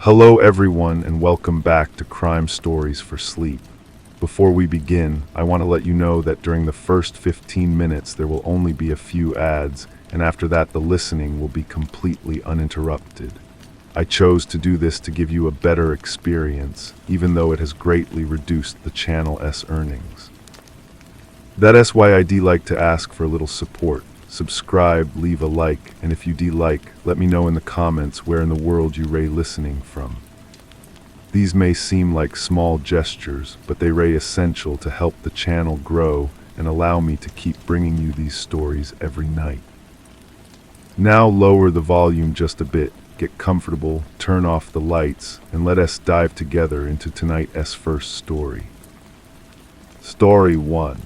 Hello everyone and welcome back to Crime Stories for Sleep. Before we begin, I want to let you know that during the first 15 minutes there will only be a few ads, and after that the listening will be completely uninterrupted. I chose to do this to give you a better experience, even though it has greatly reduced the channel's earnings. That's why I'd like to ask for a little support. Subscribe, leave a like, and if you like, let me know in the comments where in the world you ray listening from. These may seem like small gestures, but they ray essential to help the channel grow and allow me to keep bringing you these stories every night. Now lower the volume just a bit, get comfortable, turn off the lights, and let us dive together into tonight's first story. Story 1.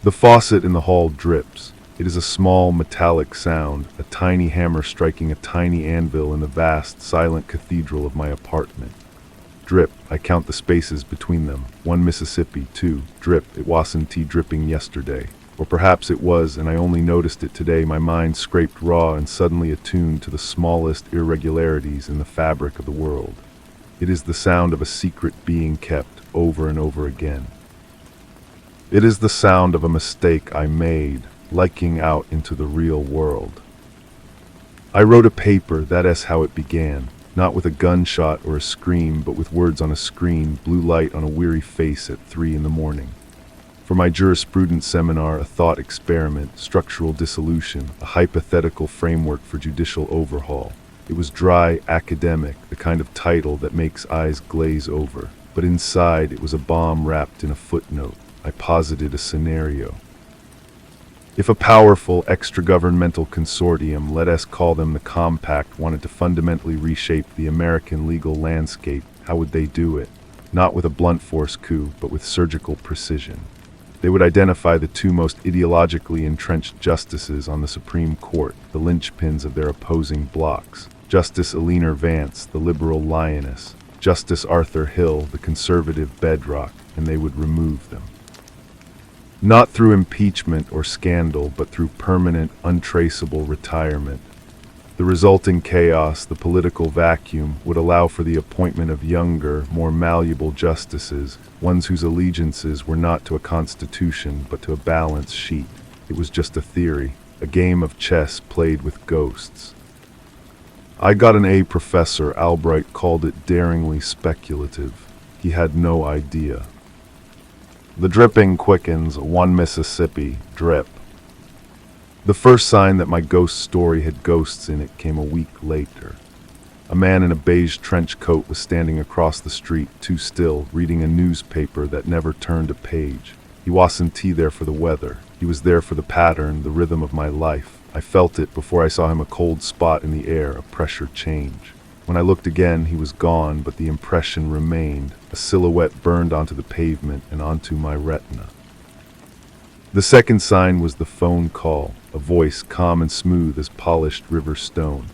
The faucet in the hall drips. It is a small, metallic sound, a tiny hammer striking a tiny anvil in the vast, silent cathedral of my apartment. Drip, I count the spaces between them. 1 Mississippi, 2, drip, it wasn't dripping yesterday. Or perhaps it was, and I only noticed it today. My mind scraped raw and suddenly attuned to the smallest irregularities in the fabric of the world. It is the sound of a secret being kept over and over again. It is the sound of a mistake I made, leaking out into the real world. I wrote a paper, that's how it began, not with a gunshot or a scream, but with words on a screen, blue light on a weary face at 3 in the morning. For my jurisprudence seminar, a thought experiment, structural dissolution, a hypothetical framework for judicial overhaul. It was dry, academic, the kind of title that makes eyes glaze over. But inside, it was a bomb wrapped in a footnote. I posited a scenario. If a powerful extra-governmental consortium, let us call them the Compact, wanted to fundamentally reshape the American legal landscape, how would they do it? Not with a blunt force coup, but with surgical precision. They would identify the two most ideologically entrenched justices on the Supreme Court, the linchpins of their opposing blocs. Justice Eleanor Vance, the liberal lioness, Justice Arthur Hill, the conservative bedrock, and they would remove them. Not through impeachment or scandal, but through permanent, untraceable retirement. The resulting chaos, the political vacuum, would allow for the appointment of younger, more malleable justices, ones whose allegiances were not to a constitution, but to a balance sheet. It was just a theory, a game of chess played with ghosts. I got an A. Professor Albright called it daringly speculative. He had no idea. The dripping quickens, 1 Mississippi, drip. The first sign that my ghost story had ghosts in it came a week later. A man in a beige trench coat was standing across the street, too still, reading a newspaper that never turned a page. He wasn't there for the weather. He was there for the pattern, the rhythm of my life. I felt it before I saw him, a cold spot in the air, a pressure change. When I looked again, he was gone, but the impression remained. A silhouette burned onto the pavement and onto my retina. The second sign was the phone call, a voice calm and smooth as polished river stone.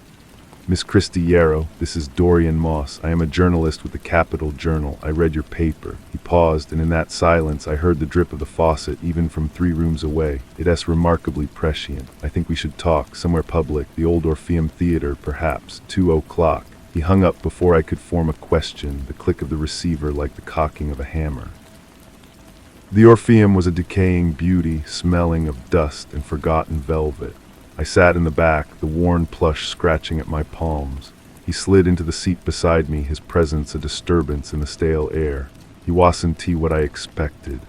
Miss Christy Yarrow, this is Dorian Moss. I am a journalist with the Capital Journal. I read your paper. He paused, and in that silence I heard the drip of the faucet, even from 3 rooms away. It's remarkably prescient. I think we should talk, somewhere public, the old Orpheum Theater, perhaps, 2 o'clock. He hung up before I could form a question, the click of the receiver like the cocking of a hammer. The Orpheum was a decaying beauty, smelling of dust and forgotten velvet. I sat in the back, the worn plush scratching at my palms. He slid into the seat beside me, his presence a disturbance in the stale air. He wasn't what I expected.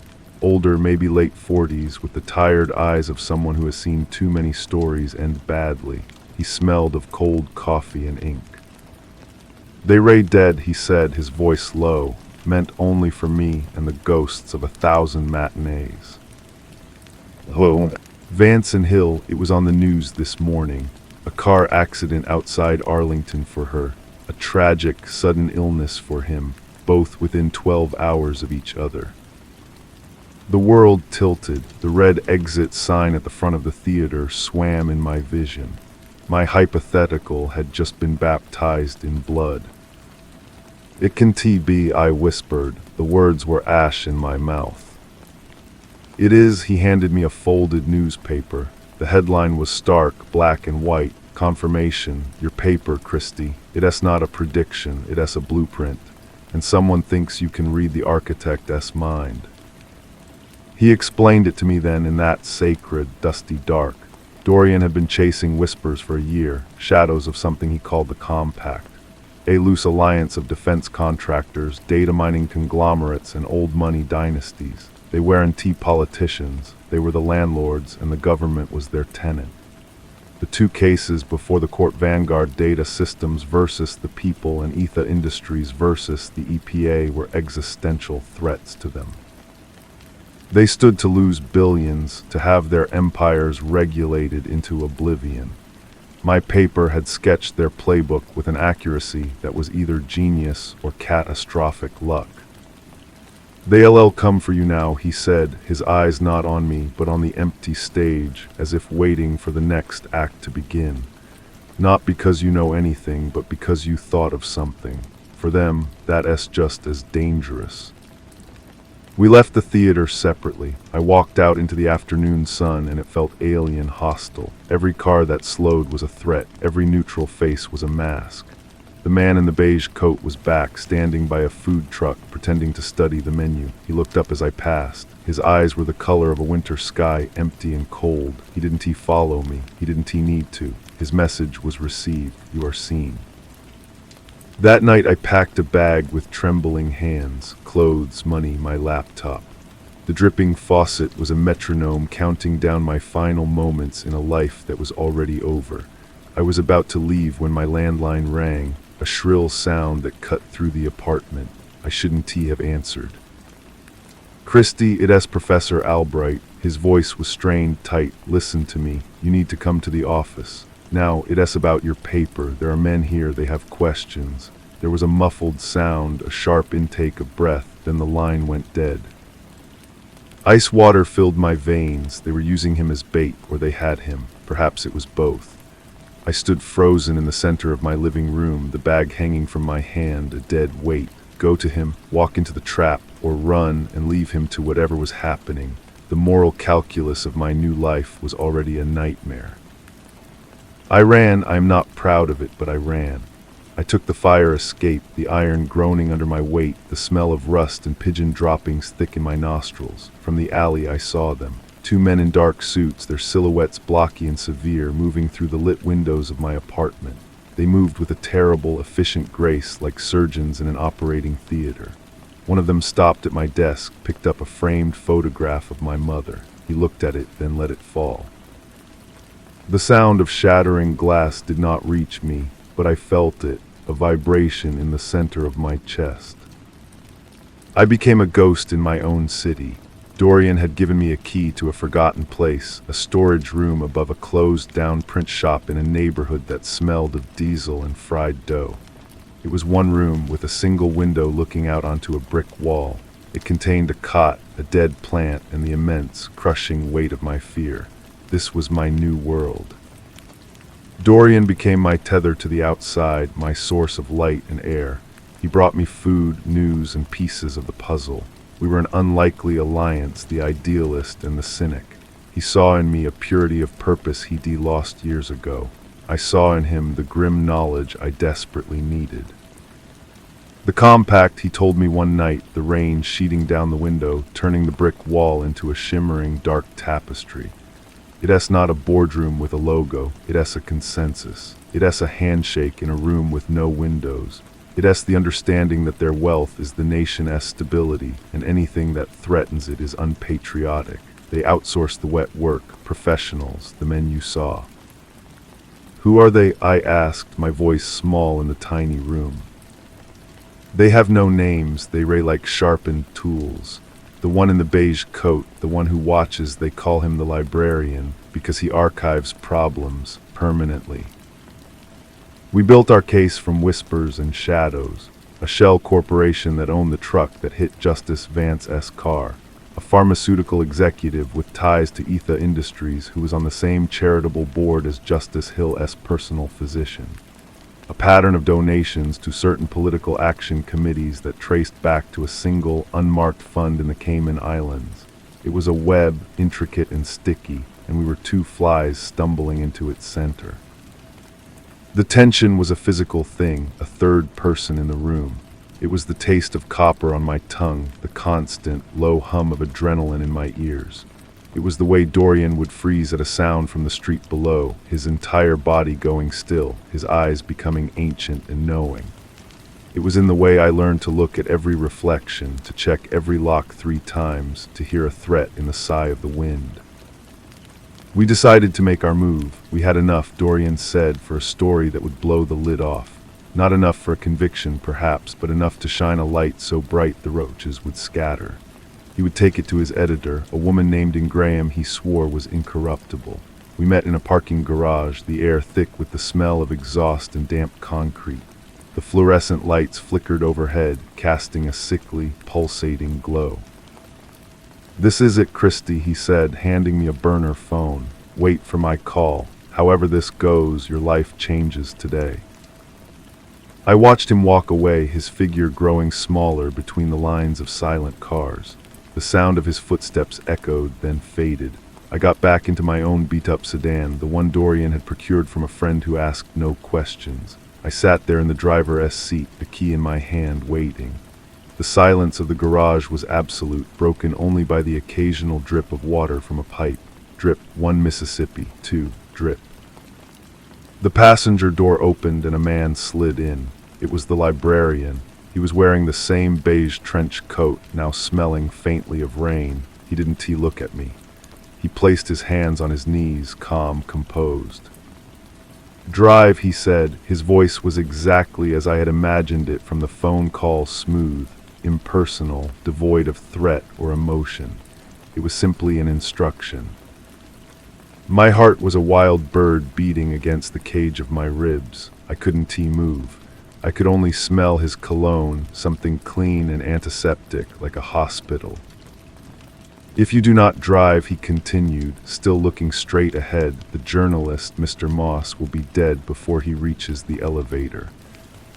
Older, maybe late 40s, with the tired eyes of someone who has seen too many stories end badly. He smelled of cold coffee and ink. They ray dead, he said, his voice low, meant only for me and the ghosts of 1,000 matinees. Hello. Vance and Hill, it was on the news this morning. A car accident outside Arlington for her. A tragic, sudden illness for him, both within 12 hours of each other. The world tilted. The red exit sign at the front of the theater swam in my vision. My hypothetical had just been baptized in blood. It can be, I whispered. The words were ash in my mouth. It is, he handed me a folded newspaper. The headline was stark, black and white. Confirmation, your paper, Christy. It's not a prediction, it's a blueprint, and someone thinks you can read the architect's mind. He explained it to me then in that sacred, dusty dark. Dorian had been chasing whispers for a year, shadows of something he called the Compact, a loose alliance of defense contractors, data mining conglomerates, and old money dynasties. They weren't politicians, they were the landlords, and the government was their tenant. The two cases before the court: Vanguard Data Systems versus the people, and Ether Industries versus the EPA, were existential threats to them. They stood to lose billions, to have their empires regulated into oblivion. My paper had sketched their playbook with an accuracy that was either genius or catastrophic luck. "They'll come for you now," he said, his eyes not on me but on the empty stage, as if waiting for the next act to begin. "Not because you know anything, but because you thought of something. For them, that's just as dangerous." We left the theater separately. I walked out into the afternoon sun, and it felt alien, hostile. Every car that slowed was a threat. Every neutral face was a mask. The man in the beige coat was back, standing by a food truck, pretending to study the menu. He looked up as I passed. His eyes were the color of a winter sky, empty and cold. He didn't follow me. He didn't need to. His message was received. "You are seen." That night I packed a bag with trembling hands, clothes, money, my laptop. The dripping faucet was a metronome counting down my final moments in a life that was already over. I was about to leave when my landline rang, a shrill sound that cut through the apartment. I shouldn't have answered. "Christy, it's Professor Albright." His voice was strained tight. "Listen to me. You need to come to the office. Now, it's about your paper. There are men here, they have questions." There was a muffled sound, a sharp intake of breath, then the line went dead. Ice water filled my veins. They were using him as bait, or they had him. Perhaps it was both. I stood frozen in the center of my living room, the bag hanging from my hand, a dead weight. Go to him, walk into the trap, or run and leave him to whatever was happening. The moral calculus of my new life was already a nightmare. I ran. I'm not proud of it, but I ran. I took the fire escape, the iron groaning under my weight, the smell of rust and pigeon droppings thick in my nostrils. From the alley I saw them. Two men in dark suits, their silhouettes blocky and severe, moving through the lit windows of my apartment. They moved with a terrible, efficient grace, like surgeons in an operating theater. One of them stopped at my desk, picked up a framed photograph of my mother. He looked at it, then let it fall. The sound of shattering glass did not reach me, but I felt it, a vibration in the center of my chest. I became a ghost in my own city. Dorian had given me a key to a forgotten place, a storage room above a closed-down print shop in a neighborhood that smelled of diesel and fried dough. It was one room with a single window looking out onto a brick wall. It contained a cot, a dead plant, and the immense, crushing weight of my fear. This was my new world. Dorian became my tether to the outside, my source of light and air. He brought me food, news, and pieces of the puzzle. We were an unlikely alliance, the idealist and the cynic. He saw in me a purity of purpose he'd lost years ago. I saw in him the grim knowledge I desperately needed. The Compact, he told me one night, the rain sheeting down the window, turning the brick wall into a shimmering, dark tapestry. It's not a boardroom with a logo, it's a consensus. It's a handshake in a room with no windows. It's the understanding that their wealth is the nation's stability, and anything that threatens it is unpatriotic. They outsource the wet work, professionals, the men you saw. "Who are they?" I asked, my voice small in the tiny room. "They have no names, they ray like sharpened tools. The one in the beige coat, the one who watches, they call him the librarian, because he archives problems permanently." We built our case from whispers and shadows. A shell corporation that owned the truck that hit Justice Vance's car. A pharmaceutical executive with ties to Ether Industries who was on the same charitable board as Justice Hill's personal physician. A pattern of donations to certain political action committees that traced back to a single, unmarked fund in the Cayman Islands. It was a web, intricate and sticky, and we were two flies stumbling into its center. The tension was a physical thing, a third person in the room. It was the taste of copper on my tongue, the constant, low hum of adrenaline in my ears. It was the way Dorian would freeze at a sound from the street below, his entire body going still, his eyes becoming ancient and knowing. It was in the way I learned to look at every reflection, to check every lock 3 times, to hear a threat in the sigh of the wind. We decided to make our move. We had enough, Dorian said, for a story that would blow the lid off. Not enough for a conviction, perhaps, but enough to shine a light so bright the roaches would scatter. He would take it to his editor, a woman named Graham he swore was incorruptible. We met in a parking garage, the air thick with the smell of exhaust and damp concrete. The fluorescent lights flickered overhead, casting a sickly, pulsating glow. "This is it, Christy," he said, handing me a burner phone. "Wait for my call. However this goes, your life changes today." I watched him walk away, his figure growing smaller between the lines of silent cars. The sound of his footsteps echoed, then faded. I got back into my own beat-up sedan, the one Dorian had procured from a friend who asked no questions. I sat there in the driver's seat, the key in my hand, waiting. The silence of the garage was absolute, broken only by the occasional drip of water from a pipe. Drip, 1 Mississippi, 2, drip. The passenger door opened and a man slid in. It was the librarian. He was wearing the same beige trench coat, now smelling faintly of rain. He didn't look at me. He placed his hands on his knees, calm, composed. "Drive," he said. His voice was exactly as I had imagined it from the phone call, smooth, impersonal, devoid of threat or emotion. It was simply an instruction. My heart was a wild bird beating against the cage of my ribs. I couldn't move. I could only smell his cologne, something clean and antiseptic, like a hospital. "If you do not drive," he continued, still looking straight ahead, "the journalist, Mr. Moss, will be dead before he reaches the elevator.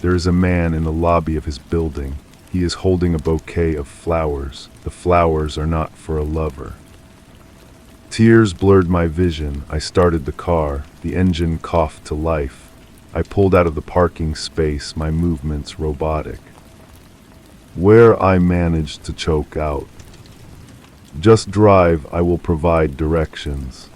There is a man in the lobby of his building. He is holding a bouquet of flowers. The flowers are not for a lover." Tears blurred my vision. I started the car. The engine coughed to life. I pulled out of the parking space, my movements robotic. Where I managed to choke out. "Just drive, I will provide directions."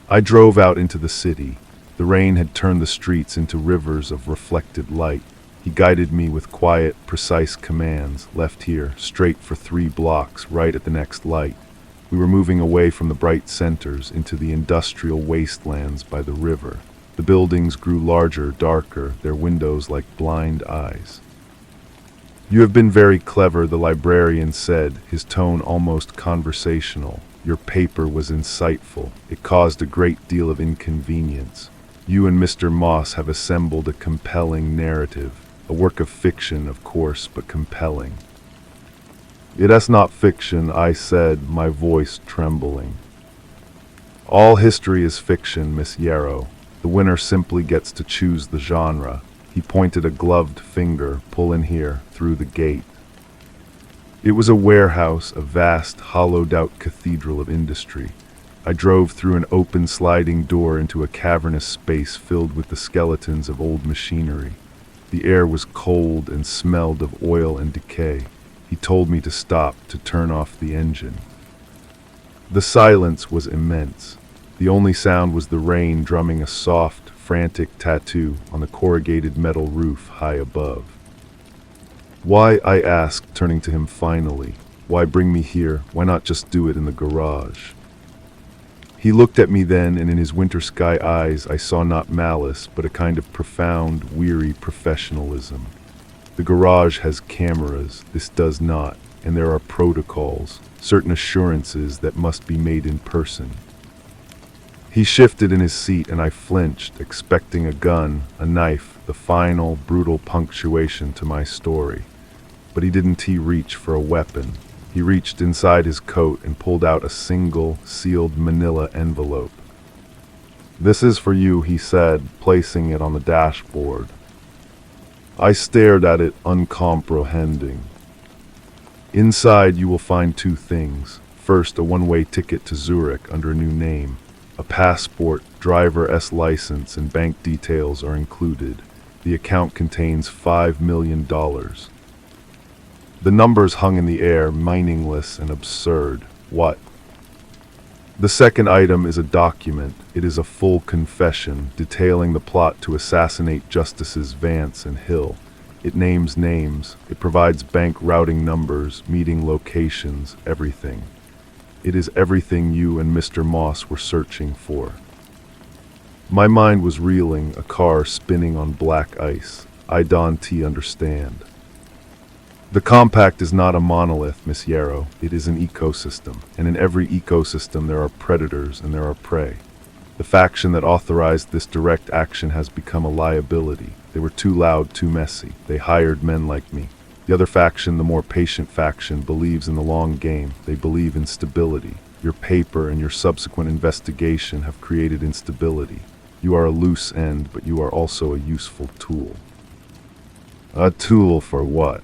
I drove out into the city. The rain had turned the streets into rivers of reflected light. He guided me with quiet, precise commands. "Left here, straight for 3 blocks, right at the next light." We were moving away from the bright centers into the industrial wastelands by the river. The buildings grew larger, darker, their windows like blind eyes. "You have been very clever," the librarian said, his tone almost conversational. "Your paper was insightful. It caused a great deal of inconvenience. You and Mr. Moss have assembled a compelling narrative. A work of fiction, of course, but compelling." "It is not fiction," I said, my voice trembling. "All history is fiction, Miss Yarrow. The winner simply gets to choose the genre." He pointed a gloved finger. "Pull in here, through the gate." It was a warehouse, a vast, hollowed-out cathedral of industry. I drove through an open sliding door into a cavernous space filled with the skeletons of old machinery. The air was cold and smelled of oil and decay. He told me to stop, to turn off the engine. The silence was immense. The only sound was the rain drumming a soft, frantic tattoo on the corrugated metal roof high above. "Why?" I asked, turning to him finally. "Why bring me here? Why not just do it in the garage?" He looked at me then, and in his winter sky eyes I saw not malice, but a kind of profound, weary professionalism. The garage has cameras, this does not, and there are protocols, certain assurances that must be made in person. He shifted in his seat and I flinched, expecting a gun, a knife, the final, brutal punctuation to my story. But he didn't reach for a weapon. He reached inside his coat and pulled out a single, sealed manila envelope. "This is for you," he said, placing it on the dashboard. I stared at it, uncomprehending. "Inside you will find 2 things. First, a one-way ticket to Zurich under a new name. A passport, driver's license and bank details are included. The account contains $5 million. The numbers hung in the air, meaningless and absurd. What? The second item is a document. It is a full confession detailing the plot to assassinate Justices Vance and Hill. It names names. It provides bank routing numbers, meeting locations, everything. It is everything you and Mr. Moss were searching for. My mind was reeling, a car spinning on black ice. I don't understand. The compact is not a monolith, Miss Yarrow. It is an ecosystem, and in every ecosystem there are predators and there are prey. The faction that authorized this direct action has become a liability. They were too loud, too messy. They hired men like me. The other faction, the more patient faction, believes in the long game. They believe in stability. Your paper and your subsequent investigation have created instability. You are a loose end, but you are also a useful tool. A tool for what?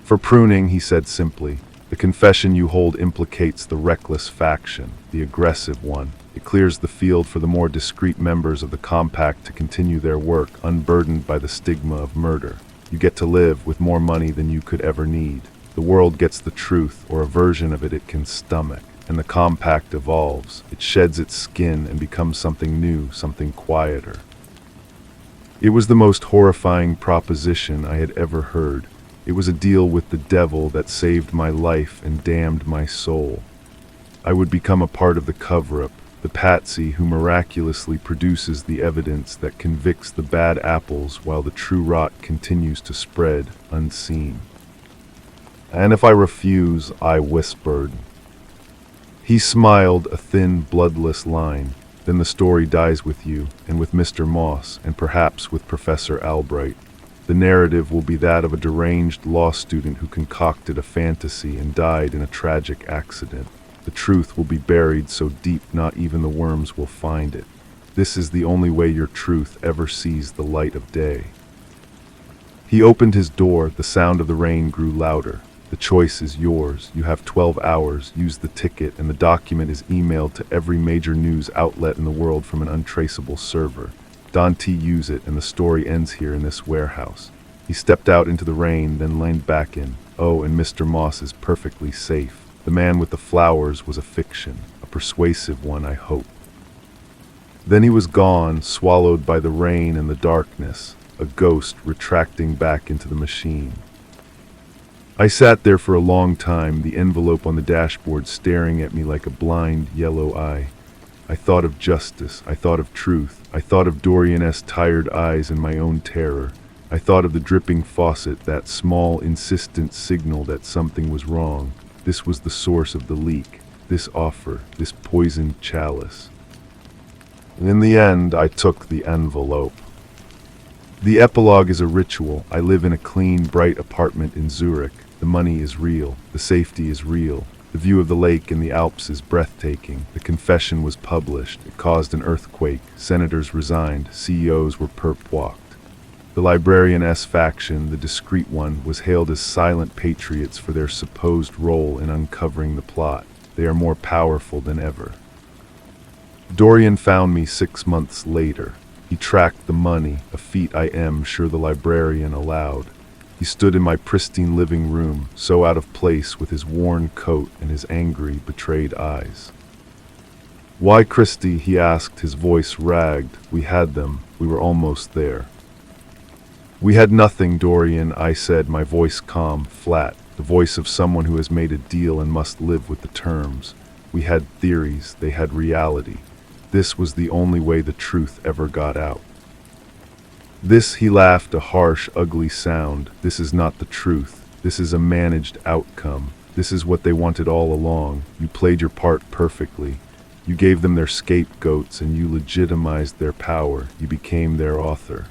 For pruning, he said simply. The confession you hold implicates the reckless faction, the aggressive one. It clears the field for the more discreet members of the compact to continue their work, unburdened by the stigma of murder. You get to live with more money than you could ever need. The world gets the truth, or a version of it can stomach, and the compact evolves. It sheds its skin and becomes something new, something quieter. It was the most horrifying proposition I had ever heard. It was a deal with the devil that saved my life and damned my soul. I would become a part of the cover-up, the patsy who miraculously produces the evidence that convicts the bad apples while the true rot continues to spread unseen. And if I refuse, I whispered. He smiled, a thin, bloodless line. Then the story dies with you, and with Mr. Moss, and perhaps with Professor Albright. The narrative will be that of a deranged law student who concocted a fantasy and died in a tragic accident. The truth will be buried so deep not even the worms will find it. This is the only way your truth ever sees the light of day. He opened his door. The sound of the rain grew louder. The choice is yours. You have 12 hours. Use the ticket, and the document is emailed to every major news outlet in the world from an untraceable server. Don't use it, and the story ends here in this warehouse. He stepped out into the rain, then leaned back in. Oh, and Mr. Moss is perfectly safe. The man with the flowers was a fiction, a persuasive one, I hope. Then he was gone, swallowed by the rain and the darkness, a ghost retracting back into the machine. I sat there for a long time, the envelope on the dashboard staring at me like a blind yellow eye. I thought of justice, I thought of truth, I thought of Dorian's tired eyes and my own terror. I thought of the dripping faucet, that small, insistent signal that something was wrong. This was the source of the leak, this offer, this poisoned chalice. In the end, I took the envelope. The epilogue is a ritual. I live in a clean, bright apartment in Zurich. The money is real. The safety is real. The view of the lake and the Alps is breathtaking. The confession was published. It caused an earthquake. Senators resigned. CEOs were perp-walked. The librarian-s faction, the discreet one, was hailed as silent patriots for their supposed role in uncovering the plot. They are more powerful than ever. Dorian found me 6 months later. He tracked the money, a feat I am sure the librarian allowed. He stood in my pristine living room, so out of place with his worn coat and his angry, betrayed eyes. "Why, Christie?" he asked, his voice ragged. "We had them. We were almost there." "We had nothing, Dorian," I said, my voice calm, flat, the voice of someone who has made a deal and must live with the terms. "We had theories. They had reality. This was the only way the truth ever got out." "This," he laughed, a harsh, ugly sound. "This is not the truth. This is a managed outcome. This is what they wanted all along. You played your part perfectly. You gave them their scapegoats and you legitimized their power. You became their author."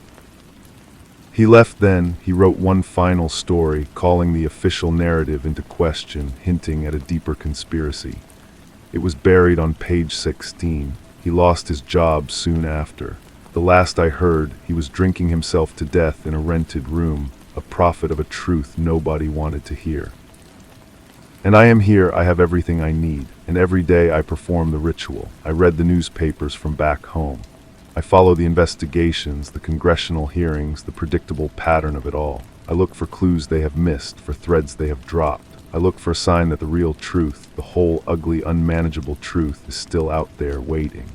He left then. He wrote one final story, calling the official narrative into question, hinting at a deeper conspiracy. It was buried on page 16. He lost his job soon after. The last I heard, he was drinking himself to death in a rented room, a prophet of a truth nobody wanted to hear. And I am here. I have everything I need, and every day I perform the ritual. I read the newspapers from back home. I follow the investigations, the congressional hearings, the predictable pattern of it all. I look for clues they have missed, for threads they have dropped. I look for a sign that the real truth, the whole ugly, unmanageable truth, is still out there waiting.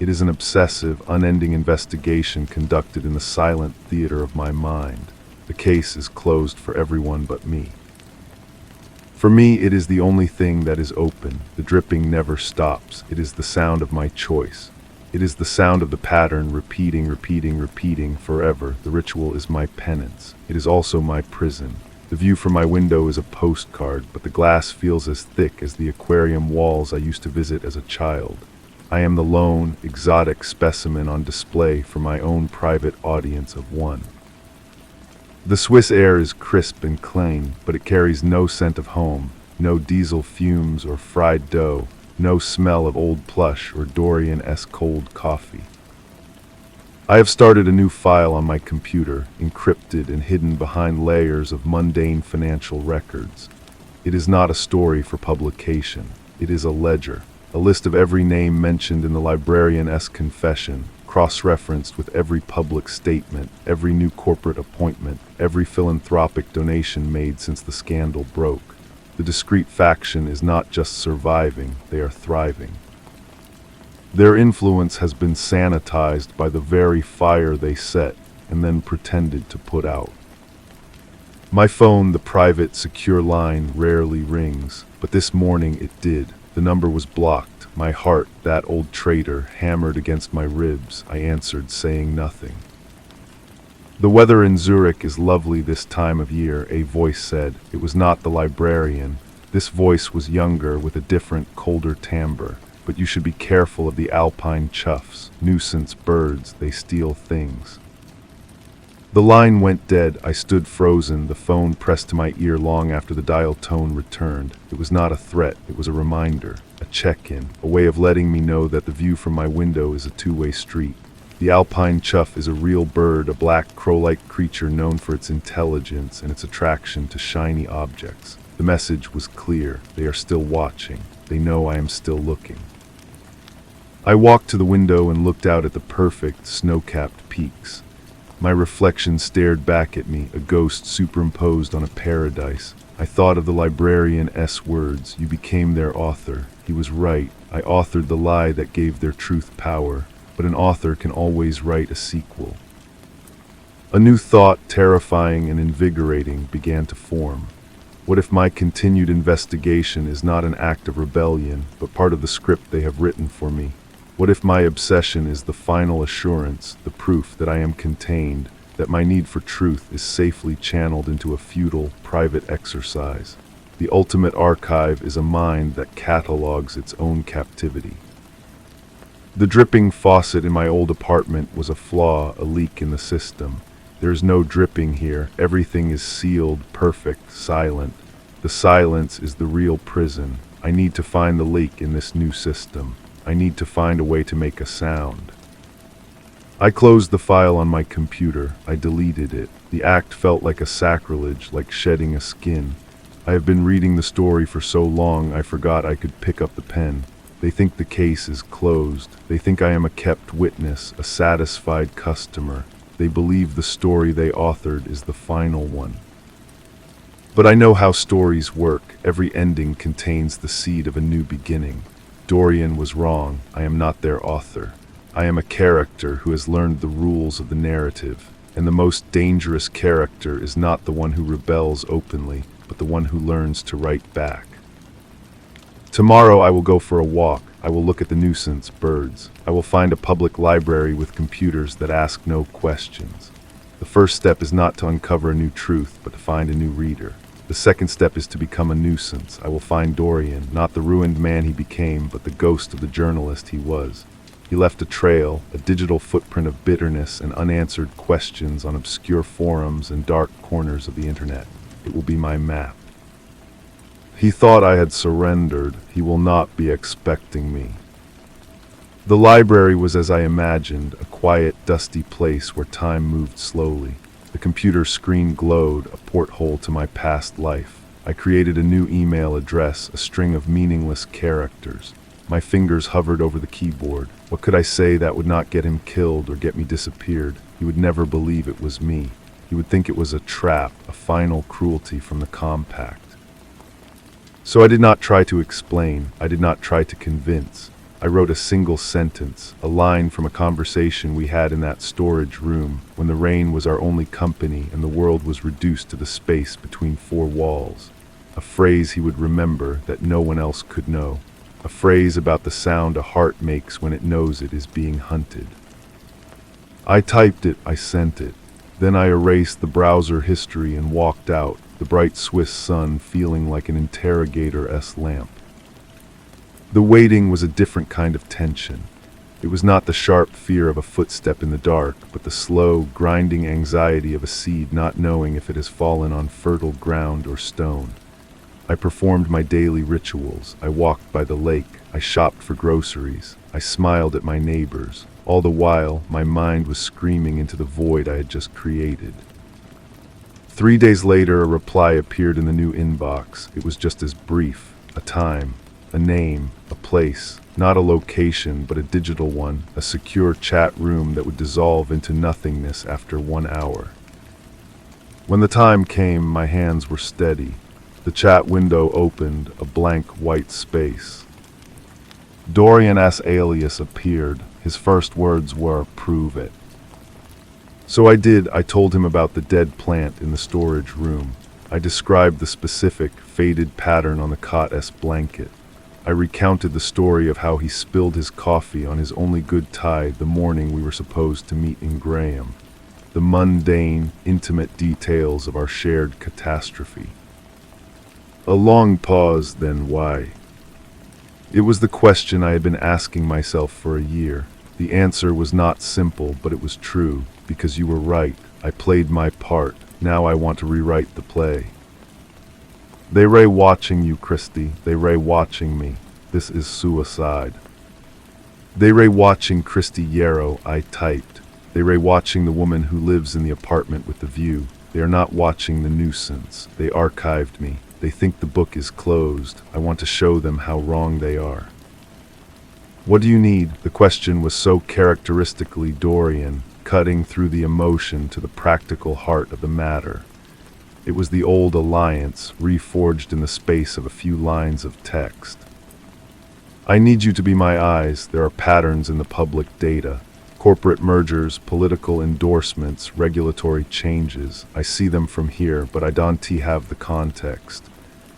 It is an obsessive, unending investigation conducted in the silent theater of my mind. The case is closed for everyone but me. For me, it is the only thing that is open. The dripping never stops. It is the sound of my choice. It is the sound of the pattern repeating, repeating, repeating forever. The ritual is my penance. It is also my prison. The view from my window is a postcard, but the glass feels as thick as the aquarium walls I used to visit as a child. I am the lone, exotic specimen on display for my own private audience of one. The Swiss air is crisp and clean, but it carries no scent of home, no diesel fumes or fried dough, no smell of old plush or Dorian-esque cold coffee. I have started a new file on my computer, encrypted and hidden behind layers of mundane financial records. It is not a story for publication. It is a ledger, a list of every name mentioned in the librarian-esque confession, cross-referenced with every public statement, every new corporate appointment, every philanthropic donation made since the scandal broke. The discreet faction is not just surviving, they are thriving. Their influence has been sanitized by the very fire they set and then pretended to put out. My phone, the private, secure line, rarely rings, but this morning it did. The number was blocked. My heart, that old traitor, hammered against my ribs. I answered, saying nothing. The weather in Zurich is lovely this time of year, a voice said. It was not the librarian. This voice was younger, with a different, colder timbre. But you should be careful of the alpine choughs, nuisance birds, they steal things. The line went dead. I stood frozen, the phone pressed to my ear long after the dial tone returned. It was not a threat, it was a reminder, a check-in, a way of letting me know that the view from my window is a two-way street. The alpine chough is a real bird, a black crow-like creature known for its intelligence and its attraction to shiny objects. The message was clear. They are still watching. They know I am still looking. I walked to the window and looked out at the perfect, snow-capped peaks. My reflection stared back at me, a ghost superimposed on a paradise. I thought of the librarian's words, "You became their author." He was right. I authored the lie that gave their truth power. But an author can always write a sequel. A new thought, terrifying and invigorating, began to form. What if my continued investigation is not an act of rebellion, but part of the script they have written for me? What if my obsession is the final assurance, the proof that I am contained, that my need for truth is safely channeled into a futile, private exercise? The ultimate archive is a mind that catalogs its own captivity. The dripping faucet in my old apartment was a flaw, a leak in the system. There is no dripping here. Everything is sealed, perfect, silent. The silence is the real prison. I need to find the leak in this new system. I need to find a way to make a sound. I closed the file on my computer. I deleted it. The act felt like a sacrilege, like shedding a skin. I have been reading the story for so long I forgot I could pick up the pen. They think the case is closed. They think I am a kept witness, a satisfied customer. They believe the story they authored is the final one. But I know how stories work. Every ending contains the seed of a new beginning. Dorian was wrong. I am not their author. I am a character who has learned the rules of the narrative. And the most dangerous character is not the one who rebels openly, but the one who learns to write back. Tomorrow I will go for a walk. I will look at the nuisance birds. I will find a public library with computers that ask no questions. The first step is not to uncover a new truth, but to find a new reader. The second step is to become a nuisance. I will find Dorian, not the ruined man he became, but the ghost of the journalist he was. He left a trail, a digital footprint of bitterness and unanswered questions on obscure forums and dark corners of the internet. It will be my map. He thought I had surrendered. He will not be expecting me. The library was as I imagined, a quiet, dusty place where time moved slowly. The computer screen glowed, a porthole to my past life. I created a new email address, a string of meaningless characters. My fingers hovered over the keyboard. What could I say that would not get him killed or get me disappeared? He would never believe it was me. He would think it was a trap, a final cruelty from the compact. So I did not try to explain. I did not try to convince. I wrote a single sentence, a line from a conversation we had in that storage room when the rain was our only company and the world was reduced to the space between four walls. A phrase he would remember that no one else could know. A phrase about the sound a heart makes when it knows it is being hunted. I typed it, I sent it. Then I erased the browser history and walked out, the bright Swiss sun feeling like an interrogator-esque lamp. The waiting was a different kind of tension. It was not the sharp fear of a footstep in the dark, but the slow, grinding anxiety of a seed not knowing if it has fallen on fertile ground or stone. I performed my daily rituals. I walked by the lake. I shopped for groceries. I smiled at my neighbors. All the while, my mind was screaming into the void I had just created. 3 days later, a reply appeared in the new inbox. It was just as brief. A time, a name, a place, not a location, but a digital one, a secure chat room that would dissolve into nothingness after 1 hour. When the time came, my hands were steady. The chat window opened, a blank white space. Dorian S. alias appeared. His first words were, "Prove it." So I did. I told him about the dead plant in the storage room. I described the specific, faded pattern on the cot-s blanket. I recounted the story of how he spilled his coffee on his only good tide the morning we were supposed to meet in Graham. The mundane, intimate details of our shared catastrophe. A long pause, then why? It was the question I had been asking myself for a year. The answer was not simple, but it was true. Because you were right. I played my part. Now I want to rewrite the play. They ray watching you, Christy. They ray watching me. This is suicide. They ray watching Christy Yarrow, I typed. They ray watching the woman who lives in the apartment with the view. They are not watching the nuisance. They archived me. They think the book is closed. I want to show them how wrong they are. What do you need? The question was so characteristically Dorian, cutting through the emotion to the practical heart of the matter. It was the old alliance, reforged in the space of a few lines of text. I need you to be my eyes. There are patterns in the public data. Corporate mergers, political endorsements, regulatory changes. I see them from here, but I don't have the context.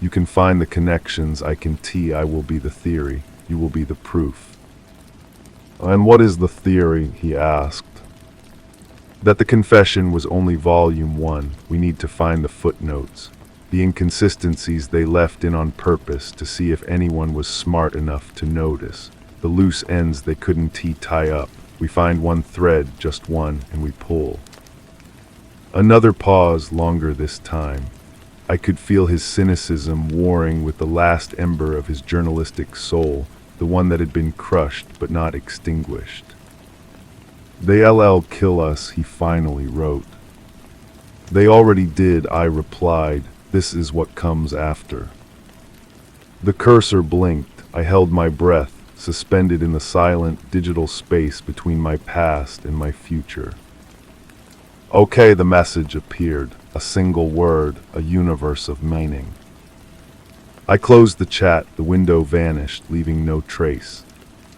You can find the connections, I can I will be the theory. You will be the proof. And what is the theory? He asked. That the confession was only volume 1. We need to find the footnotes. The inconsistencies they left in on purpose to see if anyone was smart enough to notice. The loose ends they couldn't tie up. We find one thread, just one, and we pull. Another pause, longer this time. I could feel his cynicism warring with the last ember of his journalistic soul, the one that had been crushed but not extinguished. They LL kill us, he finally wrote. They already did, I replied. This is what comes after. The cursor blinked. I held my breath, suspended in the silent, digital space between my past and my future. Okay, the message appeared. A single word, a universe of meaning. I closed the chat, the window vanished, leaving no trace.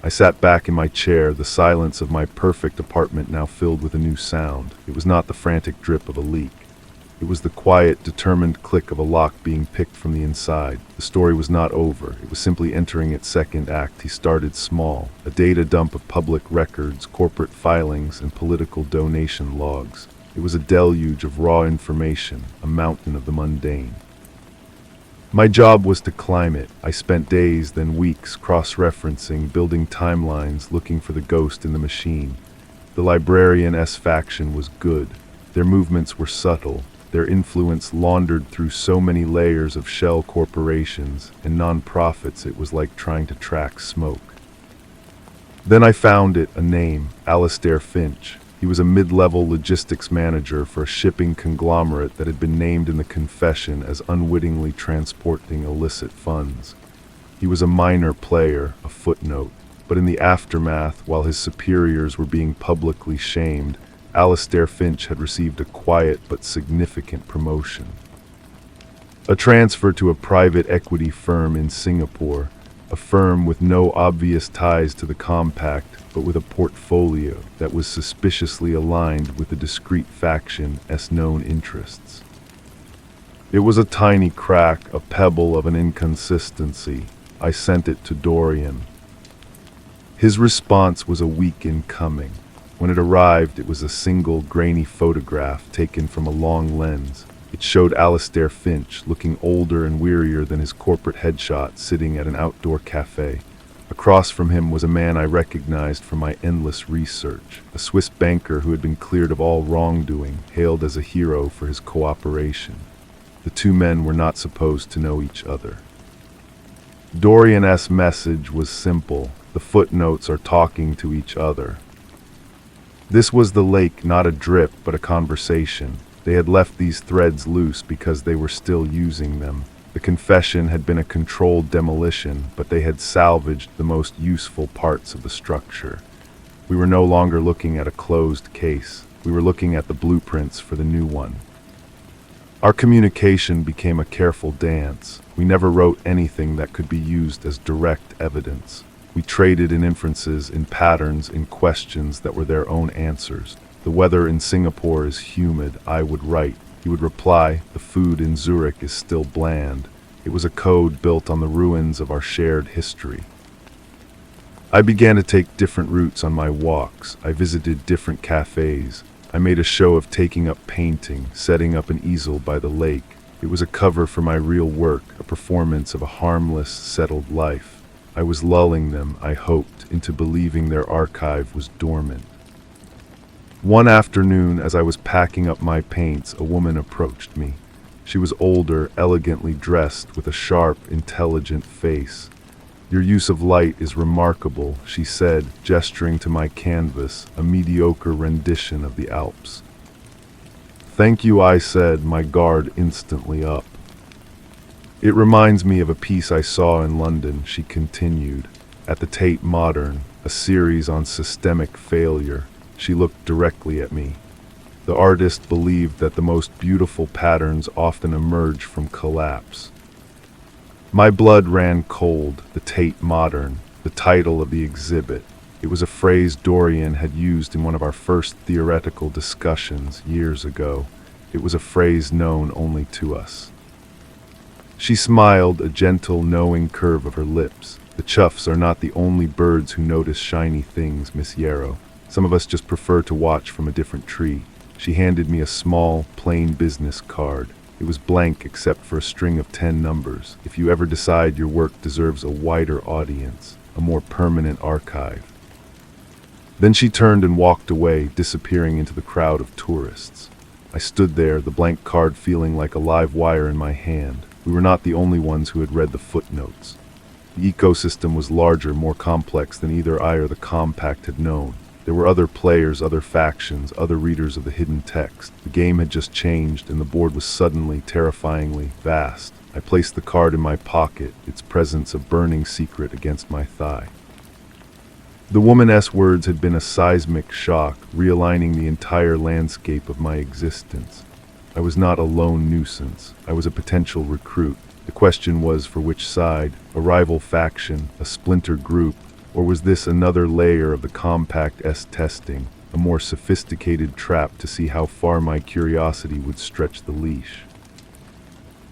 I sat back in my chair, the silence of my perfect apartment now filled with a new sound. It was not the frantic drip of a leak. It was the quiet, determined click of a lock being picked from the inside. The story was not over. It was simply entering its second act. He started small, a data dump of public records, corporate filings, and political donation logs. It was a deluge of raw information, a mountain of the mundane. My job was to climb it. I spent days, then weeks, cross-referencing, building timelines, looking for the ghost in the machine. The librarian-s faction was good. Their movements were subtle. Their influence laundered through so many layers of shell corporations and non-profits it was like trying to track smoke. Then I found it, a name, Alastair Finch. He was a mid-level logistics manager for a shipping conglomerate that had been named in the confession as unwittingly transporting illicit funds. He was a minor player, a footnote, but in the aftermath, while his superiors were being publicly shamed, Alastair Finch had received a quiet but significant promotion. A transfer to a private equity firm in Singapore, a firm with no obvious ties to the compact, but with a portfolio that was suspiciously aligned with the discrete faction's known interests. It was a tiny crack, a pebble of an inconsistency. I sent it to Dorian. His response was a week in coming. When it arrived, it was a single, grainy photograph taken from a long lens. It showed Alastair Finch, looking older and wearier than his corporate headshot, sitting at an outdoor cafe. Across from him was a man I recognized from my endless research, a Swiss banker who had been cleared of all wrongdoing, hailed as a hero for his cooperation. The two men were not supposed to know each other. Dorian's message was simple. The footnotes are talking to each other. This was the lake, not a drip, but a conversation. They had left these threads loose because they were still using them. The confession had been a controlled demolition, but they had salvaged the most useful parts of the structure. We were no longer looking at a closed case. We were looking at the blueprints for the new one. Our communication became a careful dance. We never wrote anything that could be used as direct evidence. We traded in inferences, in patterns, in questions that were their own answers. The weather in Singapore is humid, I would write. He would reply, the food in Zurich is still bland. It was a code built on the ruins of our shared history. I began to take different routes on my walks. I visited different cafes. I made a show of taking up painting, setting up an easel by the lake. It was a cover for my real work, a performance of a harmless, settled life. I was lulling them, I hoped, into believing their archive was dormant. One afternoon, as I was packing up my paints, a woman approached me. She was older, elegantly dressed, with a sharp, intelligent face. "Your use of light is remarkable," she said, gesturing to my canvas, a mediocre rendition of the Alps. "Thank you," I said, my guard instantly up. "It reminds me of a piece I saw in London," she continued, "at the Tate Modern, a series on systemic failure." She looked directly at me. The artist believed that the most beautiful patterns often emerge from collapse. My blood ran cold. The Tate Modern, the title of the exhibit. It was a phrase Dorian had used in one of our first theoretical discussions years ago. It was a phrase known only to us. She smiled, a gentle, knowing curve of her lips. "The chuffs are not the only birds who notice shiny things, Miss Yarrow. Some of us just prefer to watch from a different tree." She handed me a small, plain business card. It was blank except for a string of 10 numbers. "If you ever decide your work deserves a wider audience, a more permanent archive." Then she turned and walked away, disappearing into the crowd of tourists. I stood there, the blank card feeling like a live wire in my hand. We were not the only ones who had read the footnotes. The ecosystem was larger, more complex than either I or the compact had known. There were other players, other factions, other readers of the hidden text. The game had just changed, and the board was suddenly, terrifyingly vast. I placed the card in my pocket, its presence a burning secret against my thigh. The woman's words had been a seismic shock, realigning the entire landscape of my existence. I was not a lone nuisance. I was a potential recruit. The question was, for which side? A rival faction, a splinter group, or was this another layer of the compact's testing, a more sophisticated trap to see how far my curiosity would stretch the leash?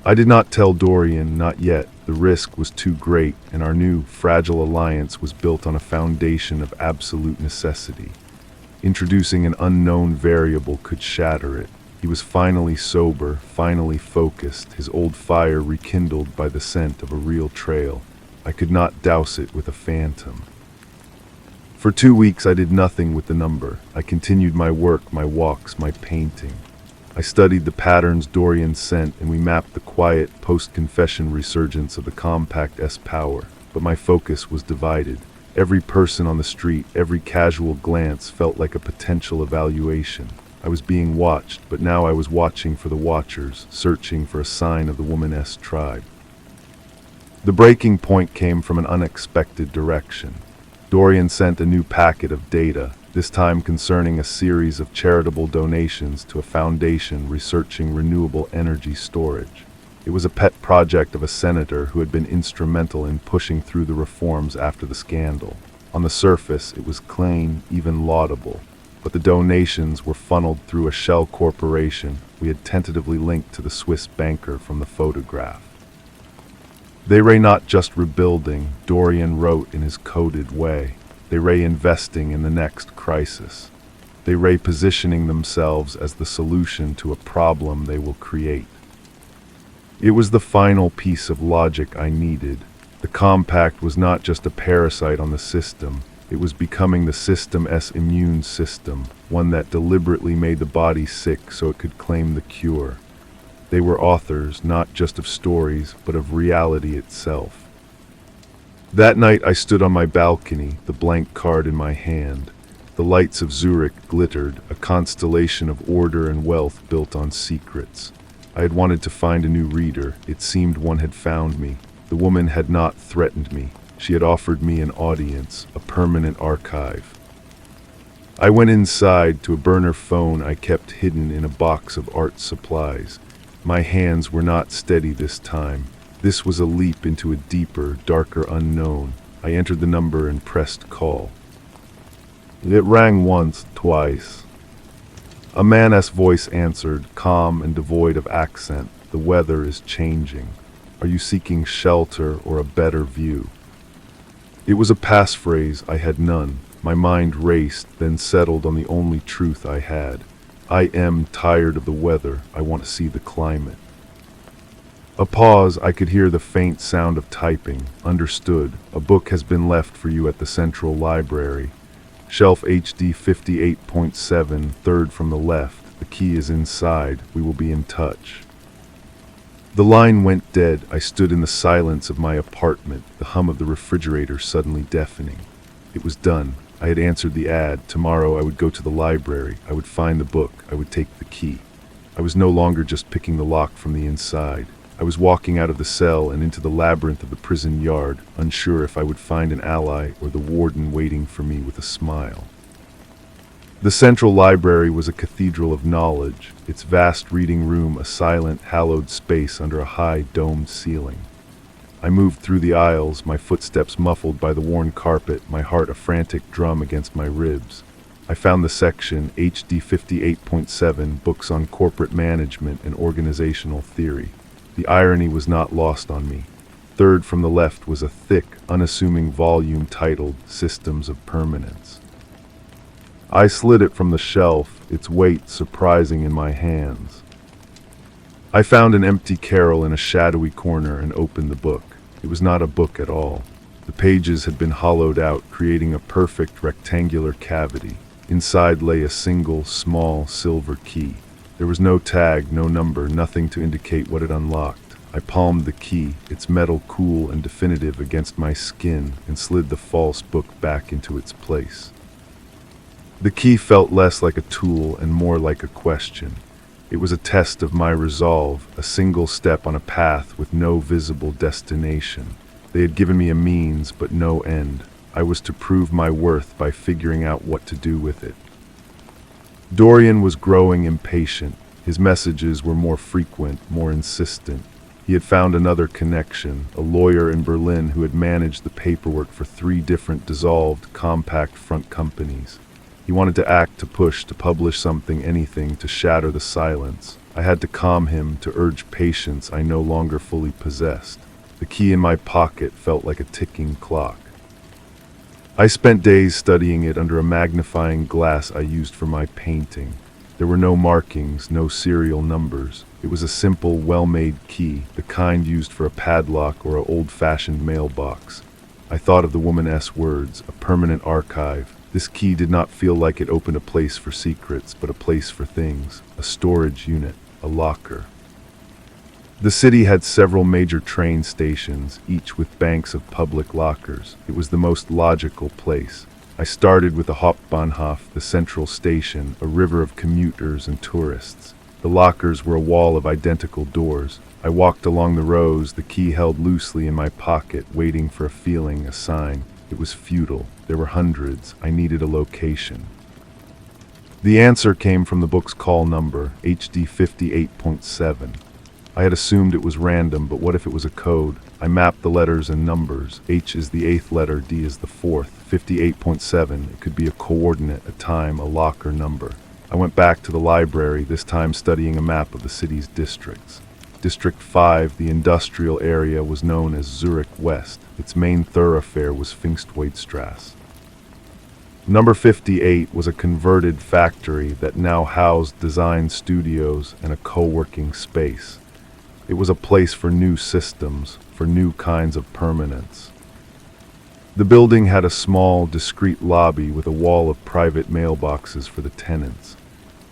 I did not tell Dorian, not yet. The risk was too great, and our new, fragile alliance was built on a foundation of absolute necessity. Introducing an unknown variable could shatter it. He was finally sober, finally focused, his old fire rekindled by the scent of a real trail. I could not douse it with a phantom. For 2 weeks I did nothing with the number. I continued my work, my walks, my painting. I studied the patterns Dorian sent, and we mapped the quiet, post-confession resurgence of the compact's power. But my focus was divided. Every person on the street, every casual glance felt like a potential evaluation. I was being watched, but now I was watching for the watchers, searching for a sign of the woman's tribe. The breaking point came from an unexpected direction. Dorian sent a new packet of data, this time concerning a series of charitable donations to a foundation researching renewable energy storage. It was a pet project of a senator who had been instrumental in pushing through the reforms after the scandal. On the surface, it was clean, even laudable, but the donations were funneled through a shell corporation we had tentatively linked to the Swiss banker from the photograph. They ray not just rebuilding, Dorian wrote in his coded way. They ray investing in the next crisis. They ray positioning themselves as the solution to a problem they will create. It was the final piece of logic I needed. The compact was not just a parasite on the system. It was becoming the system's immune system, one that deliberately made the body sick so it could claim the cure. They were authors, not just of stories, but of reality itself. That night I stood on my balcony, the blank card in my hand. The lights of Zurich glittered, a constellation of order and wealth built on secrets. I had wanted to find a new reader. It seemed one had found me. The woman had not threatened me. She had offered me an audience, a permanent archive. I went inside to a burner phone I kept hidden in a box of art supplies. My hands were not steady this time. This was a leap into a deeper, darker unknown. I entered the number and pressed call. It rang once, twice. A man's voice answered, calm and devoid of accent. The weather is changing. Are you seeking shelter or a better view? It was a passphrase. I had none. My mind raced, then settled on the only truth I had. I am tired of the weather. I want to see the climate. A pause. I could hear the faint sound of typing. Understood. A book has been left for you at the Central Library. Shelf HD 58.7, third from the left. The key is inside. We will be in touch. The line went dead. I stood in the silence of my apartment, the hum of the refrigerator suddenly deafening. It was done. I had answered the ad. Tomorrow I would go to the library. I would find the book. I would take the key. I was no longer just picking the lock from the inside. I was walking out of the cell and into the labyrinth of the prison yard, unsure if I would find an ally or the warden waiting for me with a smile. The Central Library was a cathedral of knowledge, its vast reading room a silent, hallowed space under a high, domed ceiling. I moved through the aisles, my footsteps muffled by the worn carpet, my heart a frantic drum against my ribs. I found the section, HD 58.7, books on corporate management and organizational theory. The irony was not lost on me. Third from the left was a thick, unassuming volume titled Systems of Permanence. I slid it from the shelf, its weight surprising in my hands. I found an empty carrel in a shadowy corner and opened the book. It was not a book at all. The pages had been hollowed out, creating a perfect rectangular cavity. Inside lay a single, small, silver key. There was no tag, no number, nothing to indicate what it unlocked. I palmed the key, its metal cool and definitive against my skin, and slid the false book back into its place. The key felt less like a tool and more like a question. It was a test of my resolve, a single step on a path with no visible destination. They had given me a means, but no end. I was to prove my worth by figuring out what to do with it. Dorian was growing impatient. His messages were more frequent, more insistent. He had found another connection, a lawyer in Berlin who had managed the paperwork for 3 different dissolved, compact front companies. He wanted to act, to push, to publish something, anything, to shatter the silence. I had to calm him, to urge patience I no longer fully possessed. The key in my pocket felt like a ticking clock. I spent days studying it under a magnifying glass I used for my painting. There were no markings, no serial numbers. It was a simple, well-made key, the kind used for a padlock or an old-fashioned mailbox. I thought of the woman's words, a permanent archive. This key did not feel like it opened a place for secrets, but a place for things, a storage unit, a locker. The city had several major train stations, each with banks of public lockers. It was the most logical place. I started with the Hauptbahnhof, the central station, a river of commuters and tourists. The lockers were a wall of identical doors. I walked along the rows, the key held loosely in my pocket, waiting for a feeling, a sign. It was futile. There were hundreds. I needed a location. The answer came from the book's call number, HD 58.7. I had assumed it was random, but what if it was a code? I mapped the letters and numbers. H is the 8th letter, D is the 4th. 58.7, it could be a coordinate, a time, a locker number. I went back to the library, this time studying a map of the city's districts. District 5, the industrial area, was known as Zurich West. Its main thoroughfare was Pfingstweidstrasse. Number 58 was a converted factory that now housed design studios and a co-working space. It was a place for new systems, for new kinds of permanence. The building had a small, discreet lobby with a wall of private mailboxes for the tenants.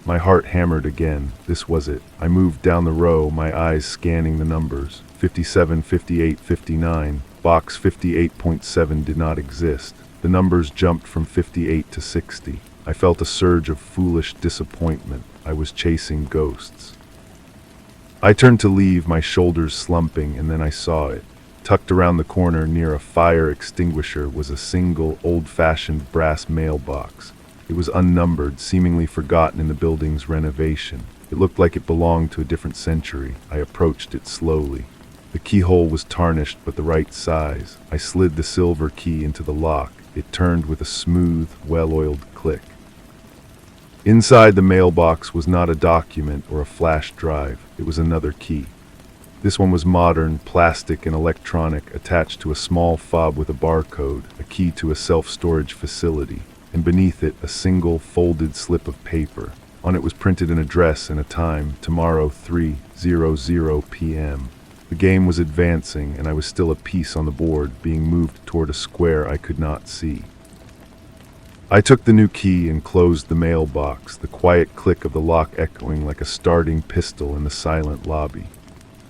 My heart hammered again. This was it. I moved down the row, my eyes scanning the numbers. 57, 58, 59. Box 58.7 did not exist. The numbers jumped from 58 to 60. I felt a surge of foolish disappointment. I was chasing ghosts. I turned to leave, my shoulders slumping, and then I saw it. Tucked around the corner near a fire extinguisher was a single, old-fashioned brass mailbox. It was unnumbered, seemingly forgotten in the building's renovation. It looked like it belonged to a different century. I approached it slowly. The keyhole was tarnished, but the right size. I slid the silver key into the lock. It turned with a smooth, well-oiled click. Inside the mailbox was not a document or a flash drive. It was another key. This one was modern, plastic and electronic, attached to a small fob with a barcode, a key to a self-storage facility, and beneath it a single folded slip of paper. On it was printed an address and a time, tomorrow 3:00 p.m. The game was advancing, and I was still a piece on the board, being moved toward a square I could not see. I took the new key and closed the mailbox, the quiet click of the lock echoing like a starting pistol in the silent lobby.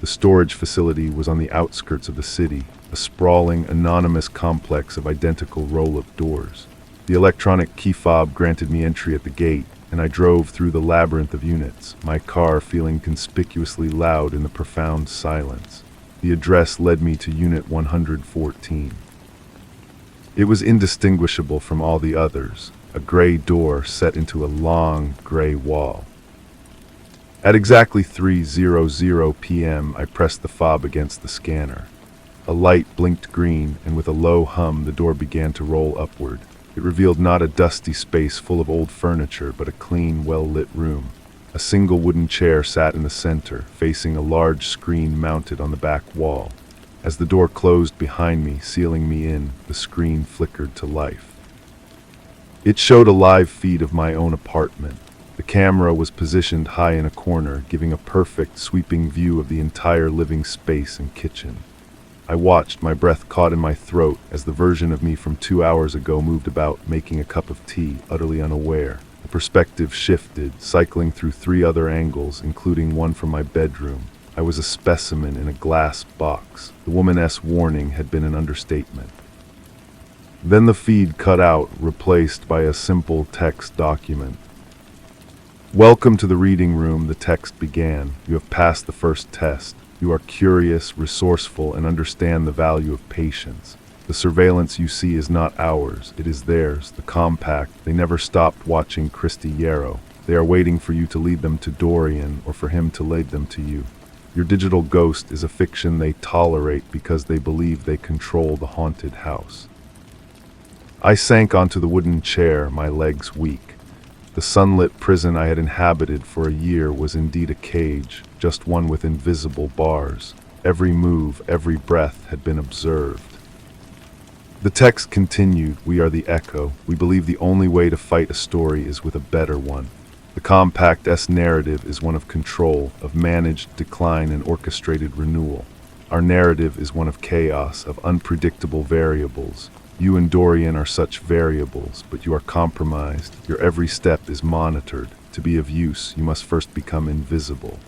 The storage facility was on the outskirts of the city, a sprawling, anonymous complex of identical roll-up doors. The electronic key fob granted me entry at the gate, and I drove through the labyrinth of units, my car feeling conspicuously loud in the profound silence. The address led me to Unit 114. It was indistinguishable from all the others, a gray door set into a long, gray wall. At exactly 3:00 p.m., I pressed the fob against the scanner. A light blinked green, and with a low hum, the door began to roll upward. It revealed not a dusty space full of old furniture, but a clean, well-lit room. A single wooden chair sat in the center, facing a large screen mounted on the back wall. As the door closed behind me, sealing me in, the screen flickered to life. It showed a live feed of my own apartment. The camera was positioned high in a corner, giving a perfect, sweeping view of the entire living space and kitchen. I watched, my breath caught in my throat, as the version of me from 2 hours ago moved about, making a cup of tea, utterly unaware. The perspective shifted, cycling through 3 other angles, including one from my bedroom. I was a specimen in a glass box. The woman's warning had been an understatement. Then the feed cut out, replaced by a simple text document. "Welcome to the reading room," the text began. "You have passed the first test. You are curious, resourceful, and understand the value of patience. The surveillance you see is not ours, it is theirs, the compact. They never stopped watching Christy Yarrow. They are waiting for you to lead them to Dorian, or for him to lead them to you. Your digital ghost is a fiction they tolerate because they believe they control the haunted house." I sank onto the wooden chair, my legs weak. The sunlit prison I had inhabited for a year was indeed a cage, just one with invisible bars. Every move, every breath had been observed. The text continued, "We are the echo. We believe the only way to fight a story is with a better one. The Compact's narrative is one of control, of managed decline and orchestrated renewal. Our narrative is one of chaos, of unpredictable variables. You and Dorian are such variables, but you are compromised. Your every step is monitored. To be of use, you must first become invisible."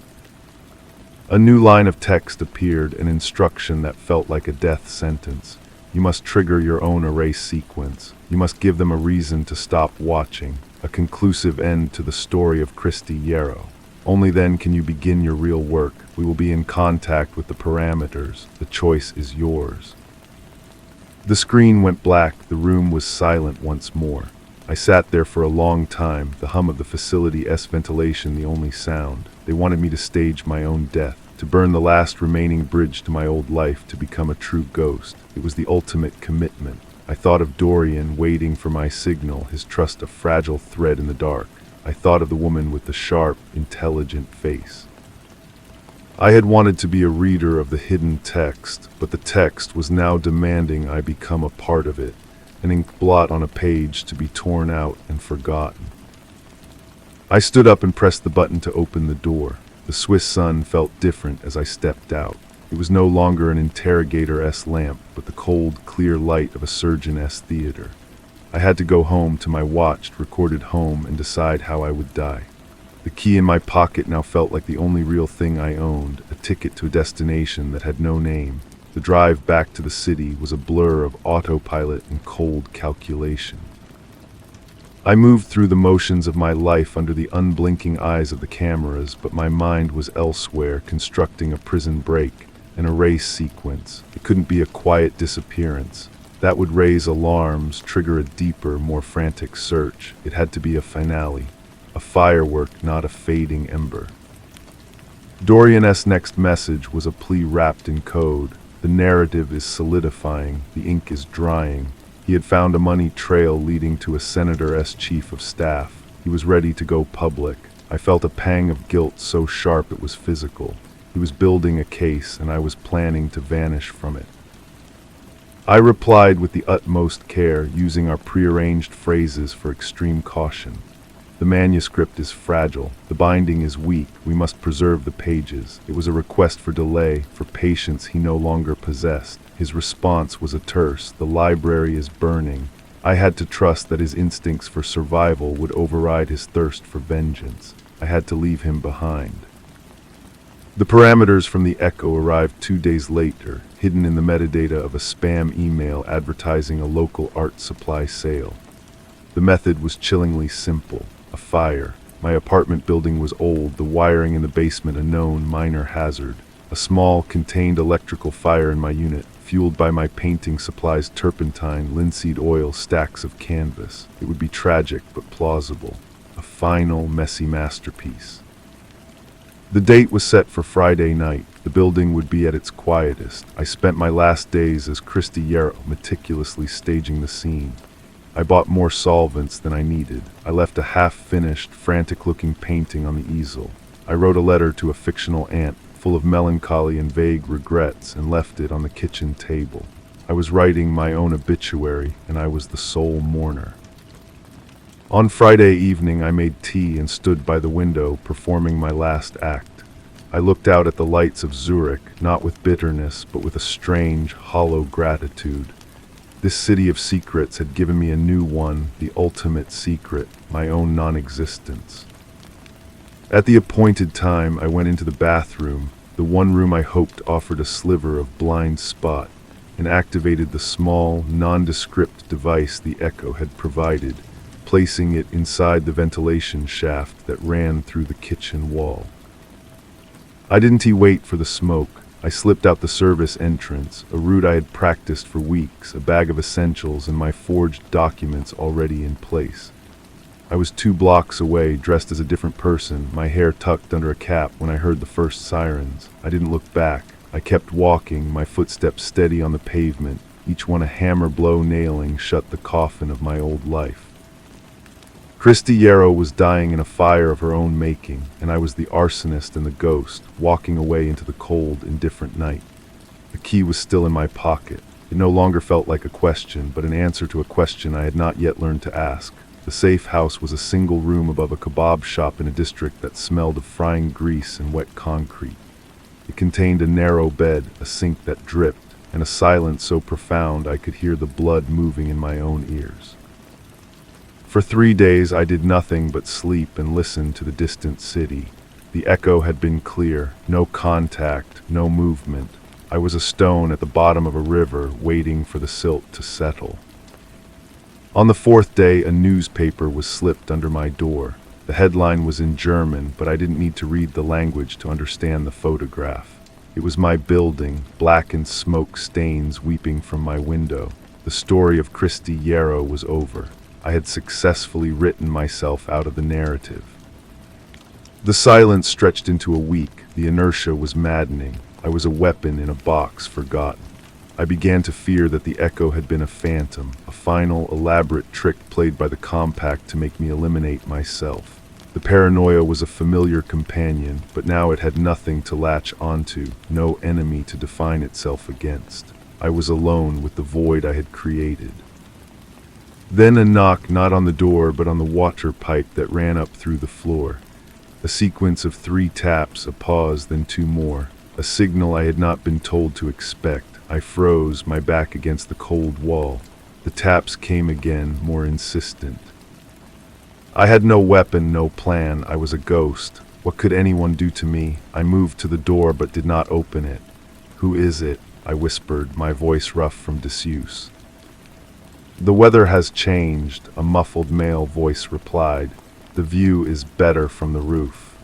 A new line of text appeared, an instruction that felt like a death sentence. You must trigger your own erase sequence. You must give them a reason to stop watching, a conclusive end to the story of Christy Yarrow. Only then can you begin your real work, We will be in contact with the parameters. The choice is yours. The screen went black. The room was silent once more. I sat there for a long time, the hum of the facility's ventilation the only sound. They wanted me to stage my own death, to burn the last remaining bridge to my old life, to become a true ghost. It was the ultimate commitment. I thought of Dorian waiting for my signal, his trust a fragile thread in the dark. I thought of the woman with the sharp, intelligent face. I had wanted to be a reader of the hidden text, but the text was now demanding I become a part of it, an ink blot on a page to be torn out and forgotten. I stood up and pressed the button to open the door. The Swiss sun felt different as I stepped out. It was no longer an interrogator-esque lamp, but the cold, clear light of a surgeon-esque theater. I had to go home to my watched, recorded home and decide how I would die. The key in my pocket now felt like the only real thing I owned, a ticket to a destination that had no name. The drive back to the city was a blur of autopilot and cold calculation. I moved through the motions of my life under the unblinking eyes of the cameras, but my mind was elsewhere, constructing a prison break, an erase sequence. It couldn't be a quiet disappearance. That would raise alarms, trigger a deeper, more frantic search. It had to be a finale, a firework, not a fading ember. Dorian's next message was a plea wrapped in code. The narrative is solidifying, the ink is drying. He had found a money trail leading to a senator's chief of staff. He was ready to go public. I felt a pang of guilt so sharp it was physical. He was building a case, and I was planning to vanish from it. I replied with the utmost care, using our prearranged phrases for extreme caution. The manuscript is fragile. The binding is weak. We must preserve the pages. It was a request for delay, for patience he no longer possessed. His response was a terse. The library is burning. I had to trust that his instincts for survival would override his thirst for vengeance. I had to leave him behind. The parameters from the Echo arrived 2 days later, hidden in the metadata of a spam email advertising a local art supply sale. The method was chillingly simple. A fire. My apartment building was old, the wiring in the basement a known minor hazard. A small, contained electrical fire in my unit, fueled by my painting supplies turpentine, linseed oil, stacks of canvas. It would be tragic but plausible. A final, messy masterpiece. The date was set for Friday night. The building would be at its quietest. I spent my last days as Christy Yarrow, meticulously staging the scene. I bought more solvents than I needed. I left a half-finished, frantic-looking painting on the easel. I wrote a letter to a fictional aunt, full of melancholy and vague regrets, and left it on the kitchen table. I was writing my own obituary, and I was the sole mourner. On Friday evening, I made tea and stood by the window, performing my last act. I looked out at the lights of Zurich, not with bitterness, but with a strange, hollow gratitude. This city of secrets had given me a new one, the ultimate secret, my own non-existence. At the appointed time, I went into the bathroom, the one room I hoped offered a sliver of blind spot, and activated the small, nondescript device the Echo had provided, placing it inside the ventilation shaft that ran through the kitchen wall. I didn't wait for the smoke. I slipped out the service entrance, a route I had practiced for weeks, a bag of essentials and my forged documents already in place. I was 2 blocks away, dressed as a different person, my hair tucked under a cap when I heard the first sirens. I didn't look back. I kept walking, my footsteps steady on the pavement, each one a hammer blow nailing shut the coffin of my old life. Christy Yarrow was dying in a fire of her own making, and I was the arsonist and the ghost, walking away into the cold, indifferent night. The key was still in my pocket. It no longer felt like a question, but an answer to a question I had not yet learned to ask. The safe house was a single room above a kebab shop in a district that smelled of frying grease and wet concrete. It contained a narrow bed, a sink that dripped, and a silence so profound I could hear the blood moving in my own ears. For 3 days I did nothing but sleep and listen to the distant city. The echo had been clear, no contact, no movement. I was a stone at the bottom of a river, waiting for the silt to settle. On the 4th day, a newspaper was slipped under my door. The headline was in German, but I didn't need to read the language to understand the photograph. It was my building, blackened smoke stains weeping from my window. The story of Christy Yarrow was over. I had successfully written myself out of the narrative. The silence stretched into a week. The inertia was maddening. I was a weapon in a box forgotten. I began to fear that the echo had been a phantom, a final, elaborate trick played by the compact to make me eliminate myself. The paranoia was a familiar companion, but now it had nothing to latch onto, no enemy to define itself against. I was alone with the void I had created. Then a knock, not on the door, but on the water pipe that ran up through the floor. A sequence of 3 taps, a pause, then 2 more. A signal I had not been told to expect. I froze, my back against the cold wall. The taps came again, more insistent. I had no weapon, no plan. I was a ghost. What could anyone do to me? I moved to the door but did not open it. "Who is it?" I whispered, my voice rough from disuse. "The weather has changed," a muffled male voice replied. "The view is better from the roof."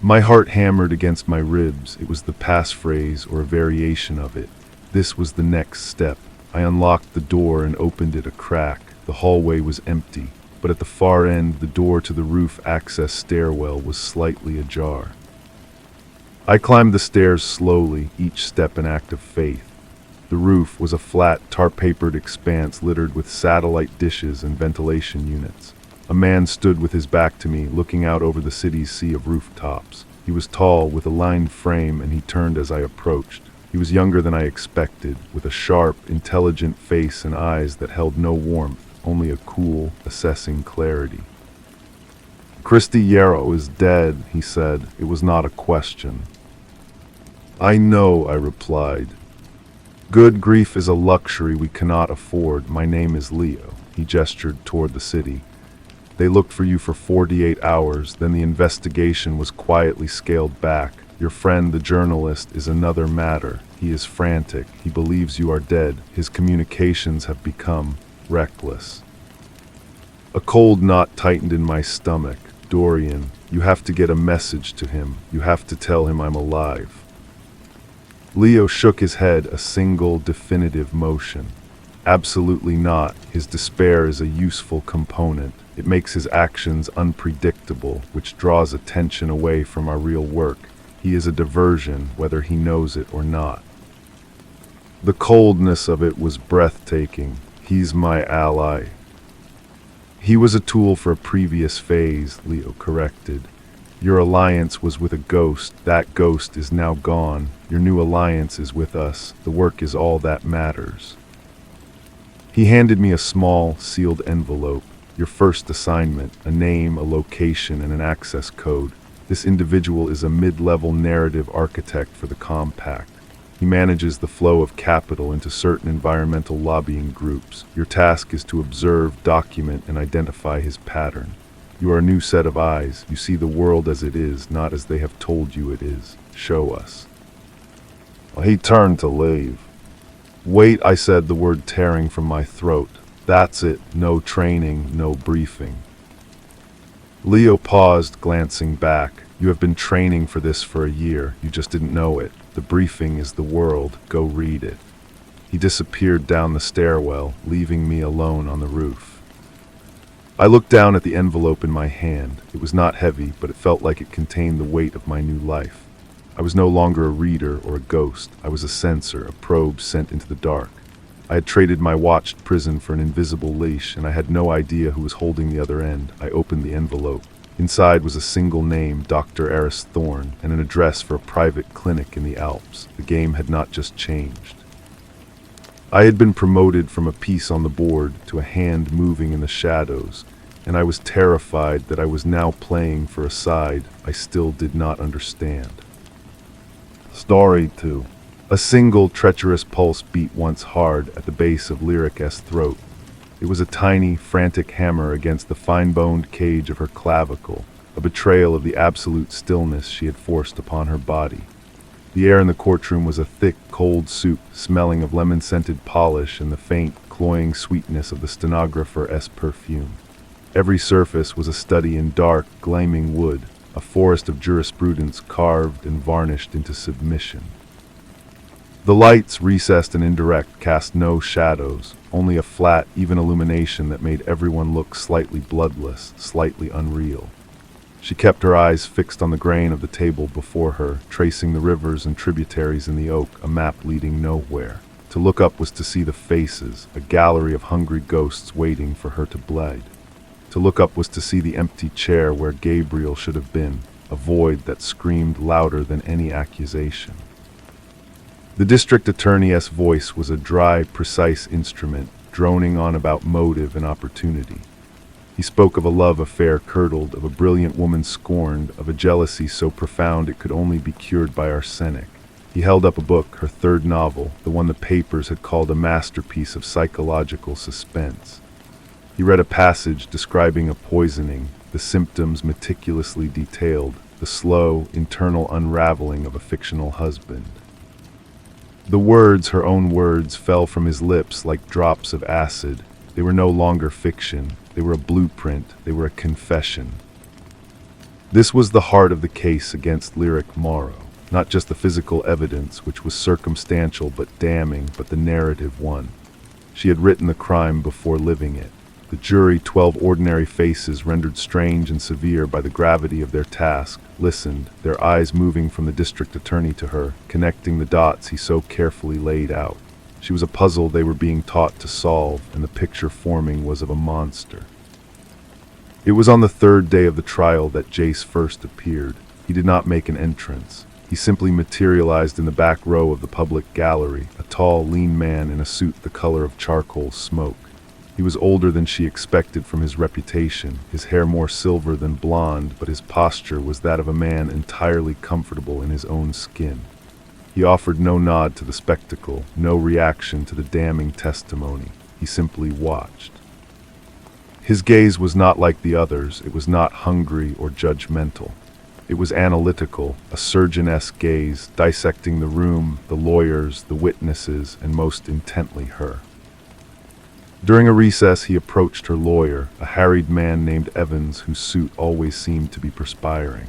My heart hammered against my ribs. It was the passphrase or a variation of it. This was the next step. I unlocked the door and opened it a crack. The hallway was empty, but at the far end, the door to the roof access stairwell was slightly ajar. I climbed the stairs slowly, each step an act of faith. The roof was a flat, tar-papered expanse littered with satellite dishes and ventilation units. A man stood with his back to me, looking out over the city's sea of rooftops. He was tall, with a lined frame, and he turned as I approached. He was younger than I expected, with a sharp, intelligent face and eyes that held no warmth, only a cool, assessing clarity. "Christy Yarrow is dead," he said. It was not a question. "I know," I replied. "Good grief is a luxury we cannot afford. My name is Leo." He gestured toward the city. "They looked for you for 48 hours, then the investigation was quietly scaled back. Your friend, the journalist, is another matter. He is frantic. He believes you are dead. His communications have become reckless." A cold knot tightened in my stomach. "Dorian, you have to get a message to him. You have to tell him I'm alive." Leo shook his head, a single, definitive motion. "Absolutely not. His despair is a useful component. It makes his actions unpredictable, which draws attention away from our real work. He is a diversion, whether he knows it or not." The coldness of it was breathtaking. "He's my ally." "He was a tool for a previous phase," Leo corrected. "Your alliance was with a ghost. That ghost is now gone. Your new alliance is with us. The work is all that matters." He handed me a small, sealed envelope. "Your first assignment, a name, a location, and an access code. This individual is a mid-level narrative architect for the Compact. He manages the flow of capital into certain environmental lobbying groups. Your task is to observe, document, and identify his pattern. You are a new set of eyes. You see the world as it is, not as they have told you it is. Show us." He turned to leave. "Wait," I said, the word tearing from my throat. "That's it. No training, no briefing." Leo paused, glancing back. "You have been training for this for a year. You just didn't know it. The briefing is the world. Go read it." He disappeared down the stairwell, leaving me alone on the roof. I looked down at the envelope in my hand. It was not heavy, but it felt like it contained the weight of my new life. I was no longer a reader or a ghost. I was a sensor, a probe sent into the dark. I had traded my watched prison for an invisible leash, and I had no idea who was holding the other end. I opened the envelope. Inside was a single name, Dr. Eris Thorne, and an address for a private clinic in the Alps. The game had not just changed. I had been promoted from a piece on the board to a hand moving in the shadows, and I was terrified that I was now playing for a side I still did not understand. Story 2. A single treacherous pulse beat once hard at the base of Lyrica's throat. It was a tiny, frantic hammer against the fine-boned cage of her clavicle, a betrayal of the absolute stillness she had forced upon her body. The air in the courtroom was a thick, cold soup, smelling of lemon-scented polish and the faint, cloying sweetness of the stenographer's perfume. Every surface was a study in dark, gleaming wood, a forest of jurisprudence carved and varnished into submission. The lights, recessed and indirect, cast no shadows, only a flat, even illumination that made everyone look slightly bloodless, slightly unreal. She kept her eyes fixed on the grain of the table before her, tracing the rivers and tributaries in the oak, a map leading nowhere. To look up was to see the faces, a gallery of hungry ghosts waiting for her to bleed. To look up was to see the empty chair where Gabriel should have been, a void that screamed louder than any accusation. The district attorney's voice was a dry, precise instrument, droning on about motive and opportunity. He spoke of a love affair curdled, of a brilliant woman scorned, of a jealousy so profound it could only be cured by arsenic. He held up a book, her third novel, the one the papers had called a masterpiece of psychological suspense. He read a passage describing a poisoning, the symptoms meticulously detailed, the slow, internal unraveling of a fictional husband. The words, her own words, fell from his lips like drops of acid. They were no longer fiction. They were a blueprint. They were a confession. This was the heart of the case against Lyric Morrow. Not just the physical evidence, which was circumstantial but damning, but the narrative one. She had written the crime before living it. The jury, 12 ordinary faces rendered strange and severe by the gravity of their task, listened, their eyes moving from the district attorney to her, connecting the dots he so carefully laid out. She was a puzzle they were being taught to solve, and the picture forming was of a monster. It was on the third day of the trial that Jace first appeared. He did not make an entrance. He simply materialized in the back row of the public gallery, a tall, lean man in a suit the color of charcoal smoke. He was older than she expected from his reputation, his hair more silver than blonde, but his posture was that of a man entirely comfortable in his own skin. He offered no nod to the spectacle, no reaction to the damning testimony. He simply watched. His gaze was not like the others. It was not hungry or judgmental. It was analytical, a surgeon-esque gaze, dissecting the room, the lawyers, the witnesses, and most intently her. During a recess, he approached her lawyer, a harried man named Evans whose suit always seemed to be perspiring.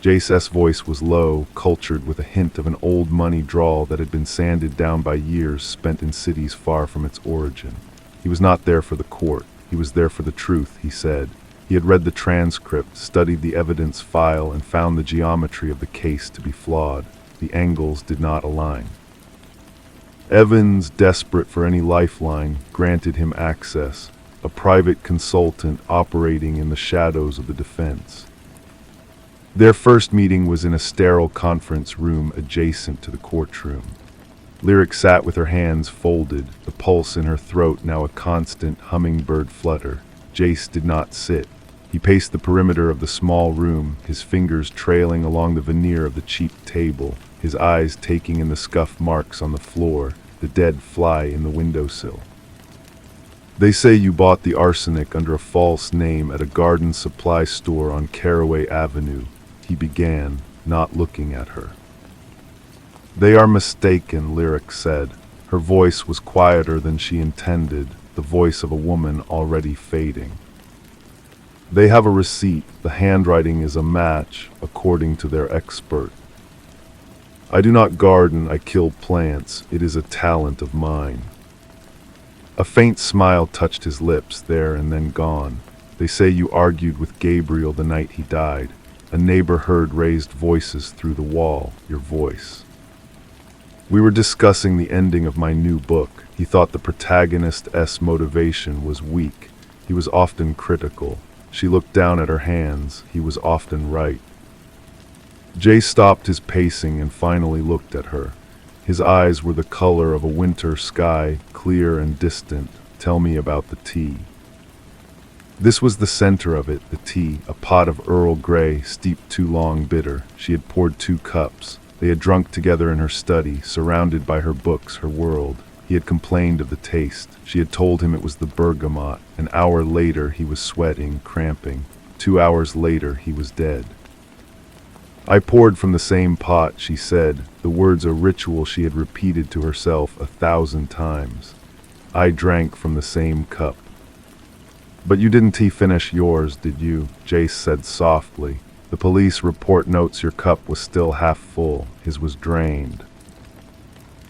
Jace's voice was low, cultured with a hint of an old money drawl that had been sanded down by years spent in cities far from its origin. He was not there for the court. He was there for the truth, he said. He had read the transcript, studied the evidence file, and found the geometry of the case to be flawed. The angles did not align. Evans, desperate for any lifeline, granted him access, a private consultant operating in the shadows of the defense. Their first meeting was in a sterile conference room adjacent to the courtroom. Lyric sat with her hands folded, the pulse in her throat now a constant hummingbird flutter. Jace did not sit. He paced the perimeter of the small room, his fingers trailing along the veneer of the cheap table, his eyes taking in the scuff marks on the floor, the dead fly in the windowsill. They say you bought the arsenic under a false name at a garden supply store on Caraway Avenue, he began, not looking at her. They are mistaken, Lyric said. Her voice was quieter than she intended, the voice of a woman already fading. They have a receipt. The handwriting is a match, according to their expert. I do not garden, I kill plants. It is a talent of mine. A faint smile touched his lips, there and then gone. They say you argued with Gabriel the night he died. A neighbor heard raised voices through the wall, your voice. We were discussing the ending of my new book. He thought the protagonist's motivation was weak. He was often critical. She looked down at her hands. He was often right. Jay stopped his pacing and finally looked at her. His eyes were the color of a winter sky, clear and distant. Tell me about the tea. This was the center of it, the tea, a pot of Earl Grey, steeped too long bitter. She had poured 2 cups. They had drunk together in her study, surrounded by her books, her world. He had complained of the taste. She had told him it was the bergamot. An hour later, he was sweating, cramping. 2 hours later, he was dead. I poured from the same pot, she said, the words a ritual she had repeated to herself 1,000 times. I drank from the same cup. But you didn't finish yours, did you? Jace said softly. The police report notes your cup was still half full. His was drained.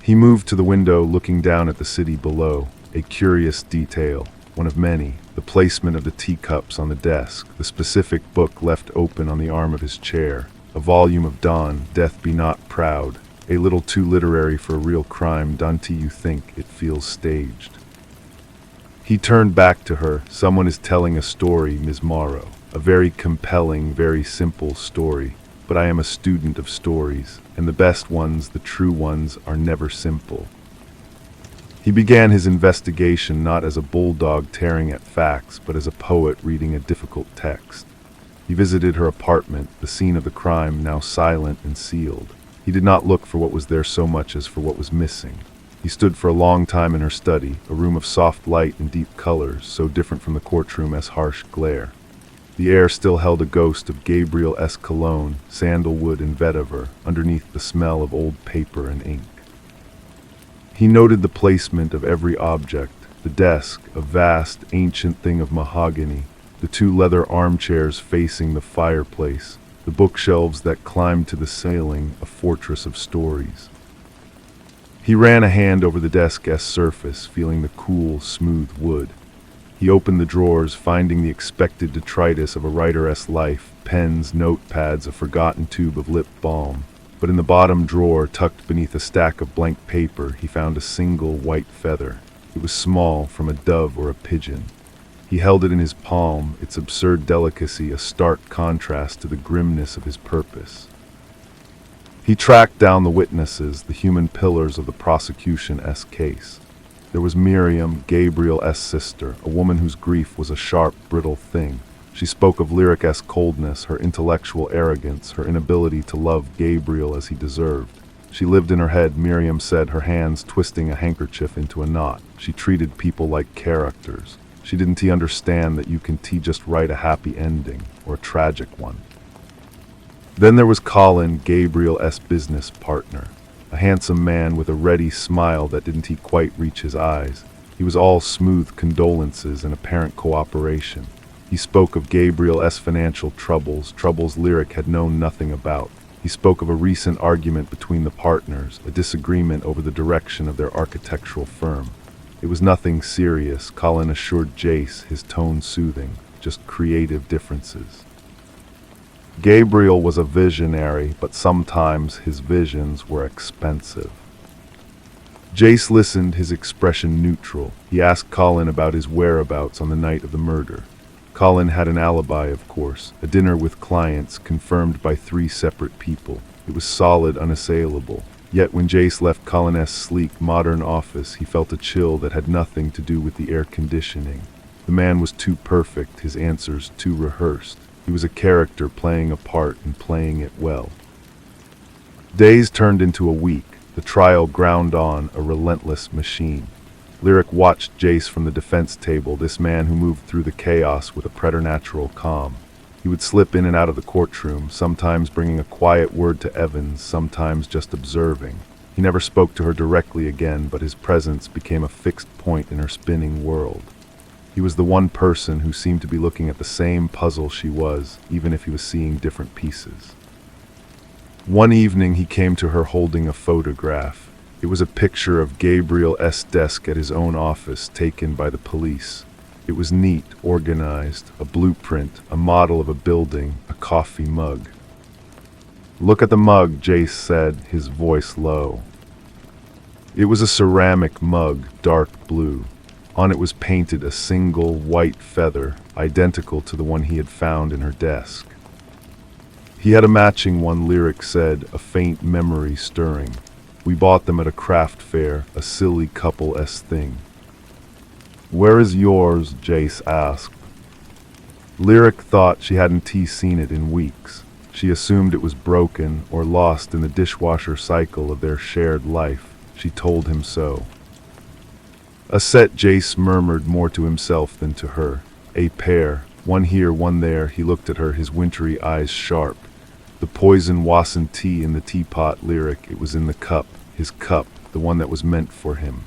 He moved to the window, looking down at the city below. A curious detail, one of many, the placement of the teacups on the desk, the specific book left open on the arm of his chair, a volume of Donne, Death Be Not Proud, a little too literary for a real crime done to you think it feels staged. He turned back to her. Someone is telling a story, Ms. Morrow. A very compelling, very simple story. But I am a student of stories, and the best ones, the true ones, are never simple. He began his investigation not as a bulldog tearing at facts, but as a poet reading a difficult text. He visited her apartment, the scene of the crime, now silent and sealed. He did not look for what was there so much as for what was missing. He stood for a long time in her study, a room of soft light and deep colors, so different from the courtroom as harsh glare. The air still held a ghost of Gabriel-esque cologne, sandalwood and vetiver, underneath the smell of old paper and ink. He noted the placement of every object, the desk, a vast, ancient thing of mahogany, the two leather armchairs facing the fireplace, the bookshelves that climbed to the ceiling, a fortress of stories. He ran a hand over the desk's surface, feeling the cool, smooth wood. He opened the drawers, finding the expected detritus of a writer's life, pens, notepads, a forgotten tube of lip balm. But in the bottom drawer, tucked beneath a stack of blank paper, he found a single white feather. It was small, from a dove or a pigeon. He held it in his palm, its absurd delicacy a stark contrast to the grimness of his purpose. He tracked down the witnesses, the human pillars of the prosecution's case. There was Miriam, Gabriel's sister, a woman whose grief was a sharp, brittle thing. She spoke of Lyric's coldness, her intellectual arrogance, her inability to love Gabriel as he deserved. She lived in her head, Miriam said, her hands twisting a handkerchief into a knot. She treated people like characters. She didn't understand that you can just write a happy ending, or a tragic one. Then there was Colin, Gabriel's business partner, a handsome man with a ready smile that didn't quite reach his eyes. He was all smooth condolences and apparent cooperation. He spoke of Gabriel's financial troubles Lyric had known nothing about. He spoke of a recent argument between the partners, a disagreement over the direction of their architectural firm. It was nothing serious, Colin assured Jace, his tone soothing, just creative differences. Gabriel was a visionary, but sometimes his visions were expensive. Jace listened, his expression neutral. He asked Colin about his whereabouts on the night of the murder. Colin had an alibi, of course, a dinner with clients confirmed by 3 separate people. It was solid, unassailable. Yet when Jace left Colin's sleek, modern office, he felt a chill that had nothing to do with the air conditioning. The man was too perfect, his answers too rehearsed. He was a character playing a part and playing it well. Days turned into a week. The trial ground on, a relentless machine. Lyric watched Jace from the defense table, this man who moved through the chaos with a preternatural calm. He would slip in and out of the courtroom, sometimes bringing a quiet word to Evans, sometimes just observing. He never spoke to her directly again, but his presence became a fixed point in her spinning world. He was the one person who seemed to be looking at the same puzzle she was, even if he was seeing different pieces. One evening he came to her holding a photograph. It was a picture of Gabriel's desk at his own office, taken by the police. It was neat, organized, a blueprint, a model of a building, a coffee mug. "Look at the mug," Jace said, his voice low. It was a ceramic mug, dark blue. On it was painted a single white feather, identical to the one he had found in her desk. He had a matching one, Lyric said, a faint memory stirring. "We bought them at a craft fair, a silly couple-esque thing." "Where is yours?" Jace asked. Lyric thought she hadn't seen it in weeks. She assumed it was broken or lost in the dishwasher cycle of their shared life. She told him so. A set, Jace murmured, more to himself than to her. A pair, one here, one there. He looked at her, his wintry eyes sharp. The poison wasn't tea in the teapot, Lyric. It was in the cup, his cup, the one that was meant for him.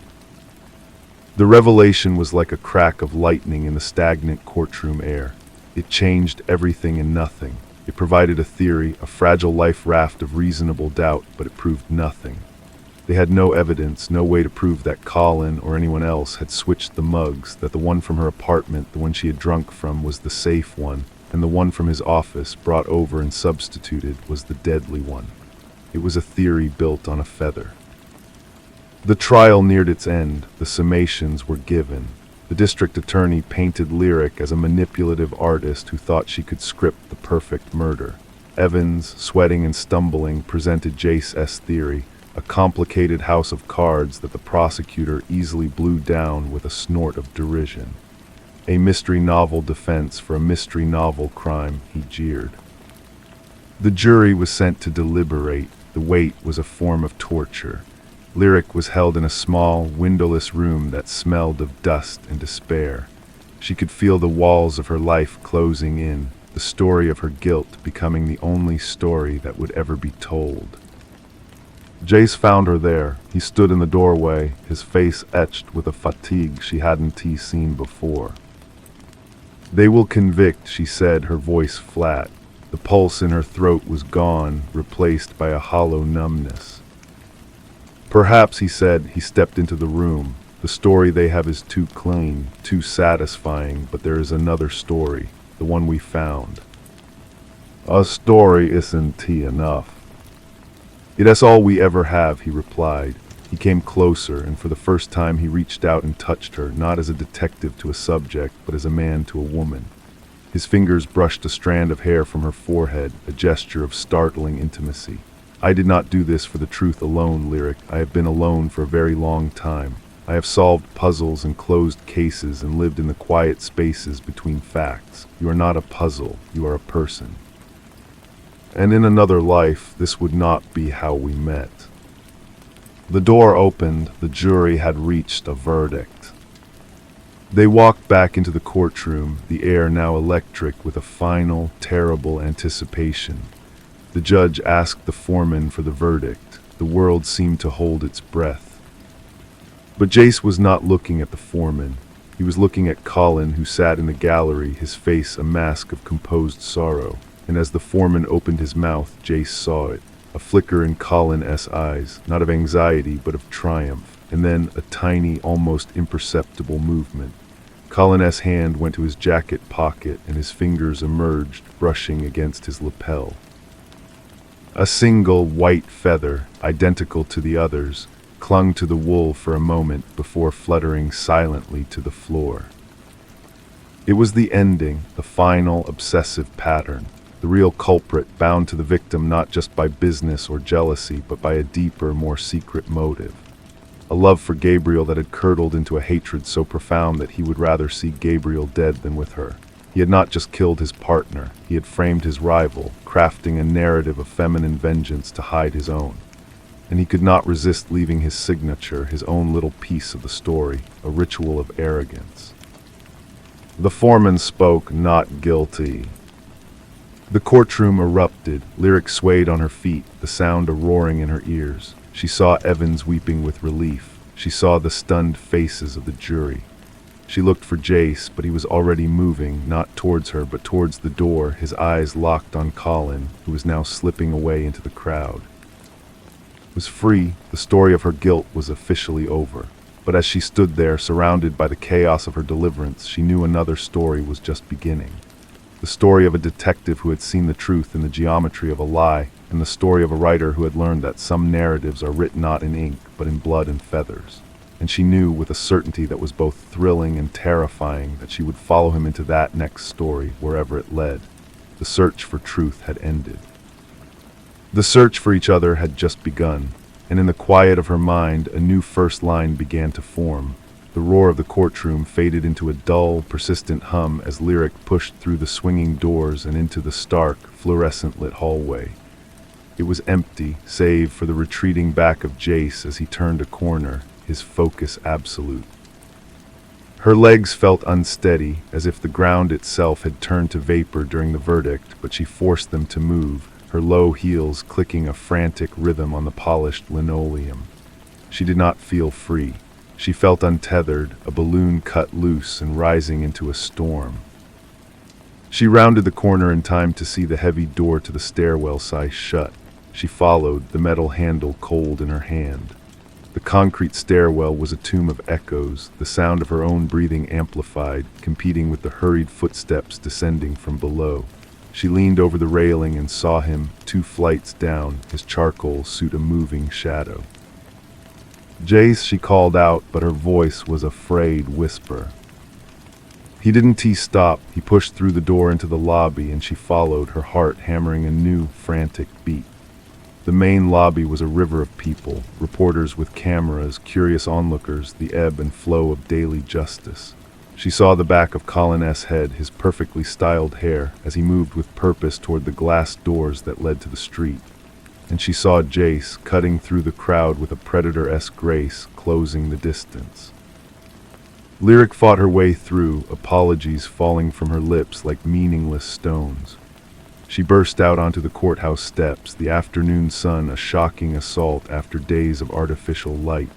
The revelation was like a crack of lightning in the stagnant courtroom air. It changed everything and nothing. It provided a theory, a fragile life raft of reasonable doubt, but it proved nothing. They had no evidence, no way to prove that Colin or anyone else had switched the mugs, that the one from her apartment, the one she had drunk from, was the safe one, and the one from his office, brought over and substituted, was the deadly one. It was a theory built on a feather. The trial neared its end. The summations were given. The district attorney painted Lyric as a manipulative artist who thought she could script the perfect murder. Evans, sweating and stumbling, presented Jace's theory, a complicated house of cards that the prosecutor easily blew down with a snort of derision. A mystery novel defense for a mystery novel crime, he jeered. The jury was sent to deliberate. The wait was a form of torture. Lyric was held in a small, windowless room that smelled of dust and despair. She could feel the walls of her life closing in, the story of her guilt becoming the only story that would ever be told. Jace found her there. He stood in the doorway, his face etched with a fatigue she hadn't seen before. "They will convict," she said, her voice flat. The pulse in her throat was gone, replaced by a hollow numbness. "Perhaps," he said. He stepped into the room. "The story they have is too clean, too satisfying, but there is another story, the one we found." "A story isn't enough." "It is all we ever have," he replied. He came closer, and for the first time he reached out and touched her, not as a detective to a subject, but as a man to a woman. His fingers brushed a strand of hair from her forehead, a gesture of startling intimacy. "I did not do this for the truth alone, Lyric. I have been alone for a very long time. I have solved puzzles and closed cases and lived in the quiet spaces between facts. You are not a puzzle, you are a person. And in another life, this would not be how we met." The door opened. The jury had reached a verdict. They walked back into the courtroom, the air now electric with a final, terrible anticipation. The judge asked the foreman for the verdict. The world seemed to hold its breath. But Jace was not looking at the foreman. He was looking at Colin, who sat in the gallery, his face a mask of composed sorrow. And as the foreman opened his mouth, Jace saw it. A flicker in Colin's eyes, not of anxiety but of triumph, and then a tiny, almost imperceptible movement. Colin's hand went to his jacket pocket and his fingers emerged, brushing against his lapel. A single white feather, identical to the others, clung to the wool for a moment before fluttering silently to the floor. It was the ending, the final obsessive pattern. The real culprit, bound to the victim not just by business or jealousy, but by a deeper, more secret motive. A love for Gabriel that had curdled into a hatred so profound that he would rather see Gabriel dead than with her. He had not just killed his partner, he had framed his rival, crafting a narrative of feminine vengeance to hide his own. And he could not resist leaving his signature, his own little piece of the story, a ritual of arrogance. The foreman spoke, "Not guilty." The courtroom erupted. Lyric swayed on her feet, the sound a roaring in her ears. She saw Evans weeping with relief. She saw the stunned faces of the jury. She looked for Jace, but he was already moving, not towards her, but towards the door, his eyes locked on Colin, who was now slipping away into the crowd. Was free. The story of her guilt was officially over. But as she stood there, surrounded by the chaos of her deliverance, she knew another story was just beginning. The story of a detective who had seen the truth in the geometry of a lie, and the story of a writer who had learned that some narratives are written not in ink, but in blood and feathers. And she knew with a certainty that was both thrilling and terrifying that she would follow him into that next story, wherever it led. The search for truth had ended. The search for each other had just begun, and in the quiet of her mind, a new first line began to form. The roar of the courtroom faded into a dull, persistent hum as Lyric pushed through the swinging doors and into the stark, fluorescent-lit hallway. It was empty, save for the retreating back of Jace as he turned a corner, his focus absolute. Her legs felt unsteady, as if the ground itself had turned to vapor during the verdict, but she forced them to move, her low heels clicking a frantic rhythm on the polished linoleum. She did not feel free. She felt untethered, a balloon cut loose and rising into a storm. She rounded the corner in time to see the heavy door to the stairwell sigh shut. She followed, the metal handle cold in her hand. The concrete stairwell was a tomb of echoes, the sound of her own breathing amplified, competing with the hurried footsteps descending from below. She leaned over the railing and saw him, 2 flights down, his charcoal suit a moving shadow. "Jace," she called out, but her voice was a frayed whisper. He didn't stop. He pushed through the door into the lobby, and she followed, her heart hammering a new, frantic beat. The main lobby was a river of people, reporters with cameras, curious onlookers, the ebb and flow of daily justice. She saw the back of Colin S. head, his perfectly styled hair, as he moved with purpose toward the glass doors that led to the street. And she saw Jace, cutting through the crowd with a predator-esque grace, closing the distance. Lyric fought her way through, apologies falling from her lips like meaningless stones. She burst out onto the courthouse steps, the afternoon sun a shocking assault after days of artificial light.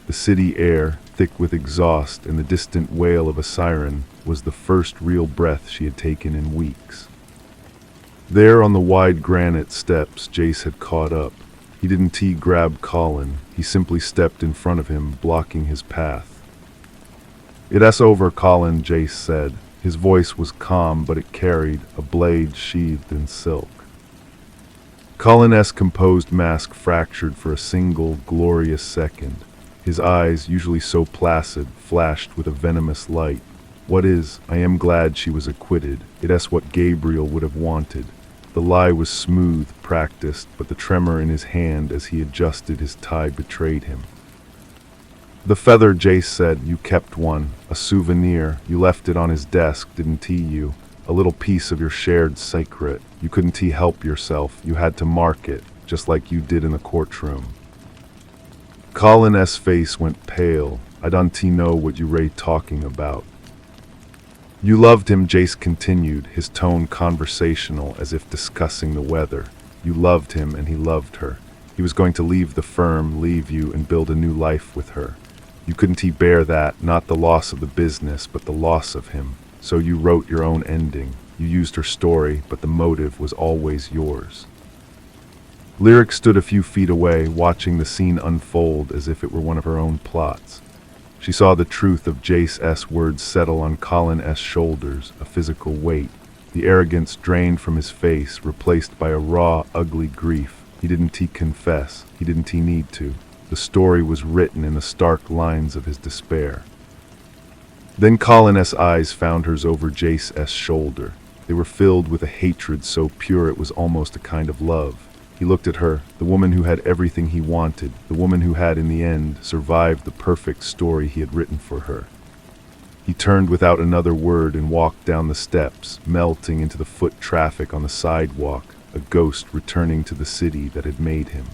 The city air, thick with exhaust and the distant wail of a siren, was the first real breath she had taken in weeks. There on the wide granite steps, Jace had caught up. He didn't grab Colin, he simply stepped in front of him, blocking his path. "It's over, Colin," Jace said. His voice was calm, but it carried a blade sheathed in silk. Colin's composed mask fractured for a single, glorious second. His eyes, usually so placid, flashed with a venomous light. I am glad she was acquitted. It's what Gabriel would have wanted. The lie was smooth, practiced, but the tremor in his hand as he adjusted his tie betrayed him. "The feather," Jace said. "You kept one. A souvenir. You left it on his desk, didn't you? A little piece of your shared secret. You couldn't help yourself. You had to mark it, just like you did in the courtroom." Colin's face went pale. "I don't know what you Ray talking about." "You loved him," Jace continued, his tone conversational as if discussing the weather. "You loved him and he loved her. He was going to leave the firm, leave you, and build a new life with her. You couldn't bear that, not the loss of the business, but the loss of him. So you wrote your own ending. You used her story, but the motive was always yours." Lyric stood a few feet away, watching the scene unfold as if it were one of her own plots. She saw the truth of Jace's words settle on Colin's shoulders, a physical weight. The arrogance drained from his face, replaced by a raw, ugly grief. He didn't confess. He didn't need to. The story was written in the stark lines of his despair. Then Colin's eyes found hers over Jace's shoulder. They were filled with a hatred so pure it was almost a kind of love. He looked at her, the woman who had everything he wanted, the woman who had, in the end, survived the perfect story he had written for her. He turned without another word and walked down the steps, melting into the foot traffic on the sidewalk, a ghost returning to the city that had made him.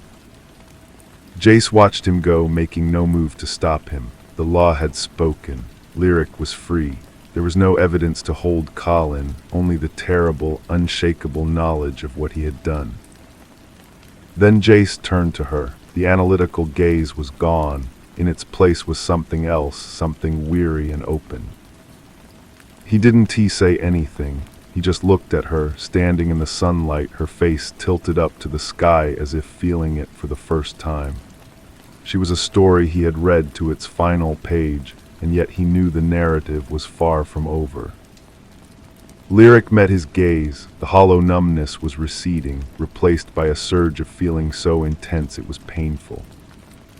Jace watched him go, making no move to stop him. The law had spoken. Lyric was free. There was no evidence to hold Colin, only the terrible, unshakable knowledge of what he had done. Then Jace turned to her. The analytical gaze was gone. In its place was something else, something weary and open. He didn't say anything. He just looked at her, standing in the sunlight, her face tilted up to the sky as if feeling it for the first time. She was a story he had read to its final page, and yet he knew the narrative was far from over. Lyric met his gaze. The hollow numbness was receding, replaced by a surge of feeling so intense it was painful.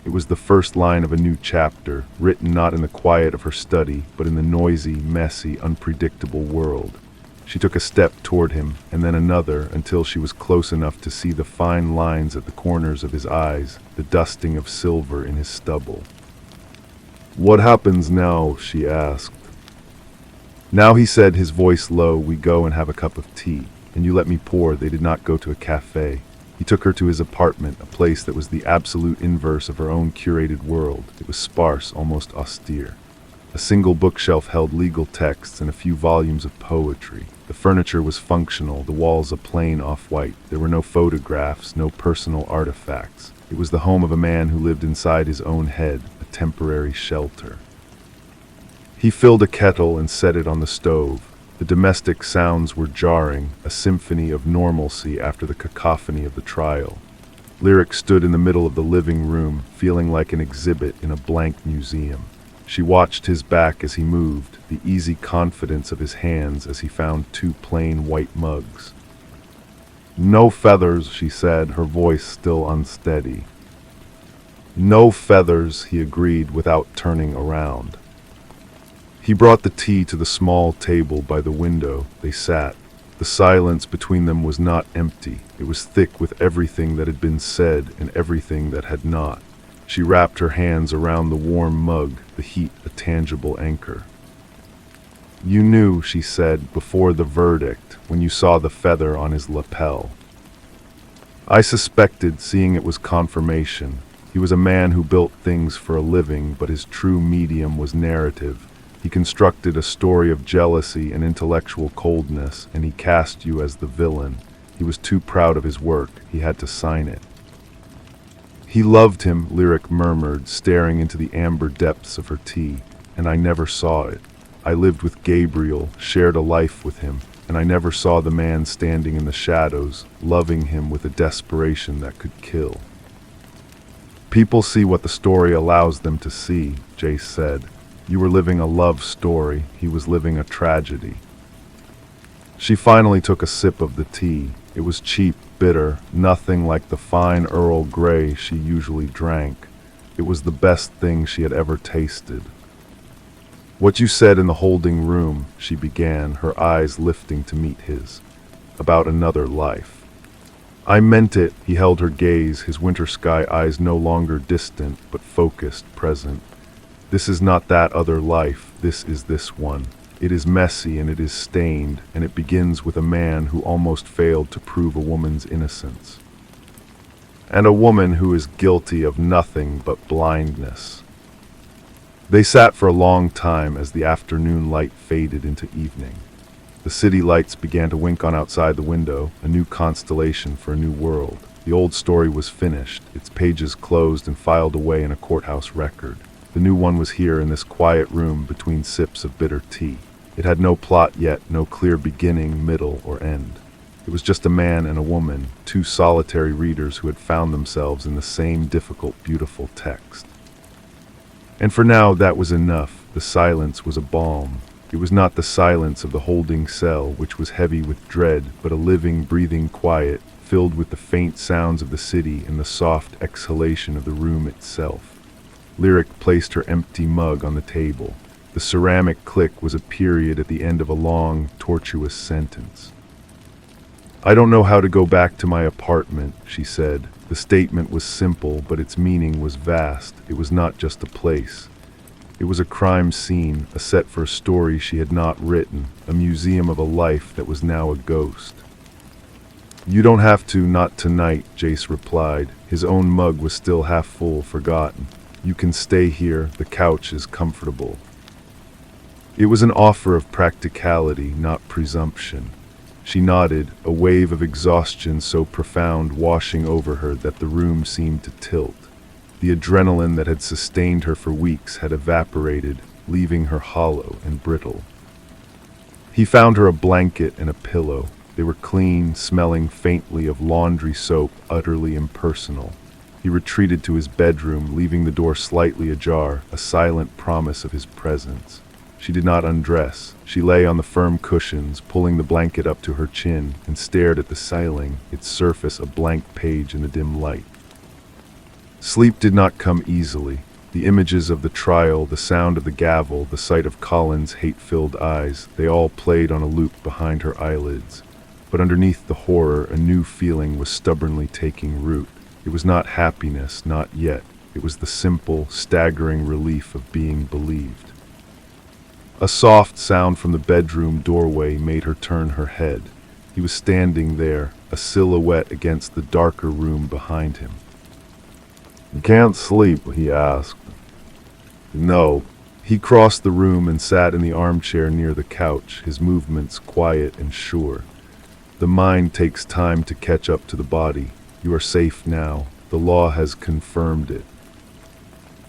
It was the first line of a new chapter, written not in the quiet of her study, but in the noisy, messy, unpredictable world. She took a step toward him, and then another, until she was close enough to see the fine lines at the corners of his eyes, the dusting of silver in his stubble. "What happens now?" she asked. "Now," he said, his voice low, "we go and have a cup of tea, and you let me pour." They did not go to a cafe. He took her to his apartment, a place that was the absolute inverse of her own curated world. It was sparse, almost austere. A single bookshelf held legal texts and a few volumes of poetry. The furniture was functional, the walls a plain off-white. There were no photographs, no personal artifacts. It was the home of a man who lived inside his own head, a temporary shelter. He filled a kettle and set it on the stove. The domestic sounds were jarring, a symphony of normalcy after the cacophony of the trial. Lyric stood in the middle of the living room, feeling like an exhibit in a blank museum. She watched his back as he moved, the easy confidence of his hands as he found two plain white mugs. "No feathers," she said, her voice still unsteady. "No feathers," he agreed without turning around. He brought the tea to the small table by the window. They sat. The silence between them was not empty. It was thick with everything that had been said and everything that had not. She wrapped her hands around the warm mug, the heat a tangible anchor. "You knew," she said, "before the verdict, when you saw the feather on his lapel." "I suspected, seeing it was confirmation. He was a man who built things for a living, but his true medium was narrative. He constructed a story of jealousy and intellectual coldness, and he cast you as the villain. He was too proud of his work. He had to sign it." "He loved him," Lyric murmured, staring into the amber depths of her tea, "and I never saw it. I lived with Gabriel, shared a life with him, and I never saw the man standing in the shadows, loving him with a desperation that could kill." "People see what the story allows them to see," Jace said. "You were living a love story. He was living a tragedy." She finally took a sip of the tea. It was cheap, bitter, nothing like the fine Earl Grey she usually drank. It was the best thing she had ever tasted. "What you said in the holding room," she began, her eyes lifting to meet his, "about another life." "I meant it." He held her gaze, his winter sky eyes no longer distant, but focused, present. "This is not that other life, this is this one. It is messy and it is stained, and it begins with a man who almost failed to prove a woman's innocence. And a woman who is guilty of nothing but blindness." They sat for a long time as the afternoon light faded into evening. The city lights began to wink on outside the window, a new constellation for a new world. The old story was finished, its pages closed and filed away in a courthouse record. The new one was here in this quiet room between sips of bitter tea. It had no plot yet, no clear beginning, middle, or end. It was just a man and a woman, two solitary readers who had found themselves in the same difficult, beautiful text. And for now, that was enough. The silence was a balm. It was not the silence of the holding cell, which was heavy with dread, but a living, breathing quiet, filled with the faint sounds of the city and the soft exhalation of the room itself. Lyric placed her empty mug on the table. The ceramic click was a period at the end of a long, tortuous sentence. "I don't know how to go back to my apartment," she said. The statement was simple, but its meaning was vast. It was not just a place. It was a crime scene, a set for a story she had not written, a museum of a life that was now a ghost. "You don't have to, not tonight," Jace replied. His own mug was still half full, forgotten. "You can stay here, the couch is comfortable." It was an offer of practicality, not presumption. She nodded, a wave of exhaustion so profound washing over her that the room seemed to tilt. The adrenaline that had sustained her for weeks had evaporated, leaving her hollow and brittle. He found her a blanket and a pillow. They were clean, smelling faintly of laundry soap, utterly impersonal. He retreated to his bedroom, leaving the door slightly ajar, a silent promise of his presence. She did not undress. She lay on the firm cushions, pulling the blanket up to her chin, and stared at the ceiling, its surface a blank page in the dim light. Sleep did not come easily. The images of the trial, the sound of the gavel, the sight of Colin's hate-filled eyes, they all played on a loop behind her eyelids. But underneath the horror, a new feeling was stubbornly taking root. It was not happiness, not yet. It was the simple, staggering relief of being believed. A soft sound from the bedroom doorway made her turn her head. He was standing there, a silhouette against the darker room behind him. "You can't sleep?" he asked. "No." He crossed the room and sat in the armchair near the couch, his movements quiet and sure. "The mind takes time to catch up to the body. You are safe now. The law has confirmed it."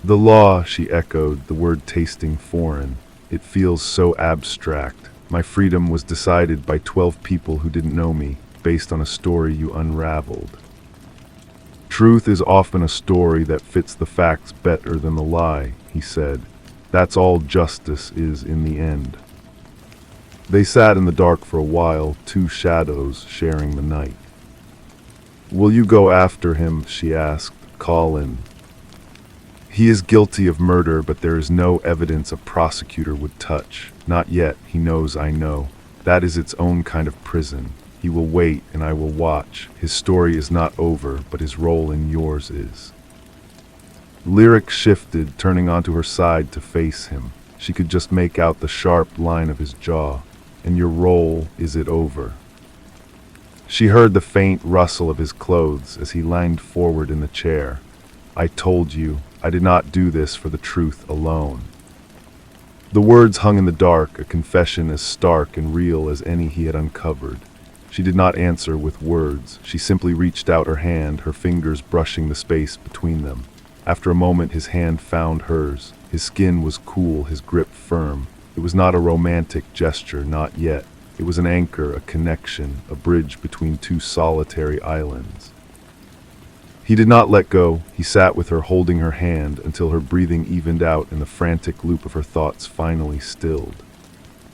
The law, she echoed, the word tasting foreign. It feels so abstract. My freedom was decided by 12 people who didn't know me, based on a story you unraveled. Truth is often a story that fits the facts better than the lie, he said. That's all justice is in the end. They sat in the dark for a while, two shadows sharing the night. Will you go after him? She asked. Call in. He is guilty of murder, but there is no evidence a prosecutor would touch. Not yet, he knows I know. That is its own kind of prison. He will wait, and I will watch. His story is not over, but his role in yours is. Lyric shifted, turning onto her side to face him. She could just make out the sharp line of his jaw. And your role, is it over? She heard the faint rustle of his clothes as he leaned forward in the chair. I told you, I did not do this for the truth alone. The words hung in the dark, a confession as stark and real as any he had uncovered. She did not answer with words. She simply reached out her hand, her fingers brushing the space between them. After a moment, his hand found hers. His skin was cool, his grip firm. It was not a romantic gesture, not yet. It was an anchor, a connection, a bridge between two solitary islands. He did not let go. He sat with her, holding her hand until her breathing evened out and the frantic loop of her thoughts finally stilled.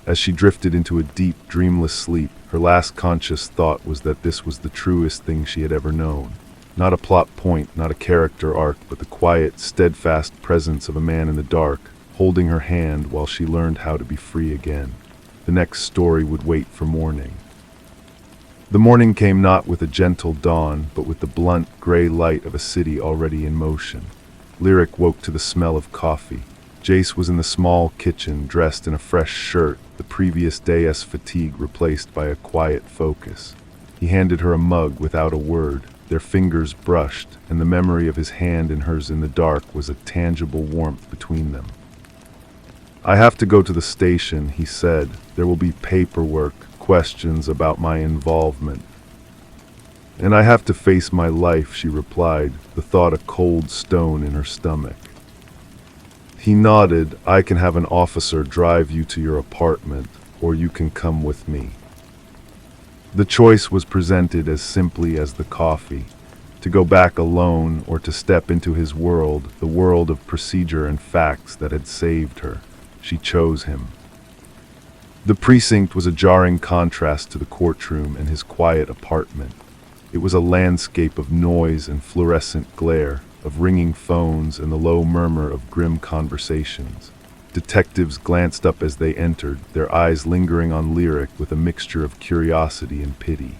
As she drifted into a deep, dreamless sleep, her last conscious thought was that this was the truest thing she had ever known. Not a plot point, not a character arc, but the quiet, steadfast presence of a man in the dark, holding her hand while she learned how to be free again. The next story would wait for morning. The morning came not with a gentle dawn, but with the blunt, gray light of a city already in motion. Lyric woke to the smell of coffee. Jace was in the small kitchen, dressed in a fresh shirt, the previous day's fatigue replaced by a quiet focus. He handed her a mug without a word. Their fingers brushed, and the memory of his hand in hers in the dark was a tangible warmth between them. I have to go to the station, he said. There will be paperwork, questions about my involvement. And I have to face my life, she replied, the thought a cold stone in her stomach. He nodded. I can have an officer drive you to your apartment, or you can come with me. The choice was presented as simply as the coffee. To go back alone or to step into his world, the world of procedure and facts that had saved her. She chose him. The precinct was a jarring contrast to the courtroom and his quiet apartment. It was a landscape of noise and fluorescent glare, of ringing phones and the low murmur of grim conversations. Detectives glanced up as they entered, their eyes lingering on Lyric with a mixture of curiosity and pity.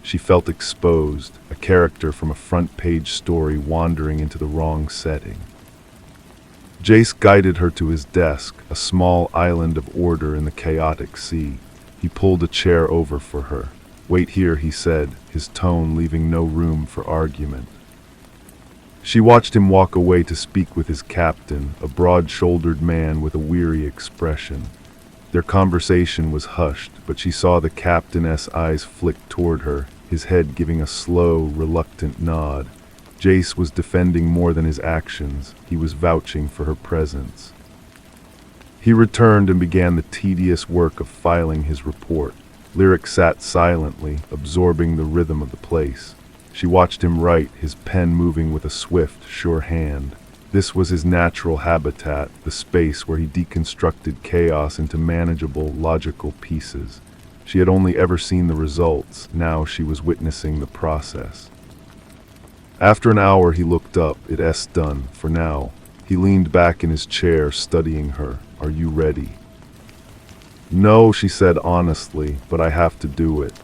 She felt exposed, a character from a front-page story wandering into the wrong setting. Jace guided her to his desk, a small island of order in the chaotic sea. He pulled a chair over for her. Wait here, he said, his tone leaving no room for argument. She watched him walk away to speak with his captain, a broad-shouldered man with a weary expression. Their conversation was hushed, but she saw the captain's eyes flick toward her, his head giving a slow, reluctant nod. Jace was defending more than his actions. He was vouching for her presence. He returned and began the tedious work of filing his report. Lyric sat silently, absorbing the rhythm of the place. She watched him write, his pen moving with a swift, sure hand. This was his natural habitat, the space where he deconstructed chaos into manageable, logical pieces. She had only ever seen the results. Now she was witnessing the process. After an hour, he looked up. It's done, for now. He leaned back in his chair, studying her. Are you ready? No, she said honestly, but I have to do it.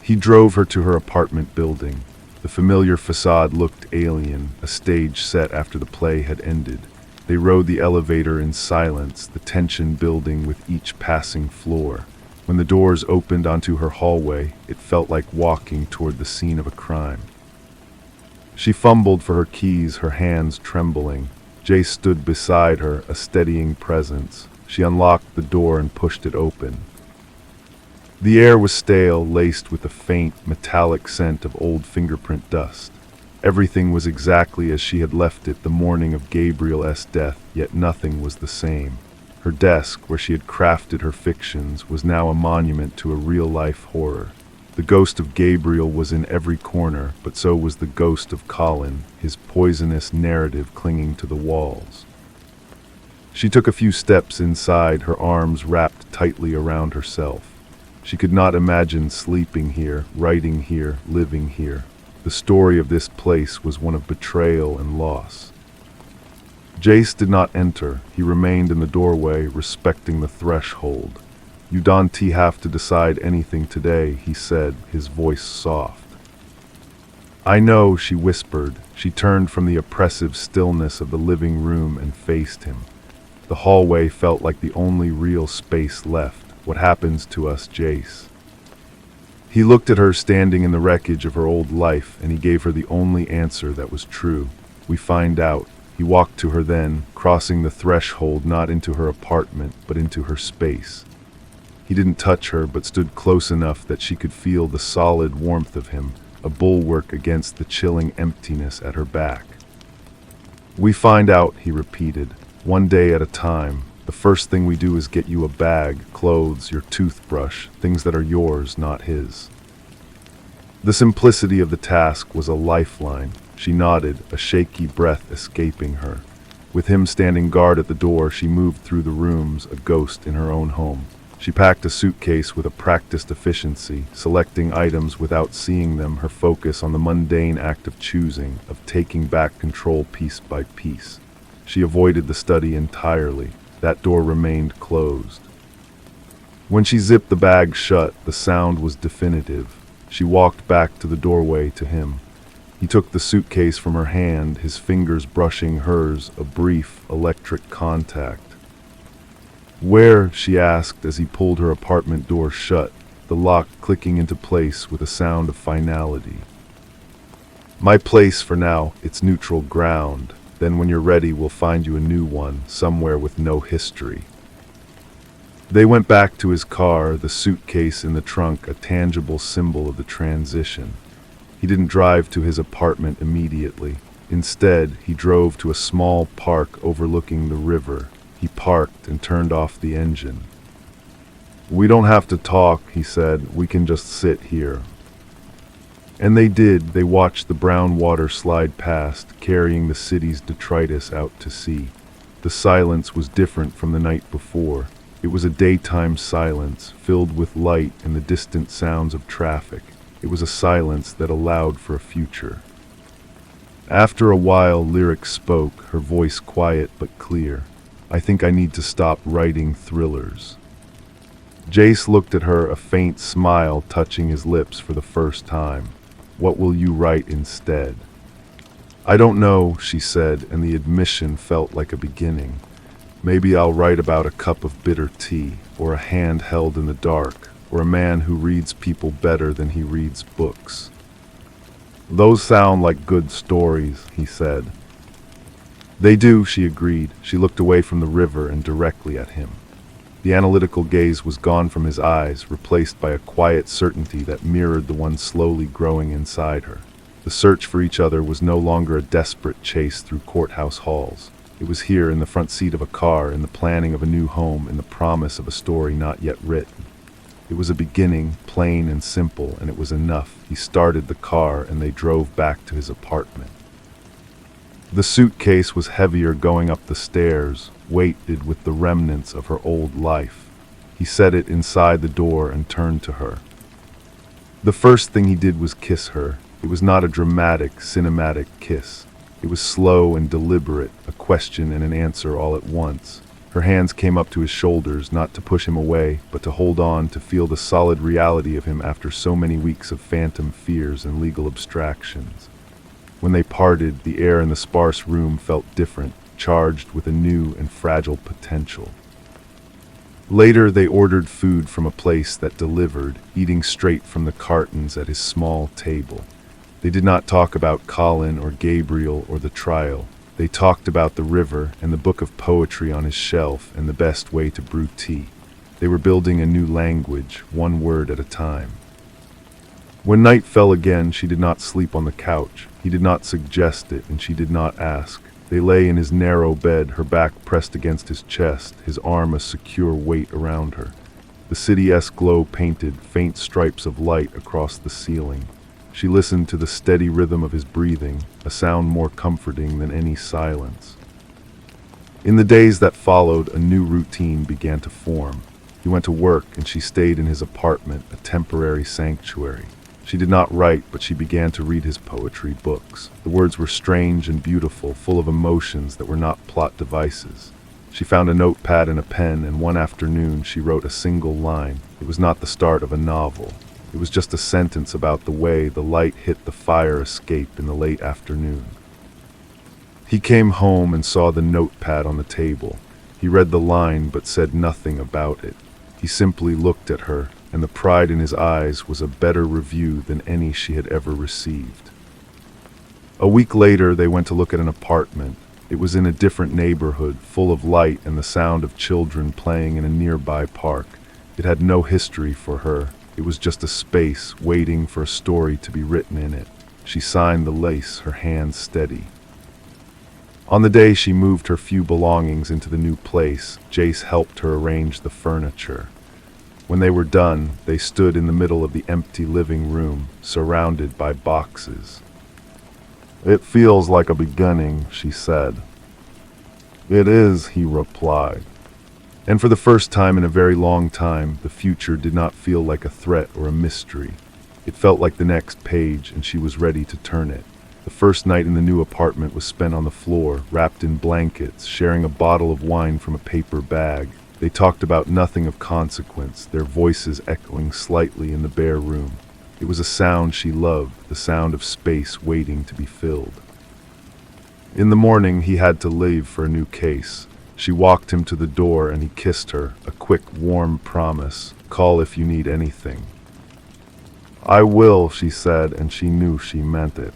He drove her to her apartment building. The familiar facade looked alien, a stage set after the play had ended. They rode the elevator in silence, the tension building with each passing floor. When the doors opened onto her hallway, it felt like walking toward the scene of a crime. She fumbled for her keys, her hands trembling. Jace stood beside her, a steadying presence. She unlocked the door and pushed it open. The air was stale, laced with a faint, metallic scent of old fingerprint dust. Everything was exactly as she had left it the morning of Gabriel's death, yet nothing was the same. Her desk, where she had crafted her fictions, was now a monument to a real-life horror. The ghost of Gabriel was in every corner, but so was the ghost of Colin, his poisonous narrative clinging to the walls. She took a few steps inside, her arms wrapped tightly around herself. She could not imagine sleeping here, writing here, living here. The story of this place was one of betrayal and loss. Jace did not enter. He remained in the doorway, respecting the threshold. "You don't have to decide anything today," he said, his voice soft. "I know," she whispered. She turned from the oppressive stillness of the living room and faced him. The hallway felt like the only real space left. "What happens to us, Jace?" He looked at her standing in the wreckage of her old life, and he gave her the only answer that was true. "We find out." He walked to her then, crossing the threshold not into her apartment, but into her space. He didn't touch her, but stood close enough that she could feel the solid warmth of him, a bulwark against the chilling emptiness at her back. "We find out," he repeated, "one day at a time. The first thing we do is get you a bag, clothes, your toothbrush, things that are yours, not his." The simplicity of the task was a lifeline. She nodded, a shaky breath escaping her. With him standing guard at the door, she moved through the rooms, a ghost in her own home. She packed a suitcase with a practiced efficiency, selecting items without seeing them, her focus on the mundane act of choosing, of taking back control piece by piece. She avoided the study entirely. That door remained closed. When she zipped the bag shut, the sound was definitive. She walked back to the doorway to him. He took the suitcase from her hand, his fingers brushing hers, a brief electric contact. "Where?" she asked as he pulled her apartment door shut, the lock clicking into place with a sound of finality. "My place for now. It's neutral ground. Then when you're ready, we'll find you a new one, somewhere with no history." They went back to his car, the suitcase in the trunk, a tangible symbol of the transition. He didn't drive to his apartment immediately. Instead, he drove to a small park overlooking the river. He parked and turned off the engine. "We don't have to talk," he said. "We can just sit here." And they did. They watched the brown water slide past, carrying the city's detritus out to sea. The silence was different from the night before. It was a daytime silence, filled with light and the distant sounds of traffic. It was a silence that allowed for a future. After a while, Lyric spoke, her voice quiet but clear. "I think I need to stop writing thrillers." Jace looked at her, a faint smile touching his lips for the first time. "What will you write instead?" "I don't know," she said, and the admission felt like a beginning. "Maybe I'll write about a cup of bitter tea, or a hand held in the dark, or a man who reads people better than he reads books." "Those sound like good stories," he said. "They do," she agreed. She looked away from the river and directly at him. The analytical gaze was gone from his eyes, replaced by a quiet certainty that mirrored the one slowly growing inside her. The search for each other was no longer a desperate chase through courthouse halls. It was here, in the front seat of a car, in the planning of a new home, in the promise of a story not yet written. It was a beginning, plain and simple, and it was enough. He started the car, and they drove back to his apartment. The suitcase was heavier going up the stairs, weighted with the remnants of her old life. He set it inside the door and turned to her. The first thing he did was kiss her. It was not a dramatic, cinematic kiss. It was slow and deliberate, a question and an answer all at once. Her hands came up to his shoulders, not to push him away, but to hold on, to feel the solid reality of him after so many weeks of phantom fears and legal abstractions. When they parted, the air in the sparse room felt different, charged with a new and fragile potential. Later, they ordered food from a place that delivered, eating straight from the cartons at his small table. They did not talk about Colin or Gabriel or the trial. They talked about the river and the book of poetry on his shelf and the best way to brew tea. They were building a new language, one word at a time. When night fell again, she did not sleep on the couch. He did not suggest it, and she did not ask. They lay in his narrow bed, her back pressed against his chest, his arm a secure weight around her. The city-esque glow painted faint stripes of light across the ceiling. She listened to the steady rhythm of his breathing, a sound more comforting than any silence. In the days that followed, a new routine began to form. He went to work, and she stayed in his apartment, a temporary sanctuary. She did not write, but she began to read his poetry books. The words were strange and beautiful, full of emotions that were not plot devices. She found a notepad and a pen, and one afternoon she wrote a single line. It was not the start of a novel. It was just a sentence about the way the light hit the fire escape in the late afternoon. He came home and saw the notepad on the table. He read the line but said nothing about it. He simply looked at her, and the pride in his eyes was a better review than any she had ever received. A week later, they went to look at an apartment. It was in a different neighborhood, full of light and the sound of children playing in a nearby park. It had no history for her. It was just a space waiting for a story to be written in it. She signed the lease, her hands steady. On the day she moved her few belongings into the new place, Jace helped her arrange the furniture. When they were done, they stood in the middle of the empty living room, surrounded by boxes. "It feels like a beginning," she said. "It is," he replied. And for the first time in a very long time, the future did not feel like a threat or a mystery. It felt like the next page, and she was ready to turn it. The first night in the new apartment was spent on the floor, wrapped in blankets, sharing a bottle of wine from a paper bag. They talked about nothing of consequence, their voices echoing slightly in the bare room. It was a sound she loved, the sound of space waiting to be filled. In the morning, he had to leave for a new case. She walked him to the door and he kissed her, a quick, warm promise. "Call if you need anything." "I will," she said, and she knew she meant it.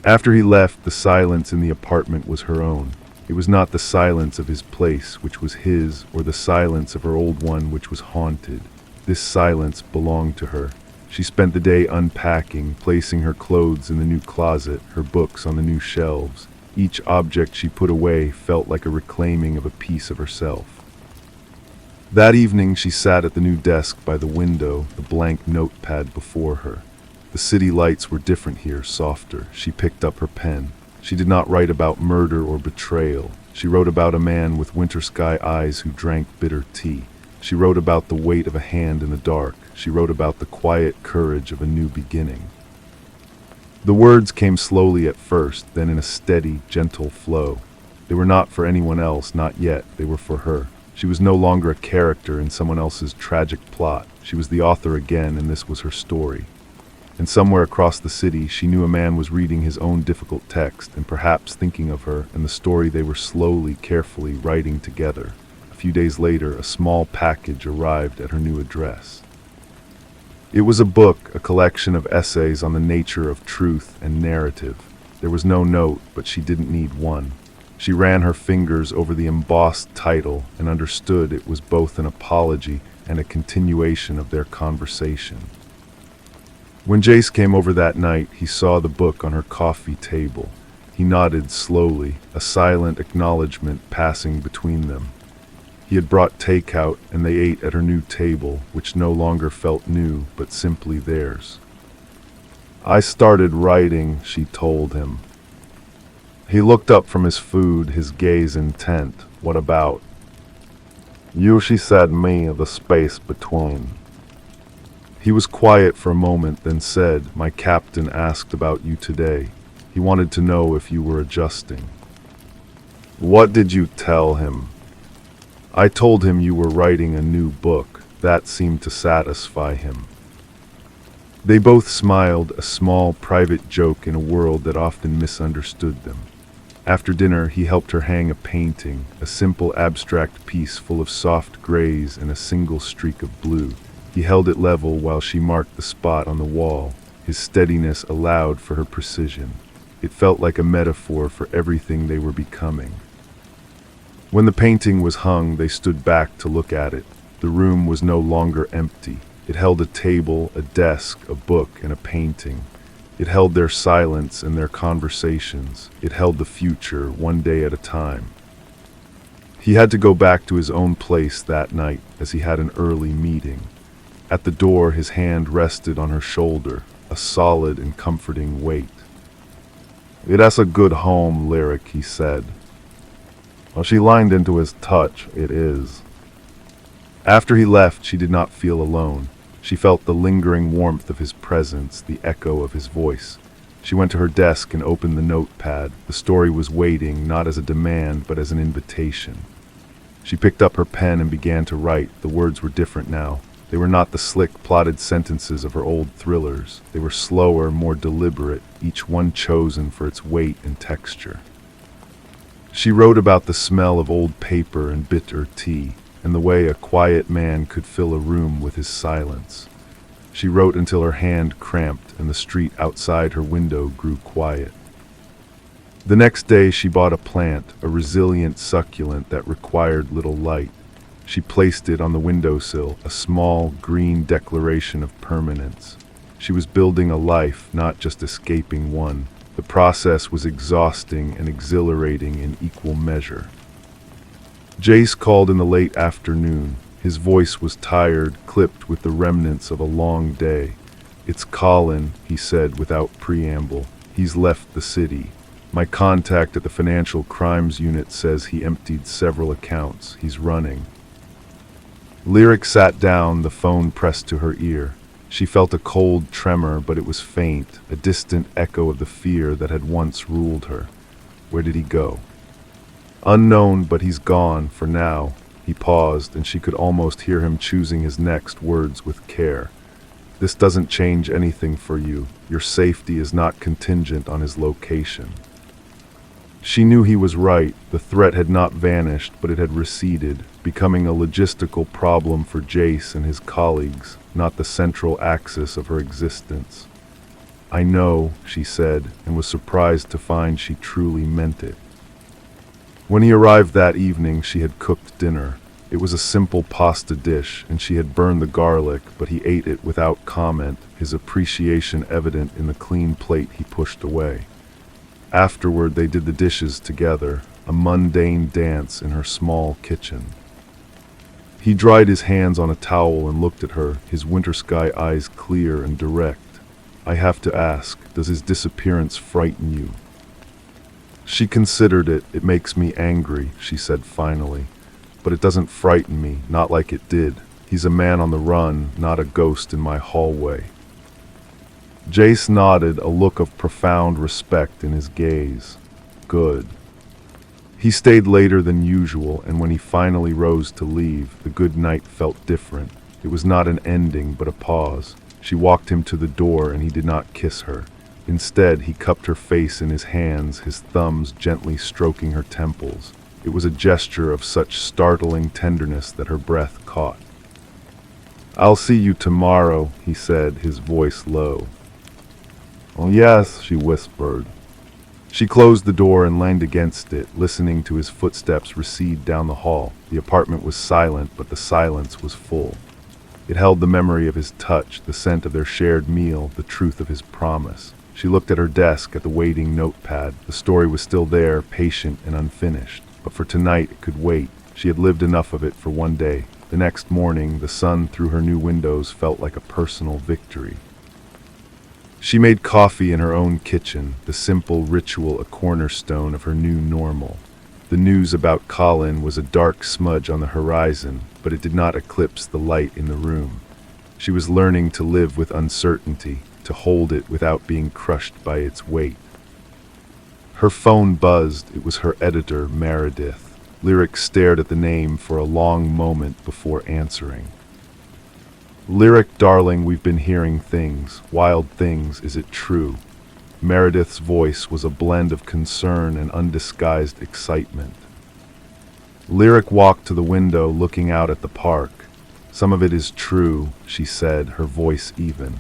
After he left, the silence in the apartment was her own. It was not the silence of his place, which was his, or the silence of her old one, which was haunted. This silence belonged to her. She spent the day unpacking, placing her clothes in the new closet, her books on the new shelves. Each object she put away felt like a reclaiming of a piece of herself. That evening she sat at the new desk by the window, the blank notepad before her. The city lights were different here, softer. She picked up her pen. She did not write about murder or betrayal. She wrote about a man with winter sky eyes who drank bitter tea. She wrote about the weight of a hand in the dark. She wrote about the quiet courage of a new beginning. The words came slowly at first, then in a steady, gentle flow. They were not for anyone else, not yet. They were for her. She was no longer a character in someone else's tragic plot. She was the author again, and this was her story. And somewhere across the city, she knew a man was reading his own difficult text and perhaps thinking of her and the story they were slowly, carefully writing together. A few days later, a small package arrived at her new address. It was a book, a collection of essays on the nature of truth and narrative. There was no note, but she didn't need one. She ran her fingers over the embossed title and understood it was both an apology and a continuation of their conversation. When Jace came over that night, he saw the book on her coffee table. He nodded slowly, a silent acknowledgement passing between them. He had brought takeout, and they ate at her new table, which no longer felt new, but simply theirs. "I started writing," she told him. He looked up from his food, his gaze intent. "What about?" "You," she said, "me, the space between." He was quiet for a moment, then said, "My captain asked about you today. He wanted to know if you were adjusting." "What did you tell him?" "I told him you were writing a new book." That seemed to satisfy him. They both smiled, a small, private joke in a world that often misunderstood them. After dinner, he helped her hang a painting, a simple abstract piece full of soft grays and a single streak of blue. He held it level while she marked the spot on the wall. His steadiness allowed for her precision. It felt like a metaphor for everything they were becoming. When the painting was hung, they stood back to look at it. The room was no longer empty. It held a table, a desk, a book, and a painting. It held their silence and their conversations. It held the future, one day at a time. He had to go back to his own place that night, as he had an early meeting. At the door, his hand rested on her shoulder, a solid and comforting weight. "It's a good home, Lyric," he said. Well, she leaned into his touch. "It is." After he left, she did not feel alone. She felt the lingering warmth of his presence, the echo of his voice. She went to her desk and opened the notepad. The story was waiting, not as a demand, but as an invitation. She picked up her pen and began to write. The words were different now. They were not the slick, plotted sentences of her old thrillers. They were slower, more deliberate, each one chosen for its weight and texture. She wrote about the smell of old paper and bitter tea, and the way a quiet man could fill a room with his silence. She wrote until her hand cramped and the street outside her window grew quiet. The next day she bought a plant, a resilient succulent that required little light. She placed it on the windowsill, a small, green declaration of permanence. She was building a life, not just escaping one. The process was exhausting and exhilarating in equal measure. Jace called in the late afternoon. His voice was tired, clipped with the remnants of a long day. "It's Colin," he said without preamble. "He's left the city. My contact at the Financial Crimes Unit says he emptied several accounts. He's running." Lyric sat down, the phone pressed to her ear. She felt a cold tremor, but it was faint, a distant echo of the fear that had once ruled her. Where did he go? "Unknown, but he's gone, for now." He paused, and she could almost hear him choosing his next words with care. "This doesn't change anything for you. Your safety is not contingent on his location." She knew he was right. The threat had not vanished, but it had receded, becoming a logistical problem for Jace and his colleagues, not the central axis of her existence. "I know," she said, and was surprised to find she truly meant it. When he arrived that evening, she had cooked dinner. It was a simple pasta dish, and she had burned the garlic, but he ate it without comment, his appreciation evident in the clean plate he pushed away. Afterward, they did the dishes together, a mundane dance in her small kitchen. He dried his hands on a towel and looked at her, his winter sky eyes clear and direct. "I have to ask, does his disappearance frighten you?" She considered it. "It makes me angry," she said finally. "But it doesn't frighten me, not like it did. He's a man on the run, not a ghost in my hallway." Jace nodded, a look of profound respect in his gaze. "Good." He stayed later than usual, and when he finally rose to leave, the good night felt different. It was not an ending, but a pause. She walked him to the door, and he did not kiss her. Instead, he cupped her face in his hands, his thumbs gently stroking her temples. It was a gesture of such startling tenderness that her breath caught. "I'll see you tomorrow," he said, his voice low. "Oh yes," she whispered. She closed the door and leaned against it, listening to his footsteps recede down the hall. The apartment was silent, but the silence was full. It held the memory of his touch, the scent of their shared meal, the truth of his promise. She looked at her desk, at the waiting notepad. The story was still there, patient and unfinished. But for tonight it could wait. She had lived enough of it for one day. The next morning, the sun through her new windows felt like a personal victory. She made coffee in her own kitchen, the simple ritual a cornerstone of her new normal. The news about Colin was a dark smudge on the horizon, but it did not eclipse the light in the room. She was learning to live with uncertainty, to hold it without being crushed by its weight. Her phone buzzed. It was her editor, Meredith. Lyric stared at the name for a long moment before answering. "Lyric, darling, we've been hearing things, wild things, is it true?" Meredith's voice was a blend of concern and undisguised excitement. Lyric walked to the window, looking out at the park. "Some of it is true," she said, her voice even.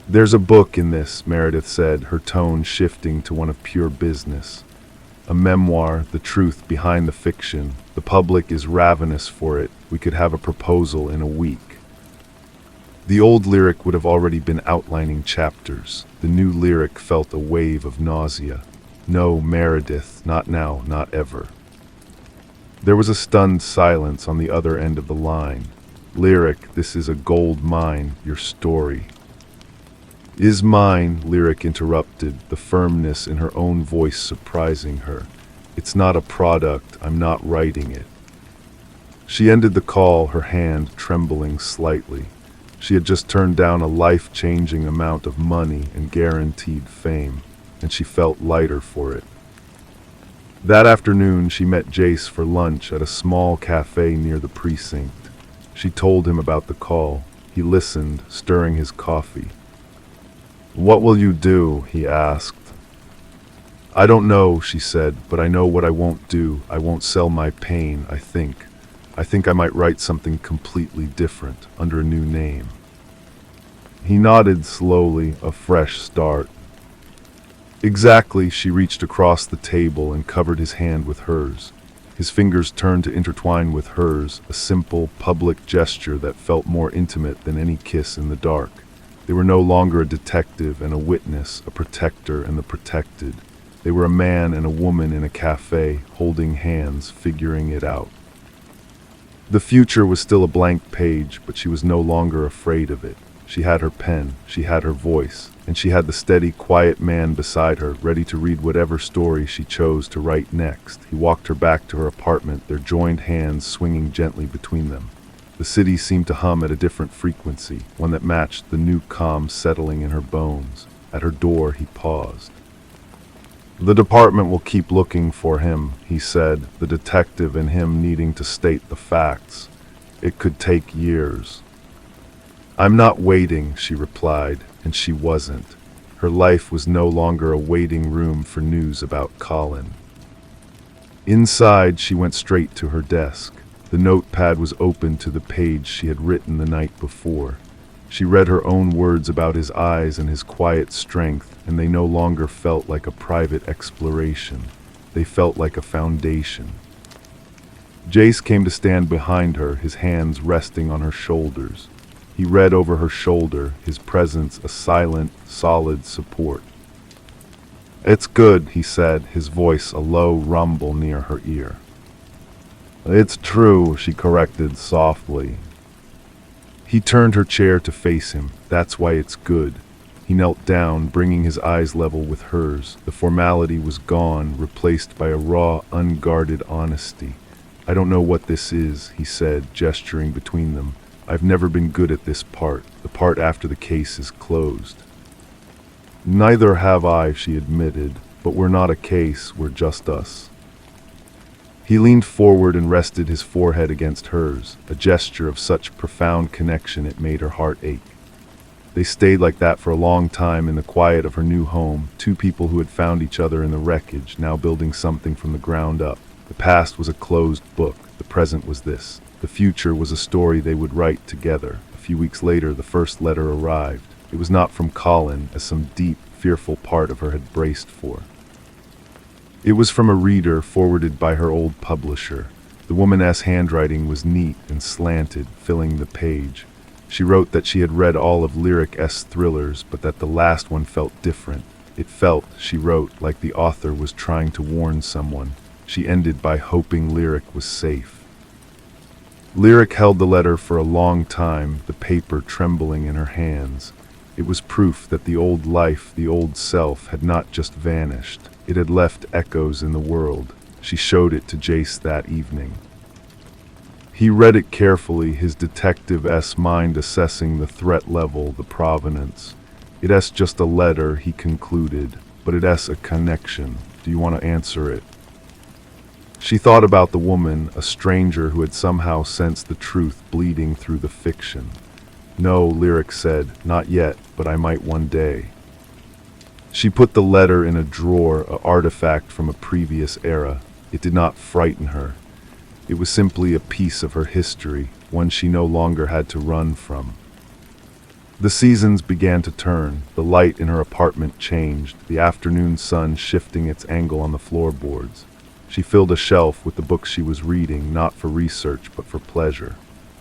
"There's a book in this," Meredith said, her tone shifting to one of pure business. "A memoir, the truth behind the fiction. The public is ravenous for it. We could have a proposal in a week." The old lyric would have already been outlining chapters. The new lyric felt a wave of nausea. No, Meredith, not now, not ever. There was a stunned silence on the other end of the line. Lyric, this is a gold mine, your story. Is mine, Lyric interrupted, the firmness in her own voice surprising her. It's not a product, I'm not writing it. She ended the call, her hand trembling slightly. She had just turned down a life-changing amount of money and guaranteed fame, and she felt lighter for it. That afternoon, she met Jace for lunch at a small cafe near the precinct. She told him about the call. He listened, stirring his coffee. "What will you do?" he asked. "I don't know," she said, "but I know what I won't do. I won't sell my pain, I think. I think I might write something completely different, under a new name." He nodded slowly, a fresh start. Exactly, she reached across the table and covered his hand with hers. His fingers turned to intertwine with hers, a simple, public gesture that felt more intimate than any kiss in the dark. They were no longer a detective and a witness, a protector and the protected. They were a man and a woman in a cafe, holding hands, figuring it out. The future was still a blank page, but she was no longer afraid of it. She had her pen, she had her voice, and she had the steady, quiet man beside her, ready to read whatever story she chose to write next. He walked her back to her apartment, their joined hands swinging gently between them. The city seemed to hum at a different frequency, one that matched the new calm settling in her bones. At her door, he paused. "The department will keep looking for him," he said, the detective in him needing to state the facts. "It could take years." "I'm not waiting," she replied, and she wasn't. Her life was no longer a waiting room for news about Colin. Inside, she went straight to her desk. The notepad was open to the page she had written the night before. She read her own words about his eyes and his quiet strength, and they no longer felt like a private exploration. They felt like a foundation. Jace came to stand behind her, his hands resting on her shoulders. He read over her shoulder, his presence a silent, solid support. "It's good," he said, his voice a low rumble near her ear. "It's true," she corrected softly. He turned her chair to face him. "That's why it's good." He knelt down, bringing his eyes level with hers. The formality was gone, replaced by a raw, unguarded honesty. "I don't know what this is," he said, gesturing between them. "I've never been good at this part, the part after the case is closed." "Neither have I," she admitted, "but we're not a case, we're just us." He leaned forward and rested his forehead against hers, a gesture of such profound connection it made her heart ache. They stayed like that for a long time in the quiet of her new home, two people who had found each other in the wreckage, now building something from the ground up. The past was a closed book, the present was this. The future was a story they would write together. A few weeks later, the first letter arrived. It was not from Colin, as some deep, fearful part of her had braced for. It was from a reader forwarded by her old publisher. The woman's handwriting was neat and slanted, filling the page. She wrote that she had read all of Lyric-S thrillers, but that the last one felt different. It felt, she wrote, like the author was trying to warn someone. She ended by hoping Lyric was safe. Lyric held the letter for a long time, the paper trembling in her hands. It was proof that the old life, the old self, had not just vanished. It had left echoes in the world. She showed it to Jace that evening. He read it carefully, his detective-esque mind assessing the threat level, the provenance. It's just a letter, he concluded, but it's a connection. Do you want to answer it? She thought about the woman, a stranger who had somehow sensed the truth bleeding through the fiction. "No," Lyric said, "not yet, but I might one day." She put the letter in a drawer, an artifact from a previous era. It did not frighten her. It was simply a piece of her history, one she no longer had to run from. The seasons began to turn. The light in her apartment changed, the afternoon sun shifting its angle on the floorboards. She filled a shelf with the books she was reading, not for research, but for pleasure.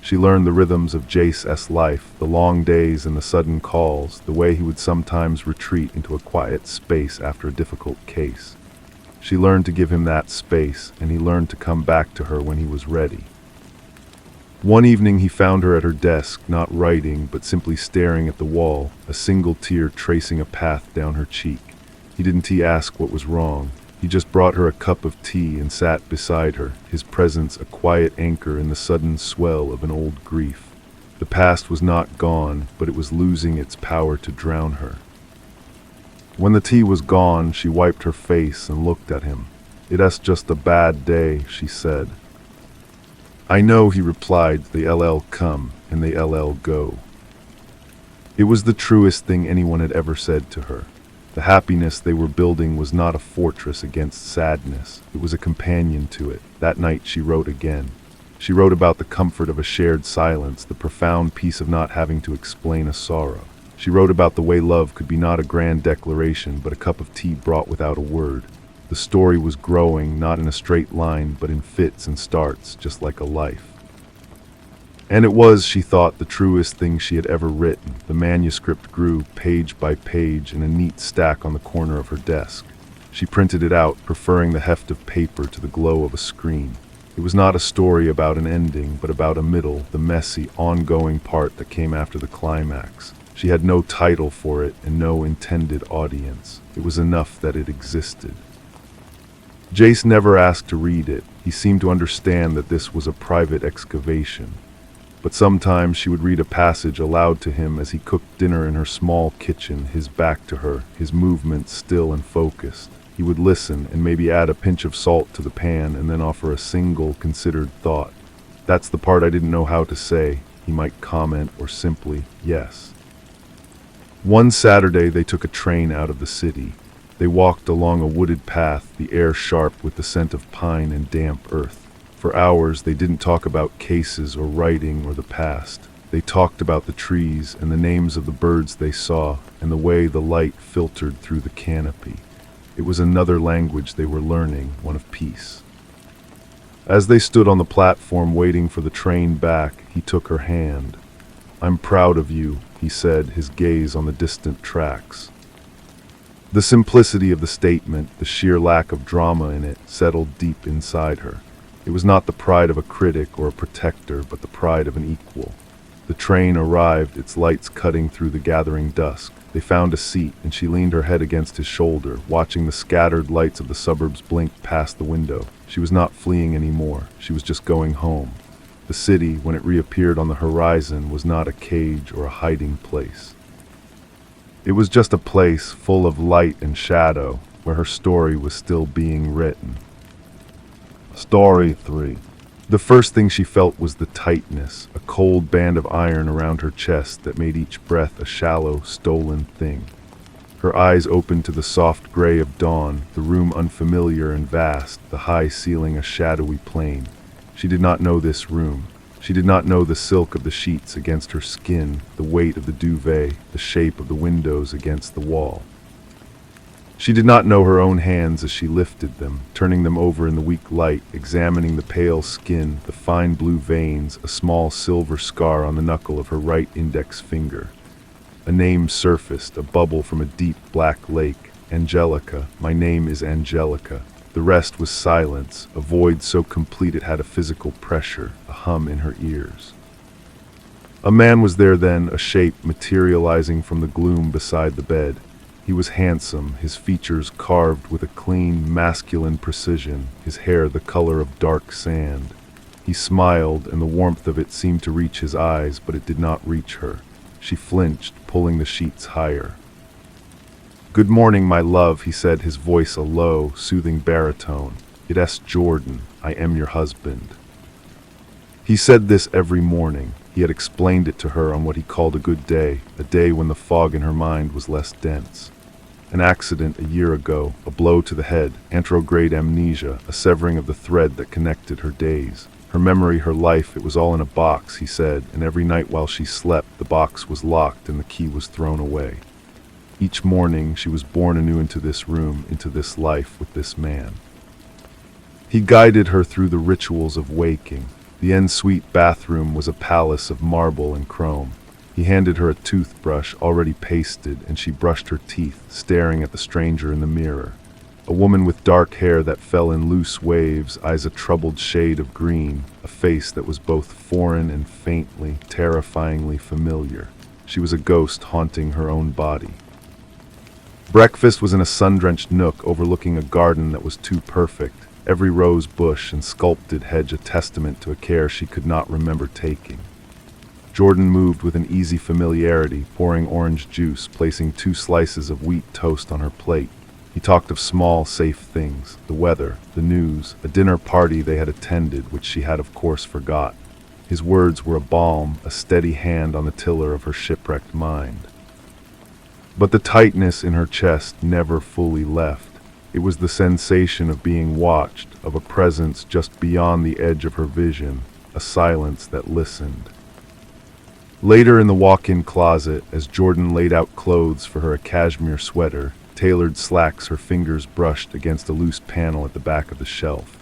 She learned the rhythms of Jace's life, the long days and the sudden calls, the way he would sometimes retreat into a quiet space after a difficult case. She learned to give him that space, and he learned to come back to her when he was ready. One evening he found her at her desk, not writing, but simply staring at the wall, a single tear tracing a path down her cheek. He didn't ask what was wrong. He just brought her a cup of tea and sat beside her, his presence a quiet anchor in the sudden swell of an old grief. The past was not gone, but it was losing its power to drown her. When the tea was gone, she wiped her face and looked at him. "It's just a bad day," she said. "I know," he replied. "The LL come and the LL go." It was the truest thing anyone had ever said to her. The happiness they were building was not a fortress against sadness. It was a companion to it. That night she wrote again. She wrote about the comfort of a shared silence, the profound peace of not having to explain a sorrow. She wrote about the way love could be not a grand declaration, but a cup of tea brought without a word. The story was growing, not in a straight line, but in fits and starts, just like a life. And it was, she thought, the truest thing she had ever written. The manuscript grew, page by page, in a neat stack on the corner of her desk. She printed it out, preferring the heft of paper to the glow of a screen. It was not a story about an ending, but about a middle, the messy, ongoing part that came after the climax. She had no title for it and no intended audience. It was enough that it existed. Jace never asked to read it. He seemed to understand that this was a private excavation. But sometimes she would read a passage aloud to him as he cooked dinner in her small kitchen, his back to her, his movements still and focused. He would listen and maybe add a pinch of salt to the pan and then offer a single considered thought. "That's the part I didn't know how to say," he might comment, or simply, "Yes." One Saturday they took a train out of the city. They walked along a wooded path, the air sharp with the scent of pine and damp earth. For hours they didn't talk about cases or writing or the past. They talked about the trees and the names of the birds they saw and the way the light filtered through the canopy. It was another language they were learning, one of peace. As they stood on the platform waiting for the train back, he took her hand. "I'm proud of you," he said, his gaze on the distant tracks. The simplicity of the statement, the sheer lack of drama in it, settled deep inside her. It was not the pride of a critic or a protector, but the pride of an equal. The train arrived, its lights cutting through the gathering dusk. They found a seat, and she leaned her head against his shoulder, watching the scattered lights of the suburbs blink past the window. She was not fleeing anymore. She was just going home. The city, when it reappeared on the horizon, was not a cage or a hiding place. It was just a place full of light and shadow, where her story was still being written. Story 3. The first thing she felt was the tightness, a cold band of iron around her chest that made each breath a shallow, stolen thing. Her eyes opened to the soft gray of dawn, the room unfamiliar and vast, the high ceiling a shadowy plain. She did not know this room. She did not know the silk of the sheets against her skin, the weight of the duvet, the shape of the windows against the wall. She did not know her own hands as she lifted them, turning them over in the weak light, examining the pale skin, the fine blue veins, a small silver scar on the knuckle of her right index finger. A name surfaced, a bubble from a deep black lake. Angelica. My name is Angelica. The rest was silence, a void so complete it had a physical pressure, a hum in her ears. A man was there then, a shape materializing from the gloom beside the bed. He was handsome, his features carved with a clean, masculine precision, his hair the color of dark sand. He smiled, and the warmth of it seemed to reach his eyes, but it did not reach her. She flinched, pulling the sheets higher. "Good morning, my love," he said, his voice a low, soothing baritone. "It's Jordan. I am your husband." He said this every morning. He had explained it to her on what he called a good day, a day when the fog in her mind was less dense. An accident a year ago, a blow to the head, anterograde amnesia, a severing of the thread that connected her days. Her memory, her life, it was all in a box, he said, and every night while she slept, the box was locked and the key was thrown away. Each morning, she was born anew into this room, into this life with this man. He guided her through the rituals of waking. The ensuite bathroom was a palace of marble and chrome. He handed her a toothbrush already pasted, and she brushed her teeth, staring at the stranger in the mirror. A woman with dark hair that fell in loose waves, eyes a troubled shade of green, a face that was both foreign and faintly, terrifyingly familiar. She was a ghost haunting her own body. Breakfast was in a sun-drenched nook overlooking a garden that was too perfect, every rose bush and sculpted hedge a testament to a care she could not remember taking. Jordan moved with an easy familiarity, pouring orange juice, placing 2 slices of wheat toast on her plate. He talked of small, safe things, the weather, the news, a dinner party they had attended, which she had of course forgot. His words were a balm, a steady hand on the tiller of her shipwrecked mind. But the tightness in her chest never fully left. It was the sensation of being watched, of a presence just beyond the edge of her vision, a silence that listened. Later in the walk-in closet, as Jordan laid out clothes for her, a cashmere sweater, tailored slacks, her fingers brushed against a loose panel at the back of the shelf.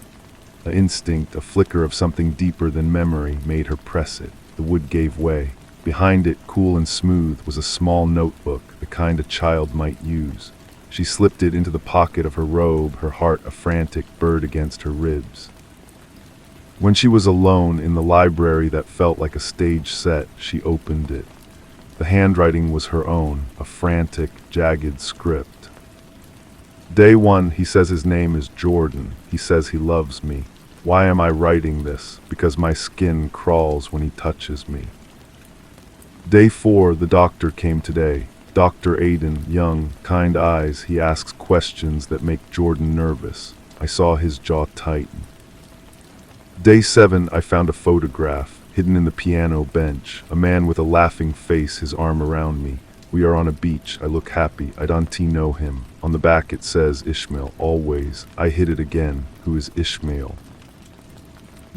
An instinct, a flicker of something deeper than memory, made her press it. The wood gave way. Behind it, cool and smooth, was a small notebook, the kind a child might use. She slipped it into the pocket of her robe, her heart a frantic bird against her ribs. When she was alone in the library that felt like a stage set, she opened it. The handwriting was her own, a frantic, jagged script. Day 1, he says his name is Jordan. He says he loves me. Why am I writing this? Because my skin crawls when he touches me. Day 4, the doctor came today. Dr. Aiden, young, kind eyes, he asks questions that make Jordan nervous. I saw his jaw tighten. Day 7, I found a photograph, hidden in the piano bench, a man with a laughing face, his arm around me. We are on a beach, I look happy, I don't know him. On the back it says Ishmael, always. I hit it again, who is Ishmael?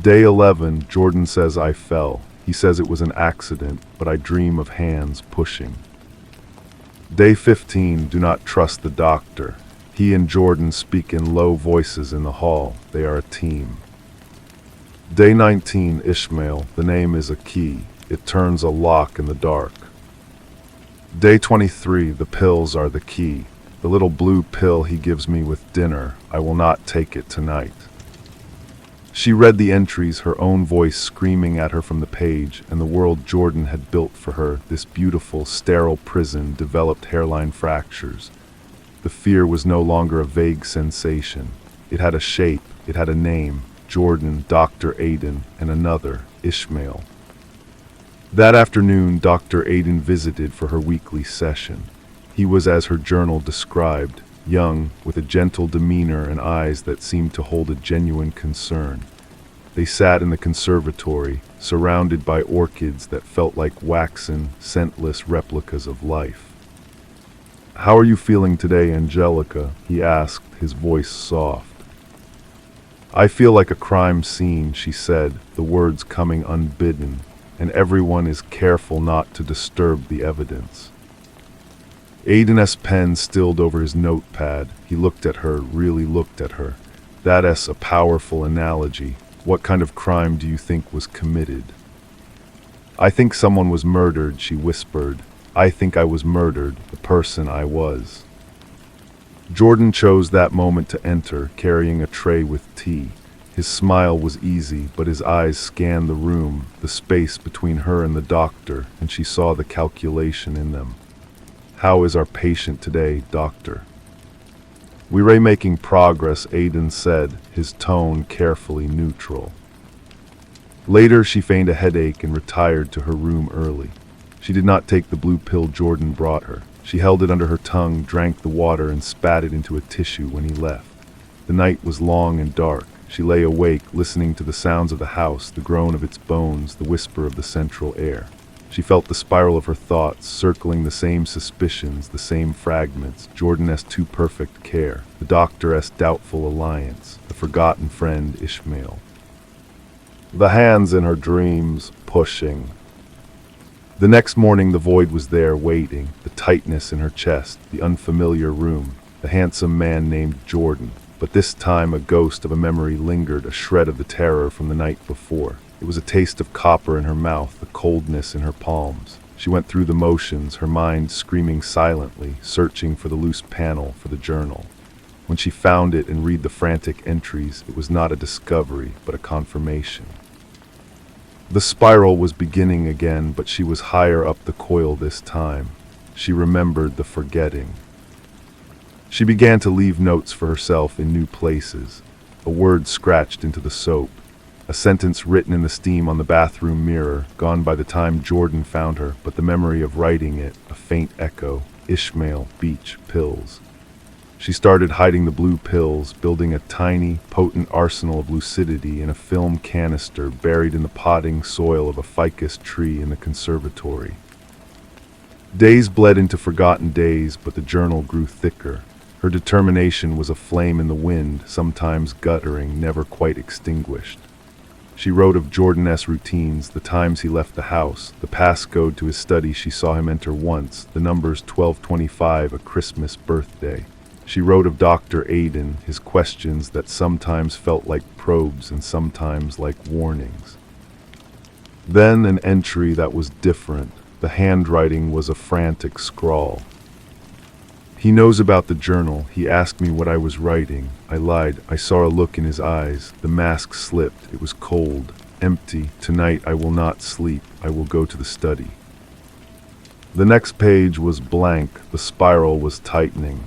Day 11, Jordan says I fell. He says it was an accident, but I dream of hands pushing. Day 15, do not trust the doctor. He and Jordan speak in low voices in the hall. They are a team. Day 19, Ishmael. The name is a key. It turns a lock in the dark. Day 23, the pills are the key. The little blue pill he gives me with dinner. I will not take it tonight. She read the entries, her own voice screaming at her from the page, and the world Jordan had built for her, this beautiful, sterile prison, developed hairline fractures. The fear was no longer a vague sensation. It had a shape, it had a name, Jordan, Dr. Aiden, and another, Ishmael. That afternoon, Dr. Aiden visited for her weekly session. He was as her journal described, young, with a gentle demeanor and eyes that seemed to hold a genuine concern. They sat in the conservatory, surrounded by orchids that felt like waxen, scentless replicas of life. "How are you feeling today, Angelica?" he asked, his voice soft. "I feel like a crime scene," she said, the words coming unbidden, "and everyone is careful not to disturb the evidence." Aiden's pen stilled over his notepad. He looked at her, really looked at her. That's a powerful analogy. What kind of crime do you think was committed? "I think someone was murdered," she whispered. "I think I was murdered, the person I was." Jordan chose that moment to enter, carrying a tray with tea. His smile was easy, but his eyes scanned the room, the space between her and the doctor, and she saw the calculation in them. "How is our patient today, doctor?" "We're making progress," Aiden said, his tone carefully neutral. Later, she feigned a headache and retired to her room early. She did not take the blue pill Jordan brought her. She held it under her tongue, drank the water, and spat it into a tissue when he left. The night was long and dark. She lay awake, listening to the sounds of the house, the groan of its bones, the whisper of the central air. She felt the spiral of her thoughts, circling the same suspicions, the same fragments, Jordan's too perfect care, the doctor's doubtful alliance, the forgotten friend Ishmael. The hands in her dreams, pushing. The next morning the void was there, waiting, the tightness in her chest, the unfamiliar room, the handsome man named Jordan. But this time a ghost of a memory lingered, a shred of the terror from the night before. It was a taste of copper in her mouth, the coldness in her palms. She went through the motions, her mind screaming silently, searching for the loose panel for the journal. When she found it and read the frantic entries, it was not a discovery, but a confirmation. The spiral was beginning again, but she was higher up the coil this time. She remembered the forgetting. She began to leave notes for herself in new places. A word scratched into the soap. A sentence written in the steam on the bathroom mirror, gone by the time Jordan found her, but the memory of writing it, a faint echo. Ishmael, beach, pills. She started hiding the blue pills, building a tiny, potent arsenal of lucidity in a film canister buried in the potting soil of a ficus tree in the conservatory. Days bled into forgotten days, but the journal grew thicker. Her determination was a flame in the wind, sometimes guttering, never quite extinguished. She wrote of Jordan-esque routines, the times he left the house, the passcode to his study she saw him enter once, the numbers 1225, a Christmas birthday. She wrote of Dr. Aiden, his questions that sometimes felt like probes and sometimes like warnings. Then an entry that was different. The handwriting was a frantic scrawl. He knows about the journal. He asked me what I was writing. I lied. I saw a look in his eyes. The mask slipped. It was cold, empty. Tonight I will not sleep. I will go to the study. The next page was blank. The spiral was tightening.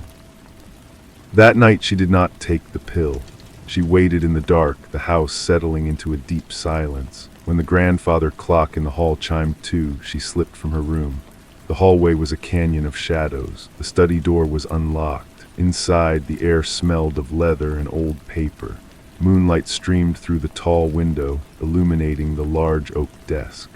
That night she did not take the pill. She waited in the dark, the house settling into a deep silence. When the grandfather clock in the hall chimed 2, she slipped from her room. The hallway was a canyon of shadows. The study door was unlocked. Inside, the air smelled of leather and old paper. Moonlight streamed through the tall window, illuminating the large oak desk.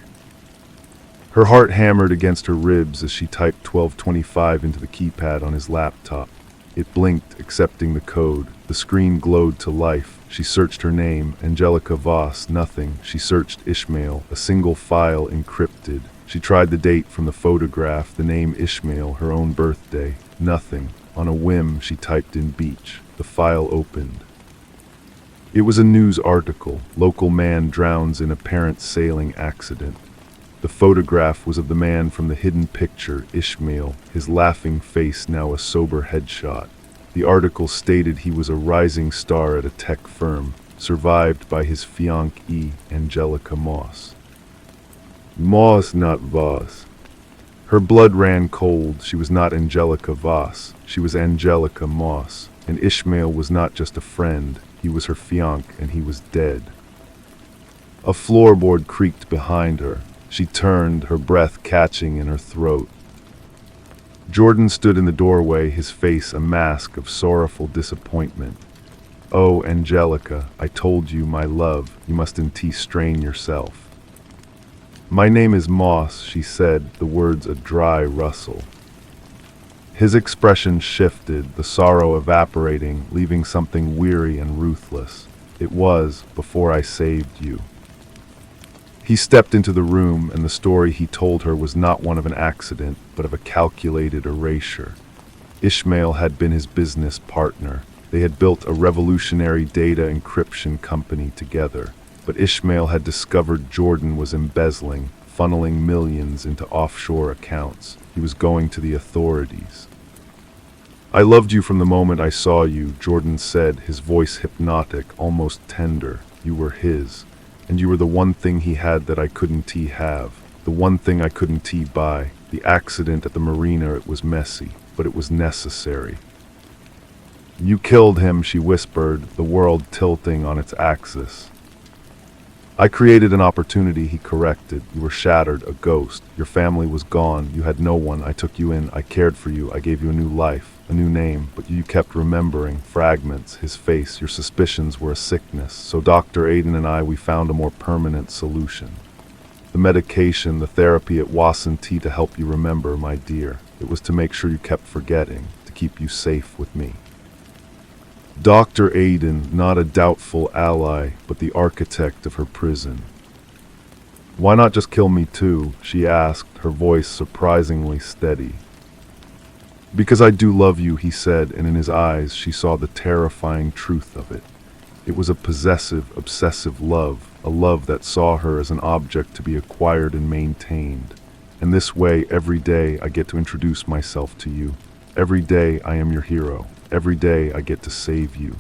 Her heart hammered against her ribs as she typed 1225 into the keypad on his laptop. It blinked, accepting the code. The screen glowed to life. She searched her name, Angelica Voss, nothing. She searched Ishmael, a single file encrypted. She tried the date from the photograph, the name Ishmael, her own birthday. Nothing. On a whim, she typed in beach. The file opened. It was a news article. Local man drowns in apparent sailing accident. The photograph was of the man from the hidden picture, Ishmael, his laughing face now a sober headshot. The article stated he was a rising star at a tech firm, survived by his fiancée, Angelica Moss. Moss, not Voss. Her blood ran cold. She was not Angelica Voss. She was Angelica Moss. And Ishmael was not just a friend. He was her fiancé, and he was dead. A floorboard creaked behind her. She turned, her breath catching in her throat. Jordan stood in the doorway, his face a mask of sorrowful disappointment. Oh, Angelica, I told you, my love, you must strain yourself. My name is Moss, she said, the words a dry rustle. His expression shifted, the sorrow evaporating, leaving something weary and ruthless. It was before I saved you. He stepped into the room, and the story he told her was not one of an accident, but of a calculated erasure. Ishmael had been his business partner. They had built a revolutionary data encryption company together. But Ishmael had discovered Jordan was embezzling, funneling millions into offshore accounts. He was going to the authorities. I loved you from the moment I saw you, Jordan said, his voice hypnotic, almost tender. You were his. And you were the one thing he had that I couldn't have. The one thing I couldn't buy. The accident at the marina, it was messy, but it was necessary. You killed him, she whispered, the world tilting on its axis. I created an opportunity, he corrected. You were shattered, a ghost. Your family was gone. You had no one. I took you in. I cared for you. I gave you a new life, a new name. But you kept remembering fragments, his face. Your suspicions were a sickness. So Dr. Aiden and I, we found a more permanent solution. The medication, the therapy at Wasantee to help you remember, my dear. It was to make sure you kept forgetting, to keep you safe with me. Dr. Aiden, not a doubtful ally, but the architect of her prison. Why not just kill me too? She asked, her voice surprisingly steady. Because I do love you, he said, and in his eyes she saw the terrifying truth of it. It was a possessive, obsessive love, a love that saw her as an object to be acquired and maintained. And this way, every day, I get to introduce myself to you. Every day, I am your hero. Every day, I get to save you.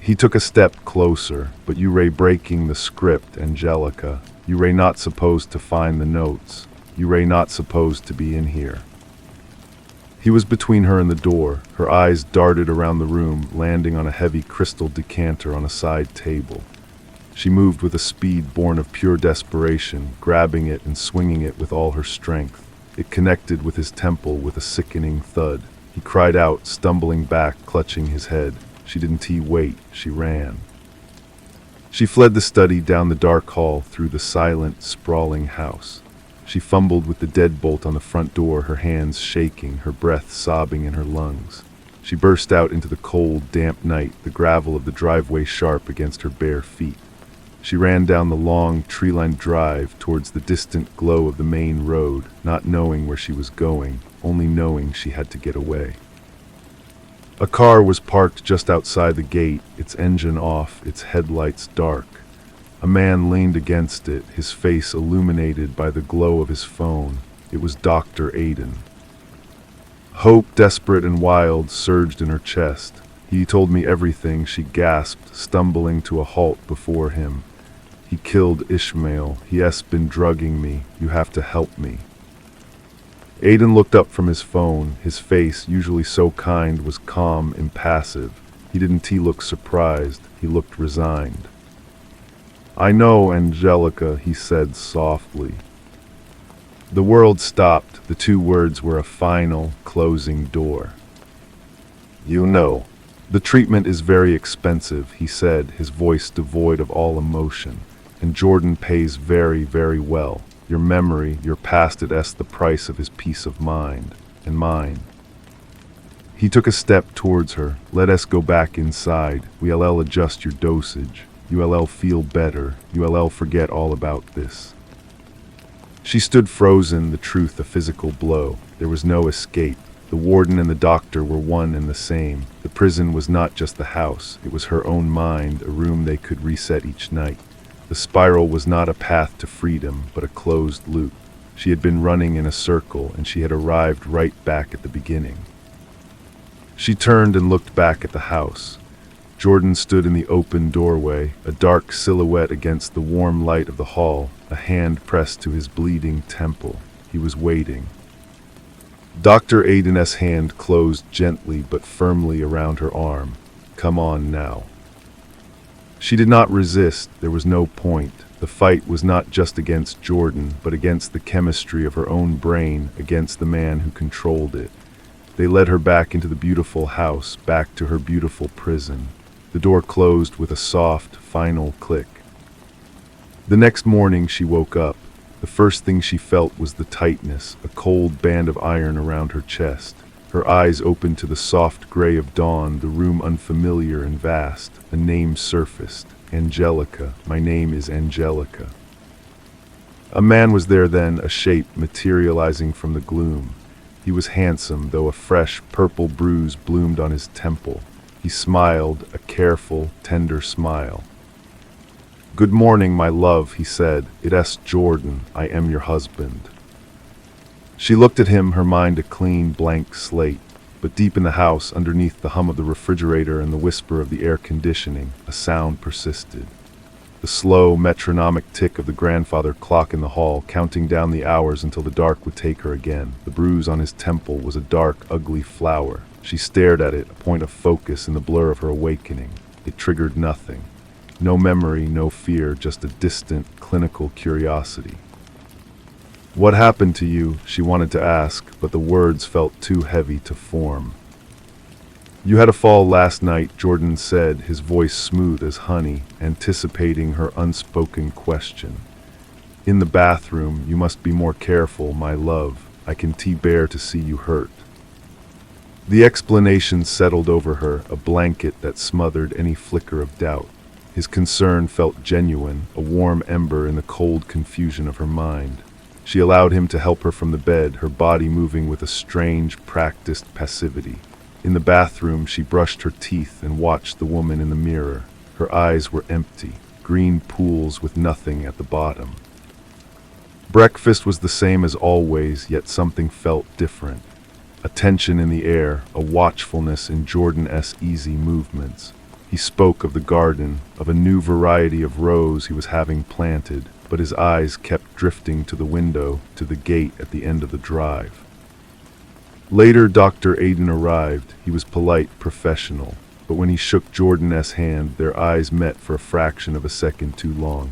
He took a step closer, but you ray breaking the script, Angelica. You ray not supposed to find the notes. You ray not supposed to be in here. He was between her and the door. Her eyes darted around the room, landing on a heavy crystal decanter on a side table. She moved with a speed born of pure desperation, grabbing it and swinging it with all her strength. It connected with his temple with a sickening thud. He cried out, stumbling back, clutching his head. She didn't wait, she ran. She fled the study down the dark hall through the silent, sprawling house. She fumbled with the deadbolt on the front door, her hands shaking, her breath sobbing in her lungs. She burst out into the cold, damp night, the gravel of the driveway sharp against her bare feet. She ran down the long, tree-lined drive towards the distant glow of the main road, not knowing where she was going, only knowing she had to get away. A car was parked just outside the gate, its engine off, its headlights dark. A man leaned against it, his face illuminated by the glow of his phone. It was Dr. Aiden. Hope, desperate and wild, surged in her chest. He told me everything, she gasped, stumbling to a halt before him. He killed Ishmael. He has been drugging me. You have to help me. Aiden looked up from his phone. His face, usually so kind, was calm, impassive. He didn't look surprised. He looked resigned. I know, Angelica, he said softly. The world stopped. The two words were a final, closing door. You know. The treatment is very expensive, he said, his voice devoid of all emotion. And Jordan pays very, very well. Your memory, your past, it is the price of his peace of mind, and mine. He took a step towards her. Let us go back inside. We'll adjust your dosage. You'll feel better. You'll forget all about this. She stood frozen, the truth a physical blow. There was no escape. The warden and the doctor were one and the same. The prison was not just the house. It was her own mind, a room they could reset each night. The spiral was not a path to freedom, but a closed loop. She had been running in a circle, and she had arrived right back at the beginning. She turned and looked back at the house. Jordan stood in the open doorway, a dark silhouette against the warm light of the hall, a hand pressed to his bleeding temple. He was waiting. Dr. Aiden's hand closed gently but firmly around her arm. Come on now. She did not resist. There was no point. The fight was not just against Jordan, but against the chemistry of her own brain, against the man who controlled it. They led her back into the beautiful house, back to her beautiful prison. The door closed with a soft, final click. The next morning she woke up. The first thing she felt was the tightness, a cold band of iron around her chest. Her eyes opened to the soft gray of dawn, the room unfamiliar and vast. A name surfaced. Angelica. My name is Angelica. A man was there then, a shape materializing from the gloom. He was handsome, though a fresh, purple bruise bloomed on his temple. He smiled, a careful, tender smile. Good morning, my love, he said. It is Jordan. I am your husband. She looked at him, her mind a clean, blank slate. But deep in the house, underneath the hum of the refrigerator and the whisper of the air conditioning, a sound persisted. The slow, metronomic tick of the grandfather clock in the hall, counting down the hours until the dark would take her again. The bruise on his temple was a dark, ugly flower. She stared at it, a point of focus in the blur of her awakening. It triggered nothing. No memory, no fear, just a distant, clinical curiosity. What happened to you? She wanted to ask, but the words felt too heavy to form. You had a fall last night, Jordan said, his voice smooth as honey, anticipating her unspoken question. In the bathroom, you must be more careful, my love. I can bear to see you hurt. The explanation settled over her, a blanket that smothered any flicker of doubt. His concern felt genuine, a warm ember in the cold confusion of her mind. She allowed him to help her from the bed, her body moving with a strange, practiced passivity. In the bathroom, she brushed her teeth and watched the woman in the mirror. Her eyes were empty, green pools with nothing at the bottom. Breakfast was the same as always, yet something felt different. A tension in the air, a watchfulness in Jordan's easy movements. He spoke of the garden, of a new variety of rose he was having planted, but his eyes kept drifting to the window, to the gate at the end of the drive. Later, Dr. Aiden arrived. He was polite, professional, but when he shook Jordan's hand, their eyes met for a fraction of a second too long.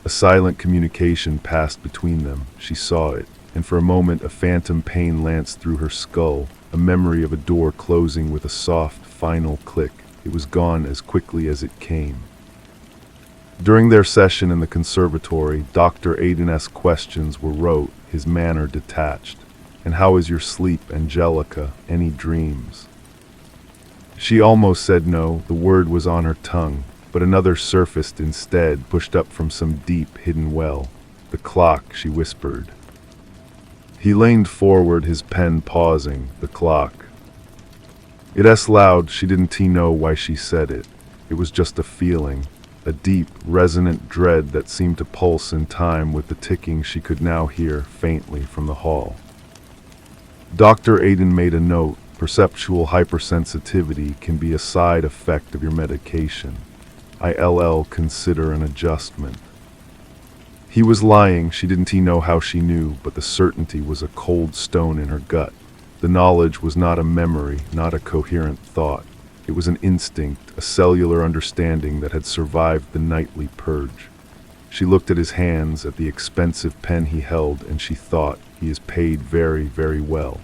A silent communication passed between them. She saw it, and for a moment a phantom pain lanced through her skull, a memory of a door closing with a soft, final click. It was gone as quickly as it came. During their session in the conservatory, Dr. Aiden's questions were rote, his manner detached. "And how is your sleep, Angelica? Any dreams?" She almost said no, the word was on her tongue, but another surfaced instead, pushed up from some deep, hidden well. "The clock," she whispered. He leaned forward, his pen pausing. "The clock." It's loud, she didn't know why she said it. It was just a feeling, a deep, resonant dread that seemed to pulse in time with the ticking she could now hear faintly from the hall. Dr. Aiden made a note. Perceptual hypersensitivity can be a side effect of your medication. ILL consider an adjustment. He was lying, she didn't know how she knew, but the certainty was a cold stone in her gut. The knowledge was not a memory, not a coherent thought. It was an instinct, a cellular understanding that had survived the nightly purge. She looked at his hands, at the expensive pen he held, and she thought, he is paid very, very well.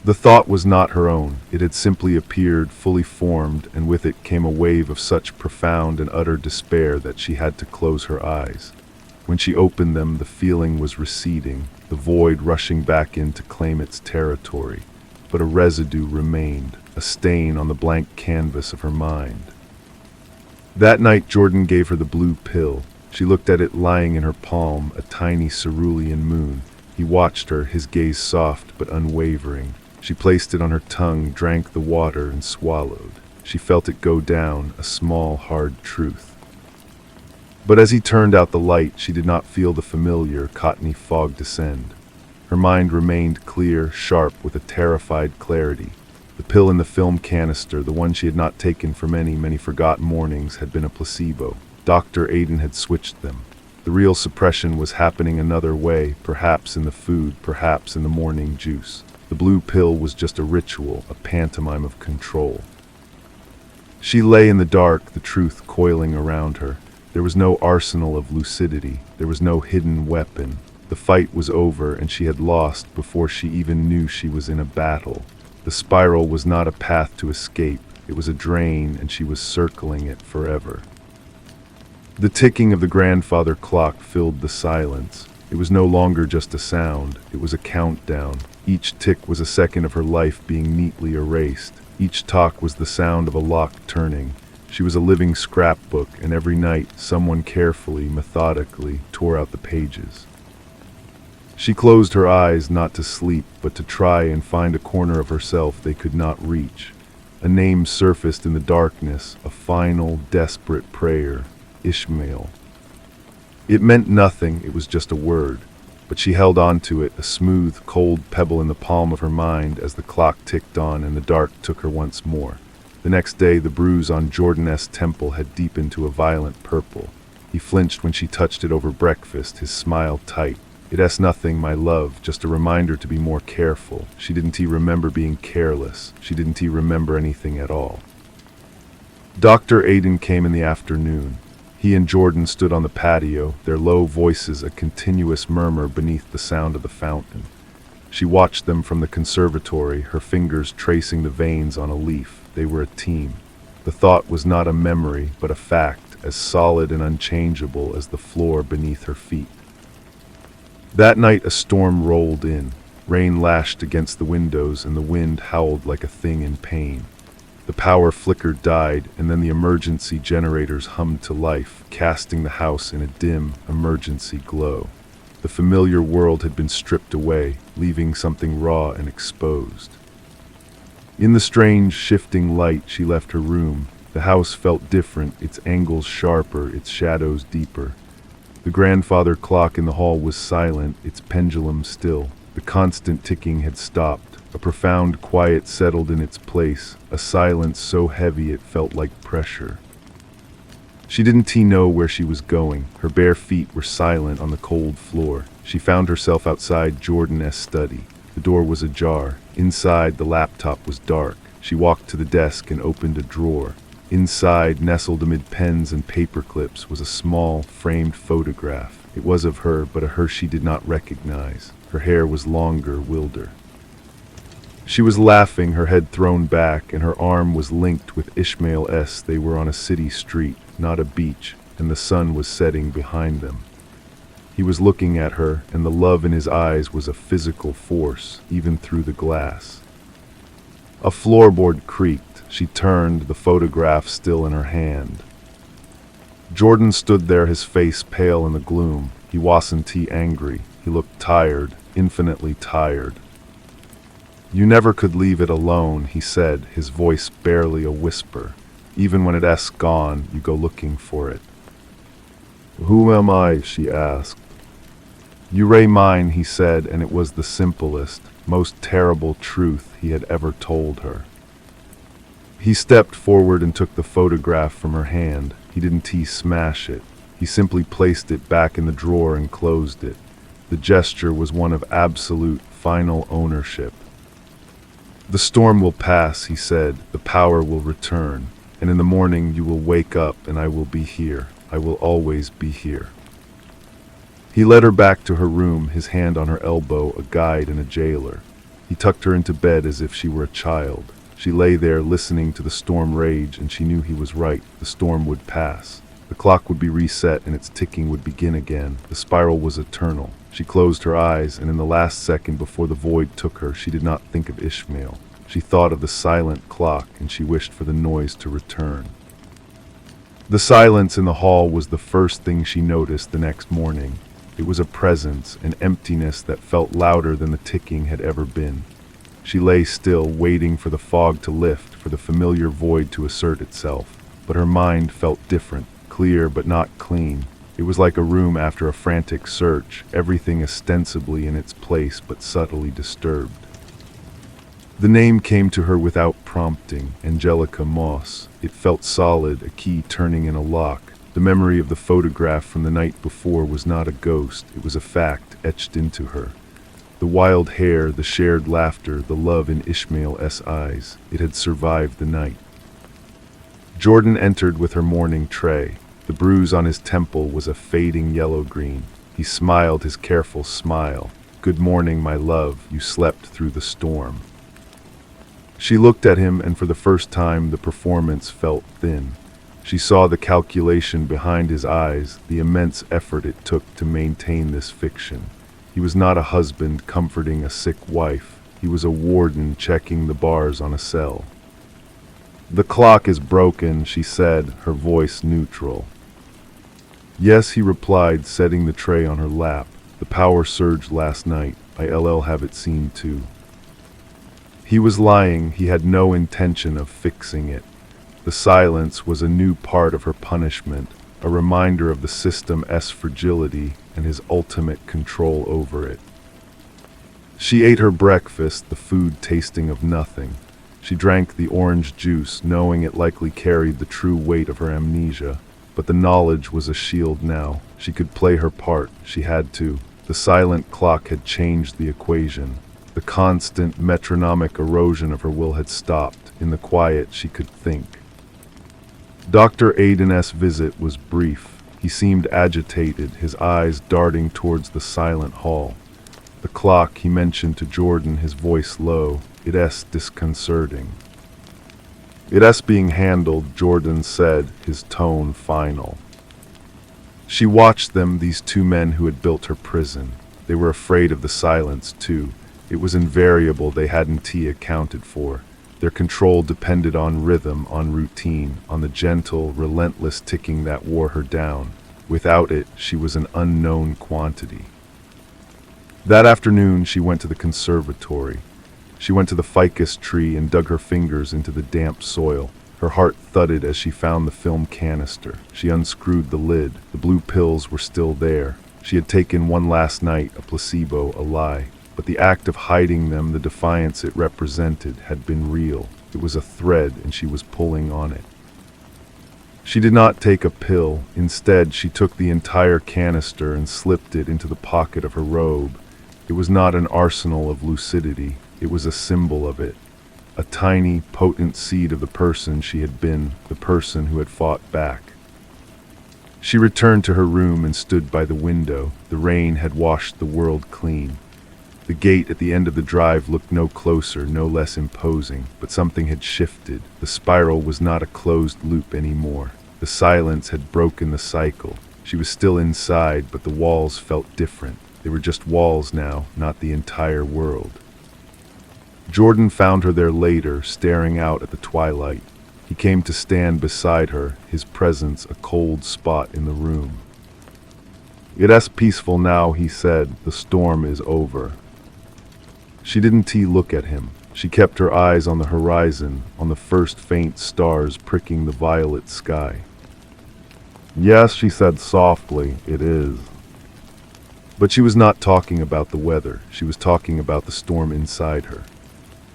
The thought was not her own. It had simply appeared, fully formed, and with it came a wave of such profound and utter despair that she had to close her eyes. When she opened them, the feeling was receding, the void rushing back in to claim its territory. But a residue remained, a stain on the blank canvas of her mind. That night, Jordan gave her the blue pill. She looked at it lying in her palm, a tiny cerulean moon. He watched her, his gaze soft but unwavering. She placed it on her tongue, drank the water, and swallowed. She felt it go down, a small, hard truth. But as he turned out the light, she did not feel the familiar, cottony fog descend. Her mind remained clear, sharp, with a terrified clarity. The pill in the film canister, the one she had not taken for many, many forgotten mornings, had been a placebo. Dr. Aiden had switched them. The real suppression was happening another way, perhaps in the food, perhaps in the morning juice. The blue pill was just a ritual, a pantomime of control. She lay in the dark, the truth coiling around her. There was no arsenal of lucidity. There was no hidden weapon. The fight was over, and she had lost before she even knew she was in a battle. The spiral was not a path to escape. It was a drain, and she was circling it forever. The ticking of the grandfather clock filled the silence. It was no longer just a sound. It was a countdown. Each tick was a second of her life being neatly erased. Each talk was the sound of a lock turning. She was a living scrapbook, and every night someone carefully, methodically tore out the pages. She closed her eyes not to sleep, but to try and find a corner of herself they could not reach. A name surfaced in the darkness, a final, desperate prayer. Ishmael. It meant nothing, it was just a word. But she held on to it, a smooth, cold pebble in the palm of her mind as the clock ticked on and the dark took her once more. The next day, the bruise on Jordan's temple had deepened to a violent purple. He flinched when she touched it over breakfast, his smile tight. "It's nothing, my love, just a reminder to be more careful." She didn't remember being careless. She didn't remember anything at all. Dr. Aiden came in the afternoon. He and Jordan stood on the patio, their low voices a continuous murmur beneath the sound of the fountain. She watched them from the conservatory, her fingers tracing the veins on a leaf. They were a team. The thought was not a memory, but a fact, as solid and unchangeable as the floor beneath her feet. That night a storm rolled in. Rain lashed against the windows, and the wind howled like a thing in pain. The power flicker died, and then the emergency generators hummed to life, casting the house in a dim, emergency glow. The familiar world had been stripped away, leaving something raw and exposed. In the strange, shifting light, she left her room. The house felt different, its angles sharper, its shadows deeper. The grandfather clock in the hall was silent, its pendulum still. The constant ticking had stopped. A profound quiet settled in its place, a silence so heavy it felt like pressure. She didn't know where she was going. Her bare feet were silent on the cold floor. She found herself outside Jordan's study. The door was ajar. Inside, the laptop was dark. She walked to the desk and opened a drawer. Inside, nestled amid pens and paper clips, was a small, framed photograph. It was of her, but a her she did not recognize. Her hair was longer, wilder. She was laughing, her head thrown back, and her arm was linked with Ishmael S. They were on a city street, not a beach, and the sun was setting behind them. He was looking at her, and the love in his eyes was a physical force, even through the glass. A floorboard creaked. She turned, the photograph still in her hand. Jordan stood there, his face pale in the gloom. He wasn't angry. He looked tired, infinitely tired. "You never could leave it alone," he said, his voice barely a whisper. "Even when it's gone, you go looking for it." "Who am I?" she asked. "You ray mine," he said, and it was the simplest, most terrible truth he had ever told her. He stepped forward and took the photograph from her hand. He didn't smash it. He simply placed it back in the drawer and closed it. The gesture was one of absolute, final ownership. "The storm will pass," he said. "The power will return. And in the morning you will wake up and I will be here. I will always be here." He led her back to her room, his hand on her elbow, a guide and a jailer. He tucked her into bed as if she were a child. She lay there listening to the storm rage, and she knew he was right. The storm would pass. The clock would be reset and its ticking would begin again. The spiral was eternal. She closed her eyes, and in the last second before the void took her, she did not think of Ishmael. She thought of the silent clock, and she wished for the noise to return. The silence in the hall was the first thing she noticed the next morning. It was a presence, an emptiness that felt louder than the ticking had ever been. She lay still, waiting for the fog to lift, for the familiar void to assert itself. But her mind felt different, clear but not clean. It was like a room after a frantic search, everything ostensibly in its place but subtly disturbed. The name came to her without prompting, Angelica Moss. It felt solid, a key turning in a lock. The memory of the photograph from the night before was not a ghost, it was a fact etched into her. The wild hair, the shared laughter, the love in Ishmael's eyes. It had survived the night. Jordan entered with her morning tray. The bruise on his temple was a fading yellow-green. He smiled his careful smile. "Good morning, my love. You slept through the storm." She looked at him, and for the first time the performance felt thin. She saw the calculation behind his eyes, the immense effort it took to maintain this fiction. He was not a husband comforting a sick wife. He was a warden checking the bars on a cell. "The clock is broken," she said, her voice neutral. "Yes," he replied, setting the tray on her lap. "The power surged last night. I'll have it seen too." He was lying. He had no intention of fixing it. The silence was a new part of her punishment, a reminder of the system's fragility and his ultimate control over it. She ate her breakfast, the food tasting of nothing. She drank the orange juice, knowing it likely carried the true weight of her amnesia. But the knowledge was a shield now. She could play her part. She had to. The silent clock had changed the equation. The constant metronomic erosion of her will had stopped. In the quiet, she could think. Dr. Aiden's visit was brief. He seemed agitated, his eyes darting towards the silent hall. The clock, he mentioned to Jordan, his voice low. "It's disconcerting." "It's being handled," Jordan said, his tone final. She watched them, these two men who had built her prison. They were afraid of the silence, too. It was invariable, they hadn't accounted for. Their control depended on rhythm, on routine, on the gentle, relentless ticking that wore her down. Without it, she was an unknown quantity. That afternoon, she went to the conservatory. She went to the ficus tree and dug her fingers into the damp soil. Her heart thudded as she found the film canister. She unscrewed the lid. The blue pills were still there. She had taken one last night, a placebo, a lie. But the act of hiding them, the defiance it represented, had been real. It was a thread, and she was pulling on it. She did not take a pill. Instead, she took the entire canister and slipped it into the pocket of her robe. It was not an arsenal of lucidity. It was a symbol of it. A tiny, potent seed of the person she had been, the person who had fought back. She returned to her room and stood by the window. The rain had washed the world clean. The gate at the end of the drive looked no closer, no less imposing, but something had shifted. The spiral was not a closed loop anymore. The silence had broken the cycle. She was still inside, but the walls felt different. They were just walls now, not the entire world. Jordan found her there later, staring out at the twilight. He came to stand beside her, his presence a cold spot in the room. "It is peaceful now," he said. "The storm is over." She didn't look at him. She kept her eyes on the horizon, on the first faint stars pricking the violet sky. "Yes," she said softly, "it is." But she was not talking about the weather. She was talking about the storm inside her.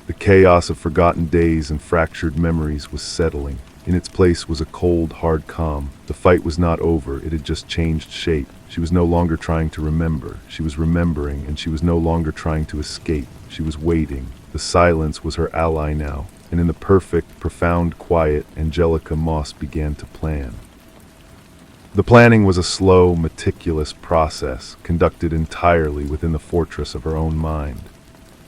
The chaos of forgotten days and fractured memories was settling. In its place was a cold, hard calm. The fight was not over. It had just changed shape. She was no longer trying to remember. She was remembering, and she was no longer trying to escape. She was waiting. The silence was her ally now, and in the perfect, profound quiet, Angelica Moss began to plan. The planning was a slow, meticulous process, conducted entirely within the fortress of her own mind.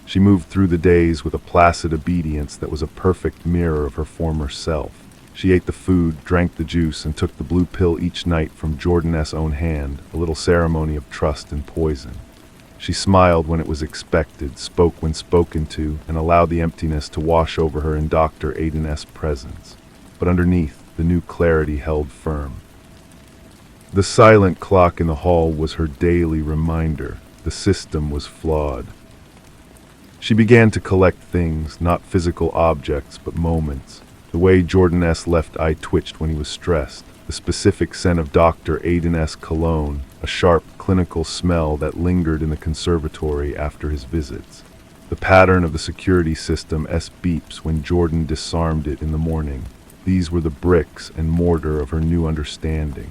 She moved through the days with a placid obedience that was a perfect mirror of her former self. She ate the food, drank the juice, and took the blue pill each night from Jordan's own hand, a little ceremony of trust and poison. She smiled when it was expected, spoke when spoken to, and allowed the emptiness to wash over her in Dr. Aiden's presence. But underneath, the new clarity held firm. The silent clock in the hall was her daily reminder. The system was flawed. She began to collect things, not physical objects, but moments. The way Jordan's left eye twitched when he was stressed. The specific scent of Dr. Aiden's cologne, a sharp, clinical smell that lingered in the conservatory after his visits. The pattern of the security system's beeps when Jordan disarmed it in the morning. These were the bricks and mortar of her new understanding.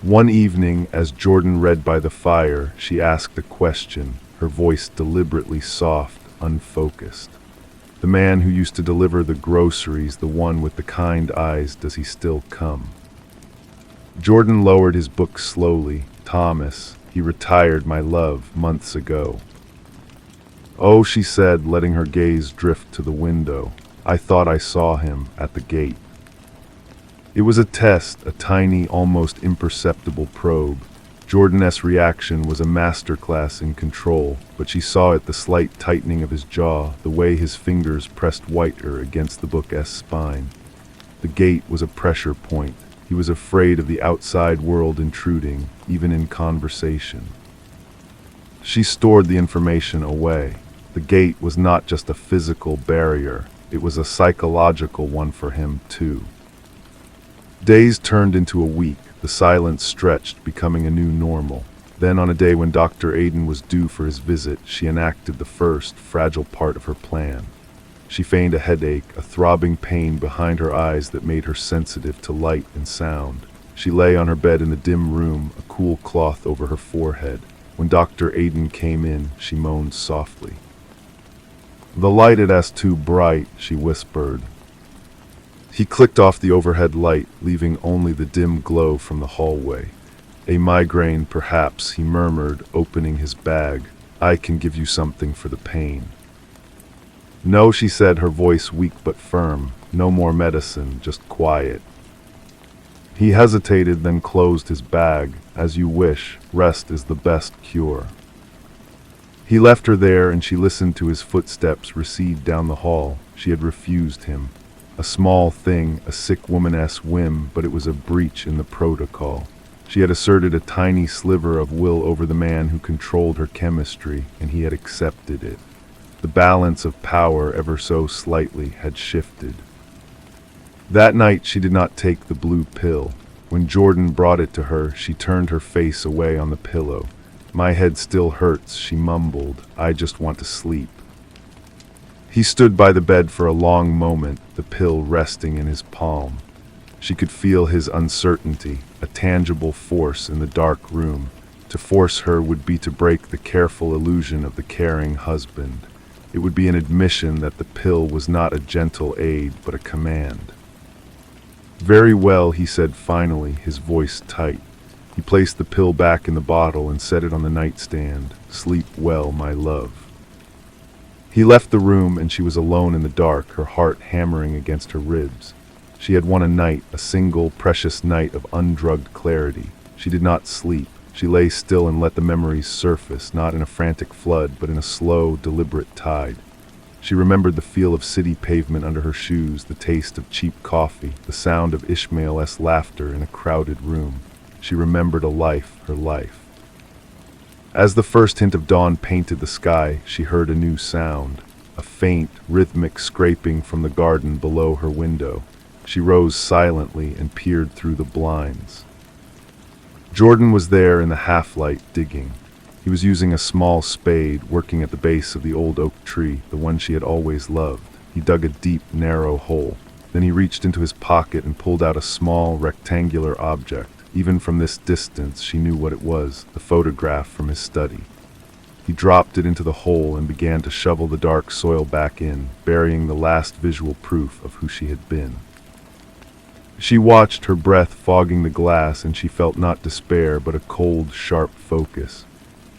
One evening, as Jordan read by the fire, she asked a question, her voice deliberately soft, unfocused. "The man who used to deliver the groceries, the one with the kind eyes, does he still come?" Jordan lowered his book slowly. "Thomas, he retired, my love, months ago." "Oh," she said, letting her gaze drift to the window. "I thought I saw him at the gate." It was a test, a tiny, almost imperceptible probe. Jordan's reaction was a masterclass in control, but she saw it, the slight tightening of his jaw, the way his fingers pressed whiter against the book's spine. The gate was a pressure point. He was afraid of the outside world intruding, even in conversation. She stored the information away. The gate was not just a physical barrier, it was a psychological one for him, too. Days turned into a week. The silence stretched, becoming a new normal. Then, on a day when Dr. Aiden was due for his visit, she enacted the first, fragile part of her plan. She feigned a headache, a throbbing pain behind her eyes that made her sensitive to light and sound. She lay on her bed in the dim room, a cool cloth over her forehead. When Dr. Aiden came in, she moaned softly. "The light is too bright," she whispered. He clicked off the overhead light, leaving only the dim glow from the hallway. "A migraine, perhaps," he murmured, opening his bag. "I can give you something for the pain." "No," she said, her voice weak but firm. "No more medicine, just quiet." He hesitated, then closed his bag. "As you wish. Rest is the best cure." He left her there, and she listened to his footsteps recede down the hall. She had refused him. A small thing, a sick woman's whim, but it was a breach in the protocol. She had asserted a tiny sliver of will over the man who controlled her chemistry, and he had accepted it. The balance of power ever so slightly had shifted. That night she did not take the blue pill. When Jordan brought it to her, she turned her face away on the pillow. "My head still hurts," she mumbled. "I just want to sleep." He stood by the bed for a long moment, the pill resting in his palm. She could feel his uncertainty, a tangible force in the dark room. To force her would be to break the careful illusion of the caring husband. It would be an admission that the pill was not a gentle aid, but a command. "Very well," he said finally, his voice tight. He placed the pill back in the bottle and set it on the nightstand. "Sleep well, my love." He left the room and she was alone in the dark, her heart hammering against her ribs. She had won a night, a single, precious night of undrugged clarity. She did not sleep. She lay still and let the memories surface, not in a frantic flood, but in a slow, deliberate tide. She remembered the feel of city pavement under her shoes, the taste of cheap coffee, the sound of Ishmael's laughter in a crowded room. She remembered a life, her life. As the first hint of dawn painted the sky, she heard a new sound, a faint, rhythmic scraping from the garden below her window. She rose silently and peered through the blinds. Jordan was there in the half-light, digging. He was using a small spade, working at the base of the old oak tree, the one she had always loved. He dug a deep, narrow hole. Then he reached into his pocket and pulled out a small, rectangular object. Even from this distance, she knew what it was, the photograph from his study. He dropped it into the hole and began to shovel the dark soil back in, burying the last visual proof of who she had been. She watched, her breath fogging the glass, and she felt not despair, but a cold, sharp focus.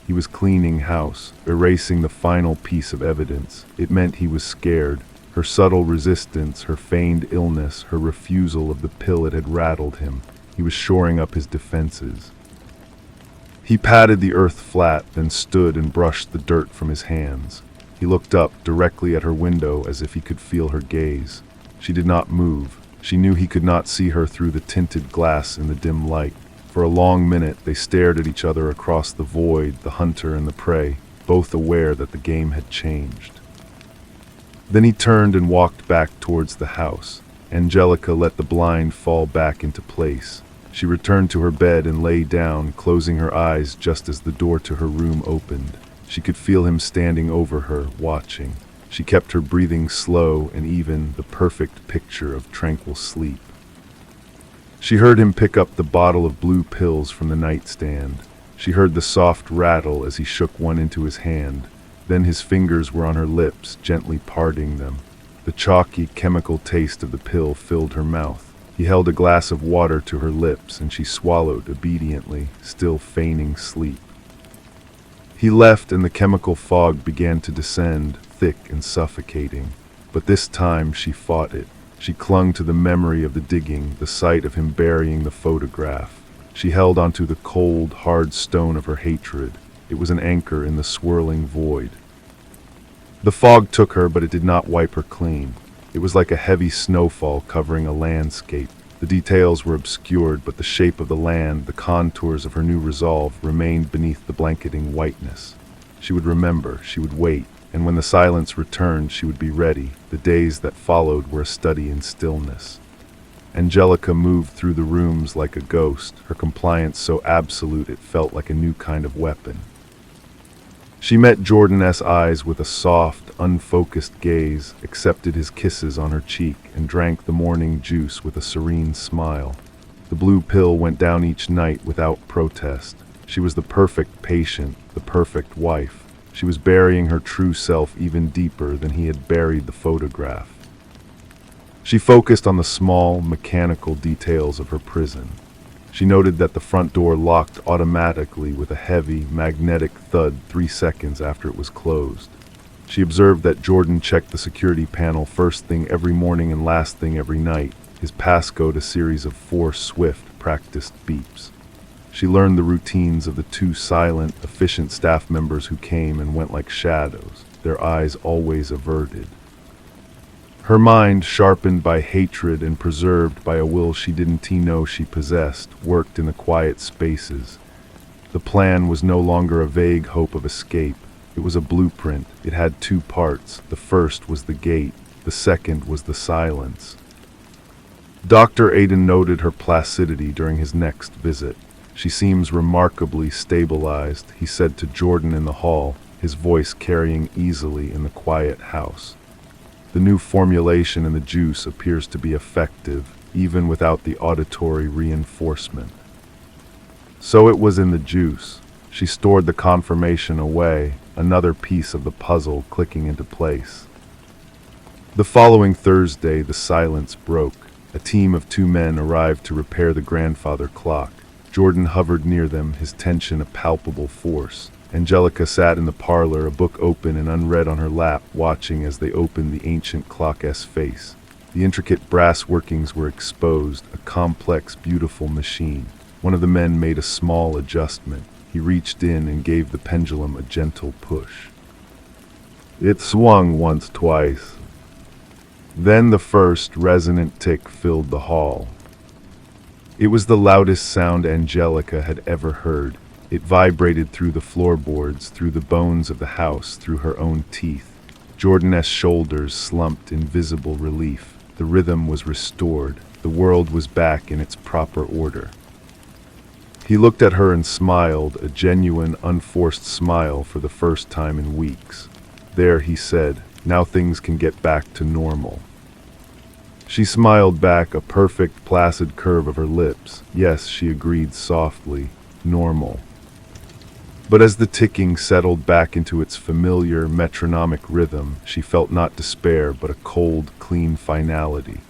He was cleaning house, erasing the final piece of evidence. It meant he was scared. Her subtle resistance, her feigned illness, her refusal of the pill, it had rattled him. He was shoring up his defenses. He patted the earth flat, then stood and brushed the dirt from his hands. He looked up directly at her window as if he could feel her gaze. She did not move. She knew he could not see her through the tinted glass in the dim light. For a long minute they stared at each other across the void, the hunter and the prey, both aware that the game had changed. Then he turned and walked back towards the house. Angelica let the blind fall back into place. She returned to her bed and lay down, closing her eyes just as the door to her room opened. She could feel him standing over her, watching. She kept her breathing slow and even, the perfect picture of tranquil sleep. She heard him pick up the bottle of blue pills from the nightstand. She heard the soft rattle as he shook one into his hand. Then his fingers were on her lips, gently parting them. The chalky, chemical taste of the pill filled her mouth. He held a glass of water to her lips, and she swallowed obediently, still feigning sleep. He left, and the chemical fog began to descend, thick and suffocating. But this time she fought it. She clung to the memory of the digging, the sight of him burying the photograph. She held onto the cold, hard stone of her hatred. It was an anchor in the swirling void. The fog took her, but it did not wipe her clean. It was like a heavy snowfall covering a landscape. The details were obscured, but the shape of the land, the contours of her new resolve, remained beneath the blanketing whiteness. She would remember, she would wait, and when the silence returned, she would be ready. The days that followed were a study in stillness. Angelica moved through the rooms like a ghost, her compliance so absolute it felt like a new kind of weapon. She met Jordan's eyes with a soft, unfocused gaze, accepted his kisses on her cheek, and drank the morning juice with a serene smile. The blue pill went down each night without protest. She was the perfect patient, the perfect wife. She was burying her true self even deeper than he had buried the photograph. She focused on the small, mechanical details of her prison. She noted that the front door locked automatically with a heavy, magnetic thud 3 seconds after it was closed. She observed that Jordan checked the security panel first thing every morning and last thing every night, his passcode a series of 4 swift, practiced beeps. She learned the routines of the 2 silent, efficient staff members who came and went like shadows, their eyes always averted. Her mind, sharpened by hatred and preserved by a will she didn't know she possessed, worked in the quiet spaces. The plan was no longer a vague hope of escape. It was a blueprint. It had two parts. The first was the gate. The second was the silence. Dr. Aiden noted her placidity during his next visit. She seems remarkably stabilized, he said to Jordan in the hall, his voice carrying easily in the quiet house. The new formulation in the juice appears to be effective, even without the auditory reinforcement. So it was in the juice. She stored the confirmation away, another piece of the puzzle clicking into place. The following Thursday, the silence broke. A team of 2 men arrived to repair the grandfather clock. Jordan hovered near them, his tension a palpable force. Angelica sat in the parlor, a book open and unread on her lap, watching as they opened the ancient clock's face. The intricate brass workings were exposed, a complex, beautiful machine. One of the men made a small adjustment. He reached in and gave the pendulum a gentle push. It swung once, twice. Then the first resonant tick filled the hall. It was the loudest sound Angelica had ever heard. It vibrated through the floorboards, through the bones of the house, through her own teeth. Jordan's shoulders slumped in visible relief. The rhythm was restored. The world was back in its proper order. He looked at her and smiled, a genuine, unforced smile for the first time in weeks. There, he said, now things can get back to normal. She smiled back, a perfect, placid curve of her lips. Yes, she agreed softly, normal. But as the ticking settled back into its familiar, metronomic rhythm, she felt not despair, but a cold, clean finality.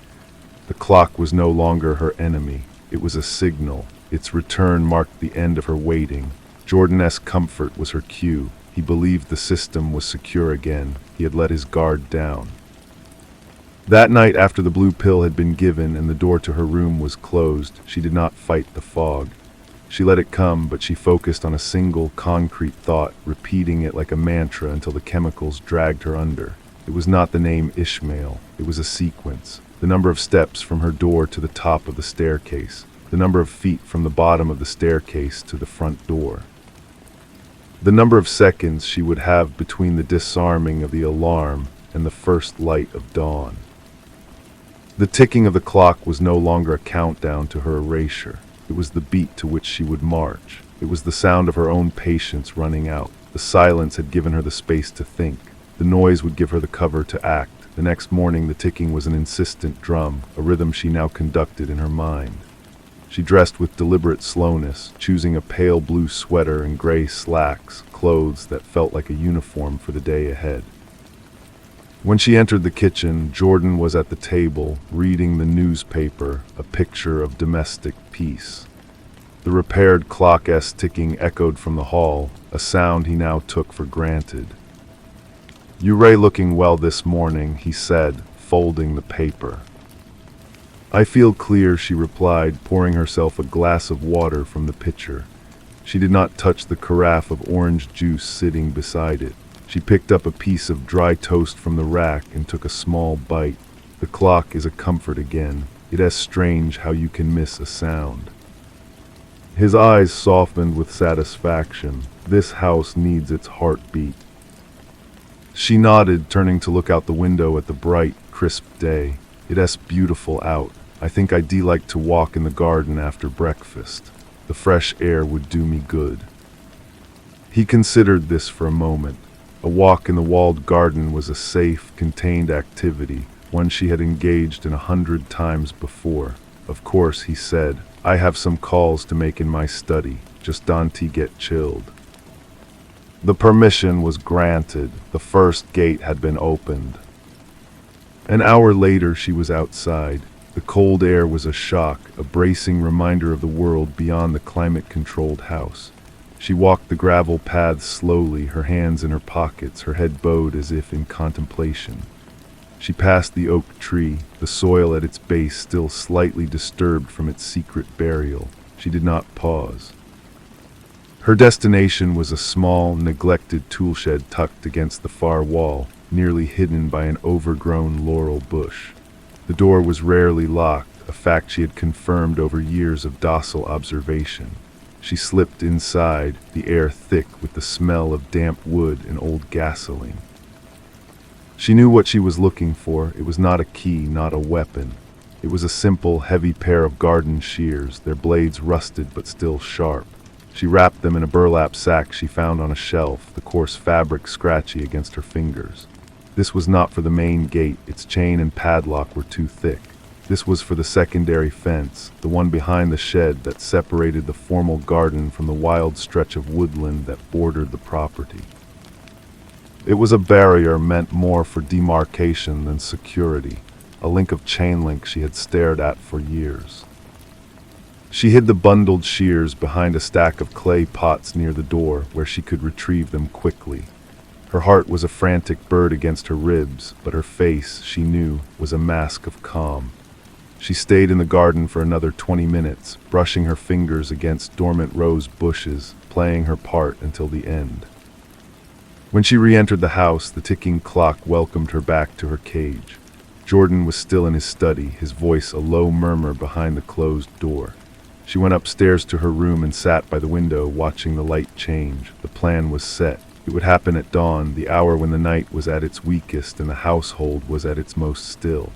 The clock was no longer her enemy. It was a signal. Its return marked the end of her waiting. Jordan's comfort was her cue. He believed the system was secure again. He had let his guard down. That night, after the blue pill had been given and the door to her room was closed, she did not fight the fog. She let it come, but she focused on a single, concrete thought, repeating it like a mantra until the chemicals dragged her under. It was not the name Ishmael. It was a sequence. The number of steps from her door to the top of the staircase. The number of feet from the bottom of the staircase to the front door. The number of seconds she would have between the disarming of the alarm and the first light of dawn. The ticking of the clock was no longer a countdown to her erasure. It was the beat to which she would march. It was the sound of her own patience running out. The silence had given her the space to think. The noise would give her the cover to act. The next morning the ticking was an insistent drum, a rhythm she now conducted in her mind. She dressed with deliberate slowness, choosing a pale blue sweater and gray slacks, clothes that felt like a uniform for the day ahead. When she entered the kitchen, Jordan was at the table, reading the newspaper, a picture of domestic peace. The repaired clock's ticking echoed from the hall, a sound he now took for granted. "You're looking well this morning," he said, folding the paper. "I feel clear," she replied, pouring herself a glass of water from the pitcher. She did not touch the carafe of orange juice sitting beside it. She picked up a piece of dry toast from the rack and took a small bite. The clock is a comfort again. It is strange how you can miss a sound. His eyes softened with satisfaction. This house needs its heartbeat. She nodded, turning to look out the window at the bright, crisp day. It is beautiful out. I think I'd like to walk in the garden after breakfast. The fresh air would do me good. He considered this for a moment. A walk in the walled garden was a safe, contained activity, one she had engaged in 100 times before. "Of course," he said, "I have some calls to make in my study. Just don't get chilled." The permission was granted. The first gate had been opened. An hour later she was outside. The cold air was a shock, a bracing reminder of the world beyond the climate-controlled house. She walked the gravel paths slowly, her hands in her pockets, her head bowed as if in contemplation. She passed the oak tree, the soil at its base still slightly disturbed from its secret burial. She did not pause. Her destination was a small, neglected toolshed tucked against the far wall, nearly hidden by an overgrown laurel bush. The door was rarely locked, a fact she had confirmed over years of docile observation. She slipped inside, the air thick with the smell of damp wood and old gasoline. She knew what she was looking for. It was not a key, not a weapon. It was a simple, heavy pair of garden shears, their blades rusted but still sharp. She wrapped them in a burlap sack she found on a shelf, the coarse fabric scratchy against her fingers. This was not for the main gate, its chain and padlock were too thick. This was for the secondary fence, the one behind the shed that separated the formal garden from the wild stretch of woodland that bordered the property. It was a barrier meant more for demarcation than security, a link of chain link she had stared at for years. She hid the bundled shears behind a stack of clay pots near the door, where she could retrieve them quickly. Her heart was a frantic bird against her ribs, but her face, she knew, was a mask of calm. She stayed in the garden for another 20 minutes, brushing her fingers against dormant rose bushes, playing her part until the end. When she re-entered the house, the ticking clock welcomed her back to her cage. Jordan was still in his study, his voice a low murmur behind the closed door. She went upstairs to her room and sat by the window, watching the light change. The plan was set. It would happen at dawn, the hour when the night was at its weakest and the household was at its most still.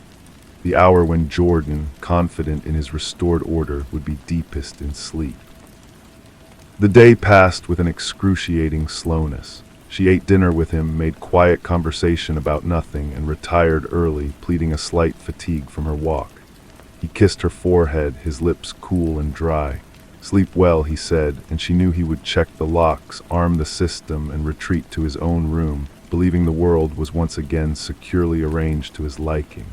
The hour when Jordan, confident in his restored order, would be deepest in sleep. The day passed with an excruciating slowness. She ate dinner with him, made quiet conversation about nothing, and retired early, pleading a slight fatigue from her walk. He kissed her forehead, his lips cool and dry. "Sleep well," he said, and she knew he would check the locks, arm the system, and retreat to his own room, believing the world was once again securely arranged to his liking.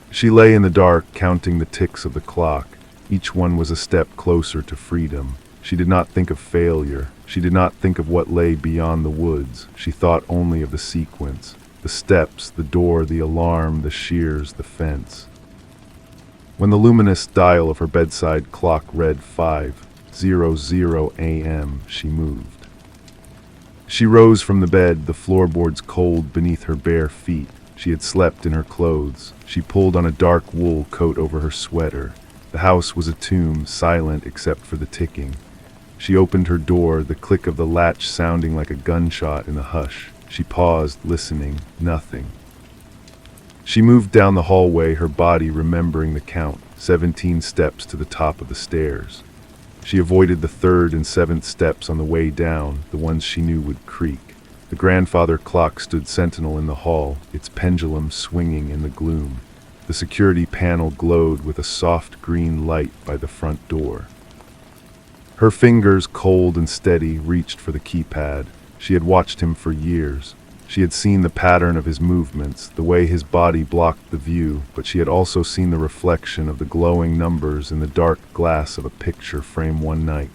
She lay in the dark, counting the ticks of the clock. Each one was a step closer to freedom. She did not think of failure. She did not think of what lay beyond the woods. She thought only of the sequence. The steps, the door, the alarm, the shears, the fence. When the luminous dial of her bedside clock read 5:00 a.m., she moved. She rose from the bed, the floorboards cold beneath her bare feet. She had slept in her clothes. She pulled on a dark wool coat over her sweater. The house was a tomb, silent except for the ticking. She opened her door, the click of the latch sounding like a gunshot in the hush. She paused, listening. Nothing. She moved down the hallway, her body remembering the count, 17 steps to the top of the stairs. She avoided the third and seventh steps on the way down, the ones she knew would creak. The grandfather clock stood sentinel in the hall, its pendulum swinging in the gloom. The security panel glowed with a soft green light by the front door. Her fingers, cold and steady, reached for the keypad. She had watched him for years. She had seen the pattern of his movements, the way his body blocked the view, but she had also seen the reflection of the glowing numbers in the dark glass of a picture frame one night.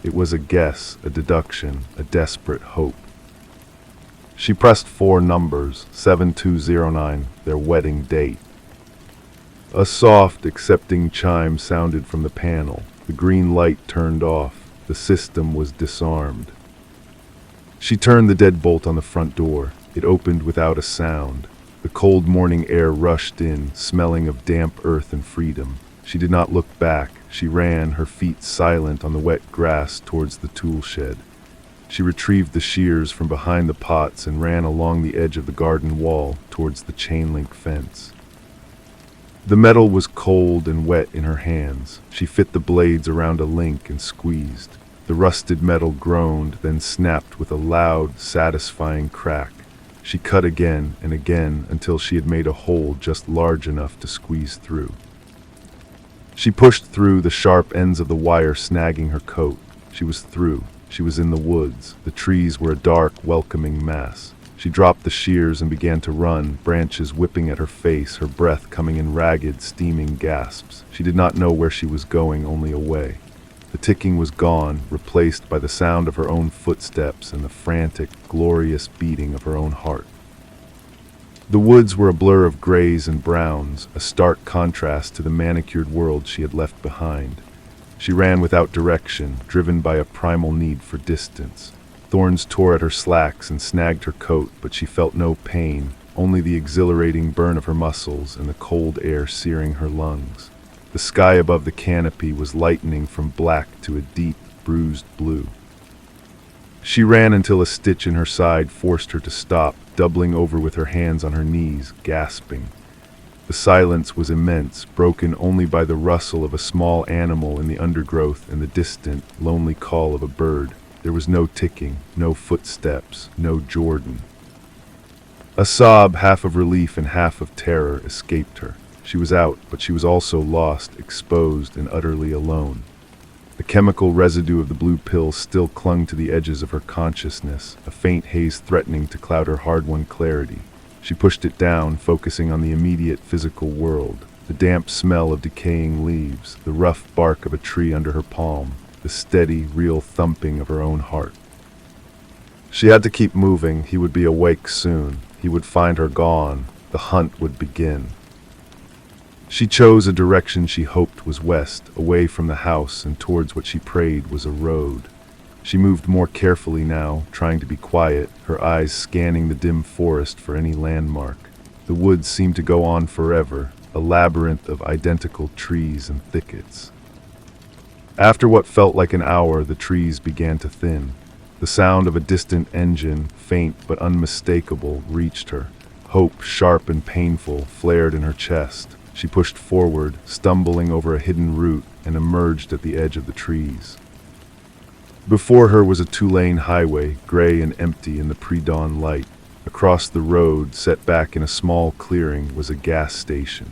It was a guess, a deduction, a desperate hope. She pressed 4 numbers, 7209, their wedding date. A soft, accepting chime sounded from the panel. The green light turned off. The system was disarmed. She turned the deadbolt on the front door. It opened without a sound. The cold morning air rushed in, smelling of damp earth and freedom. She did not look back. She ran, her feet silent on the wet grass towards the tool shed. She retrieved the shears from behind the pots and ran along the edge of the garden wall towards the chain-link fence. The metal was cold and wet in her hands. She fit the blades around a link and squeezed. The rusted metal groaned, then snapped with a loud, satisfying crack. She cut again and again until she had made a hole just large enough to squeeze through. She pushed through, the sharp ends of the wire snagging her coat. She was through. She was in the woods. The trees were a dark, welcoming mass. She dropped the shears and began to run, branches whipping at her face, her breath coming in ragged, steaming gasps. She did not know where she was going, only away. The ticking was gone, replaced by the sound of her own footsteps and the frantic, glorious beating of her own heart. The woods were a blur of grays and browns, a stark contrast to the manicured world she had left behind. She ran without direction, driven by a primal need for distance. Thorns tore at her slacks and snagged her coat, but she felt no pain, only the exhilarating burn of her muscles and the cold air searing her lungs. The sky above the canopy was lightening from black to a deep, bruised blue. She ran until a stitch in her side forced her to stop, doubling over with her hands on her knees, gasping. The silence was immense, broken only by the rustle of a small animal in the undergrowth and the distant, lonely call of a bird. There was no ticking, no footsteps, no Jordan. A sob, half of relief and half of terror, escaped her. She was out, but she was also lost, exposed, and utterly alone. The chemical residue of the blue pill still clung to the edges of her consciousness, a faint haze threatening to cloud her hard-won clarity. She pushed it down, focusing on the immediate physical world. The damp smell of decaying leaves, the rough bark of a tree under her palm, the steady, real thumping of her own heart. She had to keep moving. He would be awake soon. He would find her gone. The hunt would begin. She chose a direction she hoped was west, away from the house and towards what she prayed was a road. She moved more carefully now, trying to be quiet, her eyes scanning the dim forest for any landmark. The woods seemed to go on forever, a labyrinth of identical trees and thickets. After what felt like an hour, the trees began to thin. The sound of a distant engine, faint but unmistakable, reached her. Hope, sharp and painful, flared in her chest. She pushed forward, stumbling over a hidden root, and emerged at the edge of the trees. Before her was a two-lane highway, gray and empty in the pre-dawn light. Across the road, set back in a small clearing, was a gas station.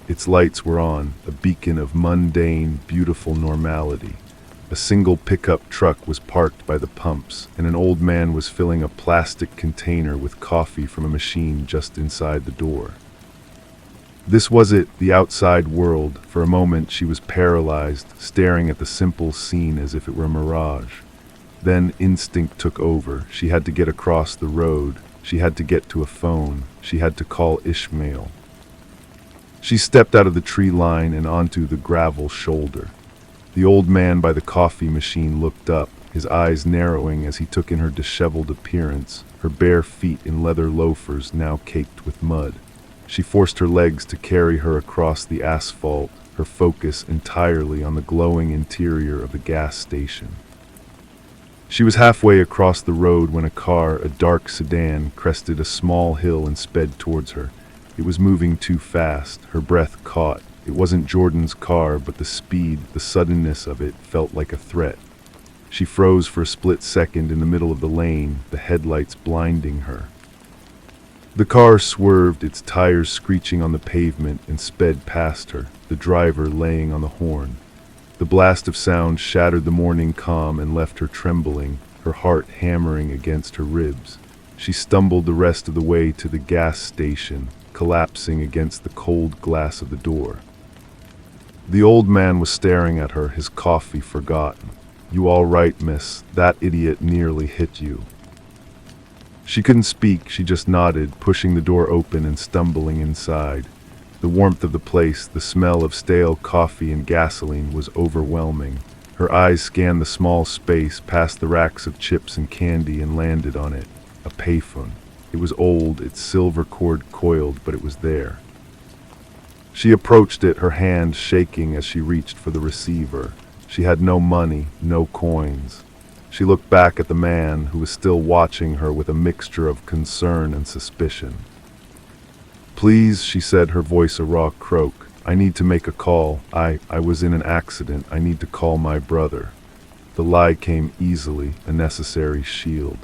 Its lights were on, a beacon of mundane, beautiful normality. A single pickup truck was parked by the pumps, and an old man was filling a plastic container with coffee from a machine just inside the door. This was it, the outside world. For a moment she was paralyzed, staring at the simple scene as if it were a mirage. Then instinct took over. She had to get across the road. She had to get to a phone. She had to call Ishmael. She stepped out of the tree line and onto the gravel shoulder. The old man by the coffee machine looked up, his eyes narrowing as he took in her disheveled appearance, her bare feet in leather loafers now caked with mud. She forced her legs to carry her across the asphalt, her focus entirely on the glowing interior of the gas station. She was halfway across the road when a car, a dark sedan, crested a small hill and sped towards her. It was moving too fast, her breath caught. It wasn't Jordan's car, but the speed, the suddenness of it felt like a threat. She froze for a split second in the middle of the lane, the headlights blinding her. The car swerved, its tires screeching on the pavement, and sped past her, the driver laying on the horn. The blast of sound shattered the morning calm and left her trembling, her heart hammering against her ribs. She stumbled the rest of the way to the gas station, collapsing against the cold glass of the door. The old man was staring at her, his coffee forgotten. "You all right, miss? That idiot nearly hit you." She couldn't speak, she just nodded, pushing the door open and stumbling inside. The warmth of the place, the smell of stale coffee and gasoline was overwhelming. Her eyes scanned the small space, past the racks of chips and candy, and landed on it. A payphone. It was old, its silver cord coiled, but it was there. She approached it, her hand shaking as she reached for the receiver. She had no money, no coins. She looked back at the man, who was still watching her with a mixture of concern and suspicion. "Please," she said, her voice a raw croak. "I need to make a call. I was in an accident. I need to call my brother." The lie came easily, a necessary shield.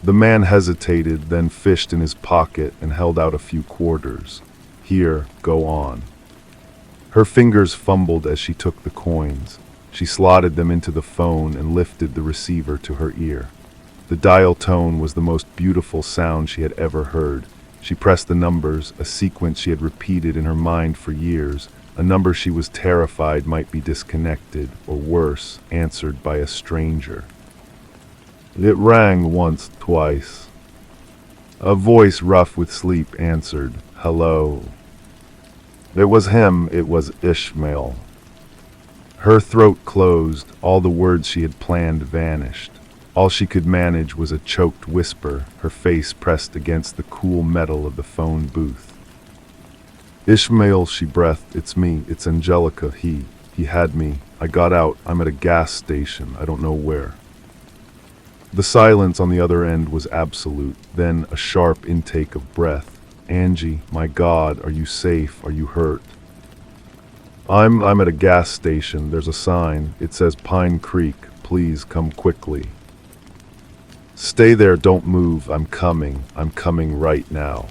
The man hesitated, then fished in his pocket and held out a few quarters. "Here, go on." Her fingers fumbled as she took the coins. She slotted them into the phone and lifted the receiver to her ear. The dial tone was the most beautiful sound she had ever heard. She pressed the numbers, a sequence she had repeated in her mind for years, a number she was terrified might be disconnected, or worse, answered by a stranger. It rang once, twice. A voice rough with sleep answered, "Hello." It was him, it was Ishmael. Her throat closed, all the words she had planned vanished. All she could manage was a choked whisper, her face pressed against the cool metal of the phone booth. Ishmael, she breathed. It's me. It's Angelica. He had me. I got out. I'm at a gas station. I don't know where. The silence on the other end was absolute. Then a sharp intake of breath. Angie, my God, are you safe? Are you hurt? I'm at a gas station. There's a sign. It says Pine Creek. Please come quickly. Stay there. Don't move. I'm coming. I'm coming right now.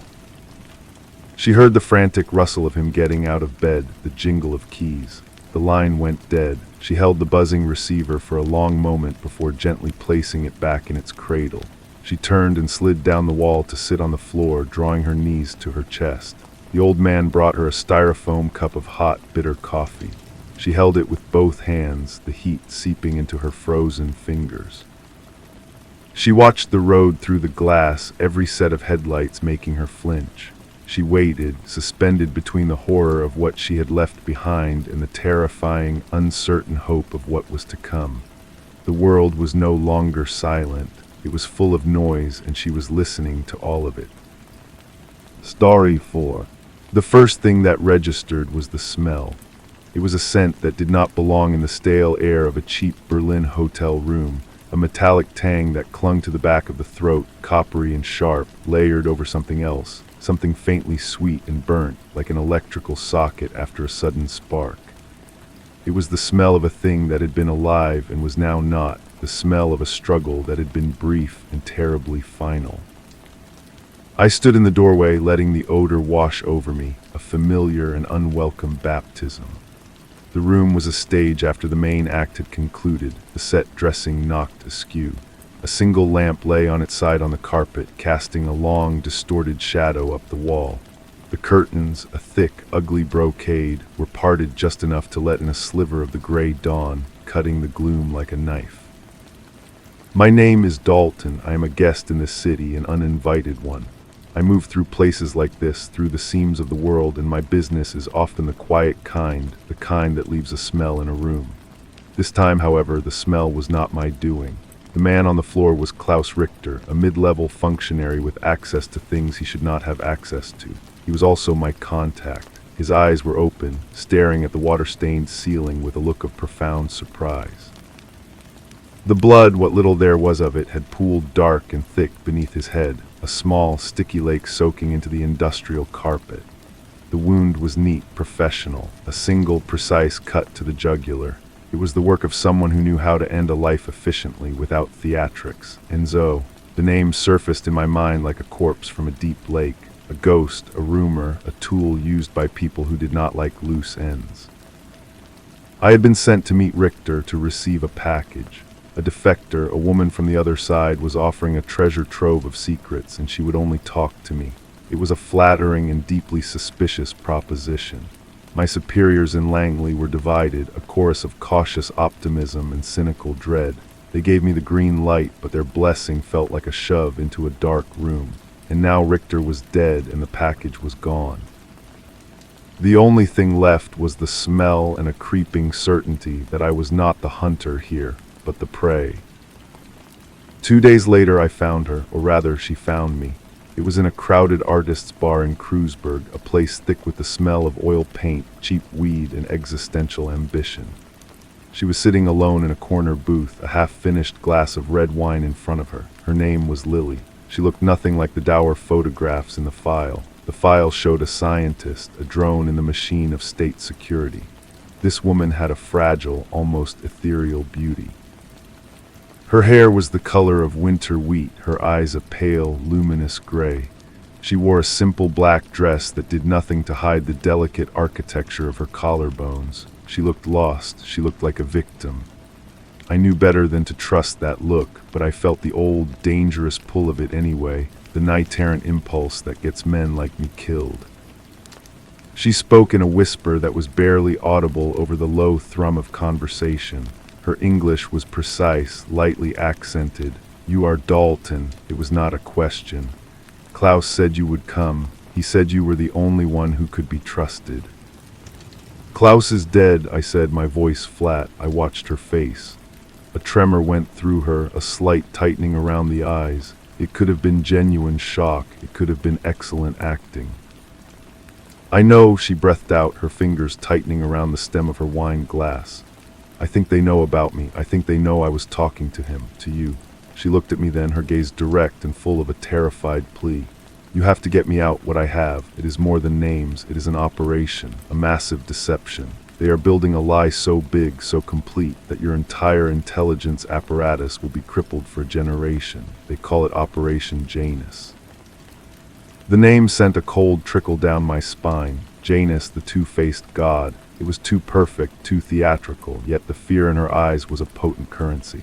She heard the frantic rustle of him getting out of bed, the jingle of keys. The line went dead. She held the buzzing receiver for a long moment before gently placing it back in its cradle. She turned and slid down the wall to sit on the floor, drawing her knees to her chest. The old man brought her a styrofoam cup of hot, bitter coffee. She held it with both hands, the heat seeping into her frozen fingers. She watched the road through the glass, every set of headlights making her flinch. She waited, suspended between the horror of what she had left behind and the terrifying, uncertain hope of what was to come. The world was no longer silent. It was full of noise, and she was listening to all of it. Story 4. The first thing that registered was the smell. It was a scent that did not belong in the stale air of a cheap Berlin hotel room, a metallic tang that clung to the back of the throat, coppery and sharp, layered over something else, something faintly sweet and burnt, like an electrical socket after a sudden spark. It was the smell of a thing that had been alive and was now not, the smell of a struggle that had been brief and terribly final. I stood in the doorway, letting the odor wash over me, a familiar and unwelcome baptism. The room was a stage after the main act had concluded, the set dressing knocked askew. A single lamp lay on its side on the carpet, casting a long, distorted shadow up the wall. The curtains, a thick, ugly brocade, were parted just enough to let in a sliver of the gray dawn, cutting the gloom like a knife. My name is Dalton. I am a guest in this city, an uninvited one. I move through places like this, through the seams of the world, and my business is often the quiet kind, the kind that leaves a smell in a room. This time, however, the smell was not my doing. The man on the floor was Klaus Richter, a mid-level functionary with access to things he should not have access to. He was also my contact. His eyes were open, staring at the water-stained ceiling with a look of profound surprise. The blood, what little there was of it, had pooled dark and thick beneath his head, a small, sticky lake soaking into the industrial carpet. The wound was neat, professional, a single, precise cut to the jugular. It was the work of someone who knew how to end a life efficiently, without theatrics. Enzo. The name surfaced in my mind like a corpse from a deep lake, a ghost, a rumor, a tool used by people who did not like loose ends. I had been sent to meet Richter to receive a package. A defector, a woman from the other side, was offering a treasure trove of secrets, and she would only talk to me. It was a flattering and deeply suspicious proposition. My superiors in Langley were divided, a chorus of cautious optimism and cynical dread. They gave me the green light, but their blessing felt like a shove into a dark room. And now Richter was dead and the package was gone. The only thing left was the smell and a creeping certainty that I was not the hunter here, but the prey. 2 days later I found her, or rather she found me. It was in a crowded artist's bar in Kreuzberg, a place thick with the smell of oil paint, cheap weed, and existential ambition. She was sitting alone in a corner booth, a half-finished glass of red wine in front of her. Her name was Lily. She looked nothing like the dour photographs in the file. The file showed a scientist, a drone in the machine of state security. This woman had a fragile, almost ethereal beauty. Her hair was the color of winter wheat, her eyes a pale, luminous gray. She wore a simple black dress that did nothing to hide the delicate architecture of her collarbones. She looked lost, she looked like a victim. I knew better than to trust that look, but I felt the old, dangerous pull of it anyway, the night-errant impulse that gets men like me killed. She spoke in a whisper that was barely audible over the low thrum of conversation. Her English was precise, lightly accented. "You are Dalton." It was not a question. "Klaus said you would come. He said you were the only one who could be trusted." "Klaus is dead," I said, my voice flat. I watched her face. A tremor went through her, a slight tightening around the eyes. It could have been genuine shock. It could have been excellent acting. I know, she breathed out, her fingers tightening around the stem of her wine glass. I think they know about me. I think they know I was talking to him, to you. She looked at me then, her gaze direct and full of a terrified plea. You have to get me out what I have. It is more than names. It is an operation, a massive deception. They are building a lie so big, so complete, that your entire intelligence apparatus will be crippled for a generation. They call it Operation Janus. The name sent a cold trickle down my spine. Janus, the two-faced god. It was too perfect, too theatrical, yet the fear in her eyes was a potent currency.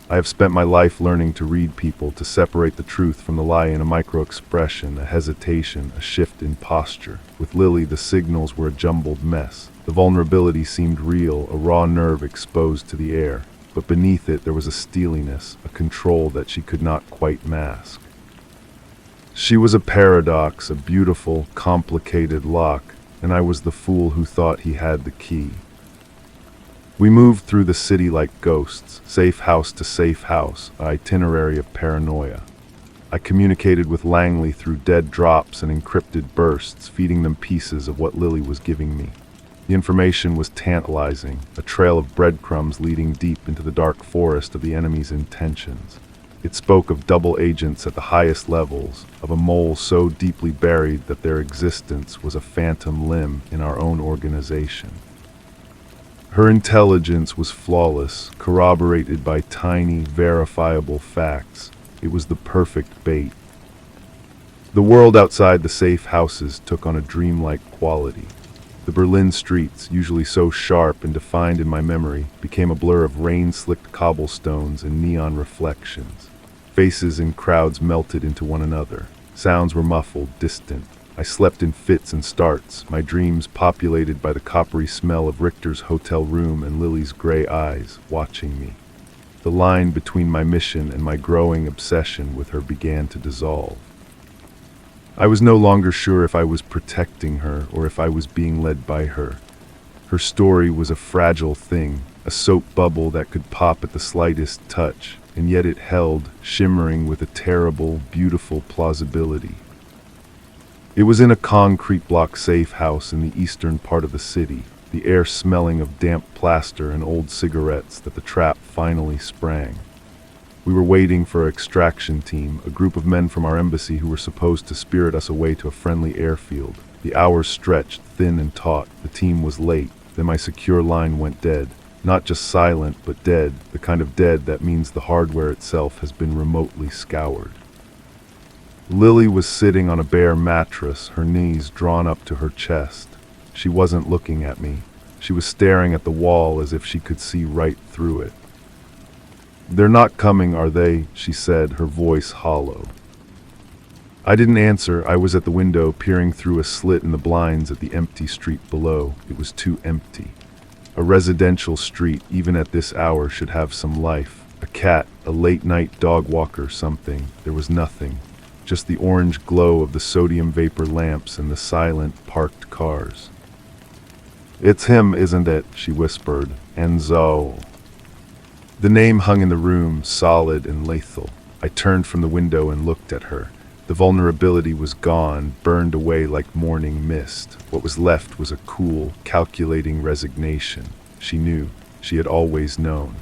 I have spent my life learning to read people, to separate the truth from the lie in a micro-expression, a hesitation, a shift in posture. With Lily, the signals were a jumbled mess. The vulnerability seemed real, a raw nerve exposed to the air. But beneath it there was a steeliness, a control that she could not quite mask. She was a paradox, a beautiful, complicated lock, and I was the fool who thought he had the key. We moved through the city like ghosts, safe house to safe house, an itinerary of paranoia. I communicated with Langley through dead drops and encrypted bursts, feeding them pieces of what Lily was giving me. The information was tantalizing, a trail of breadcrumbs leading deep into the dark forest of the enemy's intentions. It spoke of double agents at the highest levels, of a mole so deeply buried that their existence was a phantom limb in our own organization. Her intelligence was flawless, corroborated by tiny, verifiable facts. It was the perfect bait. The world outside the safe houses took on a dreamlike quality. The Berlin streets, usually so sharp and defined in my memory, became a blur of rain-slicked cobblestones and neon reflections. Faces and crowds melted into one another. Sounds were muffled, distant. I slept in fits and starts, my dreams populated by the coppery smell of Richter's hotel room and Lily's gray eyes watching me. The line between my mission and my growing obsession with her began to dissolve. I was no longer sure if I was protecting her or if I was being led by her. Her story was a fragile thing, a soap bubble that could pop at the slightest touch, and yet it held, shimmering with a terrible, beautiful plausibility. It was in a concrete block safe house in the eastern part of the city, the air smelling of damp plaster and old cigarettes, that the trap finally sprang. We were waiting for our extraction team, a group of men from our embassy who were supposed to spirit us away to a friendly airfield. The hours stretched, thin and taut. The team was late. Then my secure line went dead. Not just silent, but dead, the kind of dead that means the hardware itself has been remotely scoured. Lily was sitting on a bare mattress, her knees drawn up to her chest. She wasn't looking at me. She was staring at the wall as if she could see right through it. "They're not coming, are they?" she said, her voice hollow. I didn't answer. I was at the window, peering through a slit in the blinds at the empty street below. It was too empty. A residential street, even at this hour, should have some life. A cat, a late-night dog walker, something. There was nothing. Just the orange glow of the sodium vapor lamps and the silent, parked cars. "It's him, isn't it?" she whispered. "Enzo." The name hung in the room, solid and lethal. I turned from the window and looked at her. The vulnerability was gone, burned away like morning mist. What was left was a cool, calculating resignation. She knew. She had always known.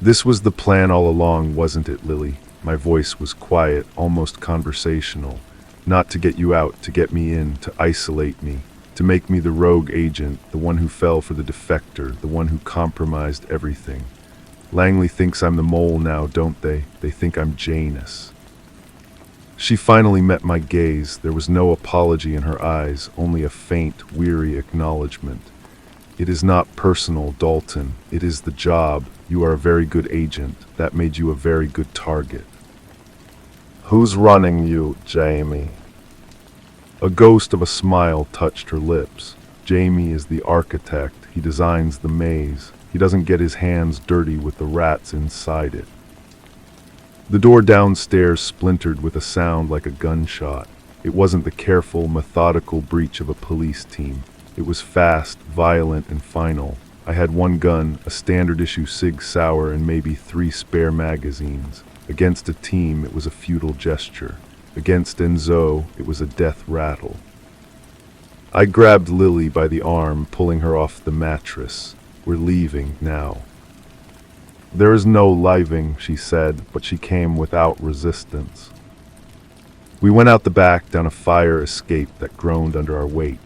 "This was the plan all along, wasn't it, Lily?" My voice was quiet, almost conversational. "Not to get you out, to get me in, to isolate me, to make me the rogue agent, the one who fell for the defector, the one who compromised everything. Langley thinks I'm the mole now, don't they? They think I'm Janus." She finally met my gaze. There was no apology in her eyes, only a faint, weary acknowledgement. "It is not personal, Dalton. It is the job. You are a very good agent. That made you a very good target." "Who's running you, Jamie?" A ghost of a smile touched her lips. "Jamie is the architect. He designs the maze. He doesn't get his hands dirty with the rats inside it." The door downstairs splintered with a sound like a gunshot. It wasn't the careful, methodical breach of a police team. It was fast, violent, and final. I had one gun, a standard-issue Sig Sauer, and maybe 3 spare magazines. Against a team, it was a futile gesture. Against Enzo, it was a death rattle. I grabbed Lily by the arm, pulling her off the mattress. We're leaving now. There is no leaving, she said, but she came without resistance. We went out the back down a fire escape that groaned under our weight.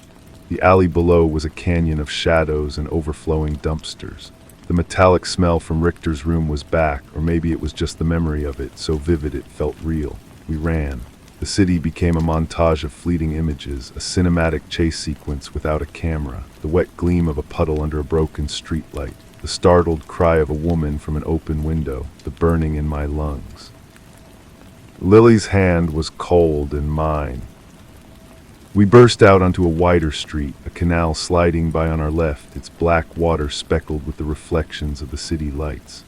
The alley below was a canyon of shadows and overflowing dumpsters. The metallic smell from Richter's room was back, or maybe it was just the memory of it, so vivid it felt real. We ran. The city became a montage of fleeting images, a cinematic chase sequence without a camera, the wet gleam of a puddle under a broken streetlight, the startled cry of a woman from an open window, the burning in my lungs. Lily's hand was cold in mine. We burst out onto a wider street, a canal sliding by on our left, its black water speckled with the reflections of the city lights.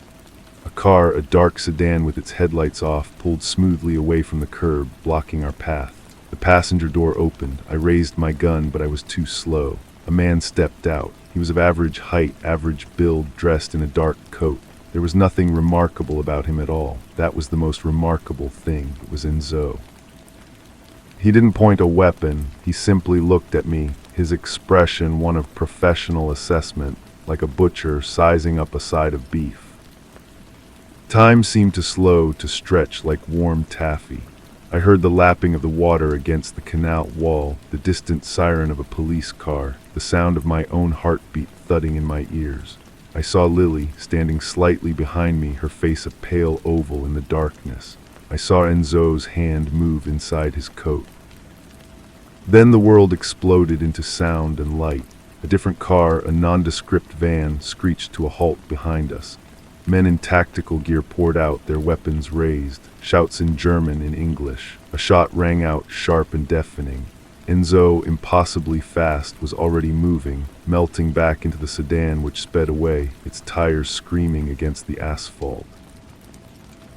A car, a dark sedan with its headlights off, pulled smoothly away from the curb, blocking our path. The passenger door opened. I raised my gun, but I was too slow. A man stepped out. He was of average height, average build, dressed in a dark coat. There was nothing remarkable about him at all. That was the most remarkable thing. It was Enzo. He didn't point a weapon. He simply looked at me, his expression one of professional assessment, like a butcher sizing up a side of beef. Time seemed to slow, to stretch like warm taffy. I heard the lapping of the water against the canal wall, the distant siren of a police car, the sound of my own heartbeat thudding in my ears. I saw Lily, standing slightly behind me, her face a pale oval in the darkness. I saw Enzo's hand move inside his coat. Then the world exploded into sound and light. A different car, a nondescript van, screeched to a halt behind us. Men in tactical gear poured out, their weapons raised, shouts in German and English. A shot rang out, sharp and deafening. Enzo, impossibly fast, was already moving, melting back into the sedan which sped away, its tires screaming against the asphalt.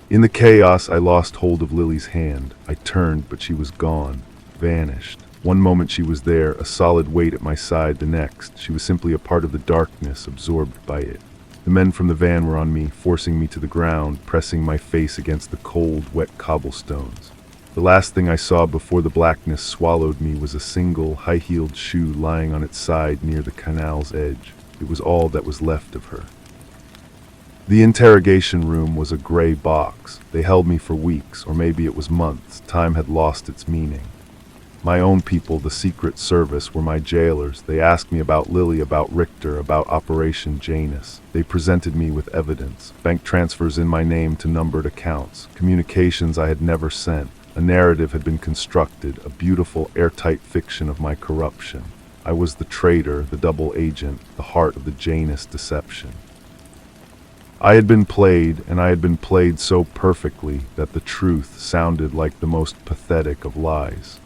In the chaos, I lost hold of Lily's hand. I turned, but she was gone, vanished. One moment she was there, a solid weight at my side, the next, she was simply a part of the darkness, absorbed by it. The men from the van were on me, forcing me to the ground, pressing my face against the cold, wet cobblestones. The last thing I saw before the blackness swallowed me was a single, high-heeled shoe lying on its side near the canal's edge. It was all that was left of her. The interrogation room was a gray box. They held me for weeks, or maybe it was months. Time had lost its meaning. My own people, the Secret Service, were my jailers. They asked me about Lily, about Richter, about Operation Janus. They presented me with evidence, bank transfers in my name to numbered accounts, communications I had never sent. A narrative had been constructed, a beautiful, airtight fiction of my corruption. I was the traitor, the double agent, the heart of the Janus deception. I had been played, and I had been played so perfectly that the truth sounded like the most pathetic of lies.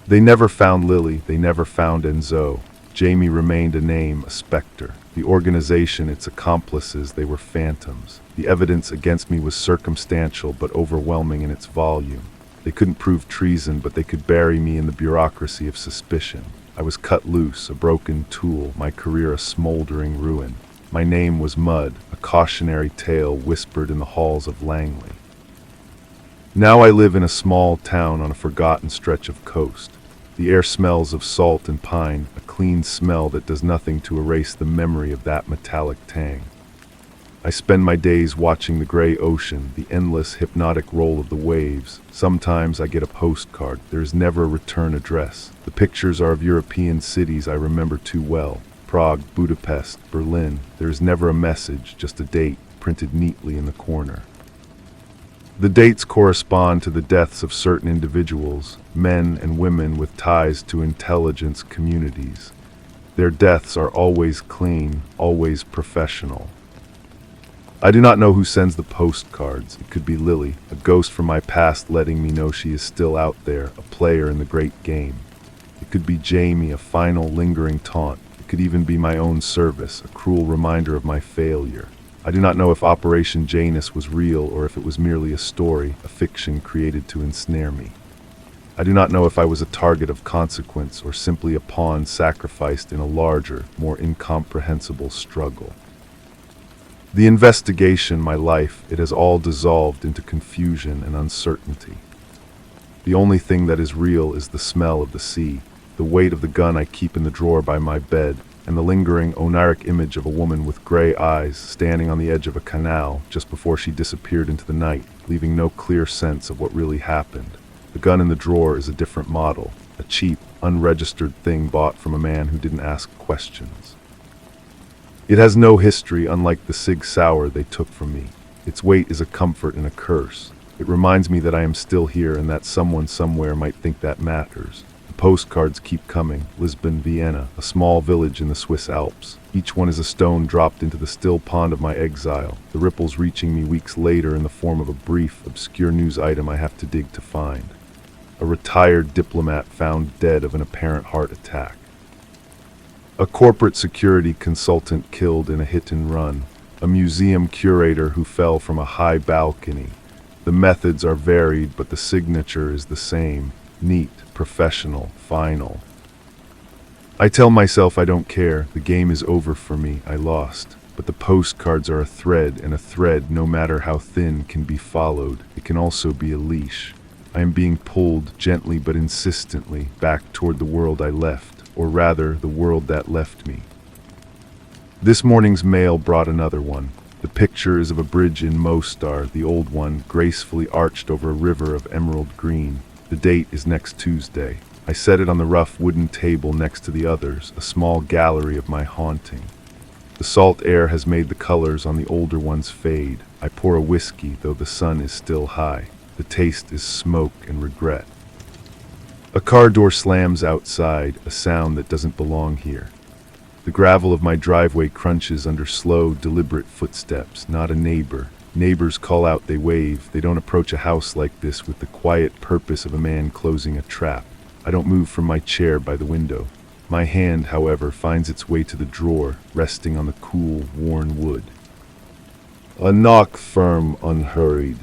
They never found Lily, they never found Enzo. Jamie remained a name, a specter. The organization, its accomplices, they were phantoms. The evidence against me was circumstantial but overwhelming in its volume. They couldn't prove treason, but they could bury me in the bureaucracy of suspicion. I was cut loose, a broken tool, my career a smoldering ruin. My name was mud, a cautionary tale whispered in the halls of Langley. Now I live in a small town on a forgotten stretch of coast. The air smells of salt and pine, a clean smell that does nothing to erase the memory of that metallic tang. I spend my days watching the gray ocean, the endless hypnotic roll of the waves. Sometimes I get a postcard. There is never a return address. The pictures are of European cities I remember too well. Prague, Budapest, Berlin. There is never a message, just a date, printed neatly in the corner. The dates correspond to the deaths of certain individuals, men and women with ties to intelligence communities. Their deaths are always clean, always professional. I do not know who sends the postcards. It could be Lily, a ghost from my past letting me know she is still out there, a player in the great game. It could be Jamie, a final lingering taunt. It could even be my own service, a cruel reminder of my failure. I do not know if Operation Janus was real or if it was merely a story, a fiction created to ensnare me. I do not know if I was a target of consequence or simply a pawn sacrificed in a larger, more incomprehensible struggle. The investigation, my life, it has all dissolved into confusion and uncertainty. The only thing that is real is the smell of the sea, the weight of the gun I keep in the drawer by my bed, and the lingering, oniric image of a woman with gray eyes standing on the edge of a canal just before she disappeared into the night, leaving no clear sense of what really happened. The gun in the drawer is a different model, a cheap, unregistered thing bought from a man who didn't ask questions. It has no history, unlike the Sig Sauer they took from me. Its weight is a comfort and a curse. It reminds me that I am still here and that someone somewhere might think that matters. The postcards keep coming. Lisbon, Vienna, a small village in the Swiss Alps. Each one is a stone dropped into the still pond of my exile, the ripples reaching me weeks later in the form of a brief, obscure news item I have to dig to find. A retired diplomat found dead of an apparent heart attack. A corporate security consultant killed in a hit and run. A museum curator who fell from a high balcony. The methods are varied, but the signature is the same. Neat, professional, final. I tell myself I don't care. The game is over for me. I lost. But the postcards are a thread, and a thread, no matter how thin, can be followed. It can also be a leash. I am being pulled, gently but insistently, back toward the world I left, or rather, the world that left me. This morning's mail brought another one. The picture is of a bridge in Mostar, the old one, gracefully arched over a river of emerald green. The date is next Tuesday. I set it on the rough wooden table next to the others, a small gallery of my haunting. The salt air has made the colors on the older ones fade. I pour a whiskey, though the sun is still high. The taste is smoke and regret. A car door slams outside, a sound that doesn't belong here. The gravel of my driveway crunches under slow, deliberate footsteps, not a neighbor. Neighbors call out, they wave. They don't approach a house like this with the quiet purpose of a man closing a trap. I don't move from my chair by the window. My hand, however, finds its way to the drawer, resting on the cool, worn wood. A knock, firm, unhurried.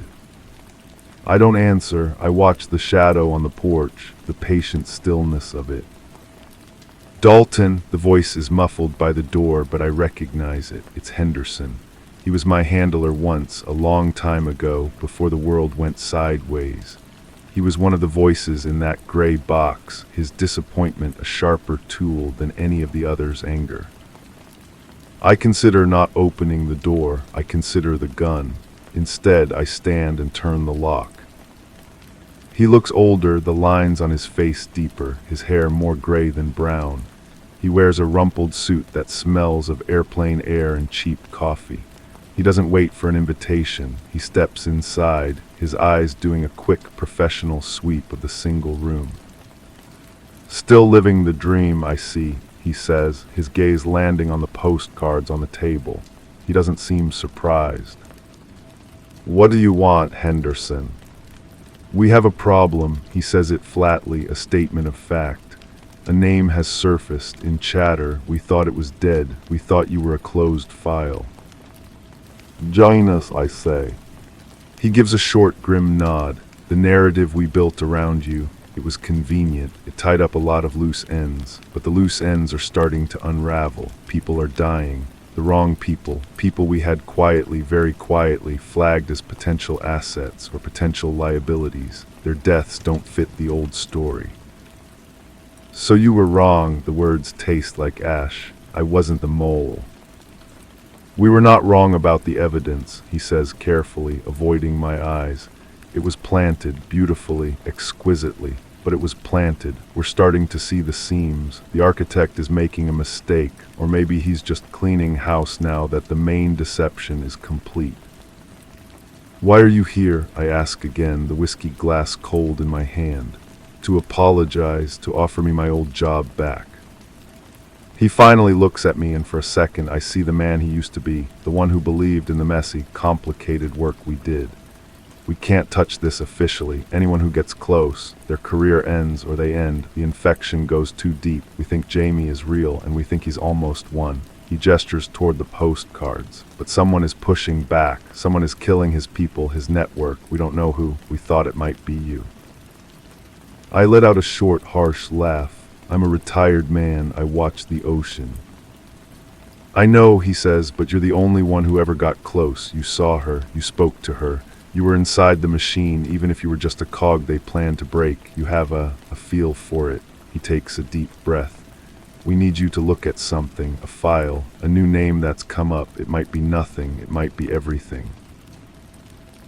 I don't answer. I watch the shadow on the porch, the patient stillness of it. Dalton, the voice is muffled by the door, but I recognize it. It's Henderson. He was my handler once, a long time ago, before the world went sideways. He was one of the voices in that gray box, his disappointment a sharper tool than any of the others' anger. I consider not opening the door. I consider the gun. Instead, I stand and turn the lock. He looks older, the lines on his face deeper, his hair more gray than brown. He wears a rumpled suit that smells of airplane air and cheap coffee. He doesn't wait for an invitation. He steps inside, his eyes doing a quick professional sweep of the single room. Still living the dream, I see, he says, his gaze landing on the postcards on the table. He doesn't seem surprised. What do you want, Henderson? We have a problem, he says it flatly, a statement of fact. A name has surfaced, in chatter. We thought it was dead. We thought you were a closed file. Join us, I say. He gives a short, grim nod. The narrative we built around you, it was convenient. It tied up a lot of loose ends. But the loose ends are starting to unravel. People are dying. The wrong people, people we had quietly, very quietly, flagged as potential assets or potential liabilities. Their deaths don't fit the old story. So you were wrong, the words taste like ash. I wasn't the mole. We were not wrong about the evidence, he says carefully, avoiding my eyes. It was planted, beautifully, exquisitely. But it was planted. We're starting to see the seams. The architect is making a mistake, or maybe he's just cleaning house now that the main deception is complete. Why are you here? I ask again, the whiskey glass cold in my hand. To apologize, to offer me my old job back. He finally looks at me, and for a second I see the man he used to be, the one who believed in the messy, complicated work we did. We can't touch this officially. Anyone who gets close, their career ends or they end. The infection goes too deep. We think Jamie is real, and we think he's almost won. He gestures toward the postcards. But someone is pushing back. Someone is killing his people, his network. We don't know who. We thought it might be you. I let out a short, harsh laugh. I'm a retired man. I watch the ocean. I know, he says, but you're the only one who ever got close. You saw her. You spoke to her. You were inside the machine, even if you were just a cog they planned to break. You have a feel for it. He takes a deep breath. We need you to look at something, a file, a new name that's come up. It might be nothing, it might be everything.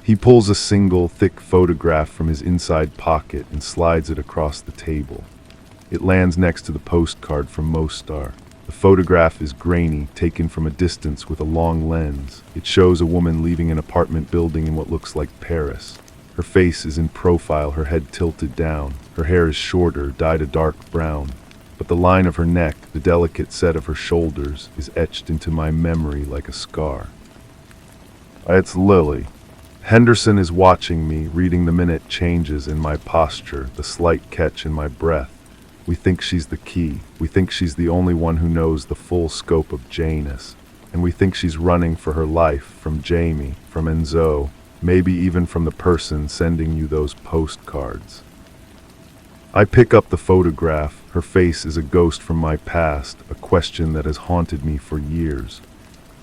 He pulls a single, thick photograph from his inside pocket and slides it across the table. It lands next to the postcard from Mostar. The photograph is grainy, taken from a distance with a long lens. It shows a woman leaving an apartment building in what looks like Paris. Her face is in profile, her head tilted down. Her hair is shorter, dyed a dark brown. But the line of her neck, the delicate set of her shoulders, is etched into my memory like a scar. It's Lily. Henderson is watching me, reading the minute changes in my posture, the slight catch in my breath. We think she's the key. We think she's the only one who knows the full scope of Janus. And we think she's running for her life from Jamie, from Enzo, maybe even from the person sending you those postcards. I pick up the photograph. Her face is a ghost from my past, a question that has haunted me for years.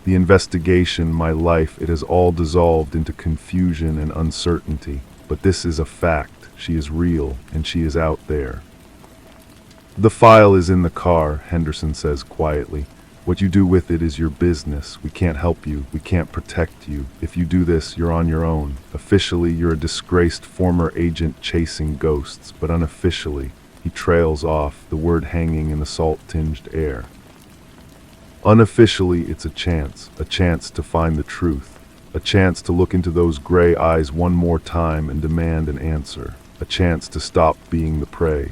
The investigation, my life, it has all dissolved into confusion and uncertainty. But this is a fact. She is real, and she is out there. The file is in the car, Henderson says quietly. What you do with it is your business. We can't help you. We can't protect you. If you do this, you're on your own. Officially, you're a disgraced former agent chasing ghosts, but unofficially, he trails off, the word hanging in the salt-tinged air. Unofficially, it's a chance to find the truth, a chance to look into those gray eyes one more time and demand an answer, a chance to stop being the prey.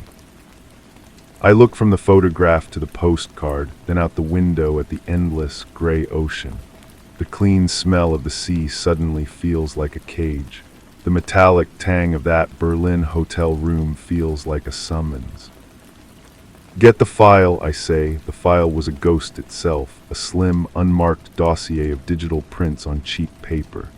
I look from the photograph to the postcard, then out the window at the endless gray ocean. The clean smell of the sea suddenly feels like a cage. The metallic tang of that Berlin hotel room feels like a summons. Get the file, I say. The file was a ghost itself, a slim, unmarked dossier of digital prints on cheap paper.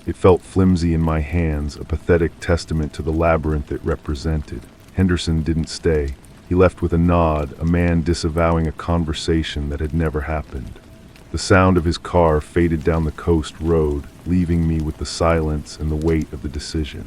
It felt flimsy in my hands, a pathetic testament to the labyrinth it represented. Henderson didn't stay. He left with a nod, a man disavowing a conversation that had never happened. The sound of his car faded down the coast road, leaving me with the silence and the weight of the decision.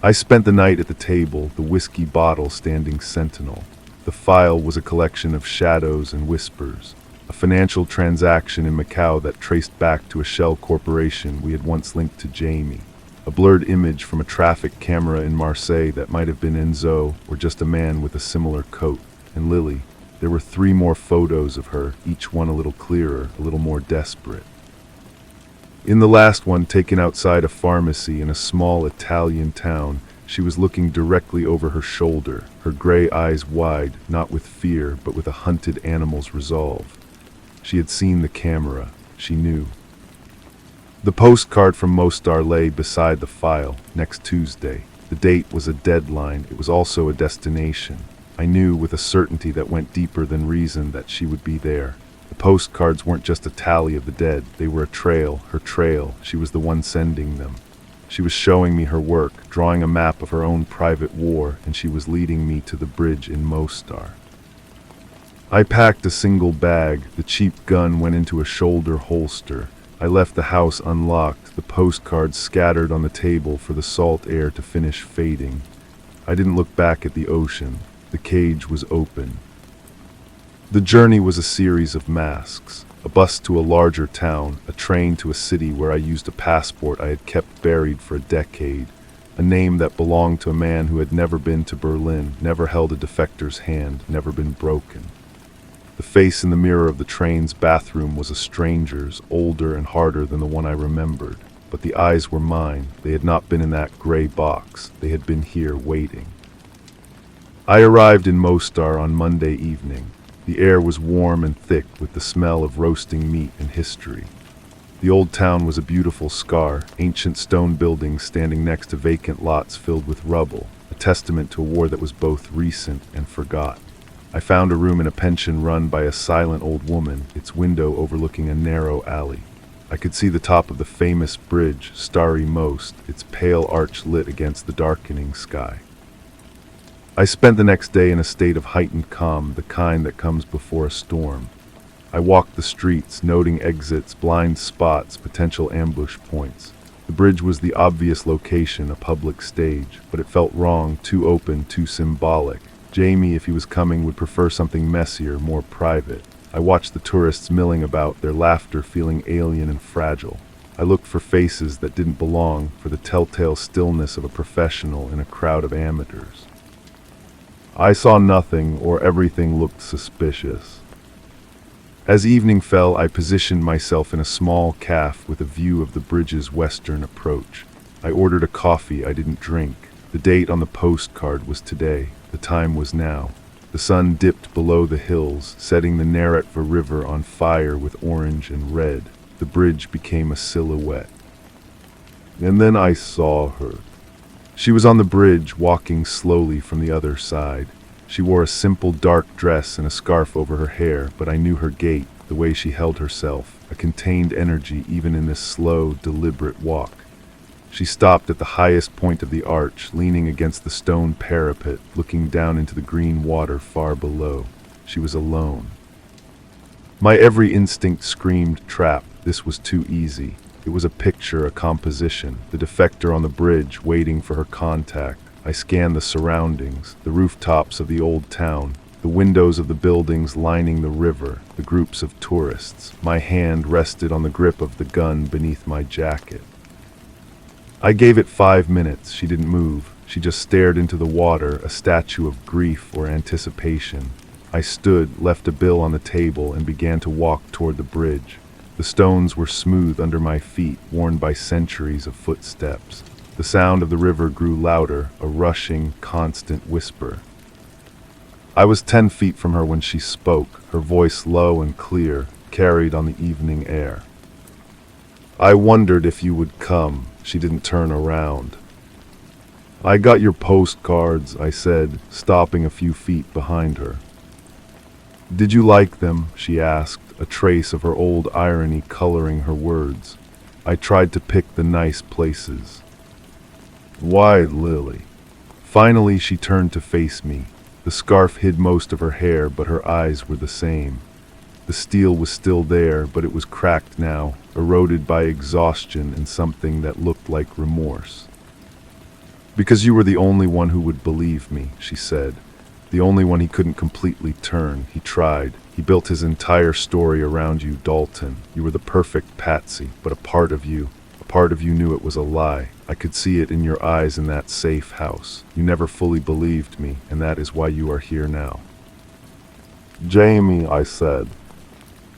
I spent the night at the table, the whiskey bottle standing sentinel. The file was a collection of shadows and whispers, a financial transaction in Macau that traced back to a shell corporation we had once linked to Jamie. A blurred image from a traffic camera in Marseille that might have been Enzo or just a man with a similar coat. And Lily, there were 3 more photos of her, each one a little clearer, a little more desperate. In the last one, taken outside a pharmacy in a small Italian town, she was looking directly over her shoulder, her gray eyes wide, not with fear, but with a hunted animal's resolve. She had seen the camera. She knew. The postcard from Mostar lay beside the file, next Tuesday. The date was a deadline. It was also a destination. I knew with a certainty that went deeper than reason that she would be there. The postcards weren't just a tally of the dead. They were a trail, her trail. She was the one sending them. She was showing me her work, drawing a map of her own private war, and she was leading me to the bridge in Mostar. I packed a single bag. The cheap gun went into a shoulder holster. I left the house unlocked, the postcards scattered on the table for the salt air to finish fading. I didn't look back at the ocean. The cage was open. The journey was a series of masks. A bus to a larger town, a train to a city where I used a passport I had kept buried for a decade, a name that belonged to a man who had never been to Berlin, never held a defector's hand, never been broken. The face in the mirror of the train's bathroom was a stranger's, older and harder than the one I remembered. But the eyes were mine. They had not been in that gray box. They had been here waiting. I arrived in Mostar on Monday evening. The air was warm and thick with the smell of roasting meat and history. The old town was a beautiful scar, ancient stone buildings standing next to vacant lots filled with rubble, a testament to a war that was both recent and forgotten. I found a room in a pension run by a silent old woman, its window overlooking a narrow alley. I could see the top of the famous bridge, starry most, its pale arch lit against the darkening sky. I spent the next day in a state of heightened calm, the kind that comes before a storm. I walked the streets, noting exits, blind spots, potential ambush points. The bridge was the obvious location, a public stage, but it felt wrong, too open, too symbolic. Jamie, if he was coming, would prefer something messier, more private. I watched the tourists milling about, their laughter feeling alien and fragile. I looked for faces that didn't belong, for the telltale stillness of a professional in a crowd of amateurs. I saw nothing, or everything looked suspicious. As evening fell, I positioned myself in a small cafe with a view of the bridge's western approach. I ordered a coffee I didn't drink. The date on the postcard was today. The time was now. The sun dipped below the hills, setting the Neretva River on fire with orange and red. The bridge became a silhouette. And then I saw her. She was on the bridge, walking slowly from the other side. She wore a simple dark dress and a scarf over her hair, but I knew her gait, the way she held herself, a contained energy even in this slow, deliberate walk. She stopped at the highest point of the arch, leaning against the stone parapet, looking down into the green water far below. She was alone. My every instinct screamed trap. This was too easy. It was a picture, a composition, the defector on the bridge waiting for her contact. I scanned the surroundings, the rooftops of the old town, the windows of the buildings lining the river, the groups of tourists. My hand rested on the grip of the gun beneath my jacket. I gave it 5 minutes. She didn't move. She just stared into the water, a statue of grief or anticipation. I stood, left a bill on the table, and began to walk toward the bridge. The stones were smooth under my feet, worn by centuries of footsteps. The sound of the river grew louder, a rushing, constant whisper. I was 10 feet from her when she spoke, her voice low and clear, carried on the evening air. I wondered if you would come. She didn't turn around. I got your postcards, I said, stopping a few feet behind her. Did you like them? She asked, a trace of her old irony coloring her words. I tried to pick the nice places. Why, Lily? Finally, she turned to face me. The scarf hid most of her hair, but her eyes were the same. The steel was still there, but it was cracked now, eroded by exhaustion and something that looked like remorse. Because you were the only one who would believe me, she said. The only one he couldn't completely turn. He tried. He built his entire story around you, Dalton. You were the perfect patsy, but a part of you knew it was a lie. I could see it in your eyes in that safe house. You never fully believed me, and that is why you are here now. Jamie, I said.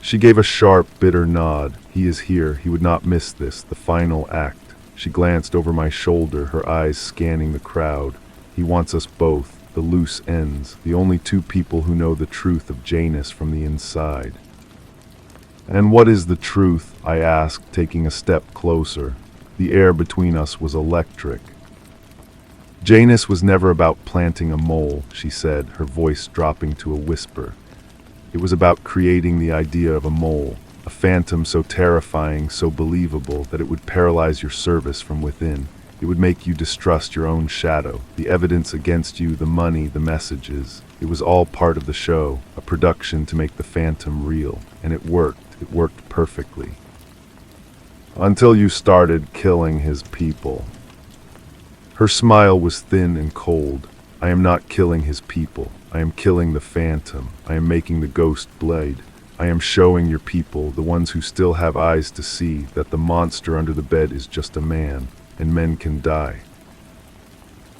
She gave a sharp, bitter nod. He is here. He would not miss this, the final act. She glanced over my shoulder, her eyes scanning the crowd. He wants us both, the loose ends, the only two people who know the truth of Janus from the inside. And what is the truth? I asked, taking a step closer. The air between us was electric. Janus was never about planting a mole, she said, her voice dropping to a whisper. It was about creating the idea of a mole, a phantom so terrifying, so believable, that it would paralyze your service from within. It would make you distrust your own shadow, the evidence against you, the money, the messages. It was all part of the show, a production to make the phantom real, and it worked perfectly. Until you started killing his people. Her smile was thin and cold. I am not killing his people. I am killing the phantom. I am making the ghost blade. I am showing your people, the ones who still have eyes to see, that the monster under the bed is just a man, and men can die.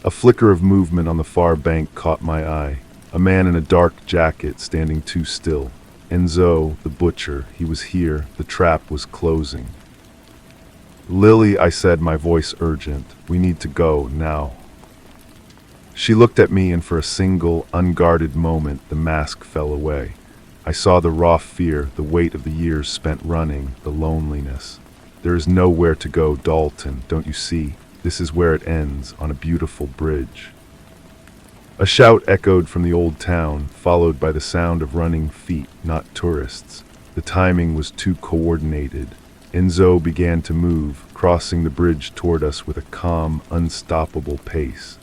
A flicker of movement on the far bank caught my eye. A man in a dark jacket standing too still. Enzo, the butcher, he was here. The trap was closing. Lily, I said, my voice urgent. We need to go now. She looked at me, and for a single, unguarded moment, the mask fell away. I saw the raw fear, the weight of the years spent running, the loneliness. There is nowhere to go, Dalton, don't you see? This is where it ends, on a beautiful bridge. A shout echoed from the old town, followed by the sound of running feet, not tourists. The timing was too coordinated. Enzo began to move, crossing the bridge toward us with a calm, unstoppable pace.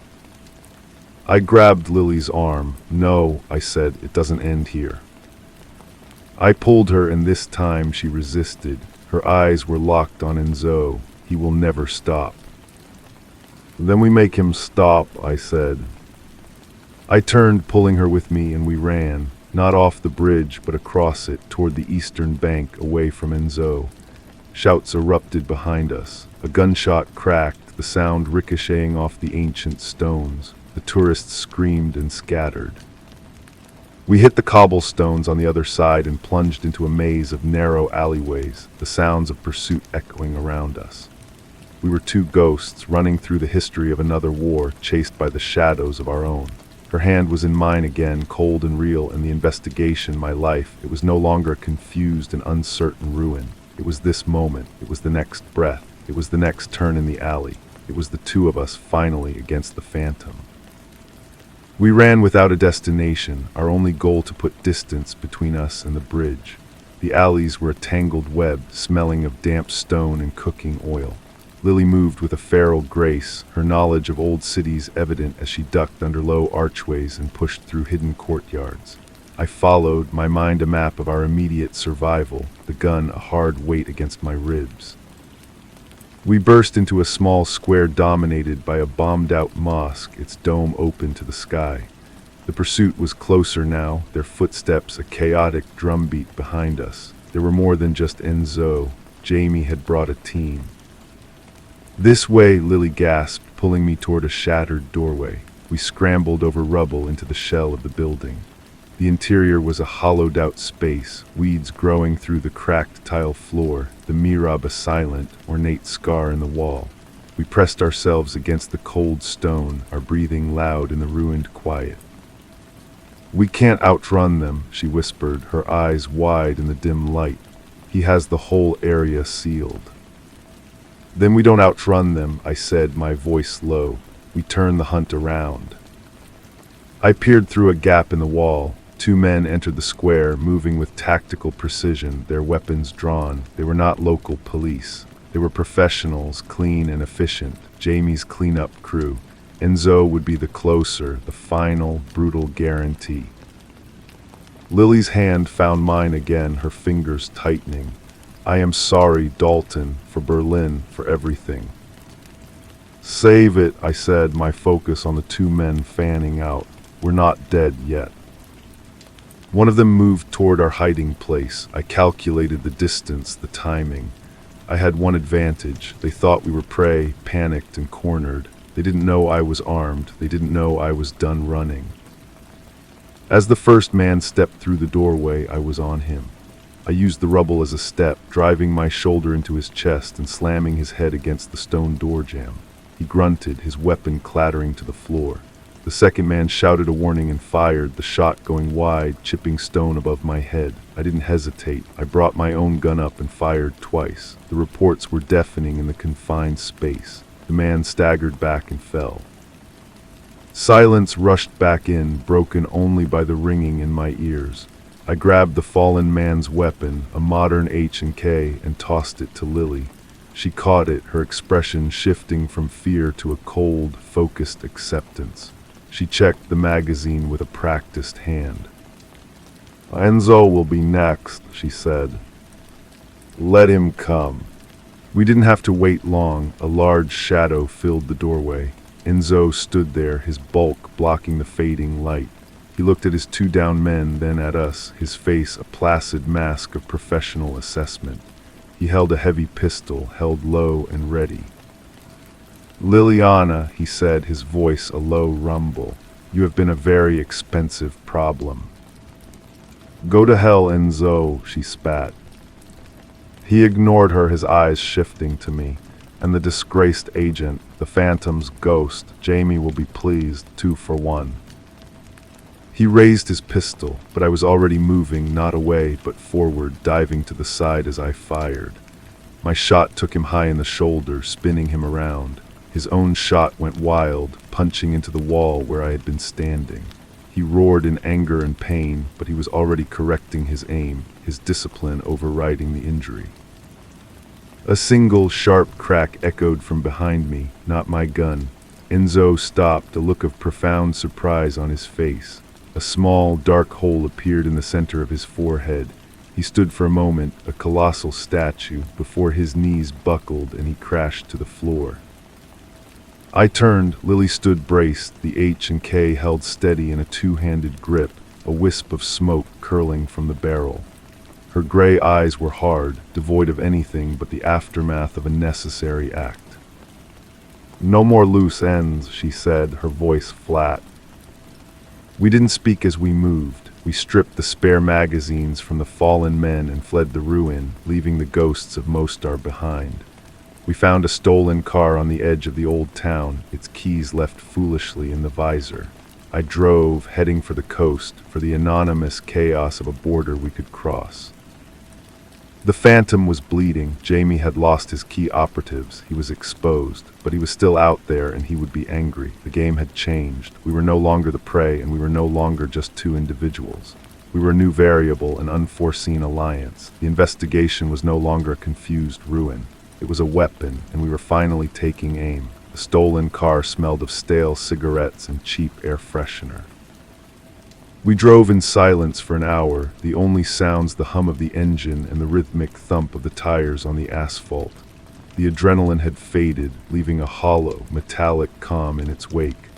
I grabbed Lily's arm. No, I said, it doesn't end here. I pulled her, and this time she resisted. Her eyes were locked on Enzo. He will never stop. Then we make him stop, I said. I turned, pulling her with me, and we ran, not off the bridge, but across it, toward the eastern bank, away from Enzo. Shouts erupted behind us. A gunshot cracked, the sound ricocheting off the ancient stones. The tourists screamed and scattered. We hit the cobblestones on the other side and plunged into a maze of narrow alleyways, the sounds of pursuit echoing around us. We were two ghosts running through the history of another war, chased by the shadows of our own. Her hand was in mine again, cold and real, and the investigation, my life. It was no longer a confused and uncertain ruin. It was this moment. It was the next breath. It was the next turn in the alley. It was the two of us finally against the phantom. We ran without a destination, our only goal to put distance between us and the bridge. The alleys were a tangled web, smelling of damp stone and cooking oil. Lily moved with a feral grace, her knowledge of old cities evident as she ducked under low archways and pushed through hidden courtyards. I followed, my mind a map of our immediate survival, the gun a hard weight against my ribs. We burst into a small square dominated by a bombed-out mosque, its dome open to the sky. The pursuit was closer now, their footsteps a chaotic drumbeat behind us. There were more than just Enzo. Jamie had brought a team. "This way," Lily gasped, pulling me toward a shattered doorway. We scrambled over rubble into the shell of the building. The interior was a hollowed-out space, weeds growing through the cracked tile floor, the mihrab a silent, ornate scar in the wall. We pressed ourselves against the cold stone, our breathing loud in the ruined quiet. "We can't outrun them," she whispered, her eyes wide in the dim light. "He has the whole area sealed." "Then we don't outrun them," I said, my voice low. "We turn the hunt around." I peered through a gap in the wall. Two men entered the square, moving with tactical precision, their weapons drawn. They were not local police. They were professionals, clean and efficient, Jamie's cleanup crew. Enzo would be the closer, the final, brutal guarantee. Lily's hand found mine again, her fingers tightening. "I am sorry, Dalton, for Berlin, for everything." "Save it," I said, my focus on the two men fanning out. "We're not dead yet." One of them moved toward our hiding place. I calculated the distance, the timing. I had one advantage. They thought we were prey, panicked and cornered. They didn't know I was armed. They didn't know I was done running. As the first man stepped through the doorway, I was on him. I used the rubble as a step, driving my shoulder into his chest and slamming his head against the stone door jamb. He grunted, his weapon clattering to the floor. The second man shouted a warning and fired, the shot going wide, chipping stone above my head. I didn't hesitate. I brought my own gun up and fired twice. The reports were deafening in the confined space. The man staggered back and fell. Silence rushed back in, broken only by the ringing in my ears. I grabbed the fallen man's weapon, a modern H&K, and tossed it to Lily. She caught it, her expression shifting from fear to a cold, focused acceptance. She checked the magazine with a practiced hand. "Enzo will be next," she said. "Let him come." We didn't have to wait long. A large shadow filled the doorway. Enzo stood there, his bulk blocking the fading light. He looked at his two down men, then at us, his face a placid mask of professional assessment. He held a heavy pistol, held low and ready. "Liliana," he said, his voice a low rumble, "you have been a very expensive problem." "Go to hell, Enzo," she spat. He ignored her, his eyes shifting to me. "And the disgraced agent, the Phantom's ghost, Jamie will be pleased, 2 for 1. He raised his pistol, but I was already moving, not away, but forward, diving to the side as I fired. My shot took him high in the shoulder, spinning him around. His own shot went wild, punching into the wall where I had been standing. He roared in anger and pain, but he was already correcting his aim, his discipline overriding the injury. A single, sharp crack echoed from behind me, not my gun. Enzo stopped, a look of profound surprise on his face. A small, dark hole appeared in the center of his forehead. He stood for a moment, a colossal statue, before his knees buckled and he crashed to the floor. I turned. Lily stood braced, the H and K held steady in a two-handed grip, a wisp of smoke curling from the barrel. Her gray eyes were hard, devoid of anything but the aftermath of a necessary act. "No more loose ends," she said, her voice flat. We didn't speak as we moved. We stripped the spare magazines from the fallen men and fled the ruin, leaving the ghosts of Mostar behind. We found a stolen car on the edge of the old town, its keys left foolishly in the visor. I drove, heading for the coast, for the anonymous chaos of a border we could cross. The Phantom was bleeding. Jamie had lost his key operatives. He was exposed, but he was still out there and he would be angry. The game had changed. We were no longer the prey, and we were no longer just two individuals. We were a new variable, an unforeseen alliance. The investigation was no longer a confused ruin. It was a weapon, and we were finally taking aim. The stolen car smelled of stale cigarettes and cheap air freshener. We drove in silence for an hour, the only sounds the hum of the engine and the rhythmic thump of the tires on the asphalt. The adrenaline had faded, leaving a hollow, metallic calm in its wake.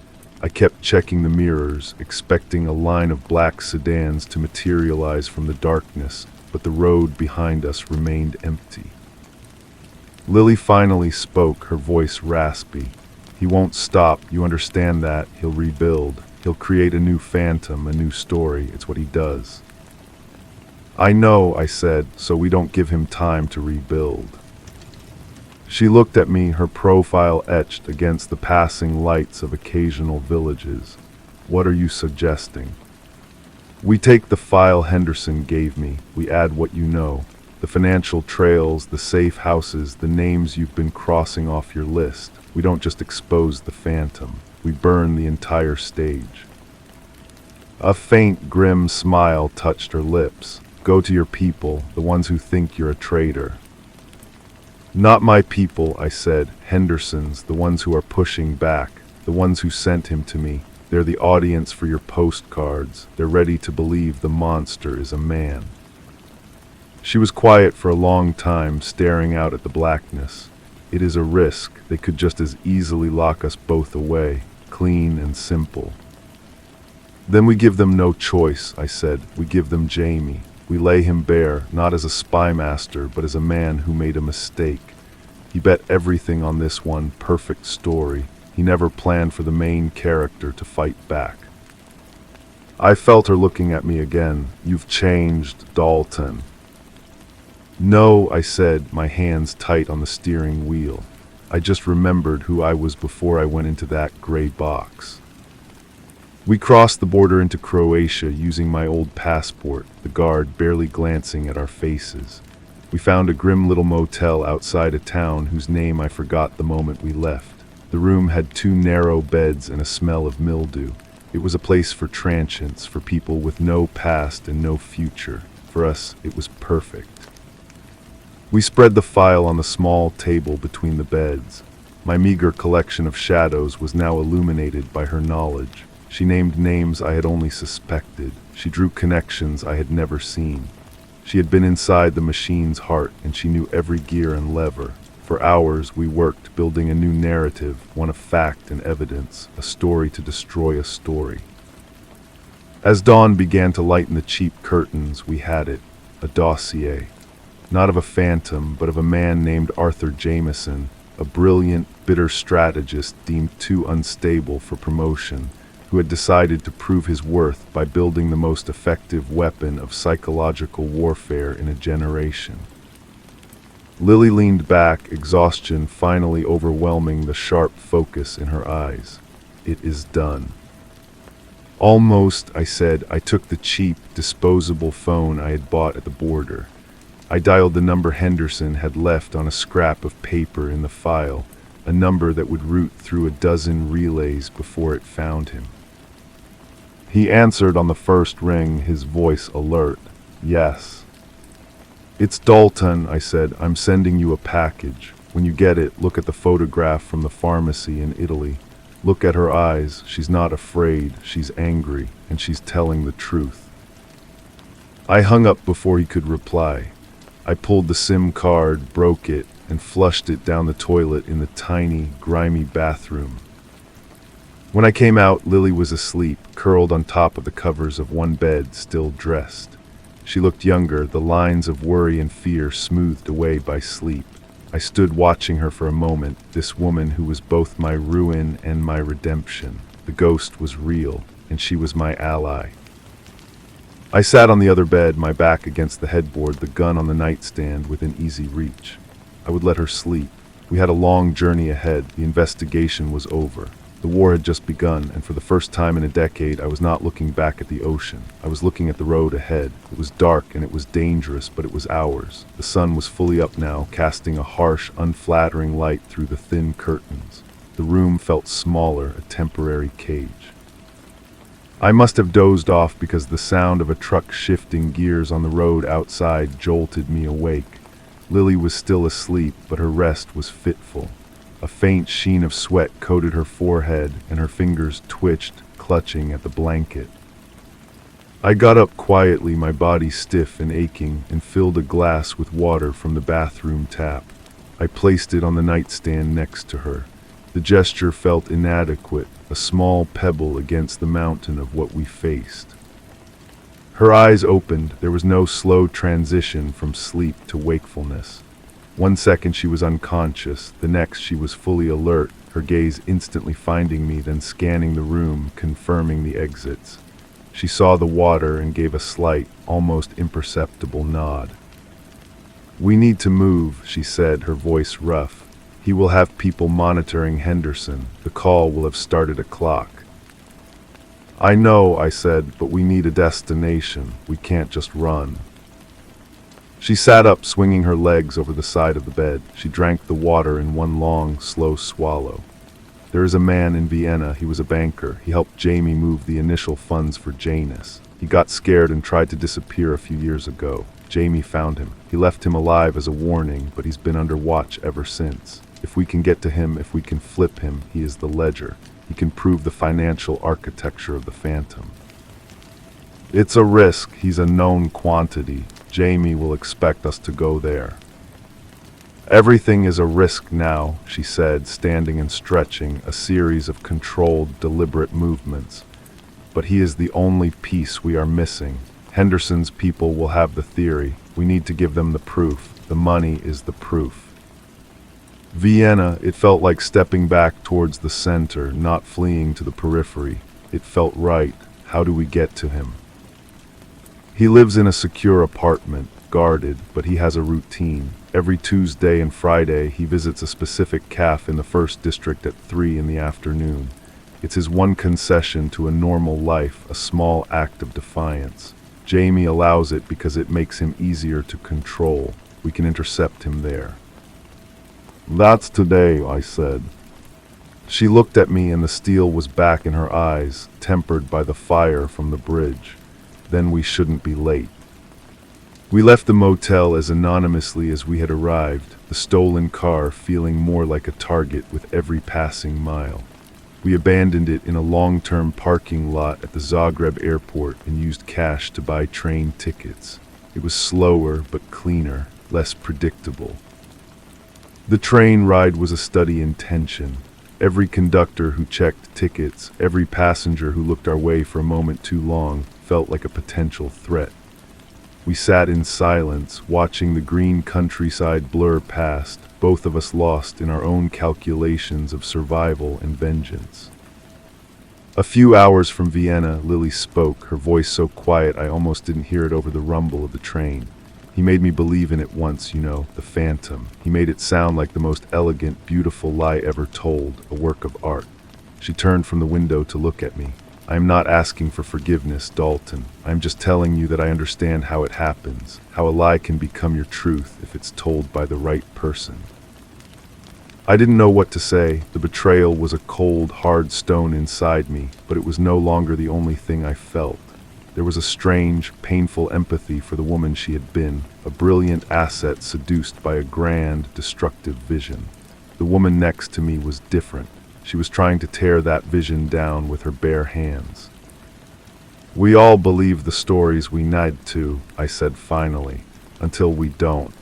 I kept checking the mirrors, expecting a line of black sedans to materialize from the darkness, but the road behind us remained empty. Lily finally spoke, her voice raspy. "He won't stop, you understand that. He'll rebuild. He'll create a new Phantom, a new story. It's what he does." "I know," I said, "so we don't give him time to rebuild." She looked at me, her profile etched against the passing lights of occasional villages. "What are you suggesting?" "We take the file Henderson gave me. We add what you know. The financial trails, the safe houses, the names you've been crossing off your list. We don't just expose the Phantom. We burn the entire stage." A faint, grim smile touched her lips. "Go to your people, the ones who think you're a traitor." "Not my people," I said. "Henderson's, the ones who are pushing back, the ones who sent him to me. They're the audience for your postcards. They're ready to believe the monster is a man." She was quiet for a long time, staring out at the blackness. "It is a risk. They could just as easily lock us both away. Clean and simple." "Then we give them no choice," I said. "We give them Jamie. We lay him bare, not as a spy master, but as a man who made a mistake. He bet everything on this one perfect story. He never planned for the main character to fight back." I felt her looking at me again. "You've changed, Dalton." "No," I said, my hands tight on the steering wheel. "I just remembered who I was before I went into that gray box." We crossed the border into Croatia using my old passport, the guard barely glancing at our faces. We found a grim little motel outside a town whose name I forgot the moment we left. The room had 2 narrow beds and a smell of mildew. It was a place for transients, for people with no past and no future. For us, it was perfect. We spread the file on the small table between the beds. My meager collection of shadows was now illuminated by her knowledge. She named names I had only suspected. She drew connections I had never seen. She had been inside the machine's heart, and she knew every gear and lever. For hours we worked, building a new narrative, one of fact and evidence, a story to destroy a story. As dawn began to lighten the cheap curtains, we had it, a dossier. Not of a phantom, but of a man named Arthur Jameson, a brilliant, bitter strategist deemed too unstable for promotion, who had decided to prove his worth by building the most effective weapon of psychological warfare in a generation. Lily leaned back, exhaustion finally overwhelming the sharp focus in her eyes. "It is done." "Almost," I said. I took the cheap, disposable phone I had bought at the border. I dialed the number Henderson had left on a scrap of paper in the file, a number that would route through a dozen relays before it found him. He answered on the first ring, his voice alert. "Yes." "It's Dalton," I said. "I'm sending you a package. When you get it, look at the photograph from the pharmacy in Italy. Look at her eyes. She's not afraid. She's angry, and she's telling the truth." I hung up before he could reply. I pulled the SIM card, broke it, and flushed it down the toilet in the tiny, grimy bathroom. When I came out, Lily was asleep, curled on top of the covers of one bed, still dressed. She looked younger, the lines of worry and fear smoothed away by sleep. I stood watching her for a moment, this woman who was both my ruin and my redemption. The ghost was real, and she was my ally. I sat on the other bed, my back against the headboard, the gun on the nightstand within easy reach. I would let her sleep. We had a long journey ahead. The investigation was over. The war had just begun, and for the first time in a decade, I was not looking back at the ocean. I was looking at the road ahead. It was dark and it was dangerous, but it was ours. The sun was fully up now, casting a harsh, unflattering light through the thin curtains. The room felt smaller, a temporary cage. I must have dozed off because the sound of a truck shifting gears on the road outside jolted me awake. Lily was still asleep, but her rest was fitful. A faint sheen of sweat coated her forehead, and her fingers twitched, clutching at the blanket. I got up quietly, my body stiff and aching, and filled a glass with water from the bathroom tap. I placed it on the nightstand next to her. The gesture felt inadequate, a small pebble against the mountain of what we faced. Her eyes opened. There was no slow transition from sleep to wakefulness. 1 second she was unconscious, the next she was fully alert, her gaze instantly finding me, then scanning the room, confirming the exits. She saw the water and gave a slight, almost imperceptible nod. "We need to move," she said, her voice rough. "He will have people monitoring Henderson. The call will have started a clock." "I know," I said, "but we need a destination. We can't just run." She sat up, swinging her legs over the side of the bed. She drank the water in one long, slow swallow. "There is a man in Vienna. He was a banker. He helped Jamie move the initial funds for Janus. He got scared and tried to disappear a few years ago. Jamie found him. He left him alive as a warning, but he's been under watch ever since. If we can get to him, if we can flip him, he is the ledger. He can prove the financial architecture of the Phantom. It's a risk. He's a known quantity. Jamie will expect us to go there." "Everything is a risk now," she said, standing and stretching, a series of controlled, deliberate movements. "But he is the only piece we are missing. Henderson's people will have the theory. We need to give them the proof. The money is the proof." Vienna, it felt like stepping back towards the center, not fleeing to the periphery. It felt right. How do we get to him? "He lives in a secure apartment, guarded, but he has a routine. Every Tuesday and Friday, he visits a specific cafe in the 1st District at 3 in the afternoon. It's his one concession to a normal life, a small act of defiance. Jamie allows it because it makes him easier to control. We can intercept him there." "That's today," I said. She looked at me and the steel was back in her eyes, tempered by the fire from the bridge. Then we shouldn't be late. We left the motel as anonymously as we had arrived, the stolen car feeling more like a target with every passing mile. We abandoned it in a long-term parking lot at the Zagreb airport and used cash to buy train tickets. It was slower but cleaner, less predictable. The train ride was a study in tension. Every conductor who checked tickets, every passenger who looked our way for a moment too long, felt like a potential threat. We sat in silence, watching the green countryside blur past, both of us lost in our own calculations of survival and vengeance. A few hours from Vienna, Lily spoke, her voice so quiet I almost didn't hear it over the rumble of the train. "He made me believe in it once, you know, the Phantom. He made it sound like the most elegant, beautiful lie ever told, a work of art." She turned from the window to look at me. "I am not asking for forgiveness, Dalton. I am just telling you that I understand how it happens, how a lie can become your truth if it's told by the right person." I didn't know what to say. The betrayal was a cold, hard stone inside me, but it was no longer the only thing I felt. There was a strange, painful empathy for the woman she had been, a brilliant asset seduced by a grand, destructive vision. The woman next to me was different. She was trying to tear that vision down with her bare hands. "We all believe the stories we need to," I said finally, "until we don't."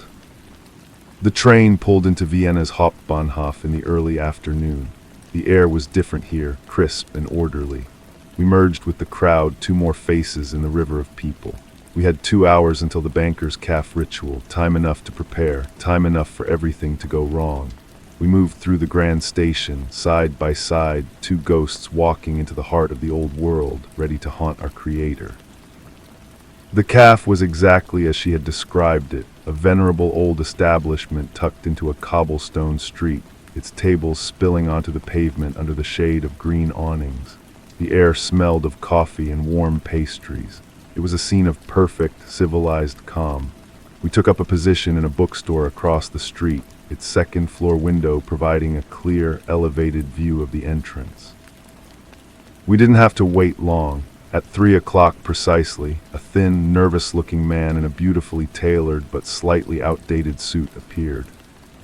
The train pulled into Vienna's Hauptbahnhof in the early afternoon. The air was different here, crisp and orderly. We merged with the crowd, two more faces in the river of people. We had 2 hours until the banker's calf ritual, time enough to prepare, time enough for everything to go wrong. We moved through the grand station, side by side, two ghosts walking into the heart of the old world, ready to haunt our creator. The calf was exactly as she had described it, a venerable old establishment tucked into a cobblestone street, its tables spilling onto the pavement under the shade of green awnings. The air smelled of coffee and warm pastries. It was a scene of perfect, civilized calm. We took up a position in a bookstore across the street, its second-floor window providing a clear, elevated view of the entrance. We didn't have to wait long. At 3 o'clock precisely, a thin, nervous-looking man in a beautifully tailored but slightly outdated suit appeared.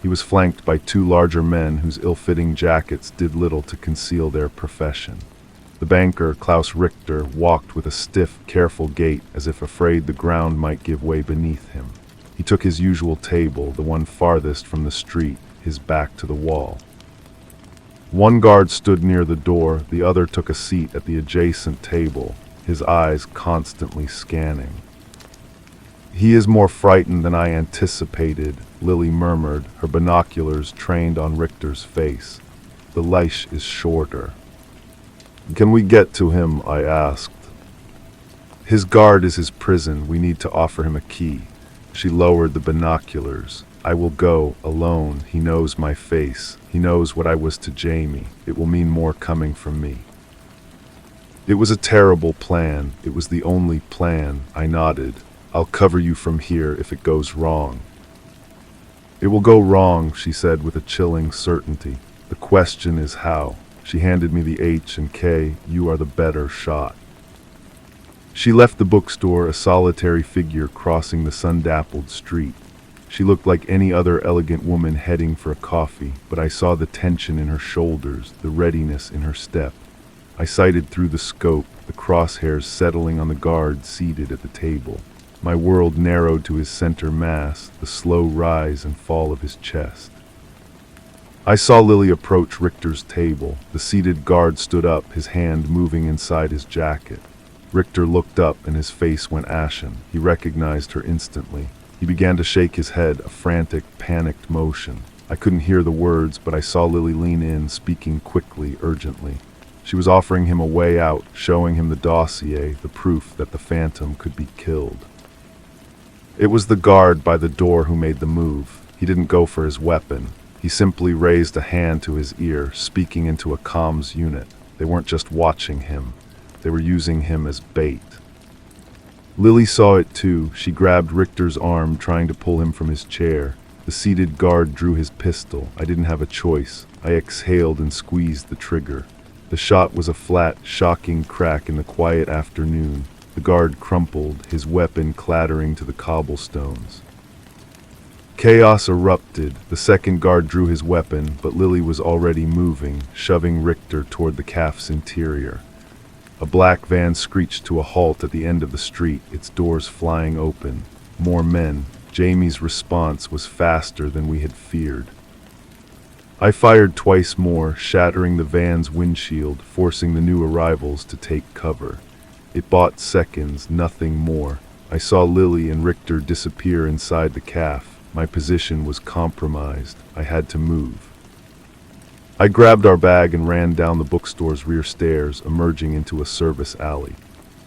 He was flanked by 2 larger men whose ill-fitting jackets did little to conceal their profession. The banker, Klaus Richter, walked with a stiff, careful gait as if afraid the ground might give way beneath him. He took his usual table, the one farthest from the street, his back to the wall. One guard stood near the door, the other took a seat at the adjacent table, his eyes constantly scanning. "He is more frightened than I anticipated," Lily murmured, her binoculars trained on Richter's face. "The leash is shorter." "Can we get to him?" I asked. "His guard is his prison. We need to offer him a key." She lowered the binoculars. "I will go, alone. He knows my face. He knows what I was to Jamie. It will mean more coming from me." "It was a terrible plan. It was the only plan," I nodded. "I'll cover you from here if it goes wrong." "It will go wrong," she said with a chilling certainty. "The question is how." She handed me the H&K. "You are the better shot." She left the bookstore, a solitary figure crossing the sun-dappled street. She looked like any other elegant woman heading for a coffee, but I saw the tension in her shoulders, the readiness in her step. I sighted through the scope, the crosshairs settling on the guard seated at the table. My world narrowed to his center mass, the slow rise and fall of his chest. I saw Lily approach Richter's table. The seated guard stood up, his hand moving inside his jacket. Richter looked up and his face went ashen. He recognized her instantly. He began to shake his head, a frantic, panicked motion. I couldn't hear the words, but I saw Lily lean in, speaking quickly, urgently. She was offering him a way out, showing him the dossier, the proof that the Phantom could be killed. It was the guard by the door who made the move. He didn't go for his weapon. He simply raised a hand to his ear, speaking into a comms unit. They weren't just watching him. They were using him as bait. Lily saw it too. She grabbed Richter's arm, trying to pull him from his chair. The seated guard drew his pistol. I didn't have a choice. I exhaled and squeezed the trigger. The shot was a flat, shocking crack in the quiet afternoon. The guard crumpled, his weapon clattering to the cobblestones. Chaos erupted. The second guard drew his weapon, but Lily was already moving, shoving Richter toward the calf's interior. A black van screeched to a halt at the end of the street, its doors flying open. More men. Jamie's response was faster than we had feared. I fired twice more, shattering the van's windshield, forcing the new arrivals to take cover. It bought seconds, nothing more. I saw Lily and Richter disappear inside the calf. My position was compromised. I had to move. I grabbed our bag and ran down the bookstore's rear stairs, emerging into a service alley.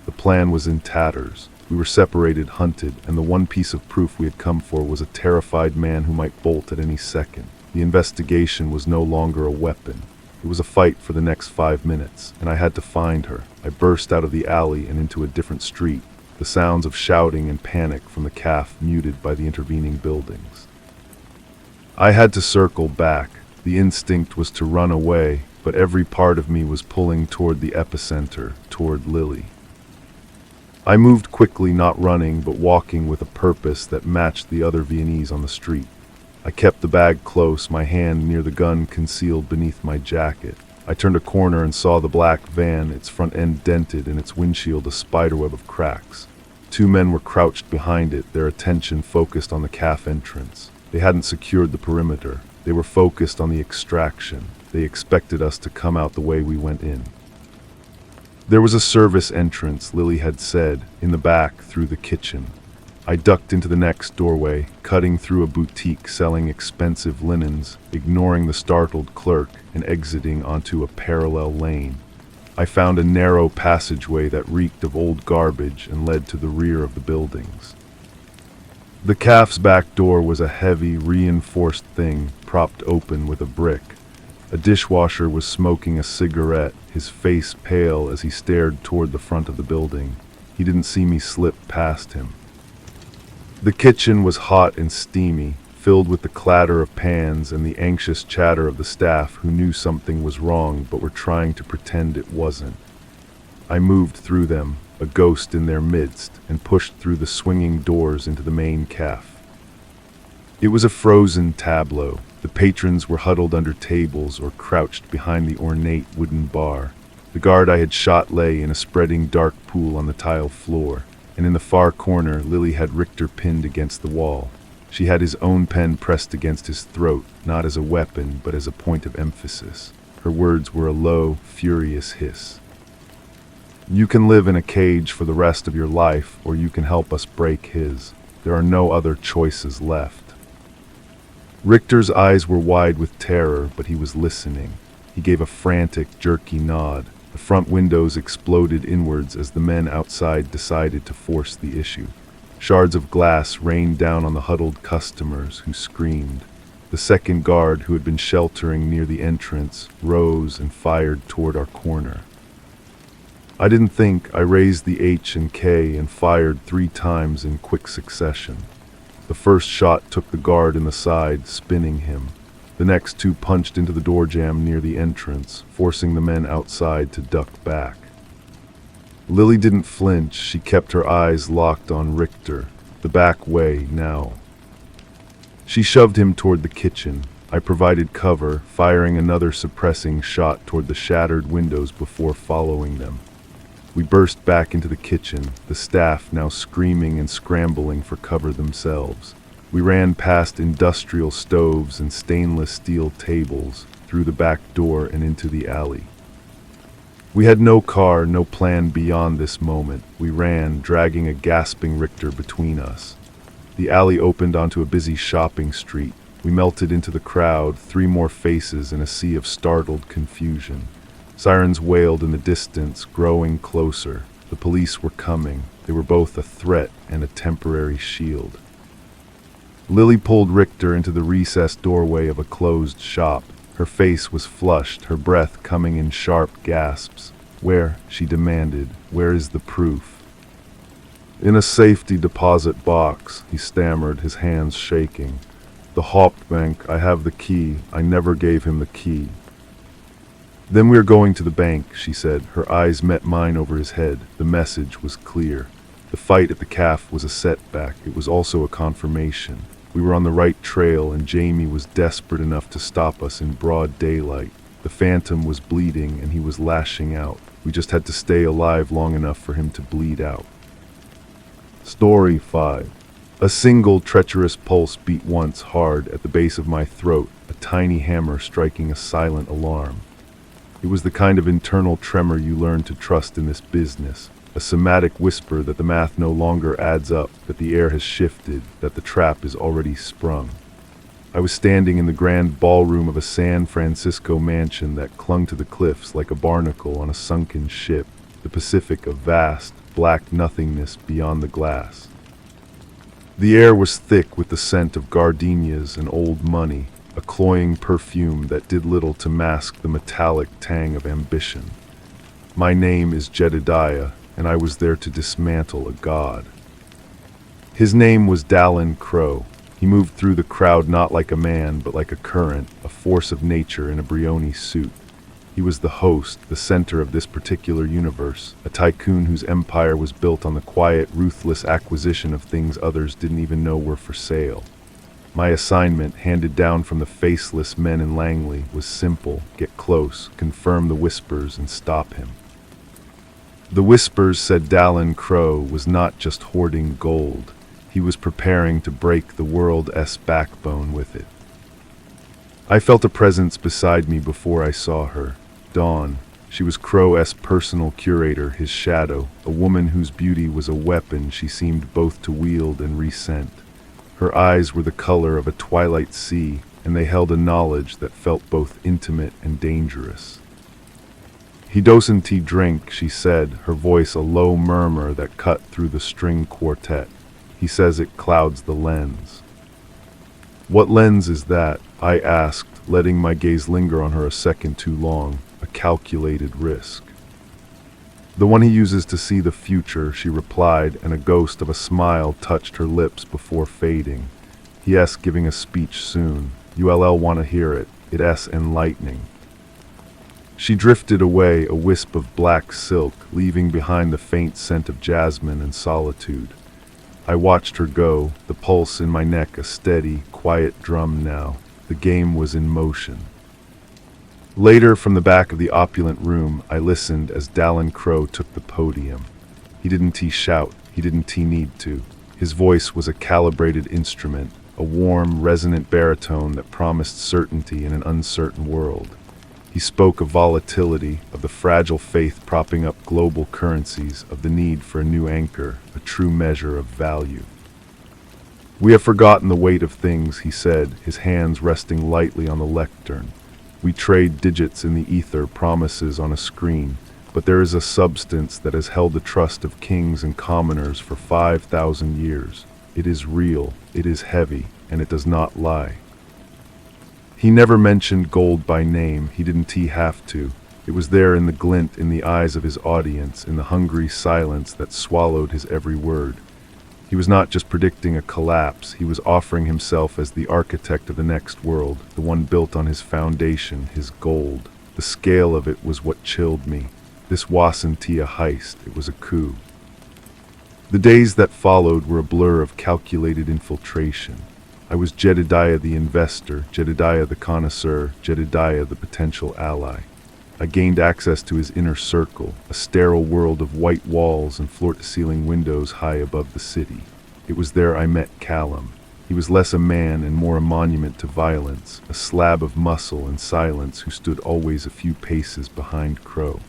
The plan was in tatters. We were separated, hunted, and the one piece of proof we had come for was a terrified man who might bolt at any second. The investigation was no longer a weapon. It was a fight for the next 5 minutes, and I had to find her. I burst out of the alley and into a different street, the sounds of shouting and panic from the calf muted by the intervening buildings. I had to circle back. The instinct was to run away, but every part of me was pulling toward the epicenter, toward Lily. I moved quickly, not running, but walking with a purpose that matched the other Viennese on the street. I kept the bag close, my hand near the gun concealed beneath my jacket. I turned a corner and saw the black van, its front end dented and its windshield a spiderweb of cracks. 2 men were crouched behind it, their attention focused on the calf entrance. They hadn't secured the perimeter. They were focused on the extraction. They expected us to come out the way we went in. There was a service entrance, Lily had said, in the back through the kitchen. I ducked into the next doorway, cutting through a boutique selling expensive linens, ignoring the startled clerk and exiting onto a parallel lane. I found a narrow passageway that reeked of old garbage and led to the rear of the buildings. The cafe's back door was a heavy, reinforced thing propped open with a brick. A dishwasher was smoking a cigarette, his face pale as he stared toward the front of the building. He didn't see me slip past him. The kitchen was hot and steamy, filled with the clatter of pans and the anxious chatter of the staff who knew something was wrong but were trying to pretend it wasn't. I moved through them, a ghost in their midst, and pushed through the swinging doors into the main cafe. It was a frozen tableau. The patrons were huddled under tables or crouched behind the ornate wooden bar. The guard I had shot lay in a spreading dark pool on the tile floor, and in the far corner Lily had Richter pinned against the wall. She had his own pen pressed against his throat, not as a weapon but as a point of emphasis. Her words were a low, furious hiss. You can live in a cage for the rest of your life, or you can help us break his. There are no other choices left. Richter's eyes were wide with terror, but he was listening. He gave a frantic, jerky nod. The front windows exploded inwards as the men outside decided to force the issue. Shards of glass rained down on the huddled customers, who screamed. The second guard, who had been sheltering near the entrance, rose and fired toward our corner. I didn't think. I raised the H&K and fired 3 times in quick succession. The first shot took the guard in the side, spinning him. The next 2 punched into the door jamb near the entrance, forcing the men outside to duck back. Lily didn't flinch. She kept her eyes locked on Richter, the back way now. She shoved him toward the kitchen. I provided cover, firing another suppressing shot toward the shattered windows before following them. We burst back into the kitchen, the staff now screaming and scrambling for cover themselves. We ran past industrial stoves and stainless steel tables, through the back door and into the alley. We had no car, no plan beyond this moment. We ran, dragging a gasping Richter between us. The alley opened onto a busy shopping street. We melted into the crowd, 3 more faces in a sea of startled confusion. Sirens wailed in the distance, growing closer. The police were coming. They were both a threat and a temporary shield. Lily pulled Richter into the recessed doorway of a closed shop. Her face was flushed, her breath coming in sharp gasps. Where, she demanded, where is the proof? In a safety deposit box, he stammered, his hands shaking. The Hauptbank, I have the key. I never gave him the key. Then we are going to the bank, she said. Her eyes met mine over his head. The message was clear. The fight at the cafe was a setback. It was also a confirmation. We were on the right trail, and Jamie was desperate enough to stop us in broad daylight. The Phantom was bleeding, and he was lashing out. We just had to stay alive long enough for him to bleed out. Story 5. A single treacherous pulse beat once hard at the base of my throat, a tiny hammer striking a silent alarm. It was the kind of internal tremor you learn to trust in this business. A somatic whisper that the math no longer adds up, that the air has shifted, that the trap is already sprung. I was standing in the grand ballroom of a San Francisco mansion that clung to the cliffs like a barnacle on a sunken ship, the Pacific of vast, black nothingness beyond the glass. The air was thick with the scent of gardenias and old money, a cloying perfume that did little to mask the metallic tang of ambition. My name is Jedediah, and I was there to dismantle a god. His name was Dallin Crow. He moved through the crowd not like a man, but like a current, a force of nature in a Brioni suit. He was the host, the center of this particular universe, a tycoon whose empire was built on the quiet, ruthless acquisition of things others didn't even know were for sale. My assignment, handed down from the faceless men in Langley, was simple: get close, confirm the whispers, and stop him. The whispers, said Dallin Crow, was not just hoarding gold. He was preparing to break the world's backbone with it. I felt a presence beside me before I saw her. Dawn. She was Crow's personal curator, his shadow, a woman whose beauty was a weapon she seemed both to wield and resent. Her eyes were the color of a twilight sea, and they held a knowledge that felt both intimate and dangerous. "He doesn't drink," she said, her voice a low murmur that cut through the string quartet. "He says it clouds the lens." "What lens is that?" I asked, letting my gaze linger on her a second too long, a calculated risk. "The one he uses to see the future," she replied, and a ghost of a smile touched her lips before fading. "Yes, giving a speech soon. You'll want to hear it. It's enlightening." She drifted away, a wisp of black silk, leaving behind the faint scent of jasmine and solitude. I watched her go, the pulse in my neck a steady, quiet drum now. The game was in motion. Later, from the back of the opulent room, I listened as Dallin Crow took the podium. He didn't shout, he didn't need to. His voice was a calibrated instrument, a warm, resonant baritone that promised certainty in an uncertain world. He spoke of volatility, of the fragile faith propping up global currencies, of the need for a new anchor, a true measure of value. "We have forgotten the weight of things," he said, his hands resting lightly on the lectern. "We trade digits in the ether, promises on a screen, but there is a substance that has held the trust of kings and commoners for 5,000 years. It is real, it is heavy, and it does not lie." He never mentioned gold by name, he didn't have to. It was there in the glint in the eyes of his audience, in the hungry silence that swallowed his every word. He was not just predicting a collapse, he was offering himself as the architect of the next world, the one built on his foundation, his gold. The scale of it was what chilled me. This wasn't a heist, it was a coup. The days that followed were a blur of calculated infiltration. I was Jedediah the investor, Jedediah the connoisseur, Jedediah the potential ally. I gained access to his inner circle, a sterile world of white walls and floor-to-ceiling windows high above the city. It was there I met Callum. He was less a man and more a monument to violence, a slab of muscle and silence who stood always a few paces behind Crow.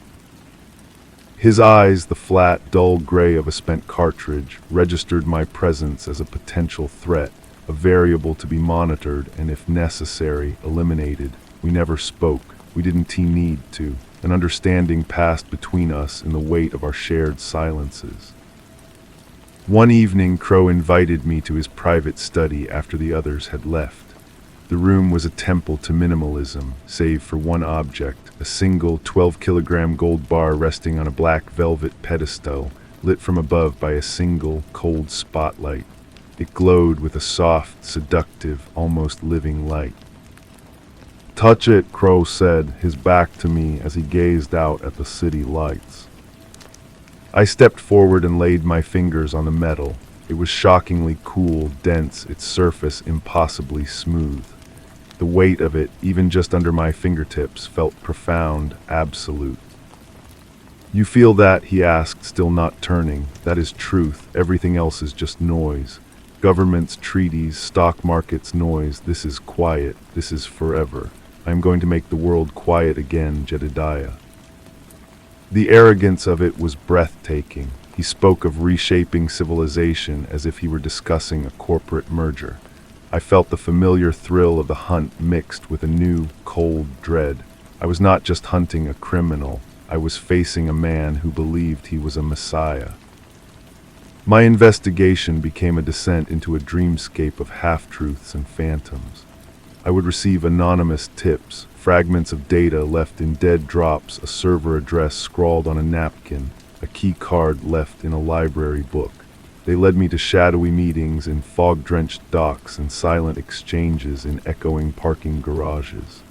His eyes, the flat, dull gray of a spent cartridge, registered my presence as a potential threat, a variable to be monitored and, if necessary, eliminated. We never spoke. We didn't need to. An understanding passed between us in the weight of our shared silences. One evening, Crow invited me to his private study after the others had left. The room was a temple to minimalism, save for one object, a single 12-kilogram gold bar resting on a black velvet pedestal, lit from above by a single, cold spotlight. It glowed with a soft, seductive, almost living light. "Touch it," Crow said, his back to me as he gazed out at the city lights. I stepped forward and laid my fingers on the metal. It was shockingly cool, dense, its surface impossibly smooth. The weight of it, even just under my fingertips, felt profound, absolute. "You feel that?" he asked, still not turning. "That is truth. Everything else is just noise. Governments, treaties, stock markets, noise. This is quiet. This is forever. I am going to make the world quiet again, Jedediah." The arrogance of it was breathtaking. He spoke of reshaping civilization as if he were discussing a corporate merger. I felt the familiar thrill of the hunt mixed with a new, cold dread. I was not just hunting a criminal. I was facing a man who believed he was a messiah. My investigation became a descent into a dreamscape of half-truths and phantoms. I would receive anonymous tips, fragments of data left in dead drops, a server address scrawled on a napkin, a key card left in a library book. They led me to shadowy meetings in fog-drenched docks and silent exchanges in echoing parking garages.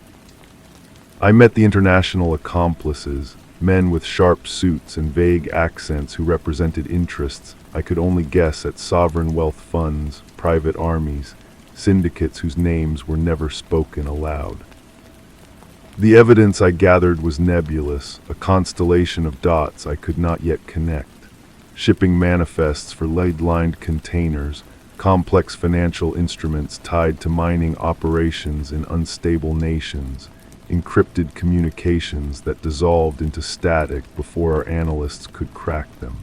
I met the international accomplices, men with sharp suits and vague accents who represented interests I could only guess at: sovereign wealth funds, private armies, syndicates whose names were never spoken aloud. The evidence I gathered was nebulous, a constellation of dots I could not yet connect. Shipping manifests for lead-lined containers, complex financial instruments tied to mining operations in unstable nations, encrypted communications that dissolved into static before our analysts could crack them.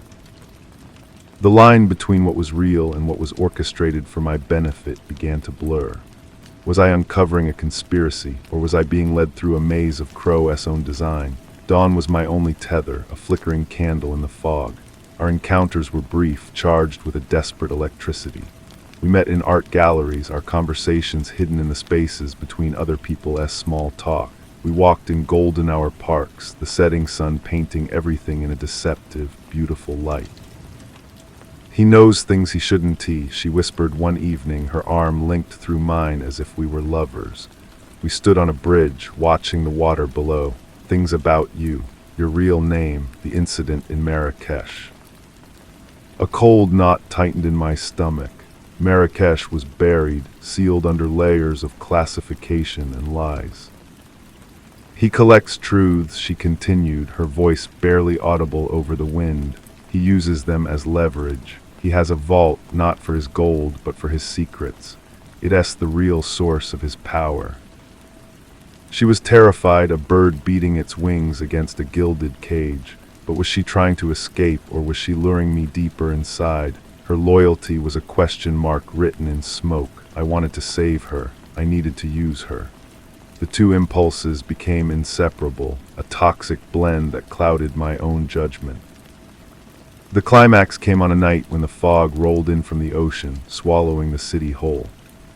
The line between what was real and what was orchestrated for my benefit began to blur. Was I uncovering a conspiracy, or was I being led through a maze of Crow's own design? Dawn was my only tether, a flickering candle in the fog. Our encounters were brief, charged with a desperate electricity. We met in art galleries, our conversations hidden in the spaces between other people's small talk. We walked in golden hour parks, the setting sun painting everything in a deceptive, beautiful light. "He knows things he shouldn't," she whispered one evening, her arm linked through mine as if we were lovers. We stood on a bridge, watching the water below. "Things about you, your real name, the incident in Marrakesh." A cold knot tightened in my stomach. Marrakesh was buried, sealed under layers of classification and lies. "He collects truths," she continued, her voice barely audible over the wind. "He uses them as leverage. He has a vault, not for his gold, but for his secrets. It's the real source of his power." She was terrified, a bird beating its wings against a gilded cage. But was she trying to escape, or was she luring me deeper inside? Her loyalty was a question mark written in smoke. I wanted to save her. I needed to use her. The two impulses became inseparable, a toxic blend that clouded my own judgment. The climax came on a night when the fog rolled in from the ocean, swallowing the city whole.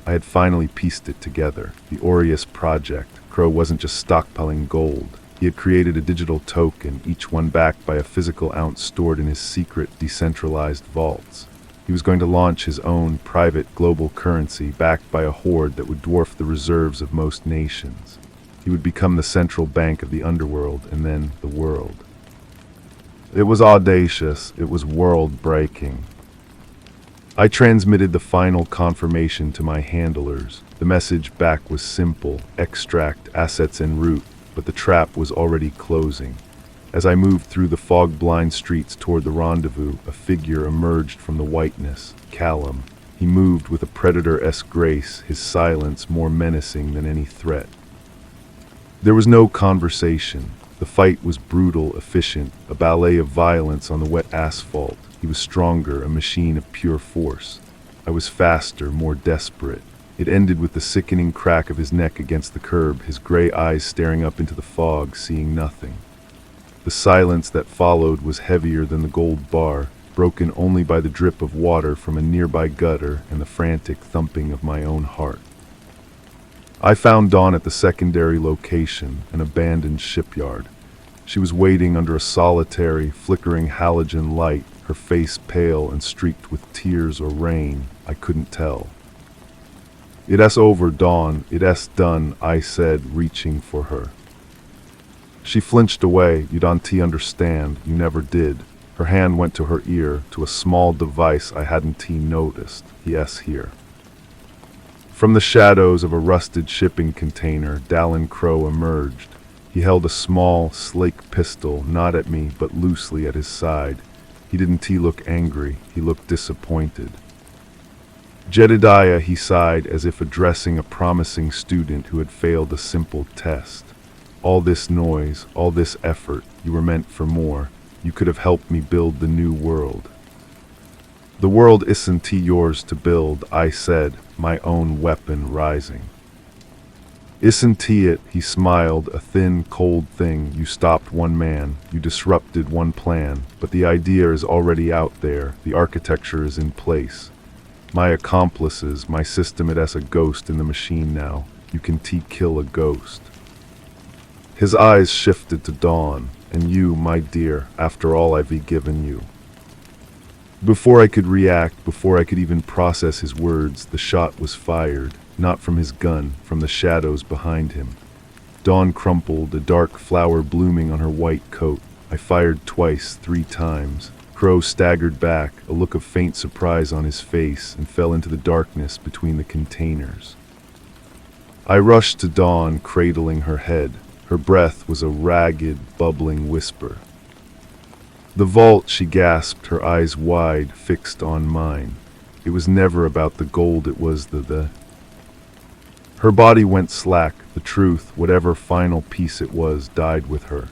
I had finally pieced it together. The Aureus project. Crow wasn't just stockpiling gold. He had created a digital token, each one backed by a physical ounce stored in his secret, decentralized vaults. He was going to launch his own private global currency backed by a hoard that would dwarf the reserves of most nations. He would become the central bank of the underworld and then the world. It was audacious. It was world-breaking. I transmitted the final confirmation to my handlers. The message back was simple: extract assets en route, but the trap was already closing. As I moved through the fog-blind streets toward the rendezvous, a figure emerged from the whiteness, Callum. He moved with a predator-esque grace, his silence more menacing than any threat. There was no conversation. The fight was brutal, efficient, a ballet of violence on the wet asphalt. He was stronger, a machine of pure force. I was faster, more desperate. It ended with the sickening crack of his neck against the curb, his gray eyes staring up into the fog, seeing nothing. The silence that followed was heavier than the gold bar, broken only by the drip of water from a nearby gutter and the frantic thumping of my own heart. I found Dawn at the secondary location, an abandoned shipyard. She was waiting under a solitary, flickering halogen light, her face pale and streaked with tears or rain. I couldn't tell. "It's over, Dawn. It's done," I said, reaching for her. She flinched away. "You don't understand. You never did." Her hand went to her ear, to a small device I hadn't noticed. "Yes, here." From the shadows of a rusted shipping container, Dallin Crow emerged. He held a small, slake pistol, not at me, but loosely at his side. He didn't look angry. He looked disappointed. "Jedediah," he sighed, as if addressing a promising student who had failed a simple test. "All this noise, all this effort, you were meant for more. You could have helped me build the new world." "The world isn't yours to build," I said, my own weapon rising. "Isn't it?" He smiled, a thin, cold thing. "You stopped one man, you disrupted one plan, but the idea is already out there, the architecture is in place. My accomplices, my system, it as a ghost in the machine now. You can kill a ghost." His eyes shifted to Dawn. "And you, my dear, after all I've given you." Before I could react, before I could even process his words, the shot was fired, not from his gun, from the shadows behind him. Dawn crumpled, a dark flower blooming on her white coat. I fired twice, 3 times. Crow staggered back, a look of faint surprise on his face, and fell into the darkness between the containers. I rushed to Dawn, cradling her head. Her breath was a ragged, bubbling whisper. "The vault," she gasped, her eyes wide, fixed on mine. It was never about the gold, it was the... Her body went slack. The truth, whatever final piece it was, died with her.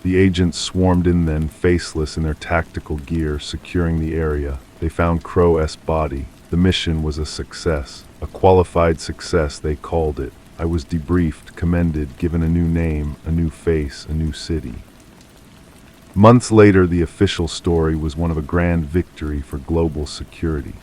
The agents swarmed in then, faceless in their tactical gear, securing the area. They found Crow-S body. The mission was a success. A qualified success, they called it. I was debriefed, commended, given a new name, a new face, a new city. Months later, the official story was one of a grand victory for global security.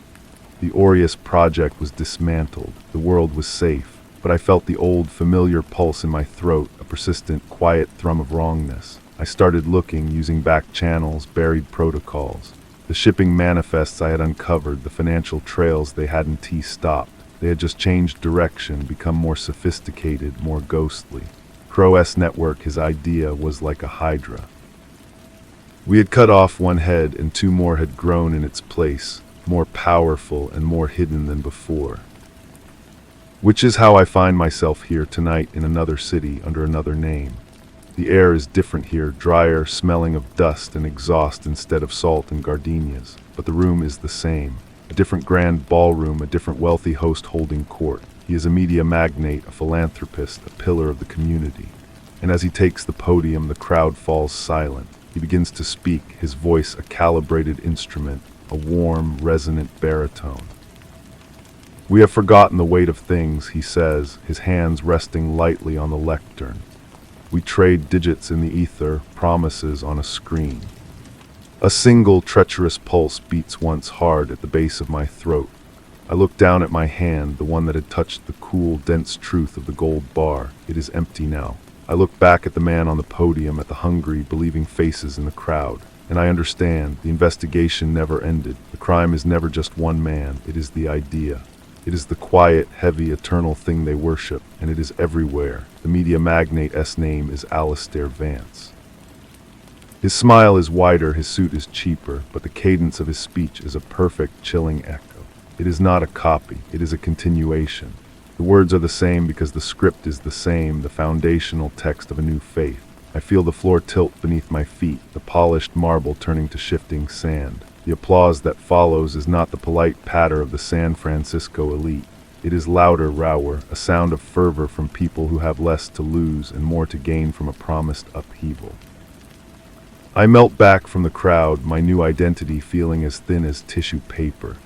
The Aureus project was dismantled. The world was safe. But I felt the old, familiar pulse in my throat, a persistent, quiet thrum of wrongness. I started looking, using back channels, buried protocols. The shipping manifests I had uncovered, the financial trails they hadn't T-stopped. They had just changed direction, become more sophisticated, more ghostly. Crow-S network, his idea, was like a hydra. We had cut off one head, and two more had grown in its place, more powerful and more hidden than before. Which is how I find myself here tonight in another city under another name. The air is different here, drier, smelling of dust and exhaust instead of salt and gardenias. But the room is the same. A different grand ballroom, a different wealthy host holding court. He is a media magnate, a philanthropist, a pillar of the community. And as he takes the podium, the crowd falls silent. He begins to speak, his voice a calibrated instrument, a warm, resonant baritone. We have forgotten the weight of things, he says, his hands resting lightly on the lectern. We trade digits in the ether, promises on a screen. A single treacherous pulse beats once hard at the base of my throat. I look down at my hand, the one that had touched the cool, dense truth of the gold bar. It is empty now. I look back at the man on the podium, at the hungry, believing faces in the crowd. And I understand, the investigation never ended. The crime is never just one man, it is the idea. It is the quiet, heavy, eternal thing they worship, and it is everywhere. The media magnate's name is Alistair Vance. His smile is wider, his suit is cheaper, but the cadence of his speech is a perfect, chilling echo. It is not a copy, it is a continuation. The words are the same because the script is the same, the foundational text of a new faith. I feel the floor tilt beneath my feet, the polished marble turning to shifting sand. The applause that follows is not the polite patter of the San Francisco elite. It is louder, rower, a sound of fervor from people who have less to lose and more to gain from a promised upheaval. I melt back from the crowd, my new identity feeling as thin as tissue paper.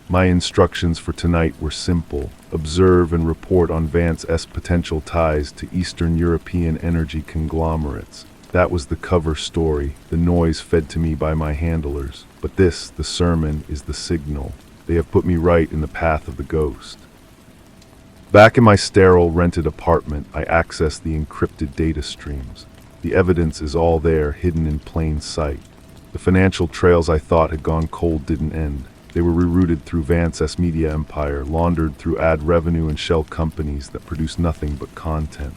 My instructions for tonight were simple. Observe and report on Vance's potential ties to Eastern European energy conglomerates. That was the cover story, the noise fed to me by my handlers. But this, the sermon, is the signal. They have put me right in the path of the ghost. Back in my sterile, rented apartment, I access the encrypted data streams. The evidence is all there, hidden in plain sight. The financial trails I thought had gone cold didn't end. They were rerouted through Vance's media empire, laundered through ad revenue and shell companies that produce nothing but content.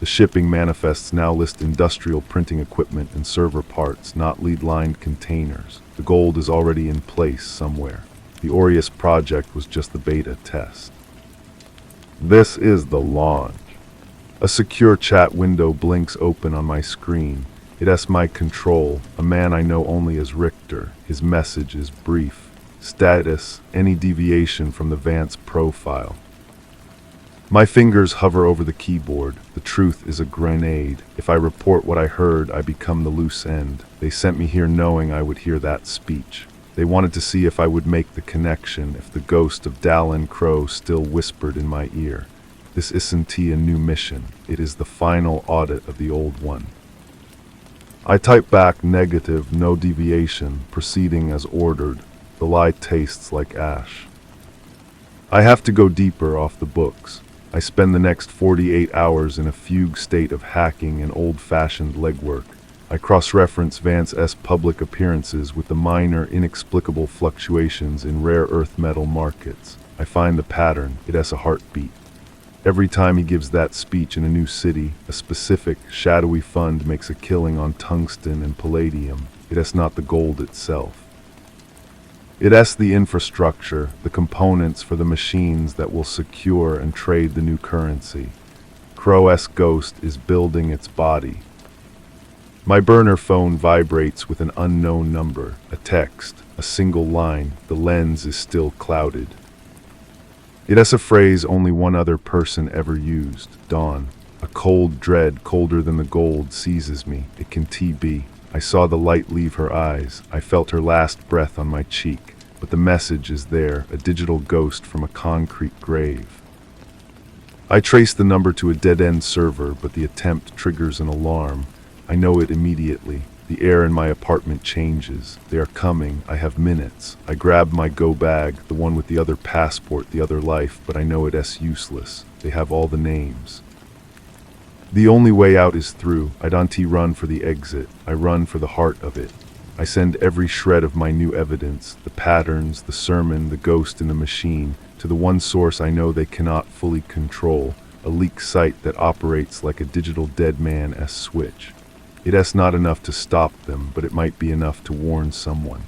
The shipping manifests now list industrial printing equipment and server parts, not lead-lined containers. The gold is already in place somewhere. The Aureus project was just the beta test. This is the launch. A secure chat window blinks open on my screen. It asks my control, a man I know only as Richter. His message is brief. Status, any deviation from the Vance profile. My fingers hover over the keyboard. The truth is a grenade. If I report what I heard, I become the loose end. They sent me here knowing I would hear that speech. They wanted to see if I would make the connection, if the ghost of Dallin Crow still whispered in my ear. This isn't a new mission. It is the final audit of the old one. I type back negative, no deviation, proceeding as ordered. The lie tastes like ash. I have to go deeper off the books. I spend the next 48 hours in a fugue state of hacking and old-fashioned legwork. I cross-reference Vance's public appearances with the minor, inexplicable fluctuations in rare earth metal markets. I find the pattern. It has a heartbeat. Every time he gives that speech in a new city, a specific, shadowy fund makes a killing on tungsten and palladium. It has not the gold itself. It has the infrastructure, the components for the machines that will secure and trade the new currency. Crow-S ghost is building its body. My burner phone vibrates with an unknown number, a text, a single line. The lens is still clouded. It has a phrase only one other person ever used, dawn. A cold dread, colder than the gold, seizes me. It can be. I saw the light leave her eyes. I felt her last breath on my cheek. But the message is there, a digital ghost from a concrete grave. I trace the number to a dead-end server, but the attempt triggers an alarm. I know it immediately. The air in my apartment changes. They are coming. I have minutes. I grab my go bag, the one with the other passport, the other life, but I know it's useless. They have all the names. The only way out is through. I don't run for the exit. I run for the heart of it. I send every shred of my new evidence, the patterns, the sermon, the ghost in the machine, to the one source I know they cannot fully control, a leak site that operates like a digital dead man-esque switch. It's not enough to stop them, but it might be enough to warn someone.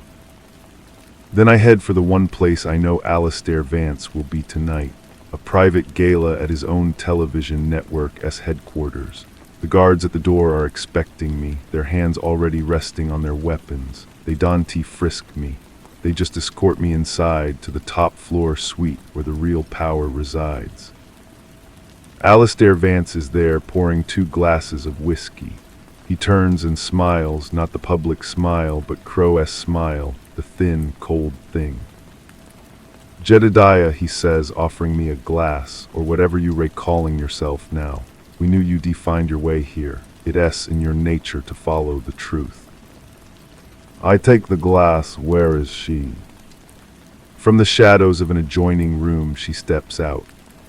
Then I head for the one place I know Alistair Vance will be tonight, a private gala at his own television network's headquarters. The guards at the door are expecting me, their hands already resting on their weapons. They don't frisk me. They just escort me inside to the top floor suite where the real power resides. Alistair Vance is there pouring 2 glasses of whiskey. He turns and smiles, not the public smile, but Crow-esque smile, the thin, cold thing. Jedediah, he says, offering me a glass, or whatever you calling yourself now. We knew you defined your way here. It's in your nature to follow the truth. I take the glass. Where is she? From the shadows of an adjoining room, she steps out.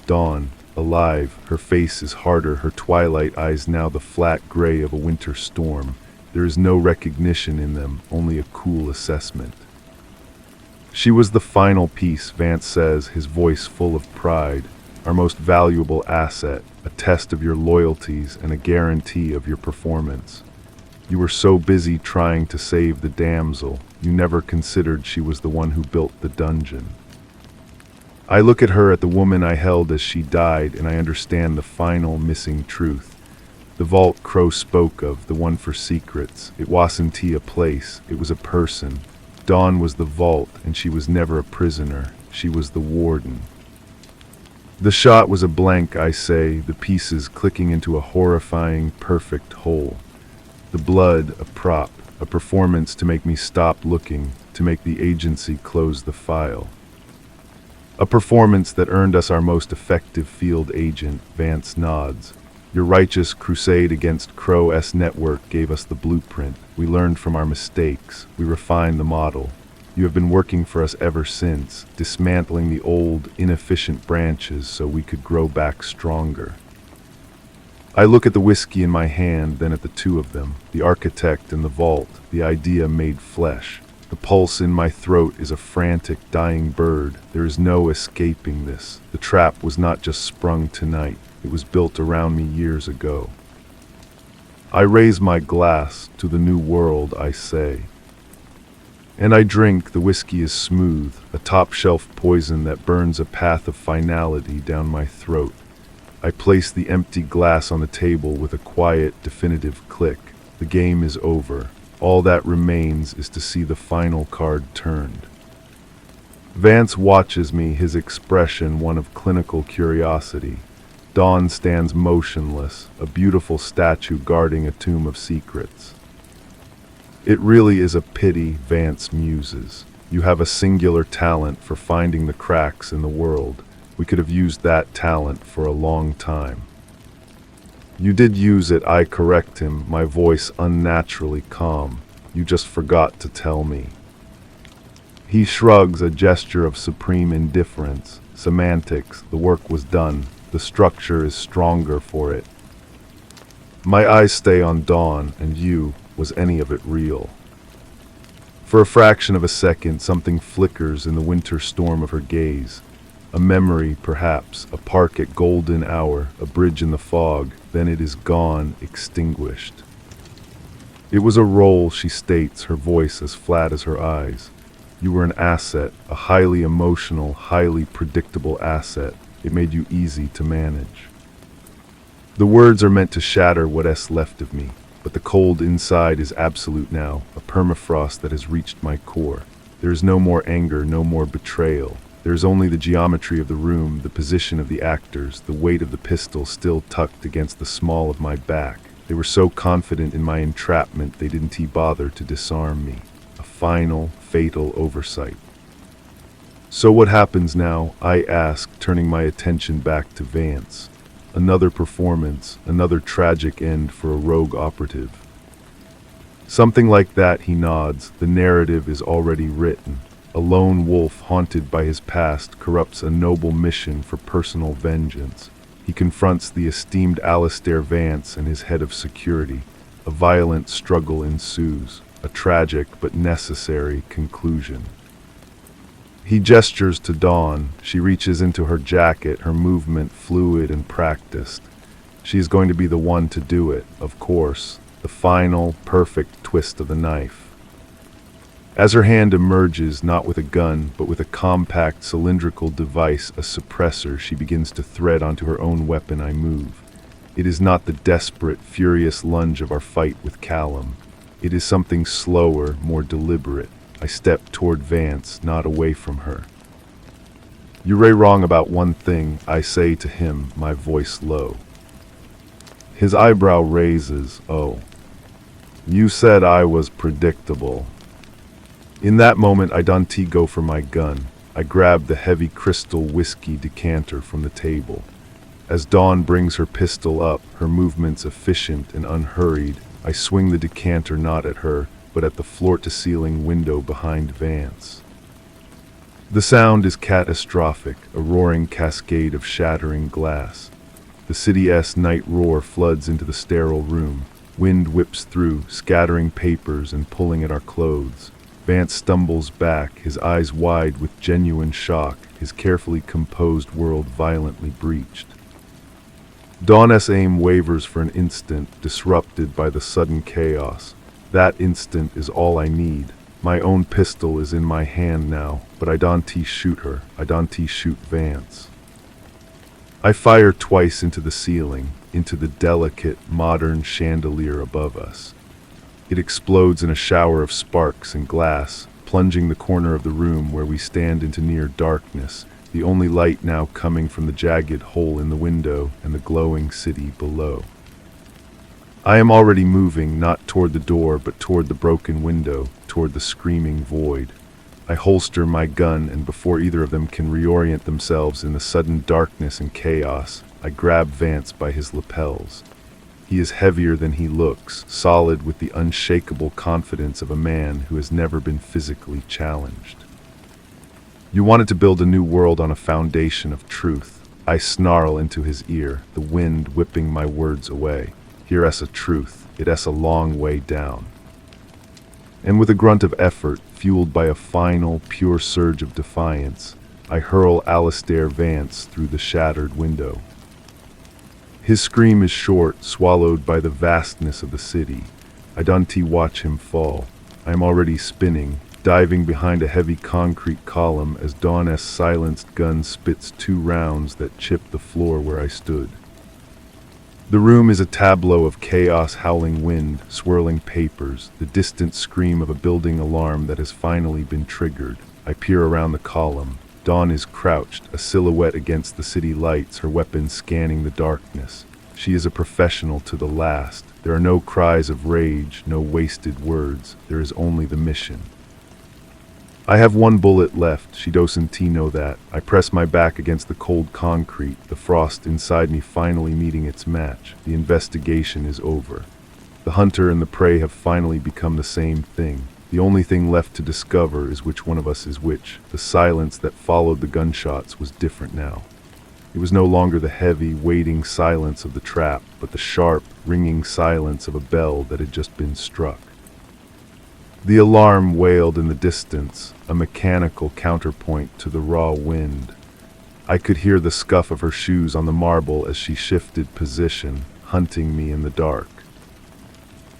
Dawn, alive, her face is harder, her twilight eyes now the flat gray of a winter storm. There is no recognition in them, only a cool assessment. She was the final piece, Vance says, his voice full of pride. Our most valuable asset, a test of your loyalties and a guarantee of your performance. You were so busy trying to save the damsel, you never considered she was the one who built the dungeon. I look at her, at the woman I held as she died, and I understand the final missing truth. The vault Crow spoke of, the one for secrets, it wasn't a place, it was a person. Dawn was the vault, and she was never a prisoner, she was the warden. The shot was a blank, I say, the pieces clicking into a horrifying, perfect whole. The blood, a prop, a performance to make me stop looking, to make the agency close the file. A performance that earned us our most effective field agent, Vance nods. Your righteous crusade against Crow-esque network gave us the blueprint. We learned from our mistakes. We refined the model. You have been working for us ever since, dismantling the old, inefficient branches so we could grow back stronger. I look at the whiskey in my hand, then at the 2 of them, the architect and the vault, the idea made flesh. The pulse in my throat is a frantic, dying bird. There is no escaping this. The trap was not just sprung tonight. It was built around me years ago. I raise my glass to the new world, I say. And I drink. The whiskey is smooth, a top-shelf poison that burns a path of finality down my throat. I place the empty glass on the table with a quiet, definitive click. The game is over. All that remains is to see the final card turned. Vance watches me, his expression one of clinical curiosity. Dawn stands motionless, a beautiful statue guarding a tomb of secrets. It really is a pity, Vance muses. You have a singular talent for finding the cracks in the world. We could have used that talent for a long time. You did use it, I correct him, my voice unnaturally calm. You just forgot to tell me. He shrugs, a gesture of supreme indifference. Semantics, the work was done. The structure is stronger for it. My eyes stay on Dawn, and you, was any of it real? For a fraction of a second, something flickers in the winter storm of her gaze. A memory, perhaps, a park at golden hour, a bridge in the fog, then it is gone, extinguished. It was a role, she states, her voice as flat as her eyes. You were an asset, a highly emotional, highly predictable asset. It made you easy to manage. The words are meant to shatter what's left of me. but the cold inside is absolute now, a permafrost that has reached my core. There is no more anger, no more betrayal. There is only the geometry of the room, the position of the actors, the weight of the pistol still tucked against the small of my back. They were so confident in my entrapment they didn't bother to disarm me. A final, fatal oversight. So what happens now? I ask, turning my attention back to Vance. Another performance, another tragic end for a rogue operative. Something like that, he nods. The narrative is already written. A lone wolf haunted by his past corrupts a noble mission for personal vengeance. He confronts the esteemed Alistair Vance and his head of security. A violent struggle ensues, a tragic but necessary conclusion. He gestures to Dawn. She reaches into her jacket, her movement fluid and practiced. She is going to be the one to do it, of course, the final, perfect twist of the knife. As her hand emerges, not with a gun, but with a compact cylindrical device, a suppressor, she begins to thread onto her own weapon. I move. It is not the desperate, furious lunge of our fight with Callum. It is something slower, more deliberate. I step toward Vance, not away from her. "You're wrong about one thing," I say to him, my voice low. His eyebrow raises. "Oh. You said I was predictable." In that moment, I don't go for my gun. I grab the heavy crystal whiskey decanter from the table. As Dawn brings her pistol up, her movements efficient and unhurried, I swing the decanter not at her, but at the floor-to-ceiling window behind Vance. The sound is catastrophic, a roaring cascade of shattering glass. The city's night roar floods into the sterile room. Wind whips through, scattering papers and pulling at our clothes. Vance stumbles back, his eyes wide with genuine shock, his carefully composed world violently breached. Dawn's aim wavers for an instant, disrupted by the sudden chaos. That instant is all I need. My own pistol is in my hand now, but I don't shoot her. I don't shoot Vance. I fire twice into the ceiling, into the delicate, modern chandelier above us. It explodes in a shower of sparks and glass, plunging the corner of the room where we stand into near darkness, the only light now coming from the jagged hole in the window and the glowing city below. I am already moving, not toward the door, but toward the broken window, toward the screaming void. I holster my gun, and before either of them can reorient themselves in the sudden darkness and chaos, I grab Vance by his lapels. He is heavier than he looks, solid with the unshakable confidence of a man who has never been physically challenged. "You wanted to build a new world on a foundation of truth." I snarl into his ear, the wind whipping my words away. "Here is a truth, it is a long way down." And with a grunt of effort, fueled by a final, pure surge of defiance, I hurl Alistair Vance through the shattered window. His scream is short, swallowed by the vastness of the city. I don't watch him fall. I am already spinning, diving behind a heavy concrete column as Dawn's silenced gun spits 2 rounds that chip the floor where I stood. The room is a tableau of chaos, howling wind, swirling papers, the distant scream of a building alarm that has finally been triggered. I peer around the column. Dawn is crouched, a silhouette against the city lights, her weapon scanning the darkness. She is a professional to the last. There are no cries of rage, no wasted words. There is only the mission. I have 1 bullet left, she doesn't know that. I press my back against the cold concrete, the frost inside me finally meeting its match. The investigation is over. The hunter and the prey have finally become the same thing. The only thing left to discover is which one of us is which. The silence that followed the gunshots was different now. It was no longer the heavy, waiting silence of the trap, but the sharp, ringing silence of a bell that had just been struck. The alarm wailed in the distance, a mechanical counterpoint to the raw wind. I could hear the scuff of her shoes on the marble as she shifted position, hunting me in the dark.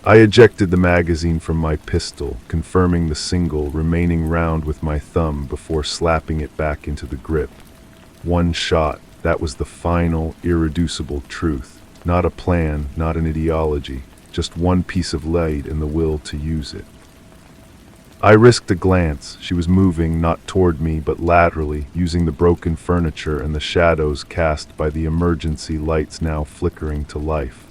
I ejected the magazine from my pistol, confirming the single remaining round with my thumb before slapping it back into the grip. 1 shot, that was the final, irreducible truth. Not a plan, not an ideology. just one piece of light and the will to use it. I risked a glance. She was moving not toward me but laterally, using the broken furniture and the shadows cast by the emergency lights now flickering to life.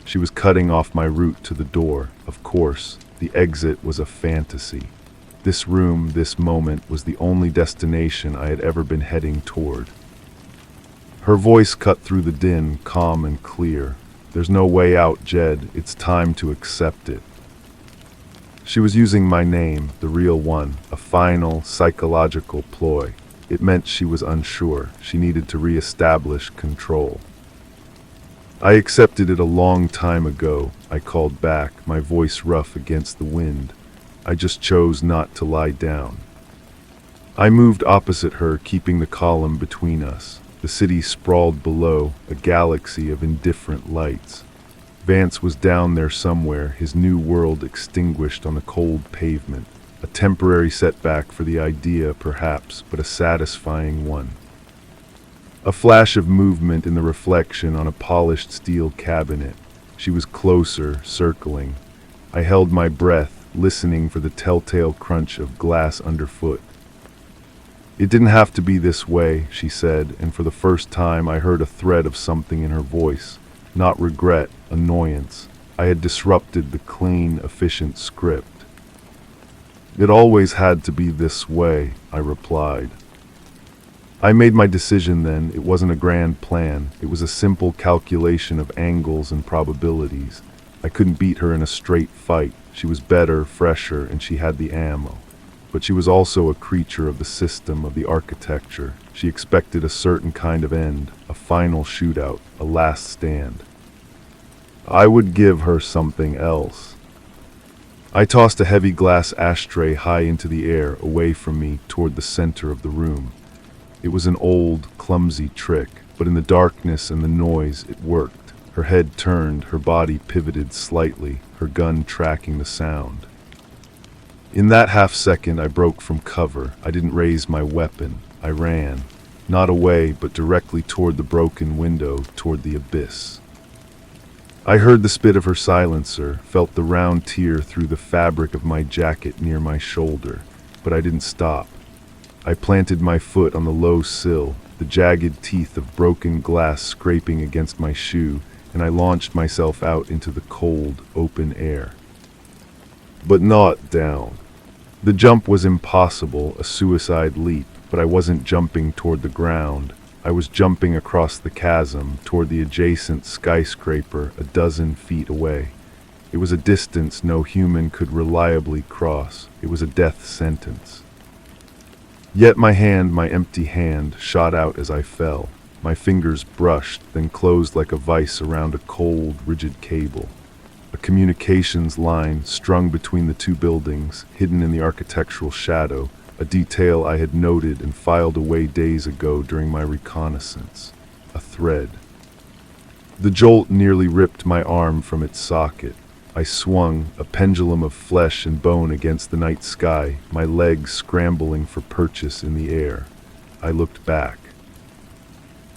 She was cutting off my route to the door. Of course, the exit was a fantasy. This room, this moment, was the only destination I had ever been heading toward. Her voice cut through the din, calm and clear. "There's no way out, Jed. It's time to accept it." She was using my name, the real one, a final, psychological ploy. It meant she was unsure. She needed to re-establish control. "I accepted it a long time ago," I called back, my voice rough against the wind. "I just chose not to lie down." I moved opposite her, keeping the column between us. The city sprawled below, a galaxy of indifferent lights. Vance was down there somewhere, his new world extinguished on the cold pavement. A temporary setback for the idea, perhaps, but a satisfying one. A flash of movement in the reflection on a polished steel cabinet. She was closer, circling. I held my breath, listening for the telltale crunch of glass underfoot. "It didn't have to be this way," she said, and for the first time I heard a thread of something in her voice. Not regret, annoyance. I had disrupted the clean, efficient script. "It always had to be this way," I replied. I made my decision then. It wasn't a grand plan. It was a simple calculation of angles and probabilities. I couldn't beat her in a straight fight. She was better, fresher, and she had the ammo. But she was also a creature of the system, of the architecture. She expected a certain kind of end, a final shootout, a last stand. I would give her something else. I tossed a heavy glass ashtray high into the air, away from me, toward the center of the room. It was an old, clumsy trick, but in the darkness and the noise, it worked. Her head turned, her body pivoted slightly, her gun tracking the sound. In that half-second, I broke from cover. I didn't raise my weapon. I ran. Not away, but directly toward the broken window, toward the abyss. I heard the spit of her silencer, felt the round tear through the fabric of my jacket near my shoulder, but I didn't stop. I planted my foot on the low sill, the jagged teeth of broken glass scraping against my shoe, and I launched myself out into the cold, open air. But not down. The jump was impossible, a suicide leap, but I wasn't jumping toward the ground. I was jumping across the chasm, toward the adjacent skyscraper a dozen feet away. It was a distance no human could reliably cross. It was a death sentence. Yet my hand, my empty hand, shot out as I fell. My fingers brushed, then closed like a vice around a cold, rigid cable. A communications line strung between the two buildings, hidden in the architectural shadow, a detail I had noted and filed away days ago during my reconnaissance. A thread. The jolt nearly ripped my arm from its socket. I swung, a pendulum of flesh and bone against the night sky, my legs scrambling for purchase in the air. I looked back.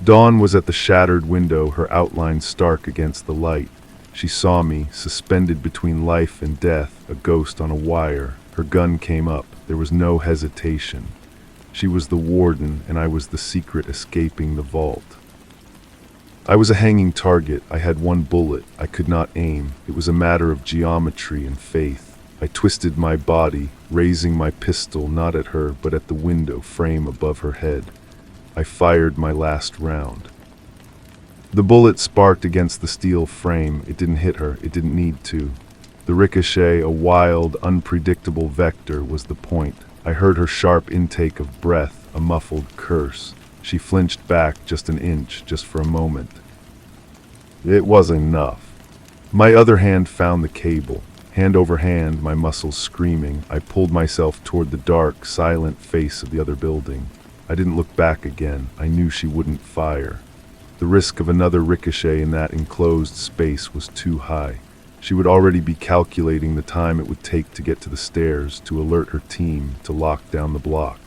Dawn was at the shattered window, her outline stark against the light. She saw me, suspended between life and death, a ghost on a wire. Her gun came up. There was no hesitation. She was the warden, and I was the secret escaping the vault. I was a hanging target. I had one bullet. I could not aim. It was a matter of geometry and faith. I twisted my body, raising my pistol not at her, but at the window frame above her head. I fired my last round. The bullet sparked against the steel frame. It didn't hit her. It didn't need to. The ricochet, a wild, unpredictable vector, was the point. I heard her sharp intake of breath, a muffled curse. She flinched back just an inch, just for a moment. It was enough. My other hand found the cable. Hand over hand, my muscles screaming, I pulled myself toward the dark, silent face of the other building. I didn't look back again. I knew she wouldn't fire. The risk of another ricochet in that enclosed space was too high. She would already be calculating the time it would take to get to the stairs, to alert her team, to lock down the block.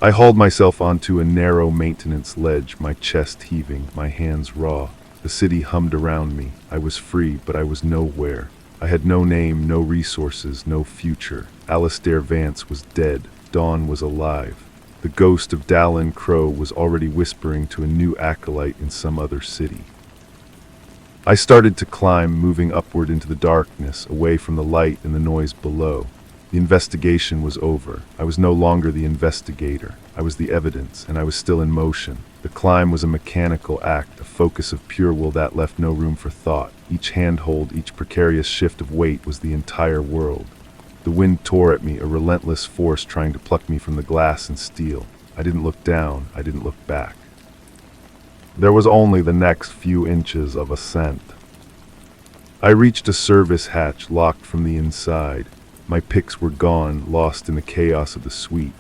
I hauled myself onto a narrow maintenance ledge, my chest heaving, my hands raw. The city hummed around me. I was free, but I was nowhere. I had no name, no resources, no future. Alistair Vance was dead. Dawn was alive. The ghost of Dallin Crow was already whispering to a new acolyte in some other city. I started to climb, moving upward into the darkness, away from the light and the noise below. The investigation was over. I was no longer the investigator. I was the evidence, and I was still in motion. The climb was a mechanical act, a focus of pure will that left no room for thought. Each handhold, each precarious shift of weight was the entire world. The wind tore at me, a relentless force trying to pluck me from the glass and steel. I didn't look down. I didn't look back. There was only the next few inches of ascent. I reached a service hatch locked from the inside. My picks were gone, lost in the chaos of the suite.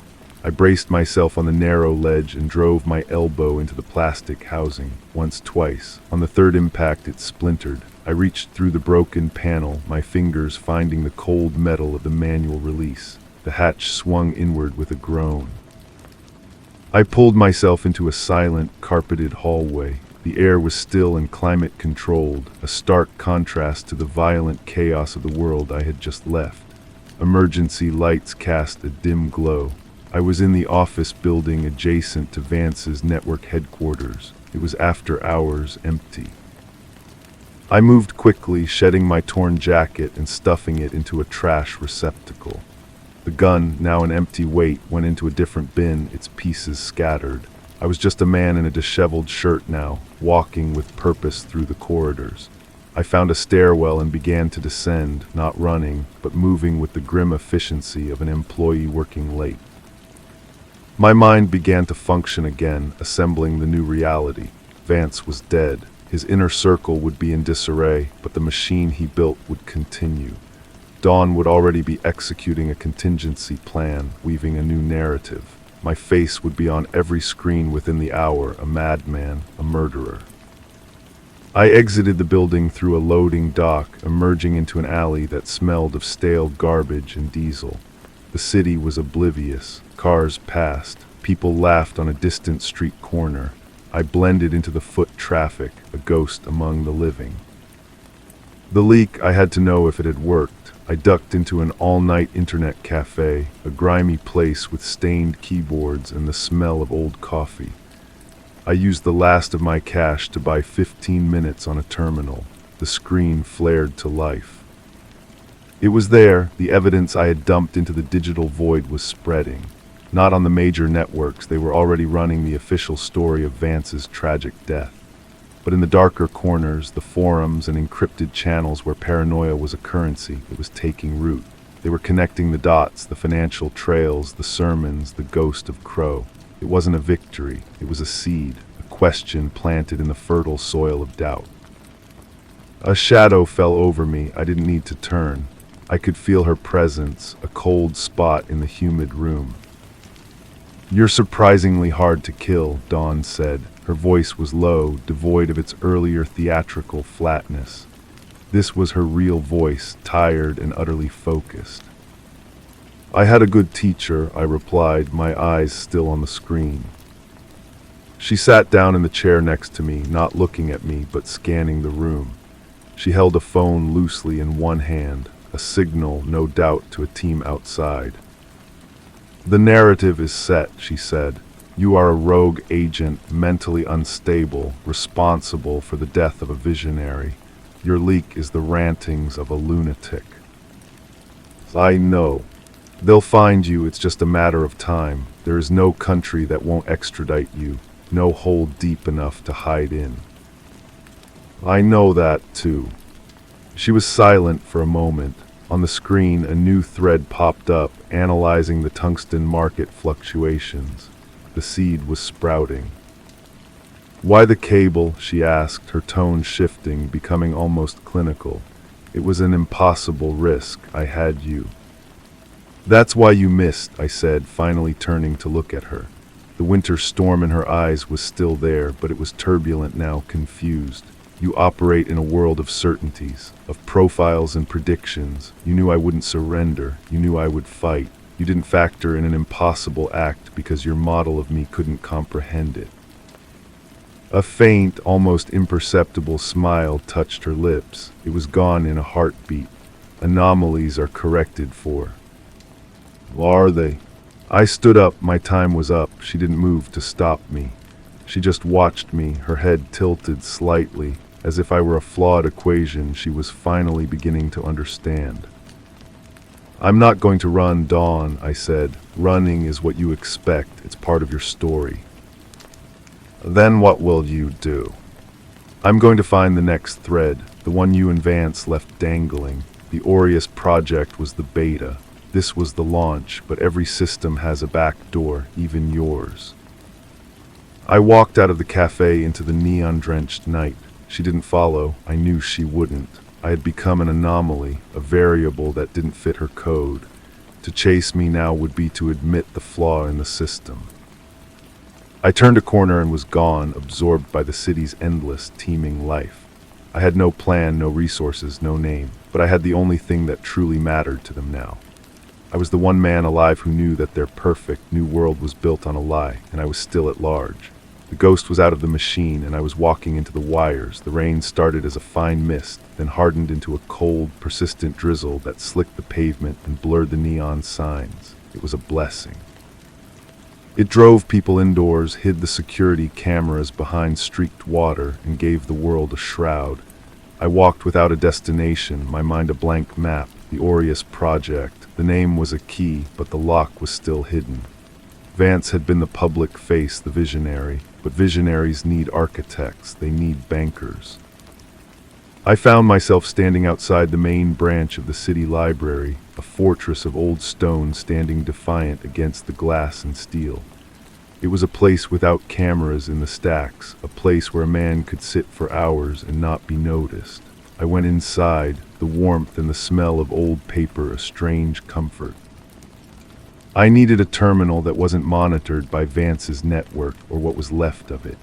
I braced myself on the narrow ledge and drove my elbow into the plastic housing, once, twice. On the third impact, it splintered. I reached through the broken panel, my fingers finding the cold metal of the manual release. The hatch swung inward with a groan. I pulled myself into a silent, carpeted hallway. The air was still and climate-controlled, a stark contrast to the violent chaos of the world I had just left. Emergency lights cast a dim glow. I was in the office building adjacent to Vance's network headquarters. It was after hours, empty. I moved quickly, shedding my torn jacket and stuffing it into a trash receptacle. The gun, now an empty weight, went into a different bin, its pieces scattered. I was just a man in a disheveled shirt now, walking with purpose through the corridors. I found a stairwell and began to descend, not running, but moving with the grim efficiency of an employee working late. My mind began to function again, assembling the new reality. Vance was dead. His inner circle would be in disarray, but the machine he built would continue. Dawn would already be executing a contingency plan, weaving a new narrative. My face would be on every screen within the hour, a madman, a murderer. I exited the building through a loading dock, emerging into an alley that smelled of stale garbage and diesel. The city was oblivious. Cars passed. People laughed on a distant street corner. I blended into the foot traffic, a ghost among the living. The leak, I had to know if it had worked. I ducked into an all-night internet cafe, a grimy place with stained keyboards and the smell of old coffee. I used the last of my cash to buy 15 minutes on a terminal. The screen flared to life. It was there. The evidence I had dumped into the digital void was spreading. Not on the major networks, they were already running the official story of Vance's tragic death. But in the darker corners, the forums and encrypted channels where paranoia was a currency, it was taking root. They were connecting the dots, the financial trails, the sermons, the ghost of Crow. It wasn't a victory, it was a seed, a question planted in the fertile soil of doubt. A shadow fell over me. I didn't need to turn. I could feel her presence, a cold spot in the humid room. "You're surprisingly hard to kill," Dawn said. Her voice was low, devoid of its earlier theatrical flatness. This was her real voice, tired and utterly focused. "I had a good teacher," I replied, my eyes still on the screen. She sat down in the chair next to me, not looking at me, but scanning the room. She held a phone loosely in one hand, a signal, no doubt, to a team outside. "The narrative is set," she said. "You are a rogue agent, mentally unstable, responsible for the death of a visionary. Your leak is the rantings of a lunatic." "I know. They'll find you, it's just a matter of time. There is no country that won't extradite you, no hole deep enough to hide in." "I know that, too." She was silent for a moment. On the screen, a new thread popped up, analyzing the tungsten market fluctuations. The seed was sprouting. "Why the cable?" she asked, her tone shifting, becoming almost clinical. "It was an impossible risk. I had you." "That's why you missed," I said, finally turning to look at her. The winter storm in her eyes was still there, but it was turbulent now, confused. "You operate in a world of certainties, of profiles and predictions. You knew I wouldn't surrender. You knew I would fight. You didn't factor in an impossible act because your model of me couldn't comprehend it." A faint, almost imperceptible smile touched her lips. It was gone in a heartbeat. Anomalies are corrected for. Are they? I stood up, my time was up. She didn't move to stop me. She just watched me, her head tilted slightly, as if I were a flawed equation she was finally beginning to understand. I'm not going to run, Dawn, I said. Running is what you expect. It's part of your story. Then what will you do? I'm going to find the next thread, the one you and Vance left dangling. The Aureus project was the beta. This was the launch, but every system has a back door, even yours. I walked out of the cafe into the neon-drenched night. She didn't follow. I knew she wouldn't. I had become an anomaly, a variable that didn't fit her code. To chase me now would be to admit the flaw in the system. I turned a corner and was gone, absorbed by the city's endless, teeming life. I had no plan, no resources, no name, but I had the only thing that truly mattered to them now. I was the one man alive who knew that their perfect new world was built on a lie, and I was still at large. The ghost was out of the machine, and I was walking into the wires. The rain started as a fine mist, then hardened into a cold, persistent drizzle that slicked the pavement and blurred the neon signs. It was a blessing. It drove people indoors, hid the security cameras behind streaked water, and gave the world a shroud. I walked without a destination, my mind a blank map, the Aureus project. The name was a key, but the lock was still hidden. Vance had been the public face, the visionary, but visionaries need architects, they need bankers. I found myself standing outside the main branch of the city library, a fortress of old stone standing defiant against the glass and steel. It was a place without cameras in the stacks, a place where a man could sit for hours and not be noticed. I went inside, the warmth and the smell of old paper a strange comfort. I needed a terminal that wasn't monitored by Vance's network or what was left of it.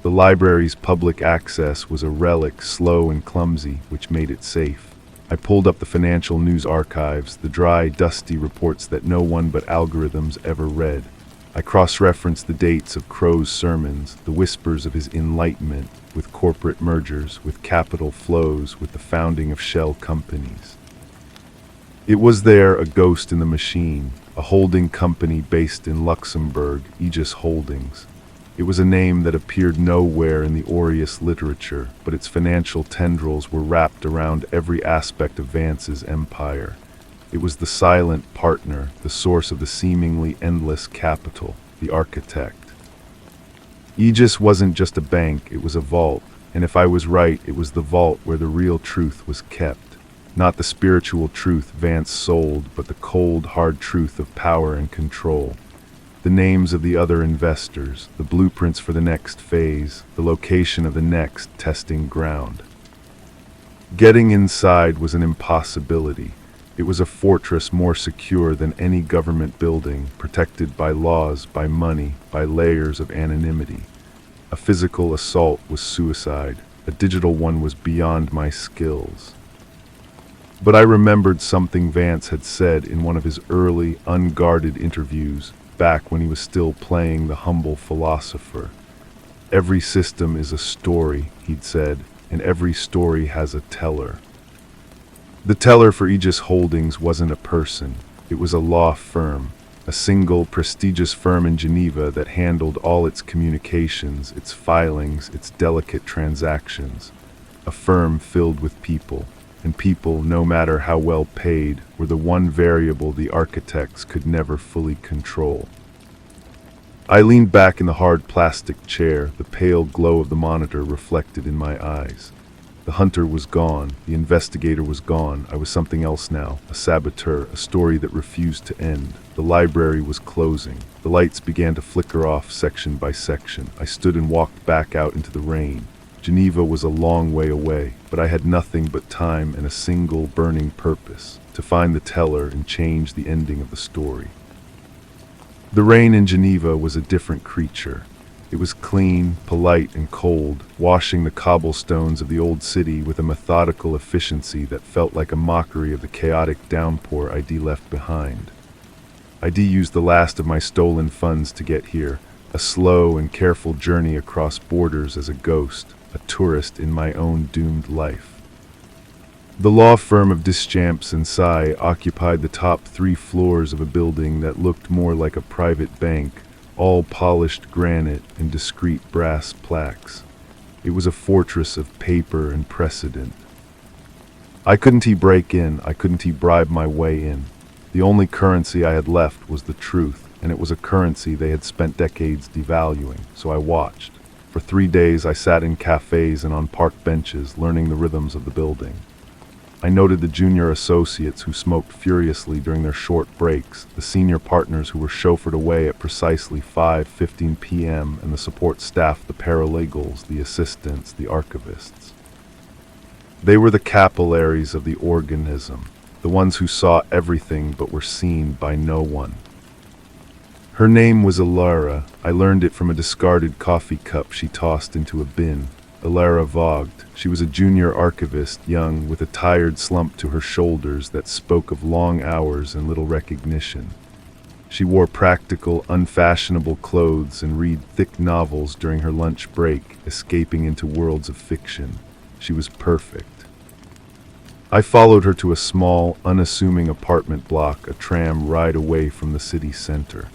The library's public access was a relic, slow and clumsy, which made it safe. I pulled up the financial news archives, the dry, dusty reports that no one but algorithms ever read. I cross-referenced the dates of Crow's sermons, the whispers of his enlightenment, with corporate mergers, with capital flows, with the founding of shell companies. It was there, a ghost in the machine, a holding company based in Luxembourg, Aegis Holdings. It was a name that appeared nowhere in the Aureus literature, but its financial tendrils were wrapped around every aspect of Vance's empire. It was the silent partner, the source of the seemingly endless capital, the architect. Aegis wasn't just a bank, it was a vault, and if I was right, it was the vault where the real truth was kept. Not the spiritual truth Vance sold, but the cold, hard truth of power and control. The names of the other investors, the blueprints for the next phase, the location of the next testing ground. Getting inside was an impossibility. It was a fortress more secure than any government building, protected by laws, by money, by layers of anonymity. A physical assault was suicide. A digital one was beyond my skills. But I remembered something Vance had said in one of his early, unguarded interviews, back when he was still playing the humble philosopher. Every system is a story, he'd said, and every story has a teller. The teller for Aegis Holdings wasn't a person, it was a law firm, a single, prestigious firm in Geneva that handled all its communications, its filings, its delicate transactions. A firm filled with people, and people, no matter how well paid, were the one variable the architects could never fully control. I leaned back in the hard plastic chair, the pale glow of the monitor reflected in my eyes. The hunter was gone, the investigator was gone, I was something else now, a saboteur, a story that refused to end. The library was closing. The lights began to flicker off section by section. I stood and walked back out into the rain. Geneva was a long way away, but I had nothing but time and a single burning purpose, to find the teller and change the ending of the story. The rain in Geneva was a different creature. It was clean, polite, and cold, washing the cobblestones of the old city with a methodical efficiency that felt like a mockery of the chaotic downpour ID left behind. ID used the last of my stolen funds to get here, a slow and careful journey across borders as a ghost, a tourist in my own doomed life. The law firm of Deschamps and Sy occupied the top 3 floors of a building that looked more like a private bank, all polished granite and discreet brass plaques. It was a fortress of paper and precedent. I couldn't break in, I couldn't bribe my way in. The only currency I had left was the truth, and it was a currency they had spent decades devaluing, so I watched. For 3 days I sat in cafes and on park benches, learning the rhythms of the building. I noted the junior associates who smoked furiously during their short breaks, the senior partners who were chauffeured away at precisely 5:15 p.m., and the support staff, the paralegals, the assistants, the archivists. They were the capillaries of the organism, the ones who saw everything but were seen by no one. Her name was Ilara. I learned it from a discarded coffee cup she tossed into a bin. Ilara Vogt. She was a junior archivist, young, with a tired slump to her shoulders that spoke of long hours and little recognition. She wore practical, unfashionable clothes and read thick novels during her lunch break, escaping into worlds of fiction. She was perfect. I followed her to a small, unassuming apartment block, a tram ride away from the city center.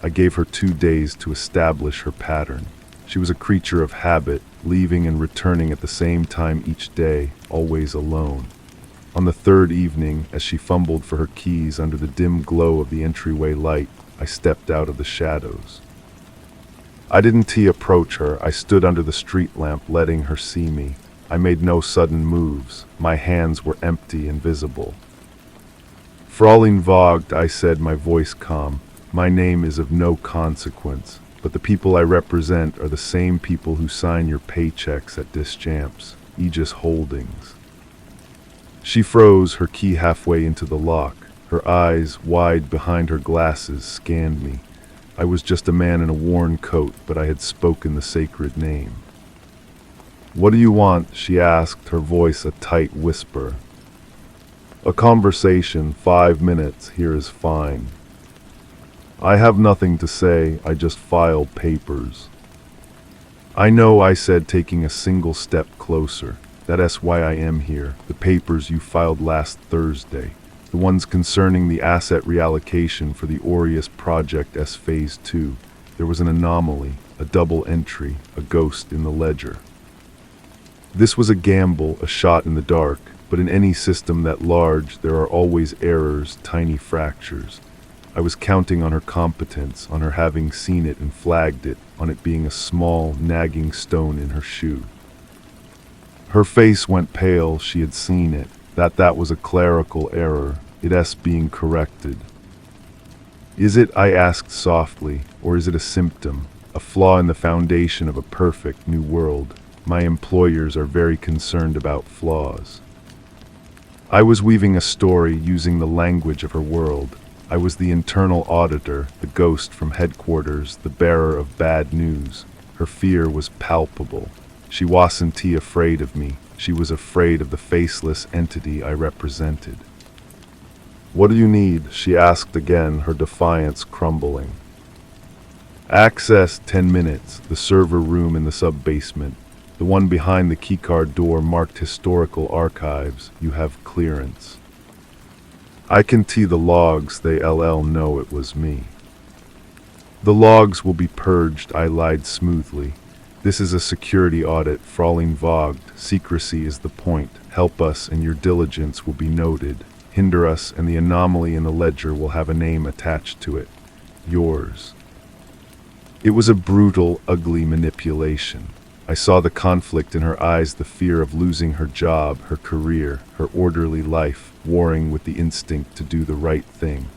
I gave her 2 days to establish her pattern. She was a creature of habit, leaving and returning at the same time each day, always alone. On the 3rd evening, as she fumbled for her keys under the dim glow of the entryway light, I stepped out of the shadows. I didn't approach her. I stood under the street lamp, letting her see me. I made no sudden moves. My hands were empty and visible. "Fraulein Vogt," I said, my voice calm. "My name is of no consequence. But the people I represent are the same people who sign your paychecks at Deschamps, Aegis Holdings." She froze, her key halfway into the lock. Her eyes, wide behind her glasses, scanned me. I was just a man in a worn coat, but I had spoken the sacred name. "What do you want?" she asked, her voice a tight whisper. "A conversation, 5 minutes, here is fine." "I have nothing to say, I just file papers." "I know," I said, taking a single step closer. "That's why I am here. The papers you filed last Thursday. The ones concerning the asset reallocation for the Aureus Project S Phase 2. There was an anomaly, a double entry, a ghost in the ledger." This was a gamble, a shot in the dark, but in any system that large, there are always errors, tiny fractures. I was counting on her competence, on her having seen it and flagged it, on it being a small, nagging stone in her shoe. Her face went pale. She had seen it, that was a clerical error, it's being corrected. "Is it," I asked softly, "or is it a symptom, a flaw in the foundation of a perfect new world? My employers are very concerned about flaws." I was weaving a story using the language of her world. I was the internal auditor, the ghost from headquarters, the bearer of bad news. Her fear was palpable. She wasn't afraid of me. She was afraid of the faceless entity I represented. "What do you need?" she asked again, her defiance crumbling. "Access, 10 minutes, the server room in the sub-basement. The one behind the keycard door marked Historical Archives. You have clearance." "I can see the logs, they know it was me." "The logs will be purged," I lied smoothly. "This is a security audit, Fraulein Vogt. Secrecy is the point. Help us and your diligence will be noted. Hinder us and the anomaly in the ledger will have a name attached to it. Yours." It was a brutal, ugly manipulation. I saw the conflict in her eyes, the fear of losing her job, her career, her orderly life, warring with the instinct to do the right thing.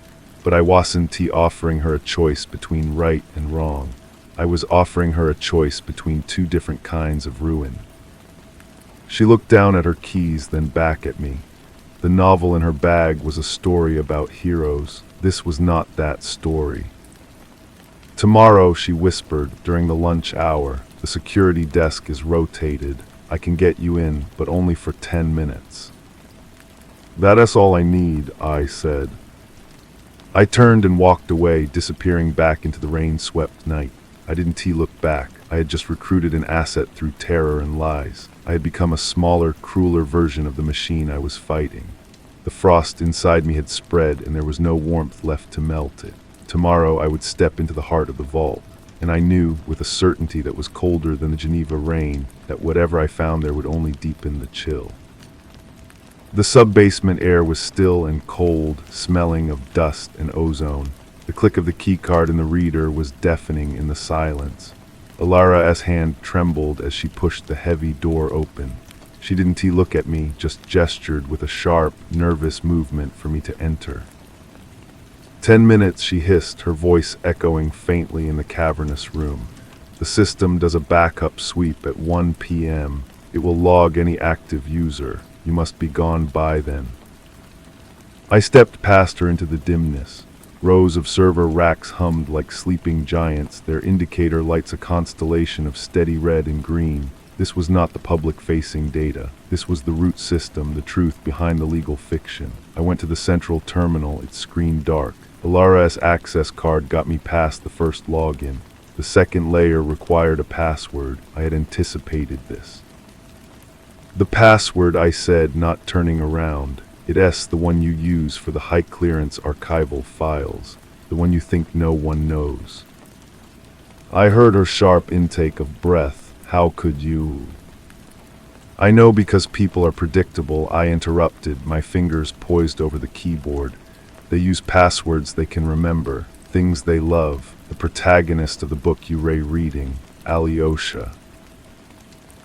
But I wasn't offering her a choice between right and wrong. I was offering her a choice between 2 different kinds of ruin. She looked down at her keys, then back at me. The novel in her bag was a story about heroes. This was not that story. "Tomorrow," she whispered, during the lunch hour, "the security desk is rotated. I can get you in, but only for 10 minutes. "That's all I need," I said. I turned and walked away, disappearing back into the rain-swept night. I didn't look back. I had just recruited an asset through terror and lies. I had become a smaller, crueler version of the machine I was fighting. The frost inside me had spread, and there was no warmth left to melt it. Tomorrow I would step into the heart of the vault, and I knew, with a certainty that was colder than the Geneva rain, that whatever I found there would only deepen the chill. The sub-basement air was still and cold, smelling of dust and ozone. The click of the keycard in the reader was deafening in the silence. Alara's hand trembled as she pushed the heavy door open. She didn't look at me, just gestured with a sharp, nervous movement for me to enter. 10 minutes, she hissed, her voice echoing faintly in the cavernous room. The system does a backup sweep at 1 p.m. It will log any active user. You must be gone by then. I stepped past her into the dimness. Rows of server racks hummed like sleeping giants, their indicator lights a constellation of steady red and green. This was not the public-facing data. This was the root system, the truth behind the legal fiction. I went to the central terminal, its screen dark. Alara's access card got me past the first login. The second layer required a password. I had anticipated this. The password, I said, not turning around. It's the one you use for the high-clearance archival files, the one you think no one knows. I heard her sharp intake of breath. How could you? I know because people are predictable, I interrupted, my fingers poised over the keyboard. They use passwords they can remember, things they love, the protagonist of the book you were reading, Alyosha.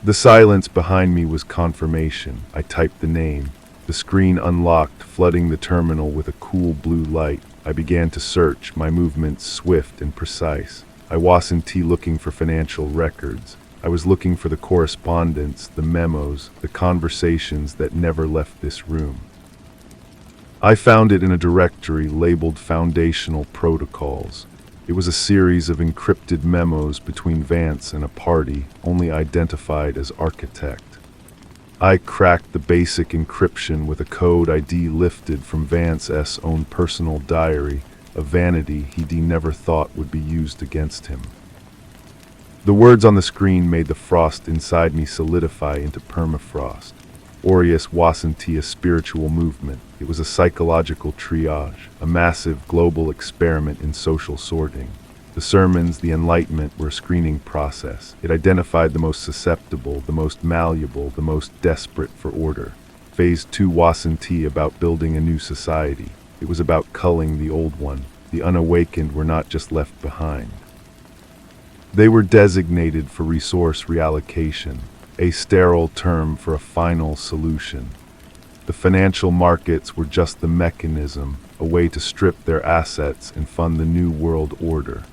The silence behind me was confirmation. I typed the name. The screen unlocked, flooding the terminal with a cool blue light. I began to search, my movements swift and precise. I wasn't looking for financial records. I was looking for the correspondence, the memos, the conversations that never left this room. I found it in a directory labeled Foundational Protocols. It was a series of encrypted memos between Vance and a party, only identified as Architect. I cracked the basic encryption with a code ID lifted from Vance's own personal diary, a vanity he never thought would be used against him. The words on the screen made the frost inside me solidify into permafrost. Aureus wasn't a spiritual movement. It was a psychological triage, a massive global experiment in social sorting. The sermons, the enlightenment, were a screening process. It identified the most susceptible, the most malleable, the most desperate for order. Phase 2 wasn't about building a new society. It was about culling the old one. The unawakened were not just left behind. They were designated for resource reallocation, a sterile term for a final solution. The financial markets were just the mechanism, a way to strip their assets and fund the new world order.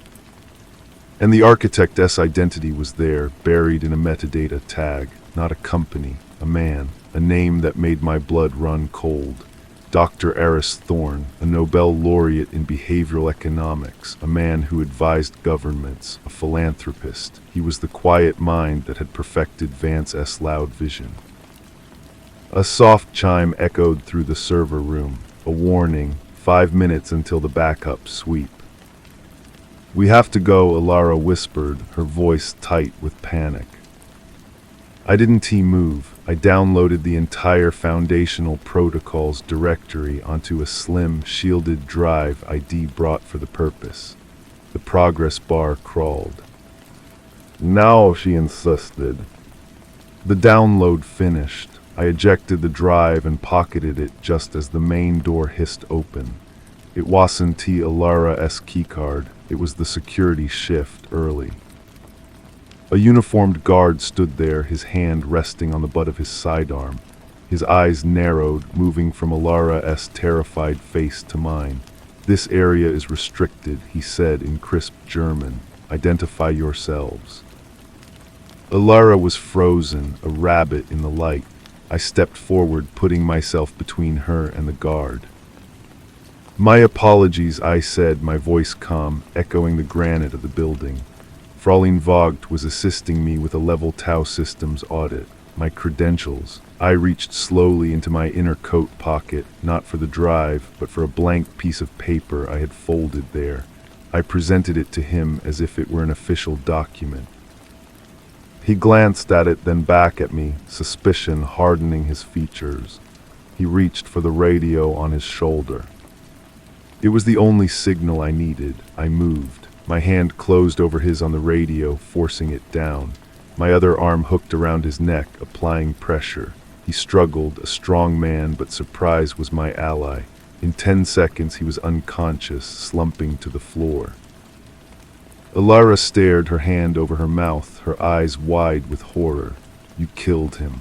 And the architect's identity was there, buried in a metadata tag, not a company, a man, a name that made my blood run cold. Dr. Eris Thorne, a Nobel laureate in behavioral economics, a man who advised governments, a philanthropist. He was the quiet mind that had perfected Vance's loud vision. A soft chime echoed through the server room, a warning, 5 minutes until the backup sweep. "We have to go," Alara whispered, her voice tight with panic. I didn't move. I downloaded the entire Foundational Protocols directory onto a slim, shielded drive ID brought for the purpose. The progress bar crawled. Now, she insisted. The download finished. I ejected the drive and pocketed it just as the main door hissed open. It wasn't Alara's keycard. It was the security shift early. A uniformed guard stood there, his hand resting on the butt of his sidearm. His eyes narrowed, moving from Alara's terrified face to mine. "This area is restricted," he said in crisp German. "Identify yourselves." Alara was frozen, a rabbit in the light. I stepped forward, putting myself between her and the guard. "My apologies," I said, my voice calm, echoing the granite of the building. Fraulein Vogt was assisting me with a level Tau systems audit. My credentials. I reached slowly into my inner coat pocket, not for the drive, but for a blank piece of paper I had folded there. I presented it to him as if it were an official document. He glanced at it, then back at me, suspicion hardening his features. He reached for the radio on his shoulder. It was the only signal I needed. I moved. My hand closed over his on the radio, forcing it down. My other arm hooked around his neck, applying pressure. He struggled, a strong man, but surprise was my ally. In 10 seconds he was unconscious, slumping to the floor. Alara stared, her hand over her mouth, her eyes wide with horror. You killed him.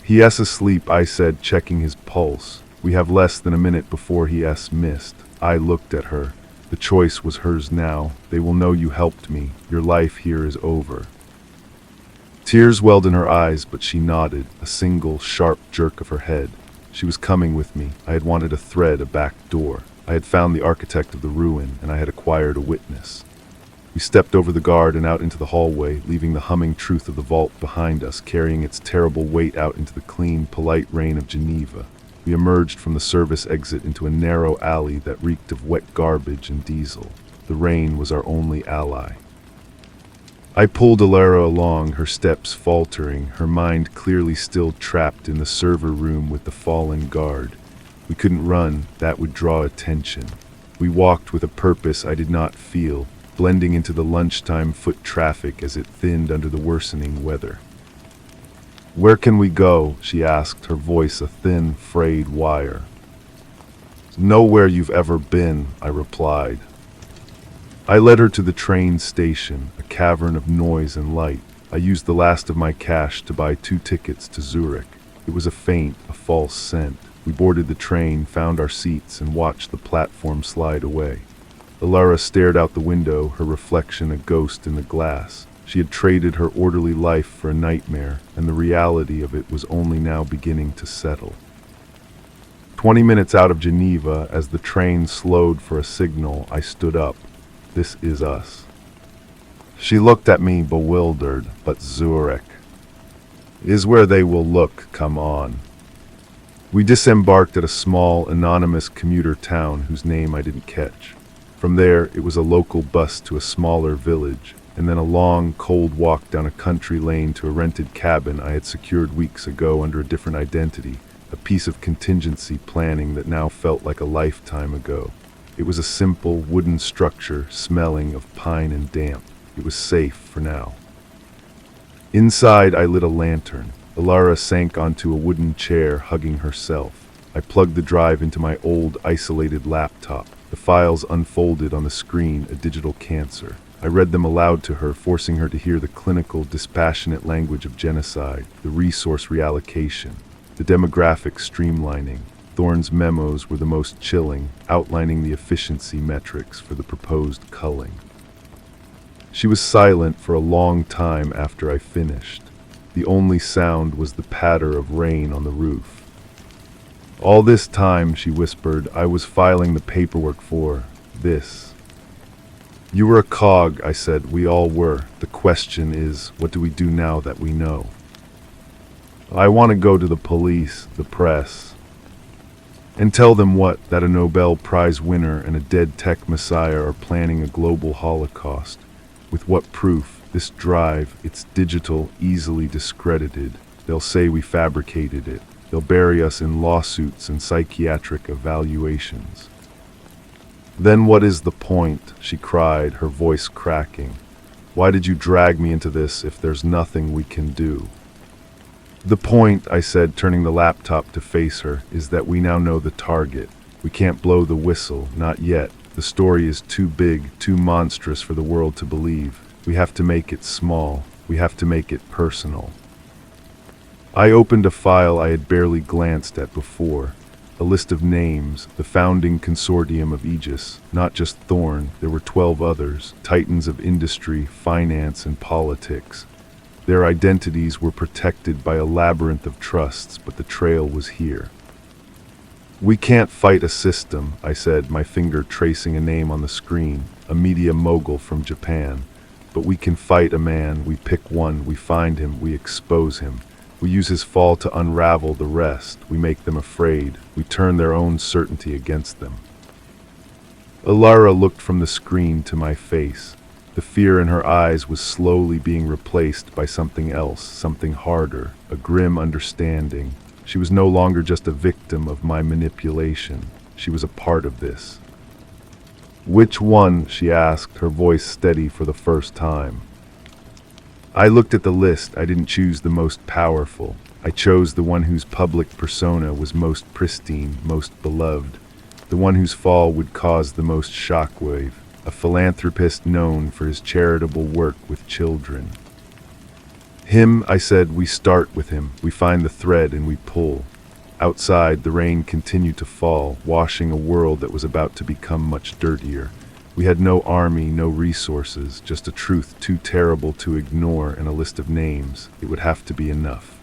He is asleep, I said, checking his pulse. We have less than a minute before he missed. I looked at her. The choice was hers now. They will know you helped me. Your life here is over. Tears welled in her eyes, but she nodded, a single, sharp jerk of her head. She was coming with me. I had wanted a thread, a back door. I had found the architect of the ruin, and I had acquired a witness. We stepped over the guard and out into the hallway, leaving the humming truth of the vault behind us, carrying its terrible weight out into the clean, polite rain of Geneva. We emerged from the service exit into a narrow alley that reeked of wet garbage and diesel. The rain was our only ally. I pulled Alara along, her steps faltering, her mind clearly still trapped in the server room with the fallen guard. We couldn't run, that would draw attention. We walked with a purpose I did not feel, blending into the lunchtime foot traffic as it thinned under the worsening weather. Where can we go? She asked, her voice a thin, frayed wire. Nowhere you've ever been, I replied. I led her to the train station, a cavern of noise and light. I used the last of my cash to buy 2 tickets to Zurich. It was a faint, a false scent. We boarded the train, found our seats, and watched the platform slide away. Alara stared out the window, her reflection a ghost in the glass. She had traded her orderly life for a nightmare, and the reality of it was only now beginning to settle. 20 minutes out of Geneva, as the train slowed for a signal, I stood up. This is us. She looked at me, bewildered, but Zurich is where they will look, come on. We disembarked at a small, anonymous commuter town whose name I didn't catch. From there, it was a local bus to a smaller village, and then a long, cold walk down a country lane to a rented cabin I had secured weeks ago under a different identity, a piece of contingency planning that now felt like a lifetime ago. It was a simple, wooden structure smelling of pine and damp. It was safe for now. Inside, I lit a lantern. Alara sank onto a wooden chair, hugging herself. I plugged the drive into my old, isolated laptop. The files unfolded on the screen, a digital cancer. I read them aloud to her, forcing her to hear the clinical, dispassionate language of genocide, the resource reallocation, the demographic streamlining. Thorne's memos were the most chilling, outlining the efficiency metrics for the proposed culling. She was silent for a long time after I finished. The only sound was the patter of rain on the roof. All this time, she whispered, I was filing the paperwork for this. You were a cog, I said. We all were. The question is, what do we do now that we know? I want to go to the police, the press, and tell them what, that a Nobel Prize winner and a dead tech messiah are planning a global holocaust. With what proof? This drive, it's digital, easily discredited. They'll say we fabricated it. They'll bury us in lawsuits and psychiatric evaluations. Then what is the point? She cried, her voice cracking. Why did you drag me into this if there's nothing we can do? The point, I said, turning the laptop to face her, is that we now know the target. We can't blow the whistle, not yet. The story is too big, too monstrous for the world to believe. We have to make it small. We have to make it personal. I opened a file I had barely glanced at before. A list of names, the founding consortium of Aegis. Not just Thorne, there were 12 others, titans of industry, finance, and politics. Their identities were protected by a labyrinth of trusts, but the trail was here. We can't fight a system, I said, my finger tracing a name on the screen, a media mogul from Japan. But we can fight a man. We pick one, we find him, we expose him. We use his fall to unravel the rest. We make them afraid. We turn their own certainty against them. Alara looked from the screen to my face. The fear in her eyes was slowly being replaced by something else, something harder, a grim understanding. She was no longer just a victim of my manipulation. She was a part of this. "Which one?" she asked, her voice steady for the first time. I looked at the list. I didn't choose the most powerful. I chose the one whose public persona was most pristine, most beloved, the one whose fall would cause the most shockwave, a philanthropist known for his charitable work with children. "Him," I said. "We start with him. We find the thread and we pull." Outside, the rain continued to fall, washing a world that was about to become much dirtier. We had no army, no resources, just a truth too terrible to ignore and a list of names. It would have to be enough.